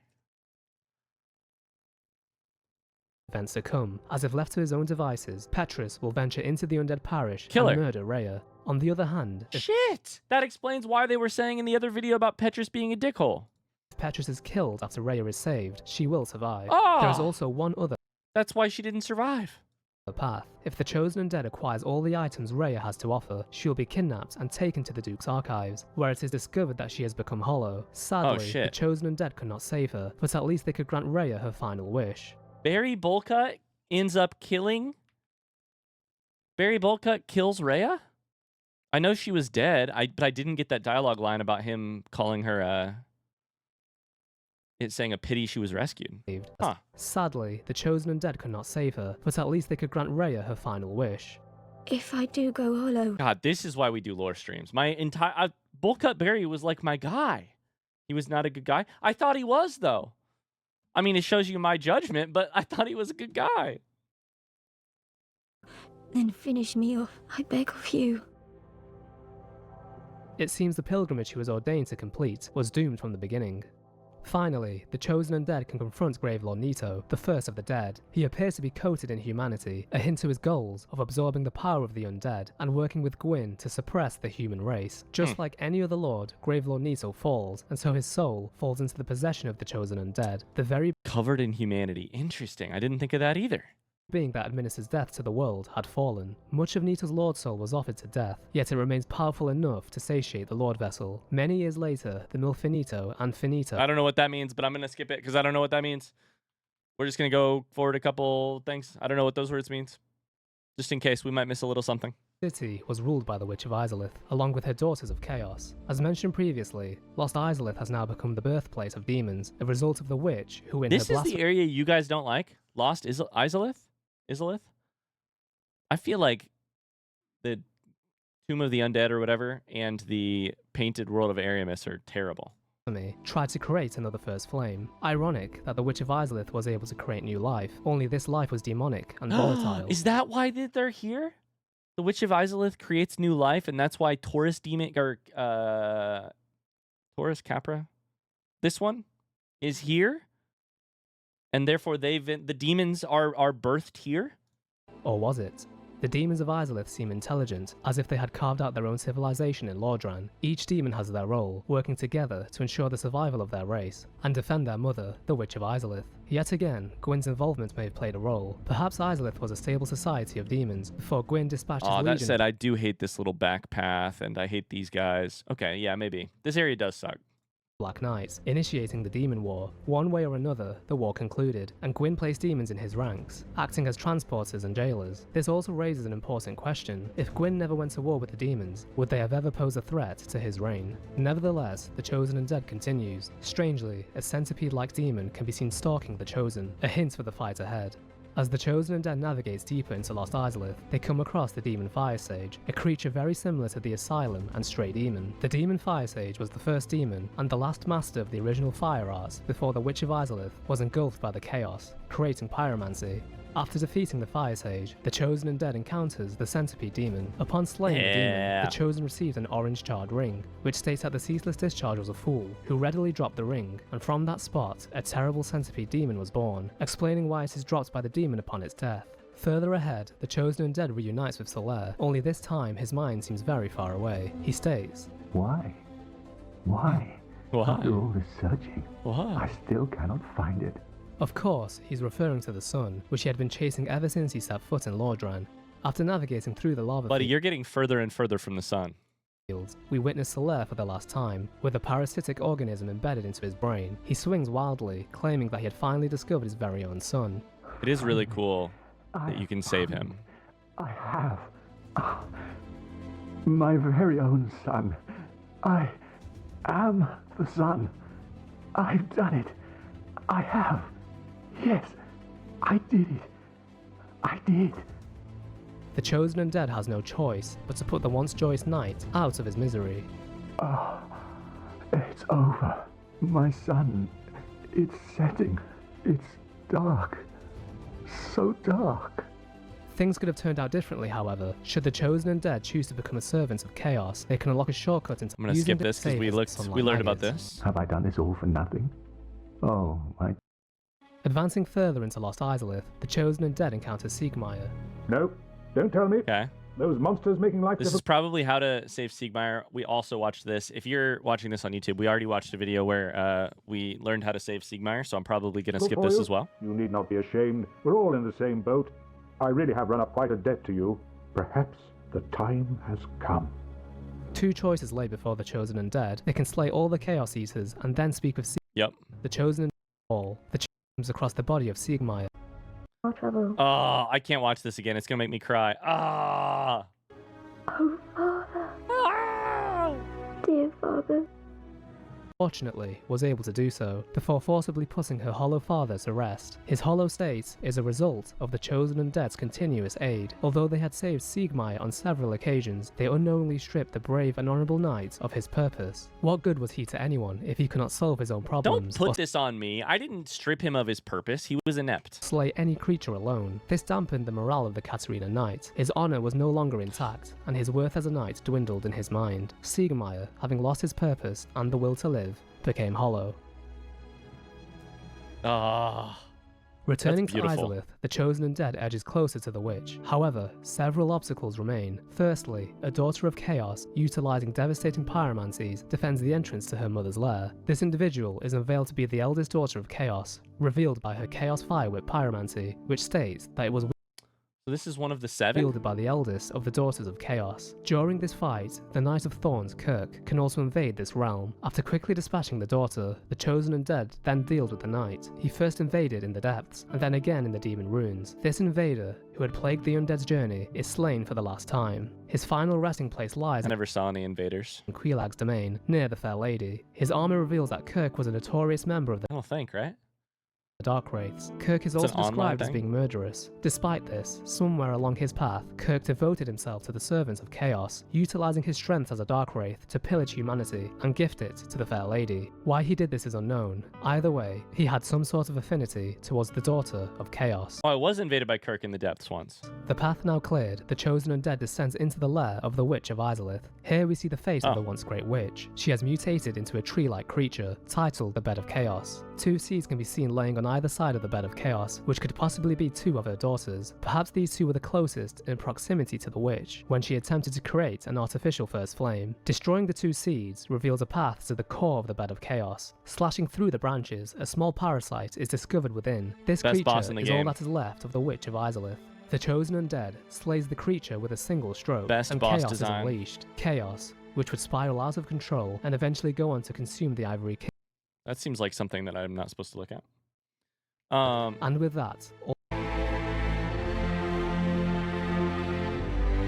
Events to come. As if left to his own devices, Petrus will venture into the Undead Parish Kill and her. murder Rhea. On the other hand, if Shit! That explains why they were saying in the other video about Petrus being a dickhole. Petrus is killed after Rhea is saved, she will survive. Oh! There is also one other That's why she didn't survive. path. If the Chosen Undead acquires all the items Rhea has to offer, she will be kidnapped and taken to the Duke's archives, where it is discovered that she has become hollow. Sadly, the shit. Chosen Undead could not save her, but at least they could grant Rhea her final wish. Barry Bolcut ends up killing... Barry Bolcut kills Rhea? I know she was dead, but I didn't get that dialogue line about him calling her, It's saying a pity she was rescued. Huh. Sadly, the Chosen Undead could not save her, but at least they could grant Rhea her final wish. If I do go hollow, God, this is why we do lore streams. My entire... Bolcut Barry was like my guy. He was not a good guy. I thought he was, though. I mean, it shows you my judgment, but I thought he was a good guy. then finish me off, I beg of you. It seems the pilgrimage he was ordained to complete was doomed from the beginning. Finally, the Chosen Undead can confront Gravelord Nito, the first of the dead. He appears to be coated in humanity, a hint to his goals of absorbing the power of the undead and working with Gwyn to suppress the human race. Just like any other lord, Gravelord Nito falls, and so his soul falls into the possession of the Chosen Undead, the very Covered in humanity. Interesting. I didn't think of that either. being that administers death to the world had fallen. Much of Nito's Lord Soul was offered to death, yet it remains powerful enough to satiate the Lord Vessel. Many years later, the Milfinito and Finito... I don't know what that means, but I'm going to skip it because I don't know what that means. We're just going to go forward a couple things. I don't know what those words means. Just in case we might miss a little something. City was ruled by the Witch of Izalith, along with her Daughters of Chaos. As mentioned previously, Lost Izalith has now become the birthplace of demons, a result of the witch who in This her is the area you guys don't like? Lost Izalith? I feel like the Tomb of the Undead or whatever and the Painted World of Aramis are terrible. tried to create another First Flame. Ironic that the Witch of Izalith was able to create new life, only this life was demonic and volatile. Is that why they're here? The Witch of Izalith creates new life, and that's why Taurus Demon or Taurus Capra, this one, is here, and therefore the demons are birthed here. Or was it? The demons of Izalith seem intelligent, as if they had carved out their own civilization in Lordran. Each demon has their role, working together to ensure the survival of their race, and defend their mother, the Witch of Izalith. Yet again, Gwyn's involvement may have played a role. Perhaps Izalith was a stable society of demons, before Gwyn dispatched his legion... that said, I do hate this little back path, and I hate these guys. Okay, yeah, maybe. This area does suck. Black Knights, initiating the Demon War. One way or another, the war concluded, and Gwyn placed demons in his ranks, acting as transporters and jailers. This also raises an important question. If Gwyn never went to war with the demons, would they have ever posed a threat to his reign? Nevertheless, the Chosen Undead continues. Strangely, a centipede-like demon can be seen stalking the Chosen, a hint for the fight ahead. As the Chosen Undead navigates deeper into Lost Izalith, they come across the Demon Fire Sage, a creature very similar to the Asylum and Stray Demon. The Demon Fire Sage was the first demon and the last master of the original fire arts before the Witch of Izalith was engulfed by the Chaos, creating Pyromancy. After defeating the Fire Sage, the Chosen Undead encounters the Centipede Demon. Upon slaying the demon, the Chosen receives an orange charred ring, which states that the Ceaseless Discharge was a fool, who readily dropped the ring, and from that spot, a terrible Centipede Demon was born, explaining why it is dropped by the demon upon its death. Further ahead, the Chosen Undead reunites with Solaire, only this time his mind seems very far away. He states, Why? Why? After all this searching, Why? I still cannot find it. Of course, he's referring to the sun, which he had been chasing ever since he set foot in Lordran. After navigating through the lava Buddy, you're getting further and further from the sun. fields, we witness Solaire for the last time, with a parasitic organism embedded into his brain. He swings wildly, claiming that he had finally discovered his very own sun. It is really cool that you can save him. I have. My very own son. I am the sun. I've done it. I have. Yes, I did it. I did. The Chosen Undead has no choice but to put the once joyous knight out of his misery. It's over. My son. It's setting. It's dark. So dark. Things could have turned out differently, however. Should the Chosen Undead choose to become a servant of Chaos, they can unlock a shortcut into I'm gonna skip this because we learned about this. Have I done this all for nothing? Oh, my... Advancing further into Lost Izalith, the Chosen Undead encounters Siegmeyer. No, don't tell me. Okay. Those monsters making life This is probably how to save Siegmeyer. We also watched this. If you're watching this on YouTube, we already watched a video where we learned how to save Siegmeyer, so I'm probably going to skip this as well. You need not be ashamed. We're all in the same boat. I really have run up quite a debt to you. Perhaps the time has come. Two choices lay before the Chosen Undead. They can slay all the Chaos Eaters and then speak with Siegmeyer. Yep. The Chosen Undead fall. The comes across the body of Siegmeyer. No trouble. Oh, I can't watch this again. It's going to make me cry. Ah! Oh, Father. Dear Father. Fortunately, was able to do so, before forcibly putting her hollow father to rest. His hollow state is a result of the Chosen Undead's continuous aid. Although they had saved Siegmeyer on several occasions, they unknowingly stripped the brave and honourable knight of his purpose. What good was he to anyone if he could not solve his own problems? Don't put this on me. I didn't strip him of his purpose. He was inept. Slay any creature alone. This dampened the morale of the Katarina Knight. His honour was no longer intact, and his worth as a knight dwindled in his mind. Siegmeyer, having lost his purpose and the will to live, became hollow. Returning to Izalith, the Chosen Undead edges closer to the witch. However, several obstacles remain. Firstly, a daughter of Chaos, utilizing devastating pyromancies, defends the entrance to her mother's lair. This individual is unveiled to be the eldest daughter of Chaos, revealed by her Chaos Fire Whip pyromancy, which states that it was So this is one of the 7? wielded by the eldest of the Daughters of Chaos. During this fight, the Knight of Thorns, Kirk, can also invade this realm. After quickly dispatching the daughter, the Chosen Undead then deals with the Knight. He first invaded in the depths, and then again in the Demon Ruins. This invader, who had plagued the Undead's journey, is slain for the last time. His final resting place lies I never saw any invaders. in Quilag's domain, near the Fair Lady. His armor reveals that Kirk was a notorious member of the I don't think, right? Dark Wraiths. Kirk is It's also an online described as thing? being murderous. Despite this, somewhere along his path, Kirk devoted himself to the servants of Chaos, utilizing his strength as a Dark Wraith to pillage humanity and gift it to the Fair Lady. Why he did this is unknown. Either way, he had some sort of affinity towards the Daughter of Chaos. Oh, I was invaded by Kirk in the depths once. The path now cleared, the Chosen Undead descends into the lair of the Witch of Izalith. Here we see the fate of the once great witch. She has mutated into a tree-like creature, titled the Bed of Chaos. Two seeds can be seen laying on either side of the Bed of Chaos, which could possibly be two of her daughters. Perhaps these two were the closest in proximity to the witch, when she attempted to create an artificial first flame. Destroying the two seeds reveals a path to the core of the Bed of Chaos. Slashing through the branches, a small parasite is discovered within. This Best boss creature in the is game. all that is left of the Witch of Izalith. The Chosen Undead slays the creature with a single stroke, Best and boss chaos design. is unleashed. Chaos, which would spiral out of control and eventually go on to consume the Ivory King. That seems like something that I'm not supposed to look at. And with that,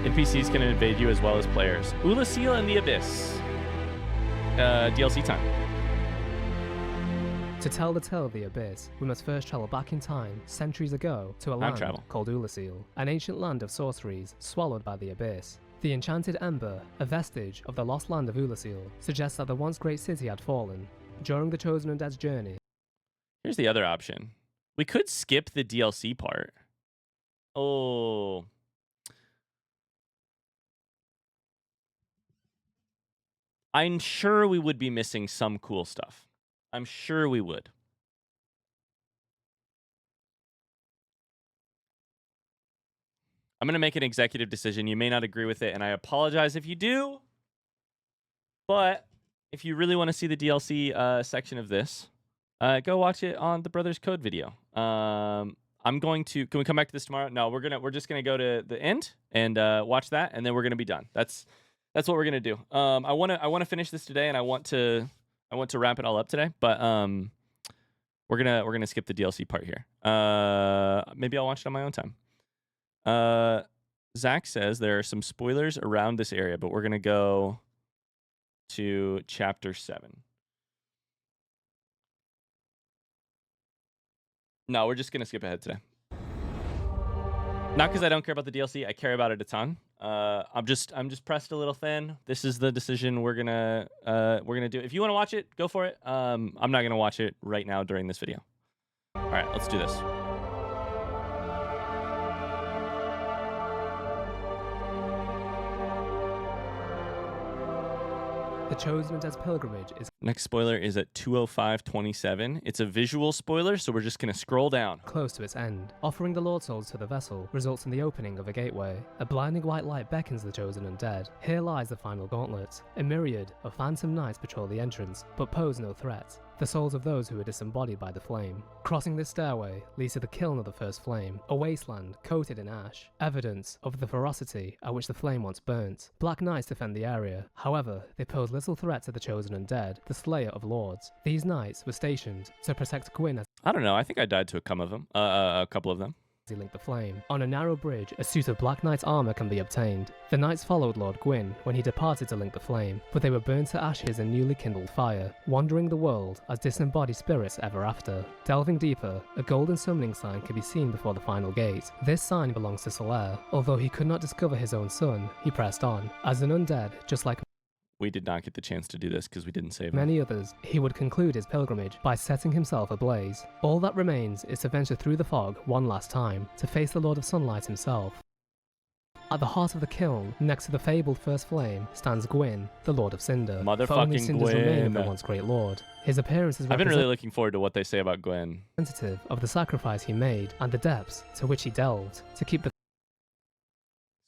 NPCs can invade you as well as players. Ulasil and the Abyss. DLC time. To tell the tale of the Abyss, we must first travel back in time, centuries ago, to a land called Ulasil, an ancient land of sorceries swallowed by the Abyss. The Enchanted Ember, a vestige of the lost land of Ulasil, suggests that the once great city had fallen. During the Chosen Undead's journey... Here's the other option. We could skip the DLC part. Oh... I'm sure we would be missing some cool stuff. I'm sure we would. I'm going to make an executive decision. You may not agree with it, and I apologize if you do. But if you really want to see the DLC section of this, go watch it on the Brothers Code video. I'm going to... Can we come back to this tomorrow? No, we're just going to go to the end and watch that, and then we're going to be done. That's what we're gonna do. I wanna finish this today, and I want to wrap it all up today. But we're gonna skip the DLC part here. Maybe I'll watch it on my own time. Zach says there are some spoilers around this area, but we're gonna go to chapter 7. No, we're just gonna skip ahead today. Not because I don't care about the DLC. I care about it a ton. I'm just pressed a little thin. This is the decision we're gonna do. If you want to watch it, go for it. I'm not gonna watch it right now during this video. All right, let's do this. The Chosen Undead's pilgrimage is... Next spoiler is at 2:05:27. It's a visual spoiler, so we're just going to scroll down. Close to its end. Offering the Lord Souls to the vessel results in the opening of a gateway. A blinding white light beckons the Chosen Undead. Here lies the final gauntlet. A myriad of phantom knights patrol the entrance, but pose no threat. The souls of those who are disembodied by the flame. Crossing this stairway leads to the kiln of the first flame, a wasteland coated in ash, evidence of the ferocity at which the flame once burnt. Black Knights defend the area, however, they pose little threat to the Chosen Undead, the slayer of lords. These knights were stationed to protect Gwyn as... I don't know, I think I died to a couple of them. He linked the flame. On a narrow bridge, a suit of Black Knight's armor can be obtained. The knights followed Lord Gwyn when he departed to link the flame, but they were burned to ashes in newly kindled fire, wandering the world as disembodied spirits ever after. Delving deeper, a golden summoning sign can be seen before the final gate. This sign belongs to Solaire. Although he could not discover his own son, he pressed on. As an undead, just like We did not get the chance to do this because we didn't save him. many others, he would conclude his pilgrimage by setting himself ablaze. All that remains is to venture through the fog one last time, to face the Lord of Sunlight himself. At the heart of the kiln, next to the fabled first flame, stands Gwyn, the Lord of Cinder. Motherfucking For only cinders remain of the Gwyn. once great Lord. His appearance is I've been really looking forward to what they say about Gwyn. representative of the sacrifice he made and the depths to which he delved to keep the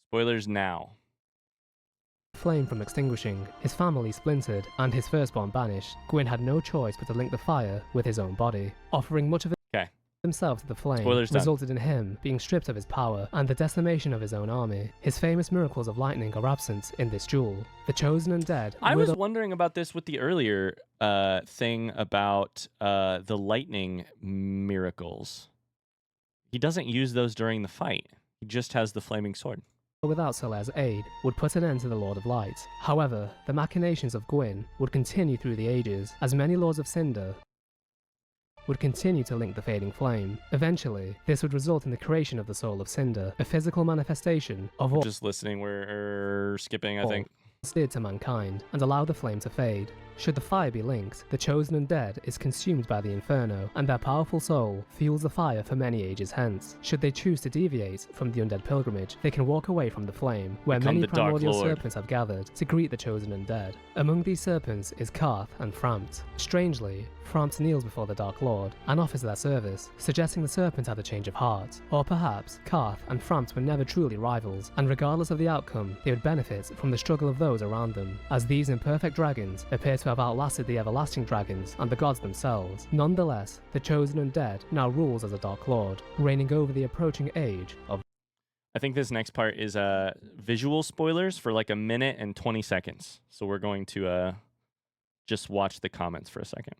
Spoilers now. flame from extinguishing, his family splintered, and his firstborn banished. Gwyn had no choice but to link the fire with his own body. Offering much of himself to the flame Spoilers done. resulted in him being stripped of his power and the decimation of his own army. His famous miracles of lightning are absent in this duel. The Chosen Undead... I was wondering about this with the earlier thing about the lightning miracles. He doesn't use those during the fight. He just has the flaming sword. Without Solaire's aid, would put an end to the Lord of Light. However, the machinations of Gwyn would continue through the ages, as many Lords of Cinder would continue to link the fading flame. Eventually, this would result in the creation of the Soul of Cinder, a physical manifestation of all Just listening, we're skipping, I think. did to mankind, and allow the flame to fade. Should the fire be linked, the Chosen Undead is consumed by the Inferno, and their powerful soul fuels the fire for many ages hence. Should they choose to deviate from the Undead pilgrimage, they can walk away from the flame, where Become many the Dark primordial Lord. serpents have gathered to greet the Chosen Undead. Among these serpents is Karth and Frampt. Strangely, Frampt kneels before the Dark Lord and offers their service, suggesting the serpent had a change of heart. Or perhaps Karth and Frampt were never truly rivals, and regardless of the outcome, they would benefit from the struggle of those around them, as these imperfect dragons appear to have outlasted the everlasting dragons and the gods themselves. Nonetheless, the Chosen Undead now rules as a Dark Lord, reigning over the approaching age of... I think this next part is visual spoilers for like 1 minute and 20 seconds. So we're going to just watch the comments for a second.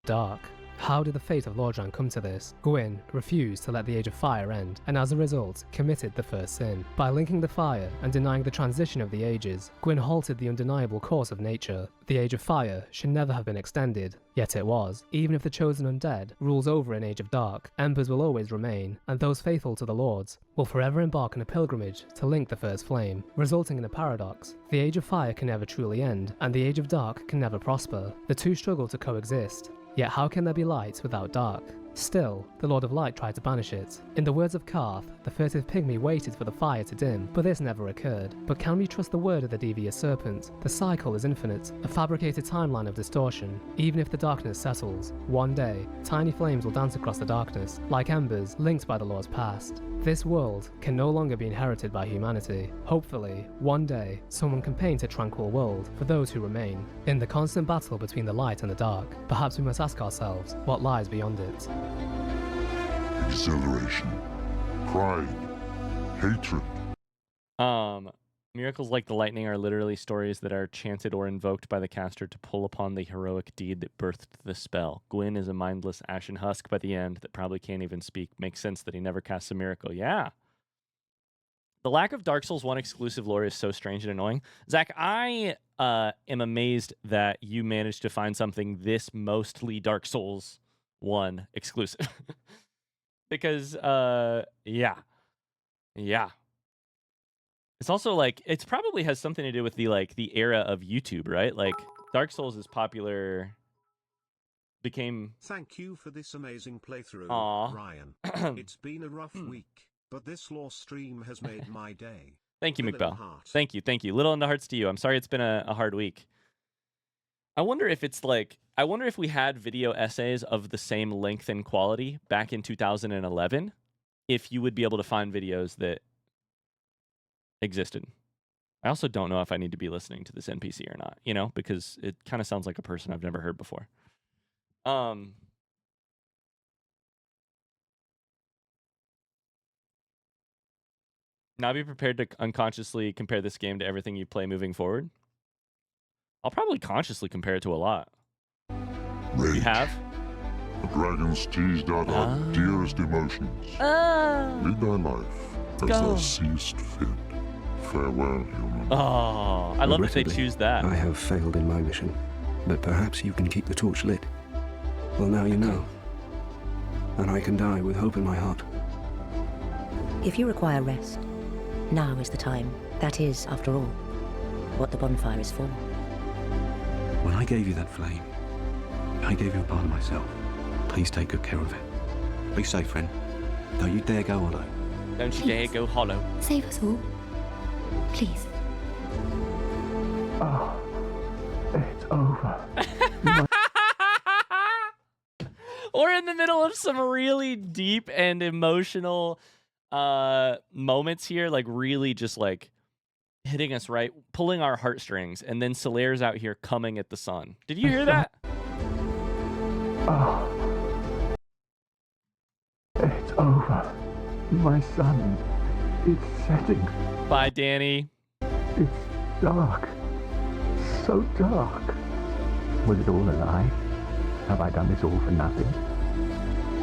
dark. How did the fate of Lordran come to this? Gwyn refused to let the Age of Fire end, and as a result, committed the first sin. By linking the fire and denying the transition of the ages, Gwyn halted the undeniable course of nature. The Age of Fire should never have been extended, yet it was. Even if the chosen undead rules over an Age of Dark, embers will always remain, and those faithful to the Lords will forever embark on a pilgrimage to link the first flame, resulting in a paradox. The Age of Fire can never truly end, and the Age of Dark can never prosper. The two struggle to coexist. Yet how can there be light without dark? Still, the Lord of Light tried to banish it. In the words of Karth, the furtive pygmy waited for the fire to dim, but this never occurred. But can we trust the word of the devious serpent? The cycle is infinite, a fabricated timeline of distortion. Even if the darkness settles, one day, tiny flames will dance across the darkness, like embers linked by the Lord's past. This world can no longer be inherited by humanity. Hopefully, one day, someone can paint a tranquil world for those who remain. In the constant battle between the light and the dark, perhaps we must ask ourselves what lies beyond it. Exhilaration, pride, hatred. Miracles like the lightning are literally stories that are chanted or invoked by the caster to pull upon the heroic deed that birthed the spell. Gwyn is a mindless ashen husk by the end that probably can't even speak. Makes sense that he never casts a miracle. Yeah. The lack of Dark Souls 1 exclusive lore is so strange and annoying. Zach, I am amazed that you managed to find something this mostly Dark Souls 1 exclusive. Because, yeah. It's also like, it probably has something to do with the era of YouTube, right? Like, Dark Souls is popular, became... Thank you for this amazing playthrough, Aww. Ryan. It's been a rough week, but this lore stream has made my day. Thank you, Little McBell. heart. Thank you. Little into hearts to you. I'm sorry it's been a hard week. I wonder if it's like, I wonder if we had video essays of the same length and quality back in 2011, if you would be able to find videos that existed. I also don't know if I need to be listening to this NPC or not, you know, because it kind of sounds like a person I've never heard before. Now be prepared to unconsciously compare this game to everything you play moving forward. I'll probably consciously compare it to a lot. Rage. You have? The dragons teased out our dearest emotions. Lead thy life as thou seest fit. Farewell, human. Oh, I love that they choose that. I have failed in my mission, but perhaps you can keep the torch lit. Well, now you know. And I can die with hope in my heart. If you require rest, now is the time. That is, after all, what the bonfire is for. When I gave you that flame, I gave you a part of myself. Please take good care of it. Be safe, friend. Don't you dare go hollow. Don't you dare go hollow. Save us all. Please. Oh, it's over. Or in the middle of some really deep and emotional moments here, like really just like hitting us right, pulling our heartstrings, and then Solaire's out here coming at the sun. Did you hear that? Oh, it's over. My sun, it's setting. Bye, Danny. It's dark. So dark. Was it all a lie? Have I done this all for nothing?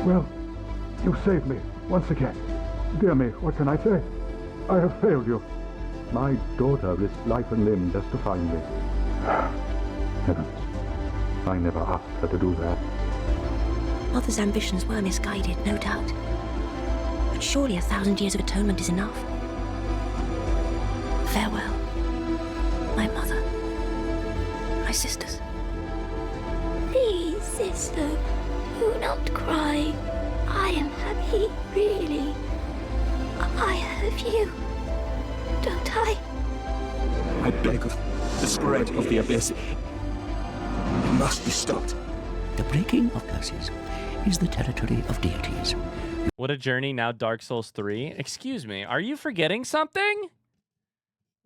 Well, you saved me once again. Dear me, what can I say? I have failed you. My daughter risked life and limb just to find me. Heavens, I never asked her to do that. Mother's ambitions were misguided, no doubt. But surely 1,000 years of atonement is enough. Farewell, my mother, my sisters. Please, sister, do not cry. I am happy, really. I have you, don't I? I beg of the spread of the abyss. It must be stopped. The breaking of curses is the territory of deities. What a journey, now Dark Souls 3. Excuse me, are you forgetting something?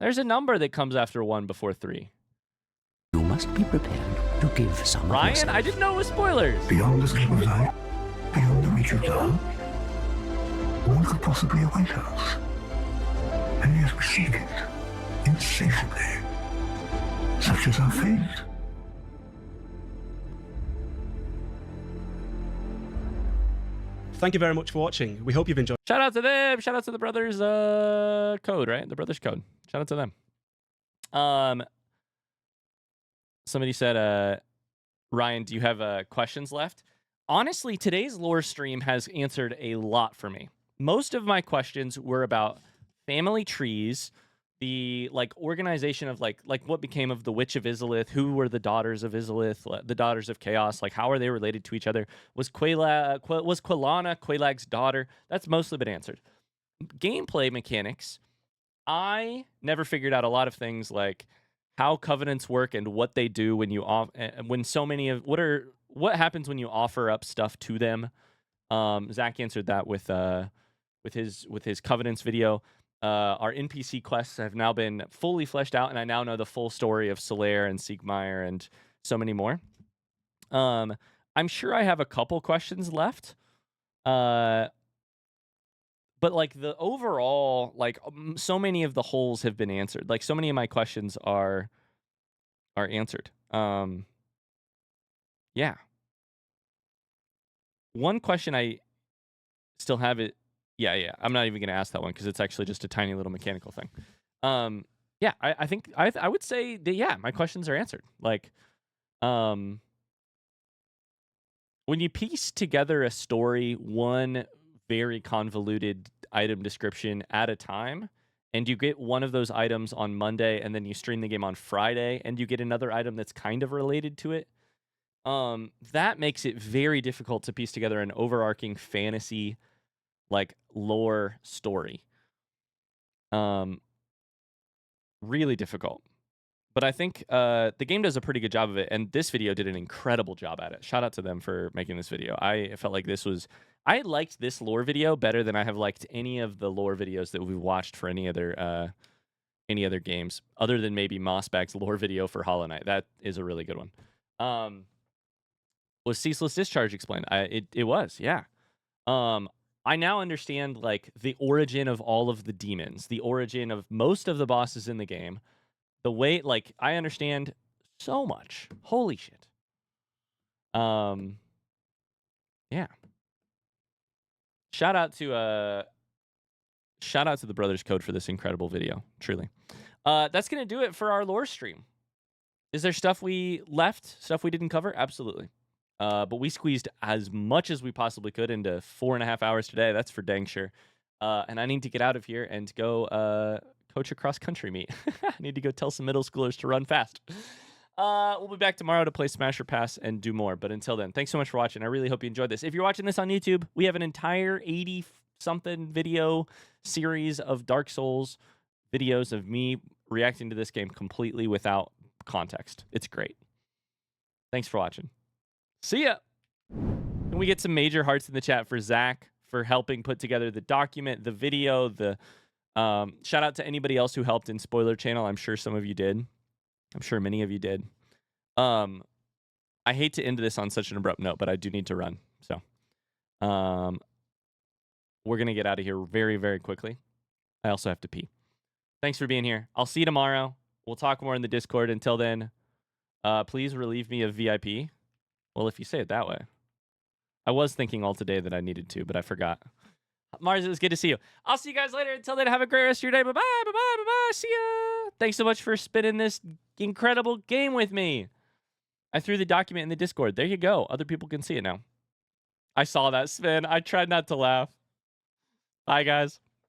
There's a number that comes after 1 before 3. You must be prepared to give some Ryan, of yourself. I didn't know it was spoilers. Beyond the gleam of light, beyond the reach of dark, all could possibly await us. And yet we seek it insatiably. Such is our fate. thank you very much for watching. We hope you've enjoyed. Shout out to them. Shout out to the brothers code, right? The brothers code. Shout out to them. Somebody said, Ryan, do you have questions left? Honestly, today's lore stream has answered a lot for me. Most of my questions were about family trees, the like organization of like what became of the Witch of Izalith, who were the daughters of Izalith, the daughters of Chaos, like how are they related to each other? Was Quilana Quaelag's daughter? That's mostly been answered. Gameplay mechanics, I never figured out a lot of things like how covenants work and what they do when you when so many of what happens when you offer up stuff to them. Zach answered that with his covenants video. Our NPC quests have now been fully fleshed out, and I now know the full story of Solaire and Siegmeyer and so many more. I'm sure I have a couple questions left. But like the overall, like so many of the holes have been answered. Like so many of my questions are answered. Yeah. One question I still have it. Yeah. I'm not even going to ask that one because it's actually just a tiny little mechanical thing. Yeah, I think I would say that, yeah, my questions are answered. Like, when you piece together a story, one very convoluted item description at a time, and you get one of those items on Monday, and then you stream the game on Friday, and you get another item that's kind of related to it, that makes it very difficult to piece together an overarching fantasy like lore story. Really difficult. But I think the game does a pretty good job of it, and this video did an incredible job at it. Shout out to them for making this video. I felt like I liked this lore video better than I have liked any of the lore videos that we've watched for any other games, other than maybe Mossback's lore video for Hollow Knight. That is a really good one. Was Ceaseless Discharge explained? It was, yeah. I now understand like the origin of all of the demons, the origin of most of the bosses in the game. The way, like, I understand so much. Holy shit. Yeah. Shout out to the Brothers Code for this incredible video. Truly. That's gonna do it for our lore stream. Is there stuff we left? Stuff we didn't cover? Absolutely. But we squeezed as much as we possibly could into 4.5 hours today. That's for dang sure. And I need to get out of here and go coach a cross-country meet. I need to go tell some middle schoolers to run fast. We'll be back tomorrow to play Smash or Pass and do more. But until then, thanks so much for watching. I really hope you enjoyed this. If you're watching this on YouTube, we have an entire 80-something video series of Dark Souls videos of me reacting to this game completely without context. It's great. Thanks for watching. See ya. Can we get some major hearts in the chat for Zach for helping put together the document, the video, the shout out to anybody else who helped in Spoiler Channel. I'm sure some of you did. I'm sure many of you did. I hate to end this on such an abrupt note, but I do need to run. So we're going to get out of here very, very quickly. I also have to pee. Thanks for being here. I'll see you tomorrow. We'll talk more in the Discord. Until then, please relieve me of VIP. Well, if you say it that way. I was thinking all today that I needed to, but I forgot. Mars, it was good to see you. I'll see you guys later. Until then, have a great rest of your day. Bye-bye, bye-bye, bye-bye. See ya. Thanks so much for spinning this incredible game with me. I threw the document in the Discord. There you go. Other people can see it now. I saw that spin. I tried not to laugh. Bye, guys.